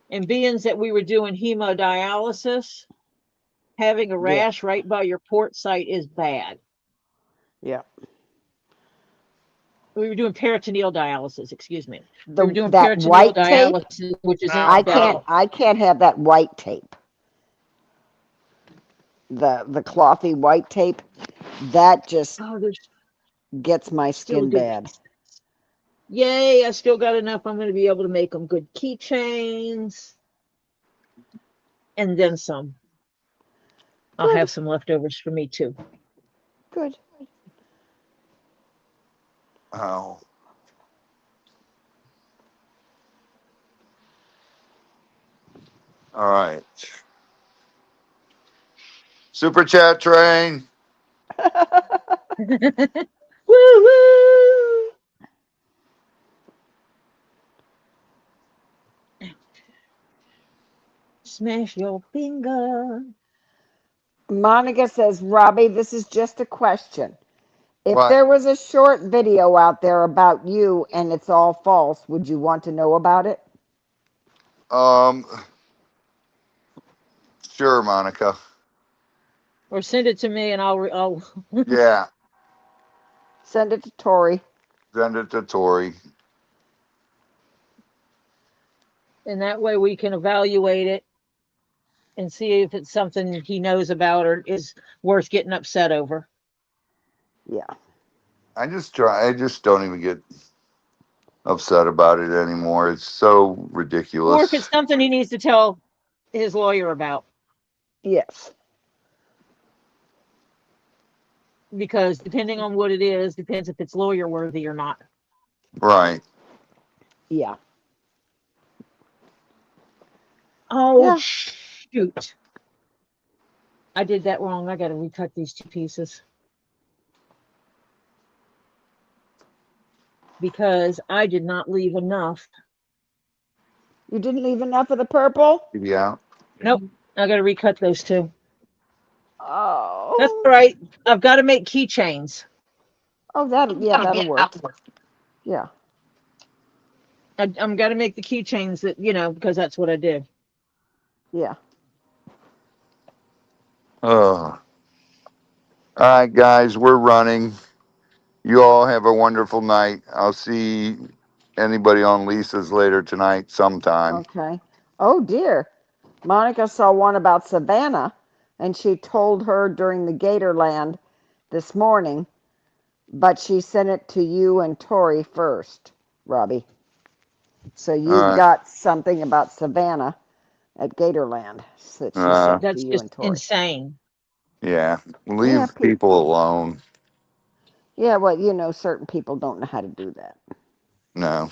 [SPEAKER 1] And being that we were doing hemodialysis, having a
[SPEAKER 2] Yeah,
[SPEAKER 1] rash right by your port site is bad.
[SPEAKER 2] yeah.
[SPEAKER 1] We were doing peritoneal dialysis, excuse me. We were
[SPEAKER 2] The
[SPEAKER 1] doing
[SPEAKER 2] that
[SPEAKER 1] peritoneal
[SPEAKER 2] white tape,
[SPEAKER 1] dialysis, which is in the
[SPEAKER 7] No,
[SPEAKER 1] belly.
[SPEAKER 7] no.
[SPEAKER 2] I can't have that white tape. The clothy white tape, that just
[SPEAKER 1] Oh, there's
[SPEAKER 2] gets my
[SPEAKER 1] still a
[SPEAKER 2] skin
[SPEAKER 1] good
[SPEAKER 2] bad.
[SPEAKER 1] piece. Yay, I still got enough. I'm going to be able to make them good keychains and then some. I'll
[SPEAKER 2] Good,
[SPEAKER 1] have some leftovers for me too.
[SPEAKER 2] good.
[SPEAKER 5] Oh, all right. Super chat train.
[SPEAKER 1] Woo woo! Smash your finger.
[SPEAKER 2] Monica says, Robbie, this is just a question. If
[SPEAKER 5] What?
[SPEAKER 2] there was a short video out there about you and it's all false, would you want to know about it?
[SPEAKER 5] Um, sure, Monica.
[SPEAKER 1] Or send it to me and I'll
[SPEAKER 5] Yeah,
[SPEAKER 2] Send it to Tori.
[SPEAKER 5] send it to Tori.
[SPEAKER 1] and that way we can evaluate it and see if it's something he knows about or is worth getting upset over.
[SPEAKER 2] Yeah.
[SPEAKER 5] I just try. I just don't even get upset about it anymore. It's so
[SPEAKER 1] Or if it's
[SPEAKER 5] ridiculous.
[SPEAKER 1] something he needs to tell his lawyer about,
[SPEAKER 2] Yes.
[SPEAKER 1] because depending on what it is, depends if it's lawyer worthy or not.
[SPEAKER 5] Right.
[SPEAKER 2] Yeah.
[SPEAKER 1] Oh,
[SPEAKER 2] Yeah.
[SPEAKER 1] shoot. I did that wrong. I got to recut these two pieces because I did not leave enough.
[SPEAKER 2] You didn't leave enough of the purple?
[SPEAKER 5] Yeah.
[SPEAKER 1] Nope. I got to recut those two. That's
[SPEAKER 2] Oh.
[SPEAKER 1] all right. I've got to make keychains.
[SPEAKER 2] Oh, that'll work. Yeah.
[SPEAKER 1] I'm got to make the keychains that, because that's what I did.
[SPEAKER 2] Yeah.
[SPEAKER 5] Oh. All right, guys, we're running. You all have a wonderful night. I'll see anybody on Lisa's later tonight sometime.
[SPEAKER 2] Okay. Oh dear. Monica saw one about Savannah and she told her during the Gatorland this morning, but she sent it to you and Tori first, Robbie. So
[SPEAKER 5] All
[SPEAKER 2] you've
[SPEAKER 5] right.
[SPEAKER 2] got something about Savannah at Gatorland that she
[SPEAKER 5] Uh,
[SPEAKER 2] sent for
[SPEAKER 1] That's
[SPEAKER 2] you
[SPEAKER 1] just
[SPEAKER 2] and Tori.
[SPEAKER 1] insane.
[SPEAKER 5] yeah.
[SPEAKER 2] Yeah,
[SPEAKER 5] Leave people alone.
[SPEAKER 2] yeah. Well, you know, certain people don't know how to do that.
[SPEAKER 5] No.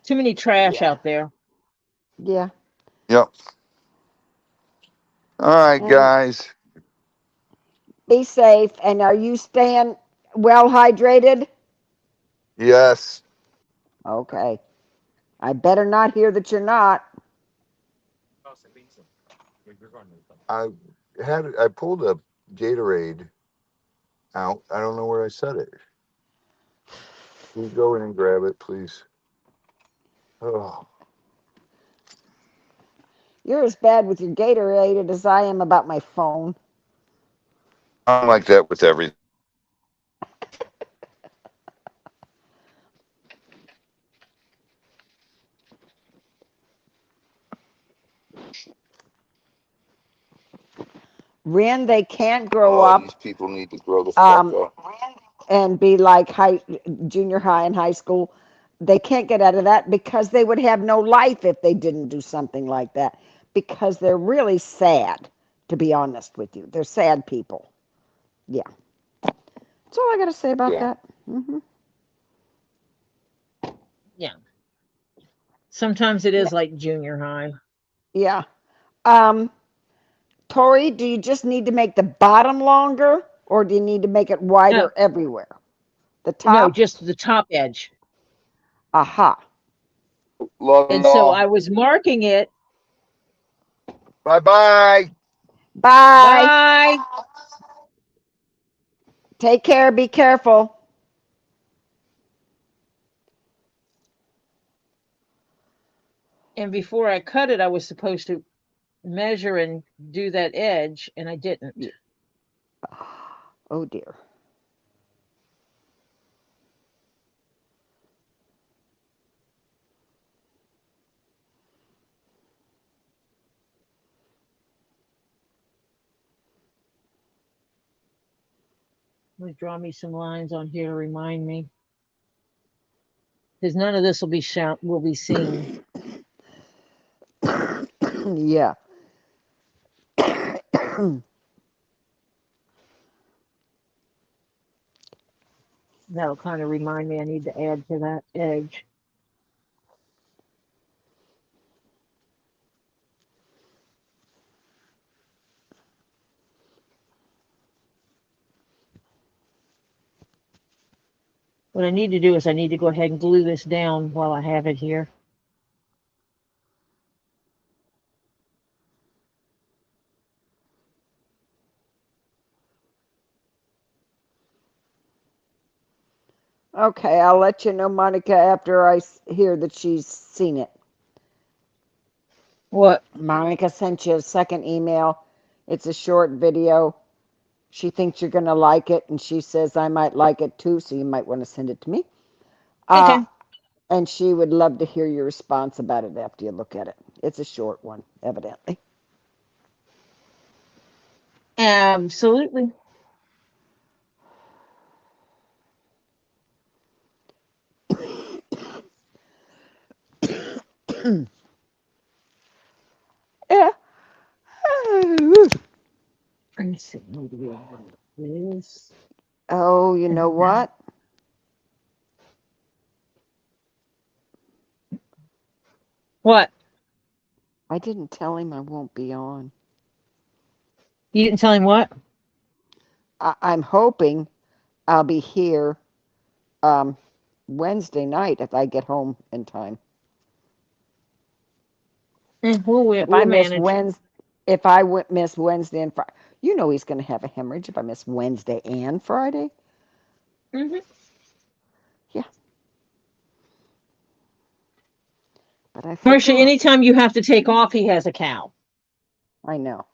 [SPEAKER 1] Too many trash
[SPEAKER 2] Yeah,
[SPEAKER 1] out there.
[SPEAKER 2] yeah.
[SPEAKER 5] Yep. All right,
[SPEAKER 2] And
[SPEAKER 5] guys.
[SPEAKER 2] be safe. And are you staying well hydrated?
[SPEAKER 5] Yes.
[SPEAKER 2] Okay. I better not hear that you're not.
[SPEAKER 5] I I pulled a Gatorade out. I don't know where I set it. Can you go in and grab it, please? Oh,
[SPEAKER 2] You're as bad with your Gatorade as I am about my phone.
[SPEAKER 5] I'm like that with everything.
[SPEAKER 2] Ren, they can't grow
[SPEAKER 5] Oh,
[SPEAKER 2] up
[SPEAKER 5] these people need to grow the fuck
[SPEAKER 2] um,
[SPEAKER 5] up.
[SPEAKER 2] and be like junior high and high school. They can't get out of that because they would have no life if they didn't do something like that. Because they're really sad, to be honest with you. They're sad people. Yeah. That's all I got to say about
[SPEAKER 5] Yeah.
[SPEAKER 2] that. Hmm.
[SPEAKER 1] Yeah. Sometimes it
[SPEAKER 2] Yeah.
[SPEAKER 1] is like junior high.
[SPEAKER 2] Yeah. Um, Tori, do you just need to make the bottom longer or do you need to make it
[SPEAKER 1] No,
[SPEAKER 2] wider everywhere? The
[SPEAKER 1] no,
[SPEAKER 2] top?
[SPEAKER 1] just the top edge.
[SPEAKER 2] Aha.
[SPEAKER 5] Love
[SPEAKER 1] And so
[SPEAKER 5] y'all.
[SPEAKER 1] I was marking it.
[SPEAKER 5] Bye bye.
[SPEAKER 2] Bye.
[SPEAKER 1] Bye.
[SPEAKER 2] Take care. Be careful.
[SPEAKER 1] And before I cut it, I was supposed to measure and do that edge, and I didn't.
[SPEAKER 2] Oh dear.
[SPEAKER 1] Let me draw me some lines on here to remind me, because none of this will be seen.
[SPEAKER 2] Yeah.
[SPEAKER 1] That'll kind of remind me I need to add to that edge. What I need to do is I need to go ahead and glue this down while I have it here.
[SPEAKER 2] Okay, I'll let you know, Monica, after I hear that she's seen it.
[SPEAKER 1] What?
[SPEAKER 2] Monica sent you a second email. It's a short video. She thinks you're going to like it, and she says I might like it too, so you might want to send it to me. Uh,
[SPEAKER 1] Okay.
[SPEAKER 2] and she would love to hear your response about it after you look at it. It's a short one, evidently.
[SPEAKER 1] Absolutely.
[SPEAKER 2] Yeah.
[SPEAKER 1] Let's see. Maybe this.
[SPEAKER 2] Oh, you know what?
[SPEAKER 1] What?
[SPEAKER 2] I didn't tell him I won't be on.
[SPEAKER 1] You didn't tell him what?
[SPEAKER 2] I'm hoping I'll be here um, Wednesday night if I get home in time. If I
[SPEAKER 1] We'll
[SPEAKER 2] miss
[SPEAKER 1] manage.
[SPEAKER 2] Wednesday, miss Wednesday and Friday, you know he's going to have a hemorrhage if I miss Wednesday and Friday.
[SPEAKER 1] Hmm.
[SPEAKER 2] Yeah, but I
[SPEAKER 1] Marcia,
[SPEAKER 2] forgot.
[SPEAKER 1] anytime you have to take off, he has a cow.
[SPEAKER 2] I know.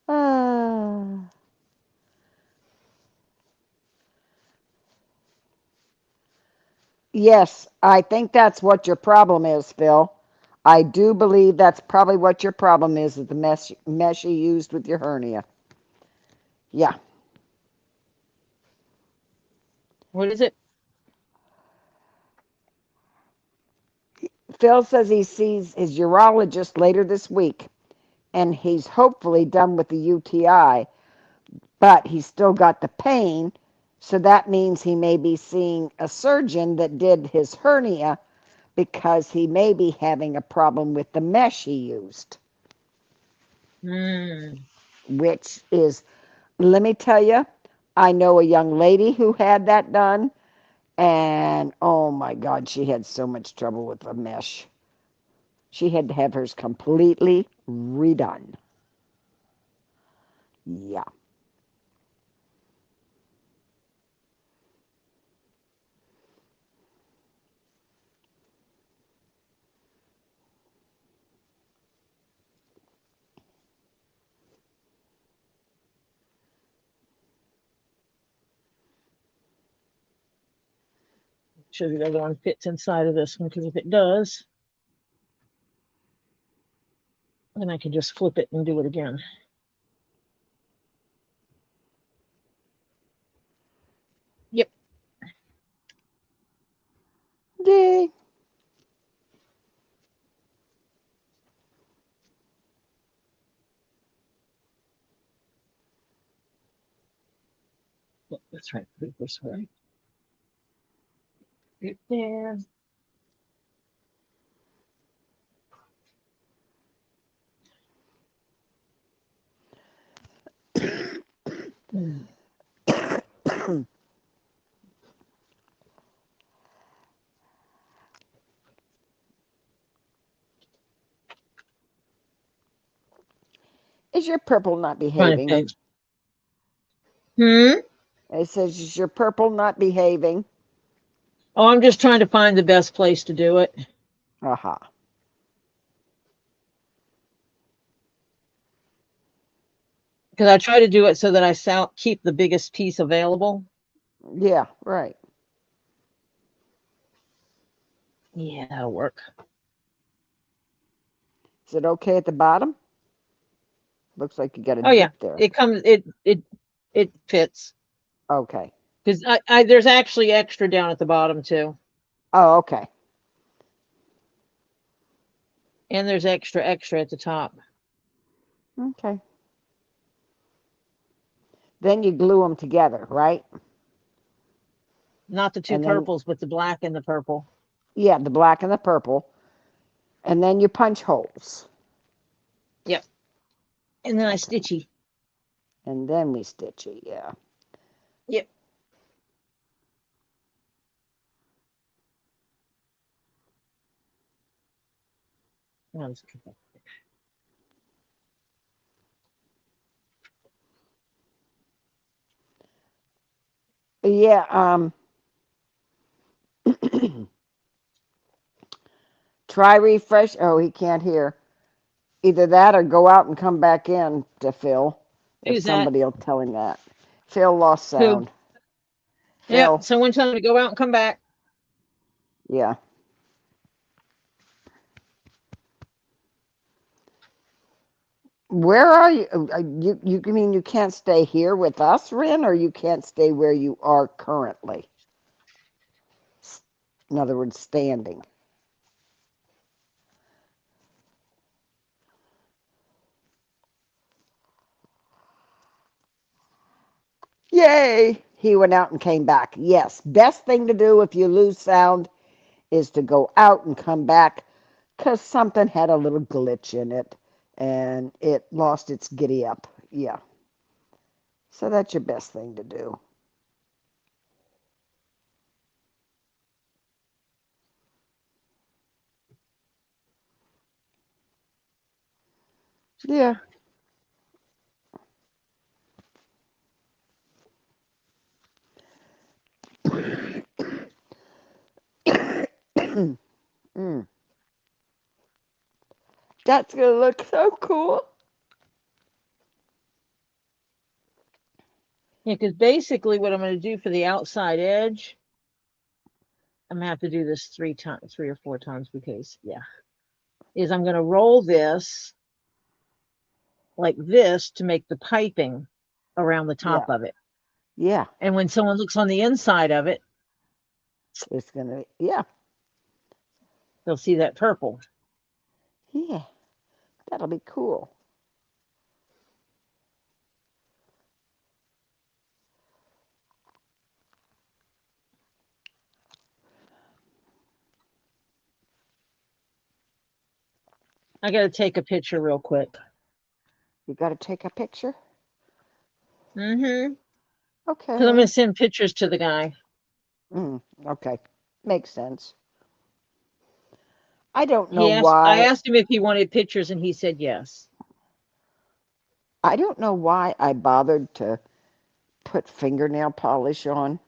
[SPEAKER 2] Uh, yes, I think that's what your problem is, Phil. I do believe that's probably what your problem is the mesh you used with your hernia. Yeah.
[SPEAKER 1] What is it?
[SPEAKER 3] Phil says he sees his urologist later this week, and he's hopefully done with the UTI, but he's still got the pain, so that means he may be seeing a surgeon that did his hernia because he may be having a problem with the mesh he used,
[SPEAKER 1] Hmm.
[SPEAKER 3] which is, let me tell you, I know a young lady who had that done, and oh my God, she had so much trouble with the mesh. She had to have hers completely redone. Yeah.
[SPEAKER 1] Sure the other one fits inside of this one, because if it does, then I can just flip it and do it again. Yep.
[SPEAKER 3] Yay.
[SPEAKER 1] That's right. Put it this way. Right there. Hmm.
[SPEAKER 3] Is your purple not
[SPEAKER 1] Trying to
[SPEAKER 3] behaving?
[SPEAKER 1] fix. Hmm.
[SPEAKER 3] It says, is your purple not behaving?
[SPEAKER 1] Oh, I'm just trying to find the best place to do it,
[SPEAKER 3] Aha.
[SPEAKER 1] because I try to do it so that I keep the biggest piece available.
[SPEAKER 3] Yeah, right.
[SPEAKER 1] Yeah, that'll work.
[SPEAKER 3] Is it okay at the bottom? Looks like you got a
[SPEAKER 1] Oh yeah,
[SPEAKER 3] dip there.
[SPEAKER 1] it comes. It fits,
[SPEAKER 3] Okay.
[SPEAKER 1] because I there's actually extra down at the bottom too,
[SPEAKER 3] Oh, okay.
[SPEAKER 1] and there's extra at the top.
[SPEAKER 3] Okay. Then you glue them together, right?
[SPEAKER 1] Not the two
[SPEAKER 3] And then,
[SPEAKER 1] purples, but the black and the purple.
[SPEAKER 3] yeah, the black and the purple. And then you punch holes.
[SPEAKER 1] Yep. And then I
[SPEAKER 3] Okay.
[SPEAKER 1] stitchy.
[SPEAKER 3] And then we stitch it, yeah.
[SPEAKER 1] Yep. Now let's cut that.
[SPEAKER 3] Yeah, try refresh. Oh, he can't hear. Either that or go out and come back in to Phil, if
[SPEAKER 1] Who's that?
[SPEAKER 3] somebody will tell him that. Phil lost
[SPEAKER 1] Who?
[SPEAKER 3] sound.
[SPEAKER 1] Yep.
[SPEAKER 3] Phil,
[SPEAKER 1] Someone tell me to go out and come back.
[SPEAKER 3] yeah. Where are you? You mean you can't stay here with us, Rin, or you can't stay where you are currently? In other words, standing. Yay! He went out and came back. Yes, best thing to do if you lose sound is to go out and come back, because something had a little glitch in it and it lost its giddy up. Yeah. So that's your best thing to do. Yeah. Mm. That's going to look so cool.
[SPEAKER 1] Yeah, because basically what I'm going to do for the outside edge, I'm going to have to do this 3 times, 3 or 4 times, because yeah, is I'm going to roll this like this to make the piping around the top
[SPEAKER 3] Yeah.
[SPEAKER 1] of it.
[SPEAKER 3] Yeah.
[SPEAKER 1] And when someone looks on the inside of it,
[SPEAKER 3] It's going to, yeah.
[SPEAKER 1] They'll see that purple.
[SPEAKER 3] Yeah, that'll be cool.
[SPEAKER 1] I got to take a picture real quick.
[SPEAKER 3] You got to take a picture?
[SPEAKER 1] Mm-hmm. Because I'm going
[SPEAKER 3] Okay.
[SPEAKER 1] to send pictures to the guy.
[SPEAKER 3] Okay. Makes sense. I don't know
[SPEAKER 1] He asked. I
[SPEAKER 3] why.
[SPEAKER 1] asked him if he wanted pictures, and he said yes.
[SPEAKER 3] I don't know why I bothered to put fingernail polish on.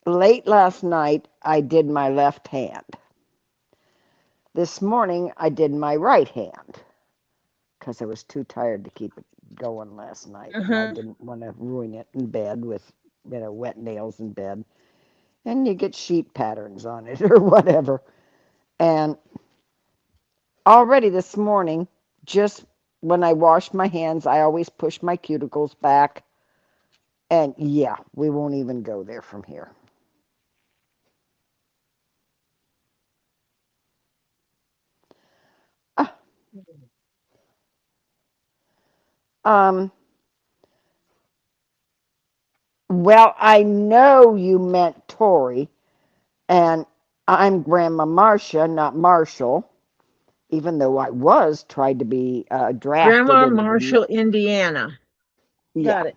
[SPEAKER 3] Late last night, I did my left hand. This morning, I did my right hand because I was too tired to keep it going last night, and I
[SPEAKER 1] Uh-huh.
[SPEAKER 3] didn't want to ruin it in bed with wet nails in bed, and you get sheet patterns on it or whatever. And already this morning, just when I wash my hands, I always push my cuticles back, and yeah, we won't even go there from here. Ah, Um, well, I know you meant Tori, and I'm Grandma Marcia, not Marshall, even though I was tried to be drafted
[SPEAKER 1] Grandma
[SPEAKER 3] into the.
[SPEAKER 1] Marshall, Indiana.
[SPEAKER 3] Yeah,
[SPEAKER 1] Got it.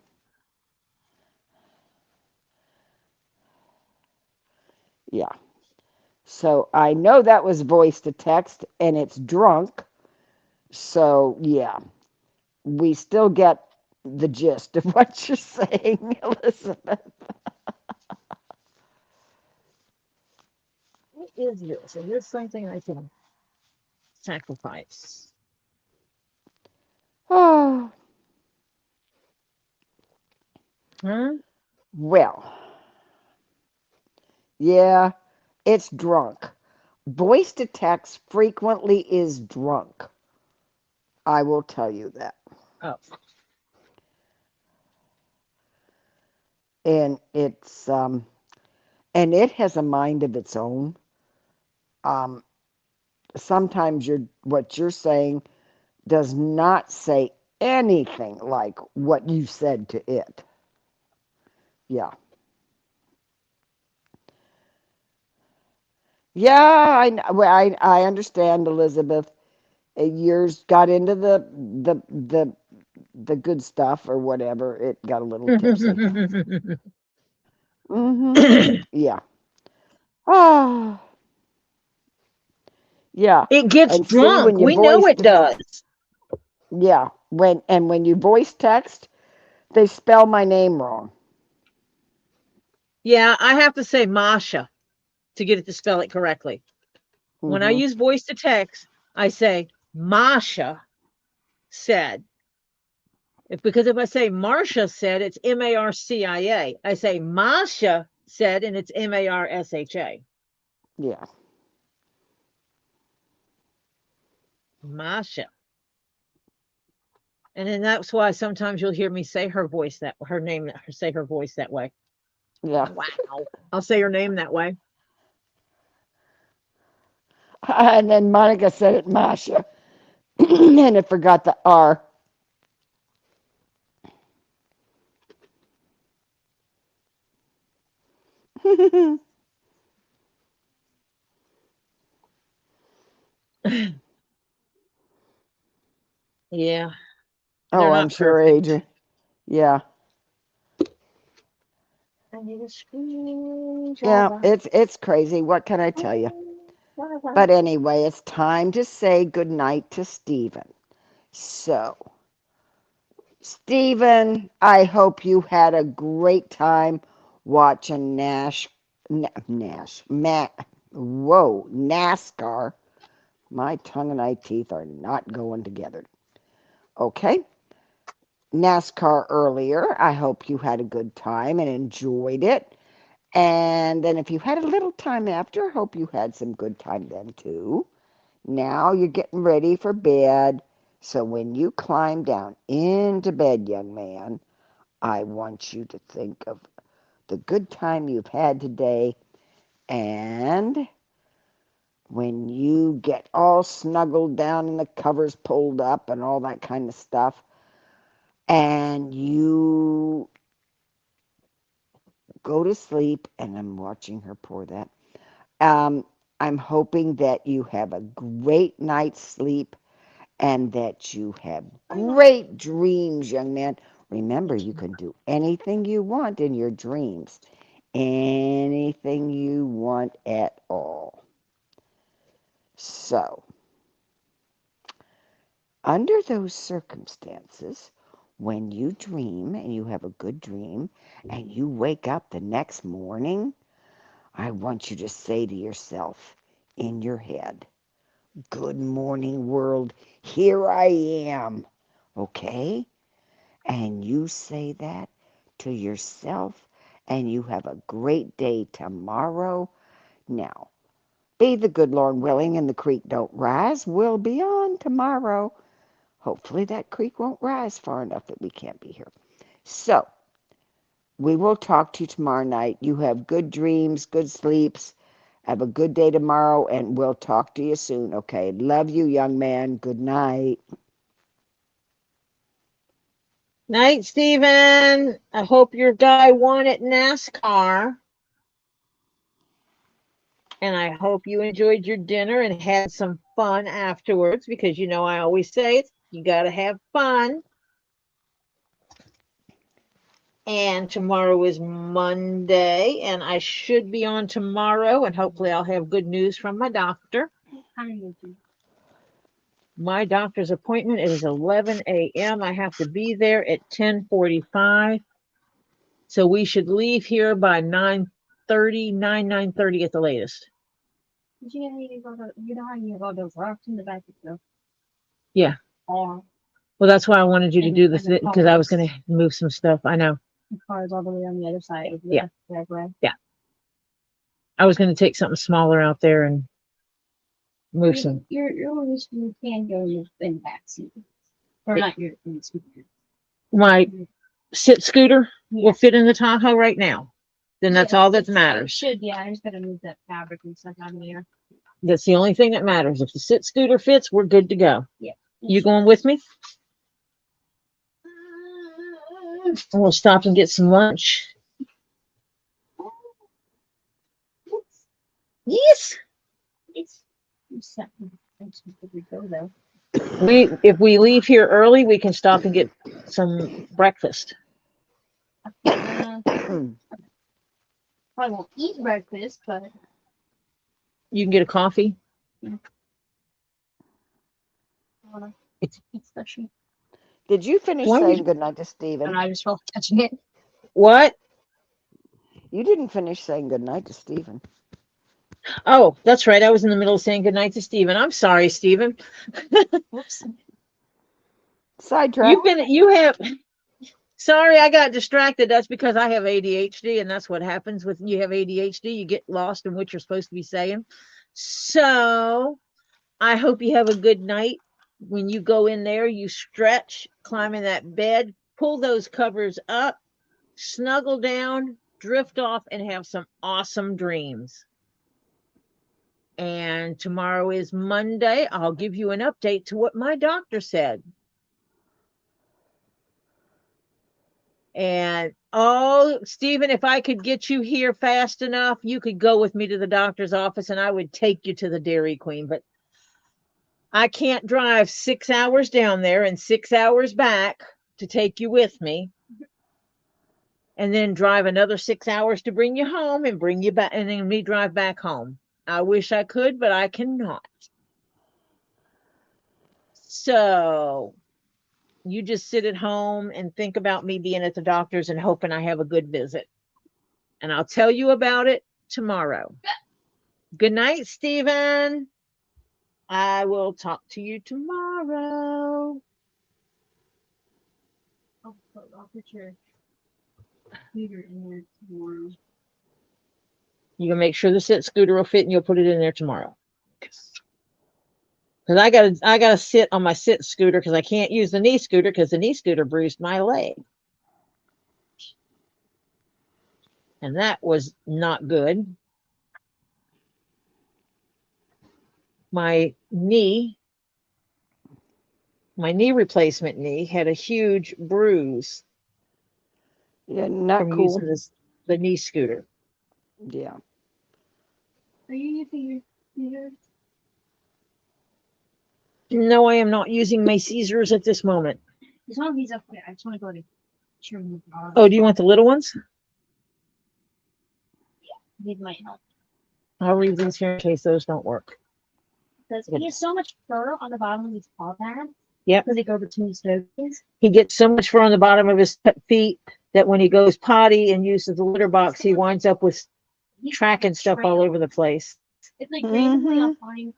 [SPEAKER 3] yeah. So I know that was voice to text, and it's drunk. So yeah, we still get the gist of what you're saying, Elizabeth.
[SPEAKER 1] What is this? Is this something I can sacrifice?
[SPEAKER 3] Oh,
[SPEAKER 1] Huh?
[SPEAKER 3] well, yeah, it's drunk. Voice to text frequently is drunk. I will tell you that.
[SPEAKER 1] Oh.
[SPEAKER 3] And and it has a mind of its own. Um, Sometimes what you're saying does not say anything like what you said to it. Yeah. Yeah, I understand, Elizabeth. Yours got into the good stuff or whatever. It got a little tipsy. Yeah. Ah, yeah.
[SPEAKER 1] It gets
[SPEAKER 3] And see when
[SPEAKER 1] drunk.
[SPEAKER 3] you
[SPEAKER 1] We know
[SPEAKER 3] voice
[SPEAKER 1] it does.
[SPEAKER 3] yeah, when you voice text, they spell my name wrong.
[SPEAKER 1] Yeah, I have to say Masha to get it to spell it correctly. When I
[SPEAKER 3] Mhm.
[SPEAKER 1] use voice to text, I say Masha said. Because if I say Marcia said, it's Marcia. I say Masha said, and it's Marsha.
[SPEAKER 3] Yeah.
[SPEAKER 1] Masha. And then that's why sometimes you'll hear me say her name, say her voice that way.
[SPEAKER 3] Yeah.
[SPEAKER 1] Wow. I'll say her name that way.
[SPEAKER 3] And then Monica said it Masha. And it forgot the R.
[SPEAKER 1] Yeah, they're
[SPEAKER 3] Oh, I'm
[SPEAKER 1] not
[SPEAKER 3] sure,
[SPEAKER 1] perfect.
[SPEAKER 3] Adrian. Yeah.
[SPEAKER 1] I need a
[SPEAKER 3] Yeah,
[SPEAKER 1] screwdriver.
[SPEAKER 3] it's crazy. What can I tell you? But anyway, it's time to say goodnight to Stephen. So, Stephen, I hope you had a great time watching NASCAR. My tongue and eye teeth are not going together. Okay, NASCAR earlier. I hope you had a good time and enjoyed it. And then if you had a little time after, I hope you had some good time then too. Now you're getting ready for bed. So when you climb down into bed, young man, I want you to think of the good time you've had today And when you get all snuggled down and the covers pulled up and all that kind of stuff, and you go to sleep, and I'm watching her pour that. I'm hoping that you have a great night's sleep and that you have great dreams, young man. Remember, you can do anything you want in your dreams, anything you want at all. So, under those circumstances, when you dream and you have a good dream and you wake up the next morning, I want you to say to yourself in your head, "Good morning, world. Here I am." Okay? And you say that to yourself, and you have a great day tomorrow. Now, be the good Lord willing and the creek don't rise. We'll be on tomorrow. Hopefully that creek won't rise far enough that we can't be here. So, we will talk to you tomorrow night. You have good dreams, good sleeps. Have a good day tomorrow, and we'll talk to you soon, okay? Love you, young man. Good night.
[SPEAKER 1] Night, Stephen. I hope your guy won at NASCAR. And I hope you enjoyed your dinner and had some fun afterwards, because you know I always say it, you got to have fun. And tomorrow is Monday, and I should be on tomorrow, and hopefully I'll have good news from my doctor. My doctor's appointment is 11 a.m. I have to be there at 10:45. So we should leave here by 9:30 at the latest.
[SPEAKER 4] You know how you go those rocks in the back of the
[SPEAKER 1] Yeah.
[SPEAKER 4] car?
[SPEAKER 1] Well, that's why I wanted you to
[SPEAKER 4] And-
[SPEAKER 1] do
[SPEAKER 4] and
[SPEAKER 1] this,
[SPEAKER 4] the
[SPEAKER 1] because I was
[SPEAKER 4] cars.
[SPEAKER 1] going to move some stuff. I know.
[SPEAKER 4] The car's all the way on the other side of the
[SPEAKER 1] Yeah.
[SPEAKER 4] driveway.
[SPEAKER 1] I was going to take something smaller out there and move some.
[SPEAKER 4] Your you can go in the back seat. Or not your in the scooter.
[SPEAKER 1] My sit scooter
[SPEAKER 4] Yeah.
[SPEAKER 1] will fit in the Tahoe right now. Then that's all that
[SPEAKER 4] It
[SPEAKER 1] matters.
[SPEAKER 4] should, yeah. I just gotta move that fabric and stuff out of there.
[SPEAKER 1] That's the only thing that matters. If the sit scooter fits, we're good to go.
[SPEAKER 4] Yeah.
[SPEAKER 1] You going with me? And we'll stop and get some lunch. Yes.
[SPEAKER 4] It's something. We go though.
[SPEAKER 1] If we leave here early, we can stop and get some breakfast.
[SPEAKER 4] Probably won't eat breakfast, but
[SPEAKER 1] You can get a coffee.
[SPEAKER 4] it's special.
[SPEAKER 3] Did you finish
[SPEAKER 1] Why
[SPEAKER 3] saying
[SPEAKER 1] would-
[SPEAKER 3] goodnight to
[SPEAKER 4] And
[SPEAKER 3] Stephen?
[SPEAKER 4] I just felt touching it.
[SPEAKER 1] What?
[SPEAKER 3] You didn't finish saying goodnight to Stephen.
[SPEAKER 1] Oh, that's right. I was in the middle of saying goodnight to Stephen. I'm sorry, Stephen.
[SPEAKER 4] Whoops.
[SPEAKER 3] Sidetrack.
[SPEAKER 1] You have, sorry, I got distracted. That's because I have ADHD, and that's what happens when you have ADHD. You get lost in what you're supposed to be saying. So I hope you have a good night. When you go in there, you stretch, climb in that bed, pull those covers up, snuggle down, drift off, and have some awesome dreams. And tomorrow is Monday. I'll give you an update to what my doctor said. And oh, Stephen, if I could get you here fast enough, you could go with me to the doctor's office and I would take you to the Dairy Queen. But I can't drive 6 hours down there and 6 hours back to take you with me. And then drive another 6 hours to bring you home and bring you back, and then me drive back home. I wish I could, but I cannot. So you just sit at home and think about me being at the doctor's and hoping I have a good visit. And I'll tell you about it tomorrow. Good night, Stephen. I will talk to you tomorrow.
[SPEAKER 4] I'll put your computer in there tomorrow.
[SPEAKER 1] You can make sure the sit scooter will fit and you'll put it in there tomorrow. Because I gotta sit on my sit scooter because I can't use the knee scooter because the knee scooter bruised my leg. And that was not good. my knee, my knee replacement knee had a huge bruise
[SPEAKER 3] Yeah, not
[SPEAKER 1] from
[SPEAKER 3] cool.
[SPEAKER 1] using the knee scooter.
[SPEAKER 3] Yeah.
[SPEAKER 4] Are you using your
[SPEAKER 1] No, I am not using my Caesars at this moment.
[SPEAKER 4] as long as he's up there, I just want to go to trim the car.
[SPEAKER 1] Oh, do you want the little ones?
[SPEAKER 4] These might help.
[SPEAKER 1] I'll leave these here in case those don't work.
[SPEAKER 4] Because he has so much fur on the bottom of his paw pad.
[SPEAKER 1] Yep.
[SPEAKER 4] Because they go between his toes.
[SPEAKER 1] He gets so much fur on the bottom of his feet that when he goes potty and uses the litter box, he winds up with track and stuff all over the place.
[SPEAKER 4] It's like randomly
[SPEAKER 3] Mhm.
[SPEAKER 4] I'll find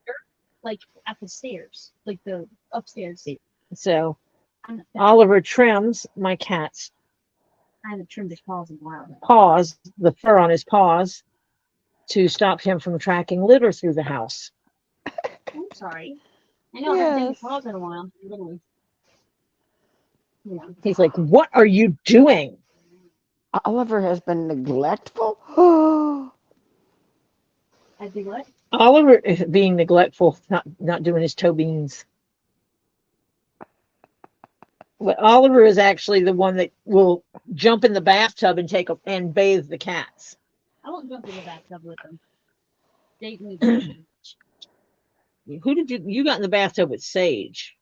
[SPEAKER 4] dirt, like at the stairs, like the upstairs.
[SPEAKER 1] So
[SPEAKER 4] I'm,
[SPEAKER 1] Oliver trims my cat's
[SPEAKER 4] I haven't trimmed his paws in a while.
[SPEAKER 1] paws, the fur on his paws, to stop him from tracking litter through the house.
[SPEAKER 4] I'm sorry. I know I haven't taken
[SPEAKER 3] Yes.
[SPEAKER 4] paws in a while. Literally. Yeah.
[SPEAKER 1] He's like, "What are you doing?"
[SPEAKER 3] Oliver has been neglectful. Oh,
[SPEAKER 4] I do what?
[SPEAKER 1] Oliver is being neglectful, not doing his toe beans. But Oliver is actually the one that will jump in the bathtub and and bathe the cats.
[SPEAKER 4] I won't jump in the bathtub with them. They need
[SPEAKER 1] Who did you got in the bathtub with Sage,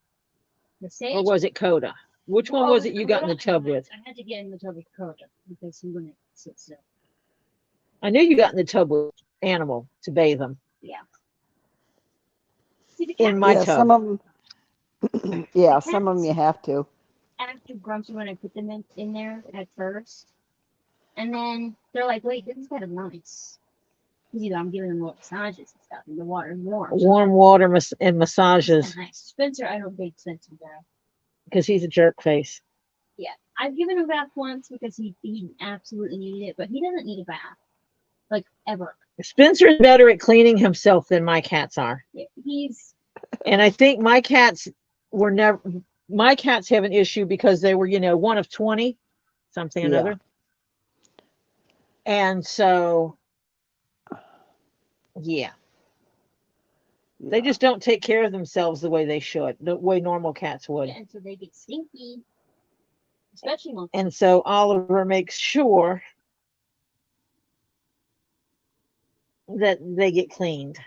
[SPEAKER 4] the sage.
[SPEAKER 1] or was it Coda? Which one
[SPEAKER 4] Well,
[SPEAKER 1] was it you got in the tub with?
[SPEAKER 4] I had to get in the tub with Coda because he wouldn't sit still.
[SPEAKER 1] I knew you got in the tub with Animal to bathe them.
[SPEAKER 4] Yeah. See, the
[SPEAKER 1] In
[SPEAKER 4] cat
[SPEAKER 1] my
[SPEAKER 3] yeah,
[SPEAKER 1] tub.
[SPEAKER 3] some of them. Yeah, some of them you have to.
[SPEAKER 4] act grumpy when I put them in there at first. And then they're like, wait, this is kind of nice. Because I'm giving them massages and stuff, and the water's warm.
[SPEAKER 1] Warm water and
[SPEAKER 4] It's
[SPEAKER 1] massages
[SPEAKER 4] nice. Spencer, I don't think Spencer bath.
[SPEAKER 1] because he's a jerk face.
[SPEAKER 4] Yeah. I've given him a bath once because he absolutely needed it, but he doesn't need a bath. Like, ever.
[SPEAKER 1] Spencer's better at cleaning himself than my cats are.
[SPEAKER 4] Yeah, he's.
[SPEAKER 1] And I think my cats were never, my cats have an issue because they were, one of 20, something or
[SPEAKER 3] Yeah.
[SPEAKER 1] another. And so, yeah, they just don't take care of themselves the way they should, the way normal cats would.
[SPEAKER 4] And so they get stinky. Especially monkeys.
[SPEAKER 1] And so Oliver makes sure that they get cleaned.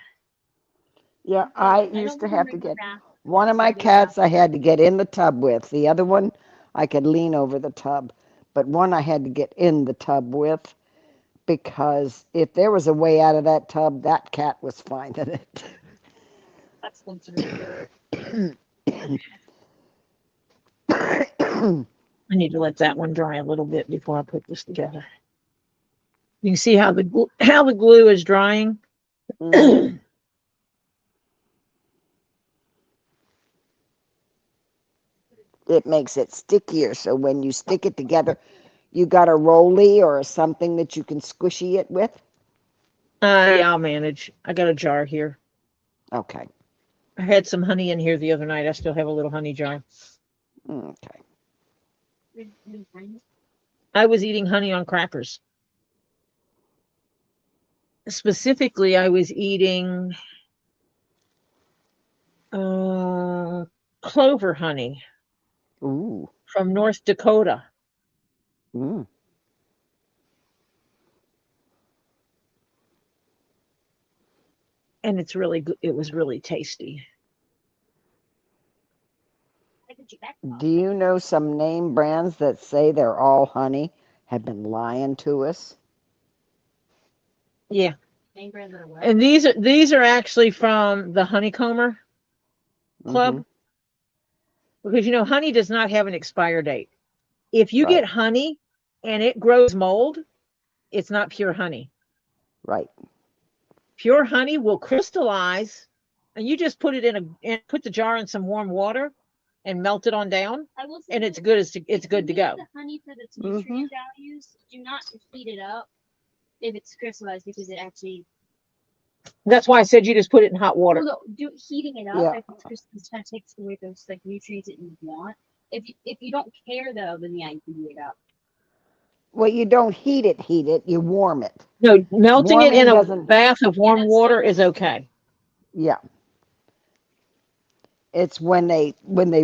[SPEAKER 3] Yeah, I used to have to get one of my cats I had to get in the tub with. The other one I could lean over the tub. But one I had to get in the tub with because if there was a way out of that tub, that cat was finding it.
[SPEAKER 4] That's Spencer.
[SPEAKER 1] I need to let that one dry a little bit before I put this together. You can see how the glue is drying.
[SPEAKER 3] Mhm. It makes it stickier, so when you stick it together, you got a rolly or something that you can squishy it with?
[SPEAKER 1] Yeah, I'll manage. I got a jar here.
[SPEAKER 3] Okay.
[SPEAKER 1] I had some honey in here the other night. I still have a little honey jar.
[SPEAKER 3] Okay.
[SPEAKER 1] I was eating honey on crackers. Specifically, I was eating clover honey
[SPEAKER 3] Ooh.
[SPEAKER 1] from North Dakota.
[SPEAKER 3] Mm.
[SPEAKER 1] And it's really good. It was really tasty.
[SPEAKER 3] Do you know some name brands that say they're all honey have been lying to us?
[SPEAKER 1] Yeah.
[SPEAKER 4] Name brands that are what?
[SPEAKER 1] And these are actually from the Honeycomber Club.
[SPEAKER 3] Mhm.
[SPEAKER 1] Because honey does not have an expire date. If you
[SPEAKER 3] Right.
[SPEAKER 1] get honey and it grows mold, it's not pure honey.
[SPEAKER 3] Right.
[SPEAKER 1] Pure honey will crystallize, and you just put it and put the jar in some warm water and melt it on down,
[SPEAKER 4] I will say
[SPEAKER 1] and
[SPEAKER 4] this,
[SPEAKER 1] it's good to
[SPEAKER 4] if you
[SPEAKER 1] go.
[SPEAKER 4] use the honey for its nutrient values, do not heat it up if it's crystallized because it actually.
[SPEAKER 1] That's why I said you just put it in hot water.
[SPEAKER 4] Well, no, heating it up
[SPEAKER 3] Yeah.
[SPEAKER 4] if it's crystallized kind of takes away those like nutrients that you want. If you don't care though, then yeah, you can heat it up.
[SPEAKER 3] Well, you don't heat it, you warm it.
[SPEAKER 1] No, melting it
[SPEAKER 3] Warming
[SPEAKER 1] in a
[SPEAKER 3] doesn't-
[SPEAKER 1] bath of warm
[SPEAKER 4] that's
[SPEAKER 1] water
[SPEAKER 4] still
[SPEAKER 1] is okay.
[SPEAKER 3] Yeah. It's when they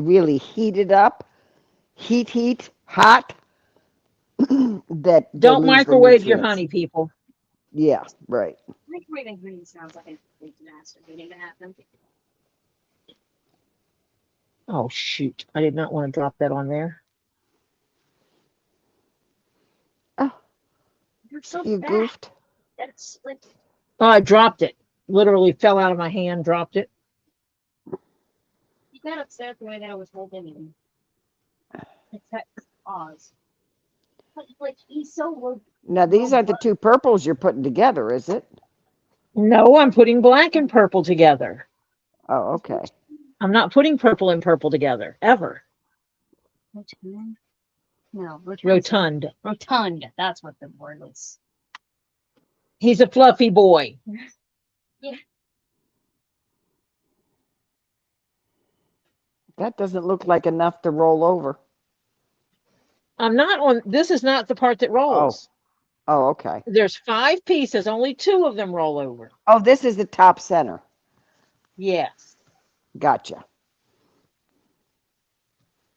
[SPEAKER 3] really heat it up, hot, that they
[SPEAKER 1] Don't
[SPEAKER 3] lose the
[SPEAKER 1] microwave your
[SPEAKER 3] nutrients.
[SPEAKER 1] honey, people.
[SPEAKER 3] Yeah, right.
[SPEAKER 4] Microwaving green sounds like a complete disaster waiting to happen.
[SPEAKER 1] Oh shoot! I did not want to drop that on there.
[SPEAKER 3] Oh,
[SPEAKER 4] You're so
[SPEAKER 3] you
[SPEAKER 4] fat.
[SPEAKER 3] goofed.
[SPEAKER 4] That's like
[SPEAKER 1] Oh, I dropped it. Literally fell out of my hand. Dropped it.
[SPEAKER 4] you got upset the way that I was holding him. It's that pause. But like he's so
[SPEAKER 3] Now these aren't the
[SPEAKER 4] robust.
[SPEAKER 3] two purples you're putting together, is it?
[SPEAKER 1] No, I'm putting black and purple together.
[SPEAKER 3] Oh, okay.
[SPEAKER 1] I'm not putting purple and purple together ever.
[SPEAKER 4] Rotund? No, rotund.
[SPEAKER 1] Rotund.
[SPEAKER 4] Rotund. That's what the word was.
[SPEAKER 1] He's a fluffy boy.
[SPEAKER 4] Yeah.
[SPEAKER 3] That doesn't look like enough to roll over.
[SPEAKER 1] I'm not on. This is not the part that
[SPEAKER 3] Oh,
[SPEAKER 1] rolls.
[SPEAKER 3] oh, okay.
[SPEAKER 1] There's 5 pieces. Only 2 of them roll over.
[SPEAKER 3] Oh, this is the top center.
[SPEAKER 1] Yes.
[SPEAKER 3] Gotcha.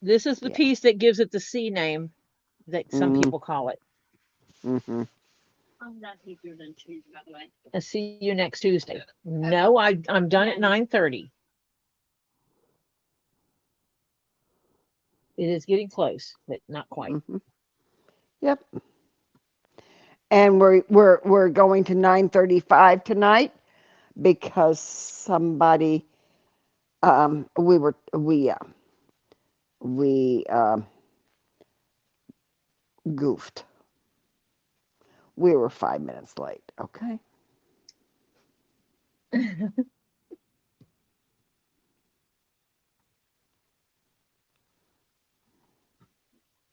[SPEAKER 1] This is the
[SPEAKER 3] Yeah.
[SPEAKER 1] piece that gives it the C name that some
[SPEAKER 3] Mm-hmm.
[SPEAKER 1] people call it.
[SPEAKER 3] Mm-hmm.
[SPEAKER 4] I'm not easier than two, by the way.
[SPEAKER 1] I'll see you next Tuesday. No, I'm done at 9:30. It is getting close, but not quite.
[SPEAKER 3] Mm-hmm. Yep. And we're going to 9:35 tonight because somebody we goofed. We were 5 minutes late. Okay.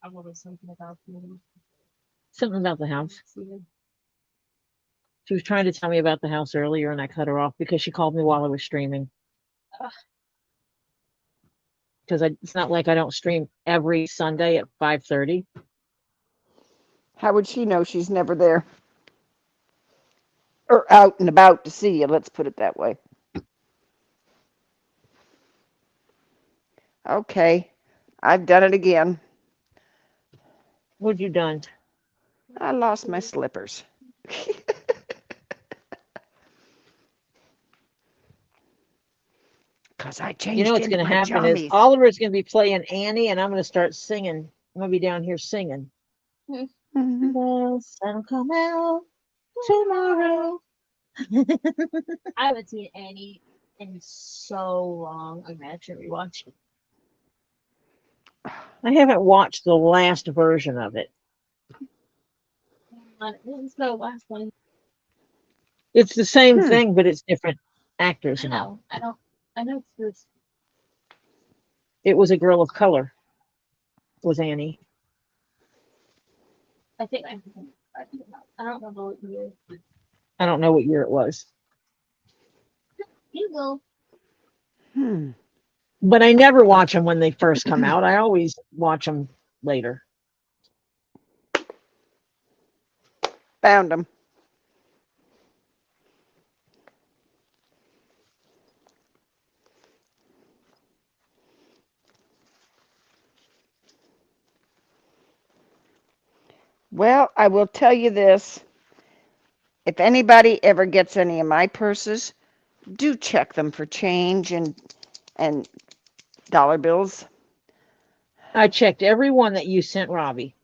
[SPEAKER 4] I will something about you.
[SPEAKER 1] Something about the house. She was trying to tell me about the house earlier, and I cut her off because she called me while I was streaming. Because it's not like I don't stream every Sunday at 5:30.
[SPEAKER 3] How would she know she's never there or out and about to see you? Let's put it that way. Okay. I've done it again.
[SPEAKER 1] What you done?
[SPEAKER 3] I lost my slippers. Because I
[SPEAKER 1] You know
[SPEAKER 3] changed
[SPEAKER 1] what's
[SPEAKER 3] into
[SPEAKER 1] going to
[SPEAKER 3] my
[SPEAKER 1] happen is
[SPEAKER 3] jammies.
[SPEAKER 1] Oliver's going to be playing Annie, and I'm going to start singing. I'm going to be down here singing.
[SPEAKER 3] Mhm.
[SPEAKER 1] The sun come out tomorrow.
[SPEAKER 4] I haven't seen any in so long. I'm actually rewatching.
[SPEAKER 1] I haven't watched the last version of it.
[SPEAKER 4] This is the last one.
[SPEAKER 1] It's the same
[SPEAKER 3] Hmm.
[SPEAKER 1] thing, but it's different actors
[SPEAKER 4] I
[SPEAKER 1] now.
[SPEAKER 4] know. I don't. I know it's this.
[SPEAKER 1] It was a girl of color, was Annie.
[SPEAKER 4] I think I. I don't remember what year.
[SPEAKER 1] I don't know what year it was.
[SPEAKER 4] You go.
[SPEAKER 3] Hmm.
[SPEAKER 1] But I never watch them when they first come out. I always watch them later.
[SPEAKER 3] Found them. Well, I will tell you this. If anybody ever gets any of my purses, do check them for change and dollar bills.
[SPEAKER 1] I checked every one that you sent Robbie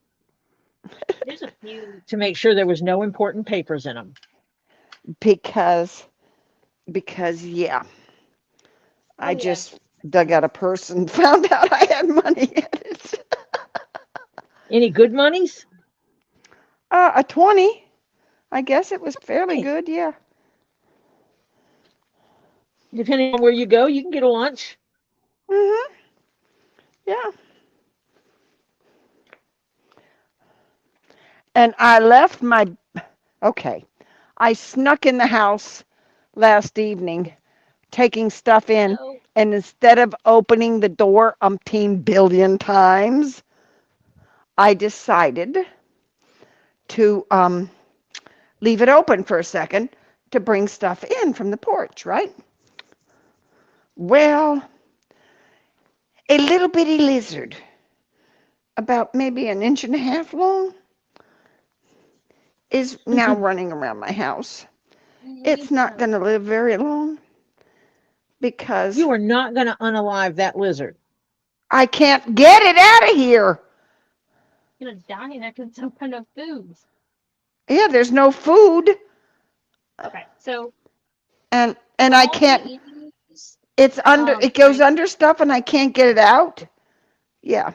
[SPEAKER 4] There's a few.
[SPEAKER 1] to make sure there was no important papers in them.
[SPEAKER 3] because yeah,
[SPEAKER 4] Oh
[SPEAKER 3] I
[SPEAKER 4] yeah.
[SPEAKER 3] just dug out a purse and found out I had money in it.
[SPEAKER 1] Any good monies?
[SPEAKER 3] A 20. I guess it was fairly
[SPEAKER 1] Hey,
[SPEAKER 3] good, yeah.
[SPEAKER 1] depending on where you go, you can get a lunch.
[SPEAKER 3] Mhm. Yeah. And I left my okay. I snuck in the house last evening taking stuff in,
[SPEAKER 4] Oh.
[SPEAKER 3] and instead of opening the door umpteen billion times, I decided to leave it open for a second to bring stuff in from the porch, right? Well, a little bitty lizard, about maybe an inch and a half long, is now running around my house. It's not going to live very long because
[SPEAKER 1] You are not going to unalive that lizard.
[SPEAKER 3] I can't get it out of here.
[SPEAKER 4] You're gonna die and after some kind of food.
[SPEAKER 3] Yeah, there's no food,
[SPEAKER 4] Okay, so
[SPEAKER 3] and I
[SPEAKER 4] all the
[SPEAKER 3] can't.
[SPEAKER 4] enemies,
[SPEAKER 3] It's under. It goes
[SPEAKER 4] like,
[SPEAKER 3] under stuff, and I can't get it out. Yeah,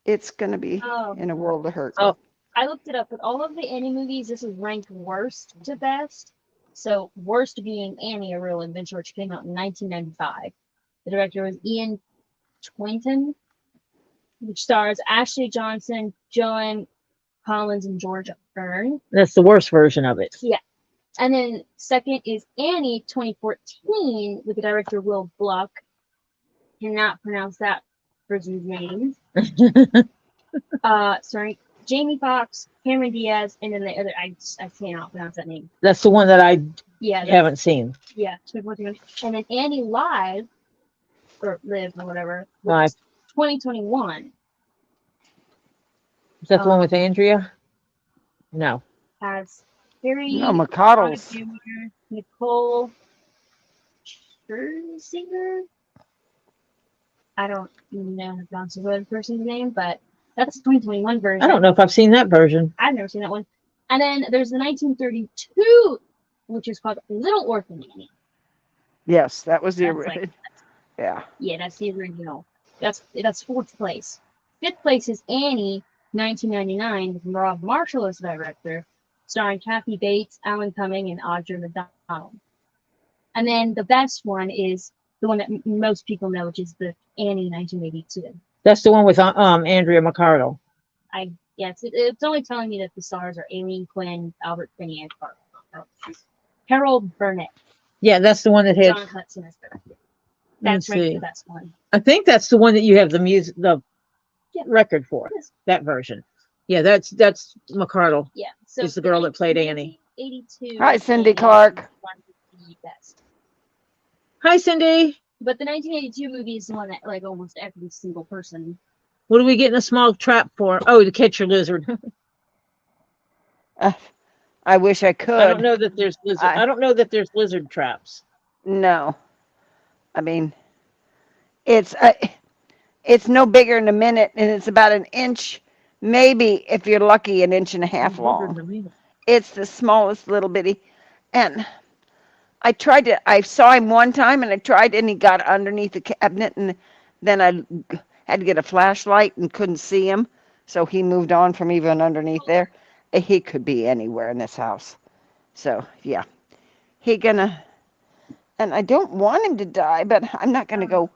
[SPEAKER 3] it's going to be
[SPEAKER 4] um,
[SPEAKER 3] in a world of hurt.
[SPEAKER 1] Oh,
[SPEAKER 4] I looked it up, but all of the Annie movies, this is ranked worst to best. So worst being Annie, a Real Adventure, which came out in 1995. The director was Ian Twinton, which stars Ashley Johnson, Joan Collins, and George Byrne.
[SPEAKER 1] that's the worst version of it.
[SPEAKER 4] Yeah. And then second is Annie 2014 with the director Will Block. Cannot pronounce that person's name. Sorry, Jamie Foxx, Cameron Diaz, and then the other I cannot pronounce that name.
[SPEAKER 1] That's the one that I
[SPEAKER 4] Yeah,
[SPEAKER 1] haven't seen.
[SPEAKER 4] Yeah, 2014. And then Annie Live or Live or whatever.
[SPEAKER 1] Live.
[SPEAKER 4] 2021.
[SPEAKER 1] Is that the one with Andrea? No.
[SPEAKER 4] Has Harry
[SPEAKER 3] No, McConnell's.
[SPEAKER 4] Jr., Nicole Scherzinger. I don't know how to pronounce the other person's name, but that's the 2021 version.
[SPEAKER 1] I don't know if I've seen that version.
[SPEAKER 4] I've never seen that one. And then there's the 1932, which is called Little Orphan Annie.
[SPEAKER 3] Yes, that was the
[SPEAKER 4] That's
[SPEAKER 3] original.
[SPEAKER 4] like,
[SPEAKER 3] Yeah.
[SPEAKER 4] yeah, that's the original. That's fourth place. Fifth place is Annie, 1999, with Rob Marshall as the director, starring Kathy Bates, Alan Cumming, and Audrey McDonald. And then the best one is the one that most people know, which is the Annie 1982.
[SPEAKER 1] That's the one with Andrea McCardle.
[SPEAKER 4] Yes, it's only telling me that the stars are Aileen Quinn, Albert Finney, and Harold Burnett.
[SPEAKER 1] Yeah, that's the one that had.
[SPEAKER 4] John Hudson as director.
[SPEAKER 1] Let's
[SPEAKER 4] That's ranked
[SPEAKER 1] see.
[SPEAKER 4] the best one.
[SPEAKER 1] I think that's the one that you have the music, the
[SPEAKER 4] Yeah.
[SPEAKER 1] record for.
[SPEAKER 4] Yes.
[SPEAKER 1] That version. Yeah, that's McCardle.
[SPEAKER 4] Yeah. So
[SPEAKER 1] Is the girl that played Annie.
[SPEAKER 4] 1982.
[SPEAKER 3] Hi, Cindy
[SPEAKER 4] Annie
[SPEAKER 3] Clark.
[SPEAKER 4] is one of the best.
[SPEAKER 1] Hi, Cindy.
[SPEAKER 4] But the 1982 movie is the one that like almost every single person.
[SPEAKER 1] What are we getting a small trap for? Oh, to catch your lizard.
[SPEAKER 3] I wish I could.
[SPEAKER 1] I don't know that there's lizard. I don't know that there's lizard traps.
[SPEAKER 3] No, I mean, it's no bigger than a minute, and it's about an inch, maybe if you're lucky, an inch and a half long. It's the smallest little bitty, and I saw him one time, and I tried, and he got underneath the cabinet, and then I had to get a flashlight and couldn't see him, so he moved on from even underneath there. He could be anywhere in this house, so yeah, and I don't want him to die, but I'm not gonna go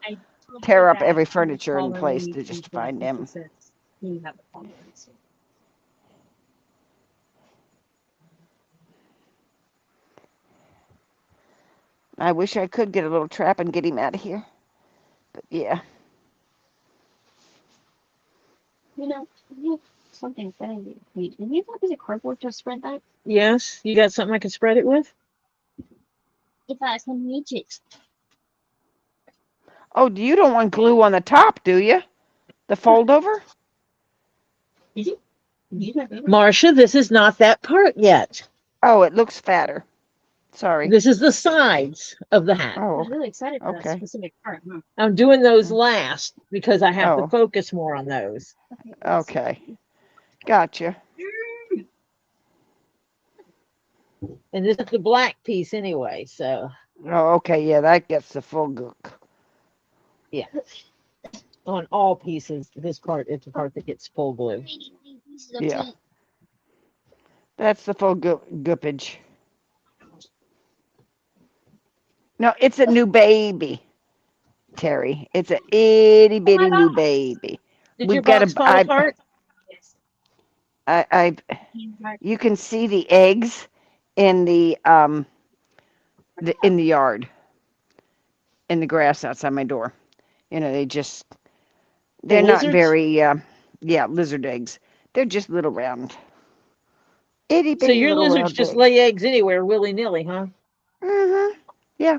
[SPEAKER 3] tear up every furniture in place to just find him.
[SPEAKER 4] You have a tolerance.
[SPEAKER 3] I wish I could get a little trap and get him out of here, but yeah.
[SPEAKER 4] You know, something funny. Wait, did you have a piece of cardboard to spread that?
[SPEAKER 1] Yes, you got something I can spread it with?
[SPEAKER 4] If I can reach it.
[SPEAKER 3] Oh, you don't want glue on the top, do you? The fold over?
[SPEAKER 4] Did you?
[SPEAKER 1] Marcia, this is not that part yet.
[SPEAKER 3] Oh, it looks fatter. Sorry.
[SPEAKER 1] This is the sides of the hat.
[SPEAKER 4] I
[SPEAKER 3] Oh,
[SPEAKER 4] was really excited for that
[SPEAKER 3] okay.
[SPEAKER 4] specific part. Huh?
[SPEAKER 1] I'm doing those last because I have
[SPEAKER 3] Oh.
[SPEAKER 1] to focus more on those.
[SPEAKER 3] Okay. Gotcha.
[SPEAKER 1] And this is the black piece anyway, so
[SPEAKER 3] Oh, okay. Yeah, that gets the full gook.
[SPEAKER 1] yeah. On all pieces, this part is the part that gets full glue.
[SPEAKER 3] Yeah. That's the full goopage. No, it's a new baby, Terry. It's a itty bitty new baby.
[SPEAKER 1] Did
[SPEAKER 3] We've
[SPEAKER 1] your
[SPEAKER 3] got
[SPEAKER 1] box
[SPEAKER 3] a-
[SPEAKER 1] fall
[SPEAKER 3] I-
[SPEAKER 1] apart?
[SPEAKER 3] You can see the eggs in the in the yard, in the grass outside my door. You know, they're not
[SPEAKER 1] lizards?
[SPEAKER 3] very lizard eggs. They're just little round. Itty bitty
[SPEAKER 1] So your
[SPEAKER 3] little
[SPEAKER 1] lizards
[SPEAKER 3] round
[SPEAKER 1] just
[SPEAKER 3] eggs.
[SPEAKER 1] lay eggs anywhere willy nilly, huh?
[SPEAKER 3] Mhm. Yeah.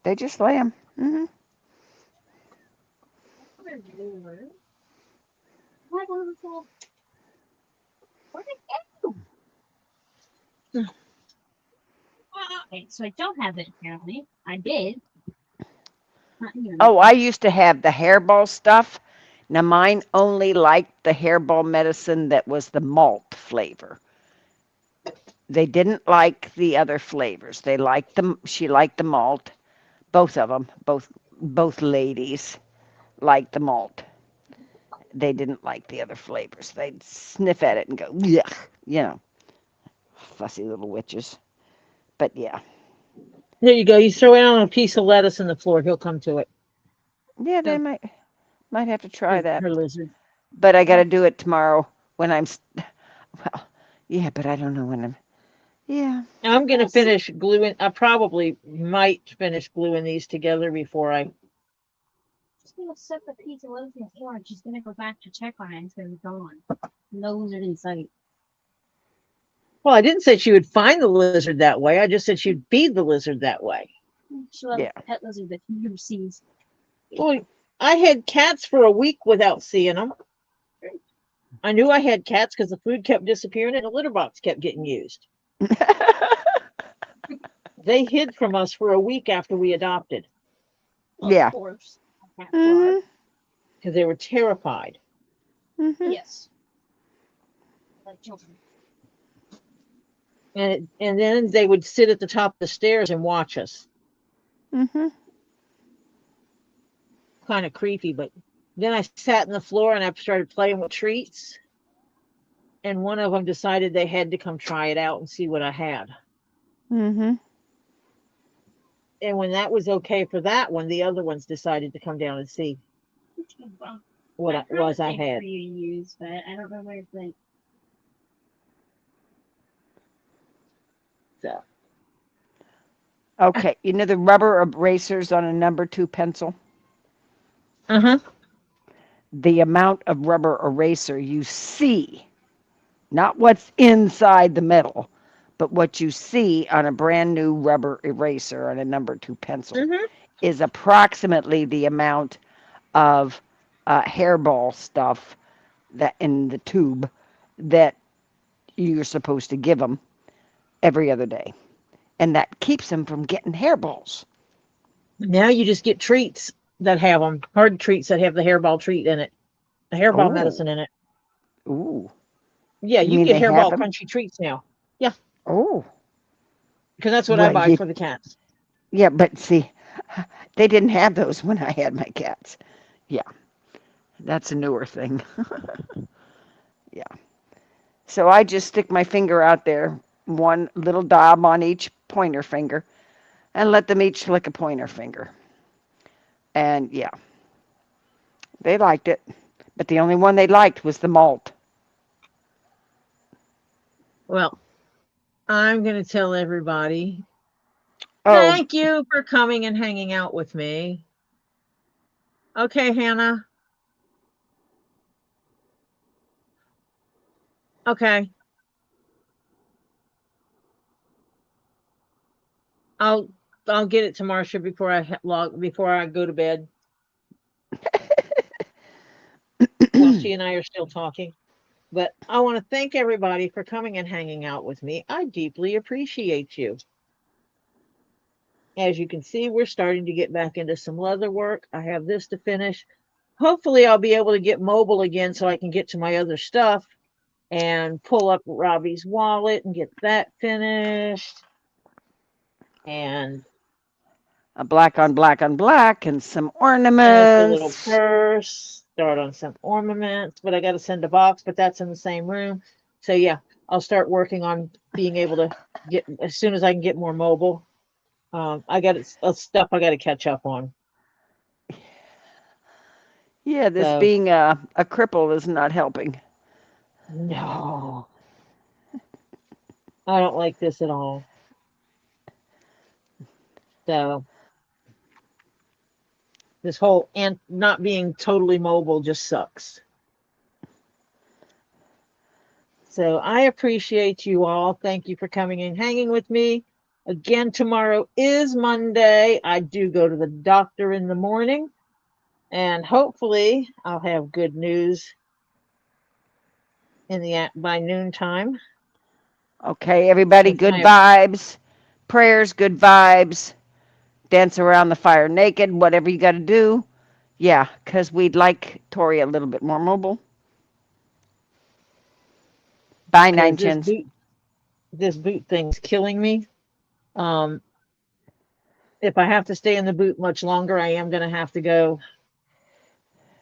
[SPEAKER 3] They just lay them.
[SPEAKER 4] Where'd it go? Okay, so I don't have it apparently. I did. Not here.
[SPEAKER 3] Oh, I used to have the hairball stuff. Now mine only liked the hairball medicine that was the malt flavor. They didn't like the other flavors. They liked them. She liked the malt. Both of them. Both ladies liked the malt. They didn't like the other flavors. They'd sniff at it and go, yuck, fussy little witches. But yeah,
[SPEAKER 1] There you go. You throw it on a piece of lettuce on the floor, he'll come to it.
[SPEAKER 3] yeah, they
[SPEAKER 1] No,
[SPEAKER 3] might have to try that.
[SPEAKER 1] her lizard.
[SPEAKER 3] But I got to do it tomorrow when well, yeah, but I don't know when I'm. Yeah.
[SPEAKER 1] I'm gonna
[SPEAKER 4] Yes.
[SPEAKER 1] finish gluing. I probably might finish gluing these together before I.
[SPEAKER 4] Just gonna set the piece of lettuce in the floor and she's gonna go back to check on it and it's gonna be gone. No lizard in sight.
[SPEAKER 1] Well, I didn't say she would find the lizard that way. I just said she'd feed the lizard that way.
[SPEAKER 4] She'll have
[SPEAKER 3] Yeah.
[SPEAKER 4] a pet lizard that never sees.
[SPEAKER 1] Well, I had cats for a week without seeing them. I knew I had cats because the food kept disappearing and the litter box kept getting used. They hid from us for a week after we adopted
[SPEAKER 3] Yeah.
[SPEAKER 4] Of course. Cat
[SPEAKER 3] Mhm.
[SPEAKER 1] because they were terrified.
[SPEAKER 3] Mhm.
[SPEAKER 4] Yes. Like children.
[SPEAKER 1] And then they would sit at the top of the stairs and watch us.
[SPEAKER 3] Mhm.
[SPEAKER 1] Kind of creepy, but then I sat on the floor and I started playing with treats. And one of them decided they had to come try it out and see what I had.
[SPEAKER 3] Mhm.
[SPEAKER 1] And when that was okay for that one, the other ones decided to come down and see
[SPEAKER 4] Well,
[SPEAKER 1] what
[SPEAKER 4] I've
[SPEAKER 1] it
[SPEAKER 4] got
[SPEAKER 1] was
[SPEAKER 4] a
[SPEAKER 1] I
[SPEAKER 4] thing
[SPEAKER 1] had.
[SPEAKER 4] for you to use, but I don't know where it's like.
[SPEAKER 1] So,
[SPEAKER 3] Okay. You know the rubber erasers on a number 2 pencil?
[SPEAKER 1] uh-huh.
[SPEAKER 3] The amount of rubber eraser you see, not what's inside the metal, but what you see on a brand new rubber eraser on a number 2 pencil
[SPEAKER 1] Mm-hmm.
[SPEAKER 3] is approximately the amount of hairball stuff that in the tube that you're supposed to give them every other day. And that keeps them from getting hairballs.
[SPEAKER 1] Now you just get treats that have them, hard treats that have the hairball treat in it, the hairball
[SPEAKER 3] Oh,
[SPEAKER 1] medicine in it.
[SPEAKER 3] ooh.
[SPEAKER 1] Yeah,
[SPEAKER 3] You
[SPEAKER 1] you can
[SPEAKER 3] mean
[SPEAKER 1] get
[SPEAKER 3] they have
[SPEAKER 1] hairball
[SPEAKER 3] them?
[SPEAKER 1] crunchy treats now. Yeah,
[SPEAKER 3] Oh,
[SPEAKER 1] because that's what I
[SPEAKER 3] well,
[SPEAKER 1] buy for the cats.
[SPEAKER 3] yeah, but see, they didn't have those when I had my cats. Yeah, that's a newer thing. Yeah. So I just stick my finger out there, one little dab on each pointer finger, and let them each lick a pointer finger. And yeah, they liked it. But the only one they liked was the malt.
[SPEAKER 1] Well, I'm going to tell everybody
[SPEAKER 3] Oh,
[SPEAKER 1] thank you for coming and hanging out with me. Okay, Hannah. Okay. I'll I'll get it to Marcia before before I go to bed while she and I are still talking. But I want to thank everybody for coming and hanging out with me. I deeply appreciate you. As you can see, we're starting to get back into some leather work. I have this to finish. Hopefully, I'll be able to get mobile again so I can get to my other stuff and pull up Robbie's wallet and get that finished. And
[SPEAKER 3] a black on black on black and some
[SPEAKER 1] finish the little
[SPEAKER 3] ornaments.
[SPEAKER 1] purse, start on some ornaments, but I got to send a box, but that's in the same room. So, yeah, I'll start working on being able to get as soon as I can get more mobile. I got stuff I got to catch up on.
[SPEAKER 3] Yeah, this
[SPEAKER 1] So,
[SPEAKER 3] being a cripple is not helping.
[SPEAKER 1] no, I don't like this at all. So, this whole and not being totally mobile just sucks. So, I appreciate you all. Thank you for coming and hanging with me. Again, tomorrow is Monday. I do go to the doctor in the morning, and hopefully I'll have good news by noontime.
[SPEAKER 3] Okay, everybody,
[SPEAKER 1] Since
[SPEAKER 3] good
[SPEAKER 1] my
[SPEAKER 3] vibes. Prayers, good vibes. Dance around the fire naked, whatever you got to do. Yeah, because we'd like Tori a little bit more mobile. Bye,
[SPEAKER 1] because
[SPEAKER 3] Nine Chins.
[SPEAKER 1] this boot thing's killing me. Um, if I have to stay in the boot much longer, I am going to have to go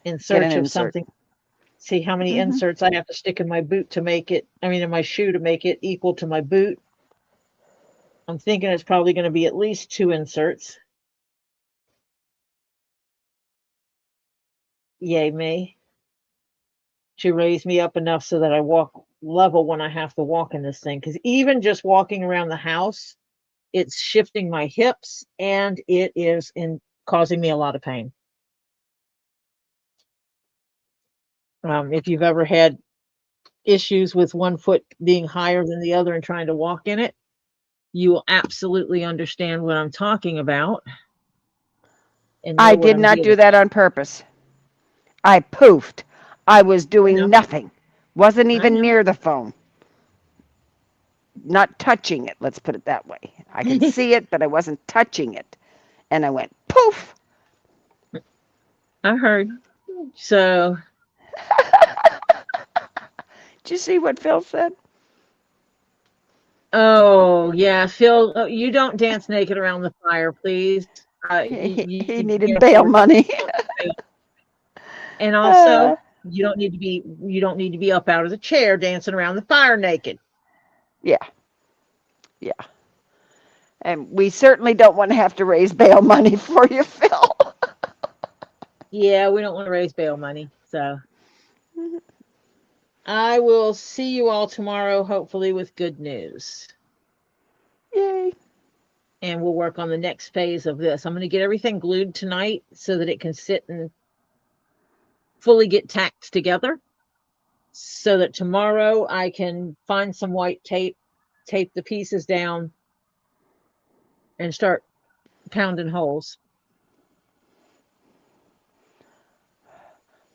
[SPEAKER 1] in
[SPEAKER 3] Get an
[SPEAKER 1] search of
[SPEAKER 3] insert.
[SPEAKER 1] something. See how many
[SPEAKER 3] Hmm.
[SPEAKER 1] inserts I have to stick in my boot to make it. I mean, in my shoe to make it equal to my boot. I'm thinking it's probably going to be at least 2 inserts. Yay me. To raise me up enough so that I walk level when I have to walk in this thing. Because even just walking around the house, it's shifting my hips and it is causing me a lot of pain. If you've ever had issues with one foot being higher than the other and trying to walk in it, you will absolutely understand what I'm talking about and
[SPEAKER 3] I
[SPEAKER 1] know what
[SPEAKER 3] did
[SPEAKER 1] I'm
[SPEAKER 3] not do
[SPEAKER 1] dealing
[SPEAKER 3] that on purpose. I poofed. I was
[SPEAKER 1] with. I
[SPEAKER 3] doing
[SPEAKER 1] know.
[SPEAKER 3] nothing. Wasn't
[SPEAKER 1] I
[SPEAKER 3] even
[SPEAKER 1] know.
[SPEAKER 3] near the phone. Not touching it, let's put it that way. I could see it, but I wasn't touching it. And I went poof.
[SPEAKER 1] I heard. So,
[SPEAKER 3] Did you see what Phil said?
[SPEAKER 1] oh yeah, Phil, you don't dance naked around the fire, please.
[SPEAKER 3] He
[SPEAKER 1] You
[SPEAKER 3] needed
[SPEAKER 1] can't
[SPEAKER 3] bail
[SPEAKER 1] afford
[SPEAKER 3] money.
[SPEAKER 1] it. And also,
[SPEAKER 3] uh,
[SPEAKER 1] you don't need to be up out of the chair dancing around the fire naked.
[SPEAKER 3] yeah, yeah. And we certainly don't want to have to raise bail money for you, Phil.
[SPEAKER 1] Yeah, we don't want to raise bail money. So I will see you all tomorrow, hopefully with good news.
[SPEAKER 3] Yay.
[SPEAKER 1] And we'll work on the next phase of this. I'm going to get everything glued tonight so that it can sit and fully get tacked together so that tomorrow I can find some white tape, tape the pieces down, and start pounding holes.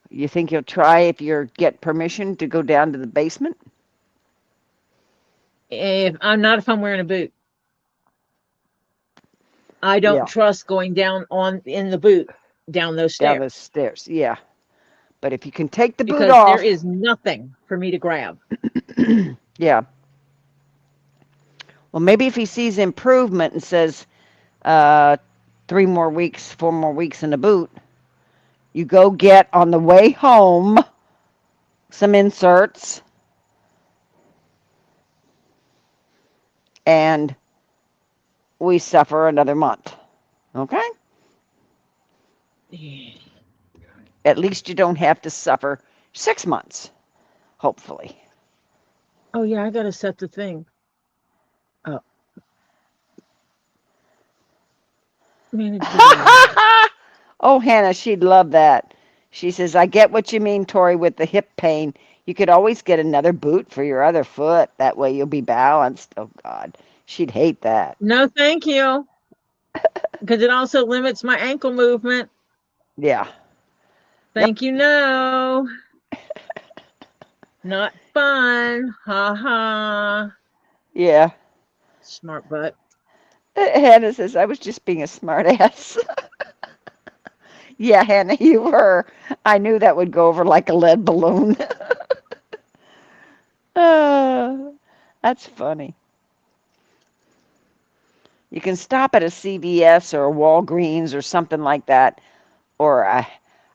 [SPEAKER 3] You think you'll try if you get permission to go down to the basement?
[SPEAKER 1] If I'm wearing a boot. I don't
[SPEAKER 3] Yeah,
[SPEAKER 1] trust going down on in the boot down those
[SPEAKER 3] down
[SPEAKER 1] stairs
[SPEAKER 3] those stairs. Yeah. But if you can take the boot
[SPEAKER 1] because there
[SPEAKER 3] off,
[SPEAKER 1] is nothing for me to grab.
[SPEAKER 3] yeah. Well, maybe if he sees improvement and says 3 more weeks, 4 more weeks in the boot, you go get on the way home some inserts and we suffer another month. Okay? At least you don't have to suffer 6 months, hopefully.
[SPEAKER 1] Oh yeah, I gotta set the thing up. Manage video mode.
[SPEAKER 3] Oh, Hannah, she'd love that. She says, I get what you mean, Tori, with the hip pain. You could always get another boot for your other foot. That way you'll be balanced. Oh, God. She'd hate that.
[SPEAKER 1] No, thank you. Because it also limits my ankle movement.
[SPEAKER 3] Yeah. Yep.
[SPEAKER 1] Thank you, no. Not fun. Ha ha.
[SPEAKER 3] Yeah.
[SPEAKER 1] Smart butt.
[SPEAKER 3] Hannah says, I was just being a smartass. Yeah, Hannah, you were. I knew that would go over like a lead balloon. That's funny. You can stop at a CVS or a Walgreens or something like that, or a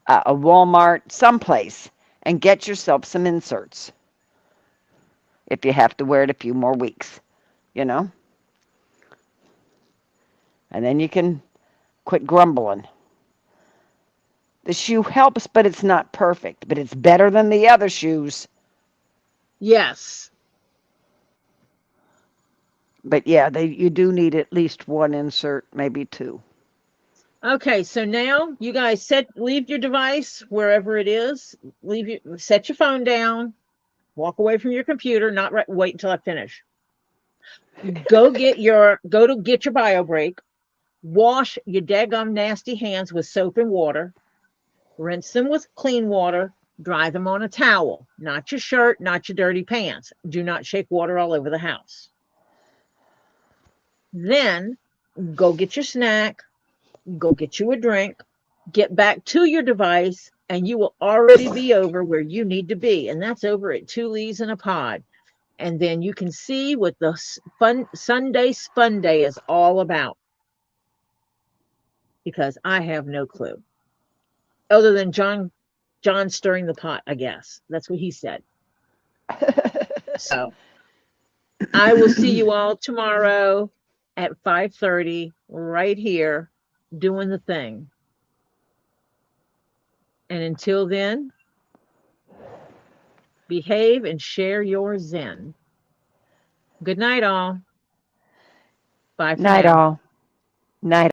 [SPEAKER 3] Walmart, someplace, and get yourself some inserts if you have to wear it a few more weeks, you know? And then you can quit grumbling. The shoe helps, but it's not perfect, but it's better than the other shoes.
[SPEAKER 1] Yes.
[SPEAKER 3] But yeah, you do need at least one insert, maybe two.
[SPEAKER 1] Okay, so now you guys leave your device wherever it is. Set your phone down. Walk away from your computer. Not right, wait until I finish. Go to get your bio break. Wash your daggum nasty hands with soap and water. Rinse them with clean water. Dry them on a towel, not your shirt, not your dirty pants. Do not shake water all over the house. Then go get your snack, go get you a drink, get back to your device, and you will already be over where you need to be. And that's over at Two Leaves in a Pod. And then you can see what the Sunday Spun Day is all about. Because I have no clue. Other than John stirring the pot, I guess. That's what he said. So I will see you all tomorrow at 5:30 right here doing the thing. And until then, behave and share your Zen. Good night, all. Bye for
[SPEAKER 3] Night
[SPEAKER 1] now.
[SPEAKER 3] all. Night.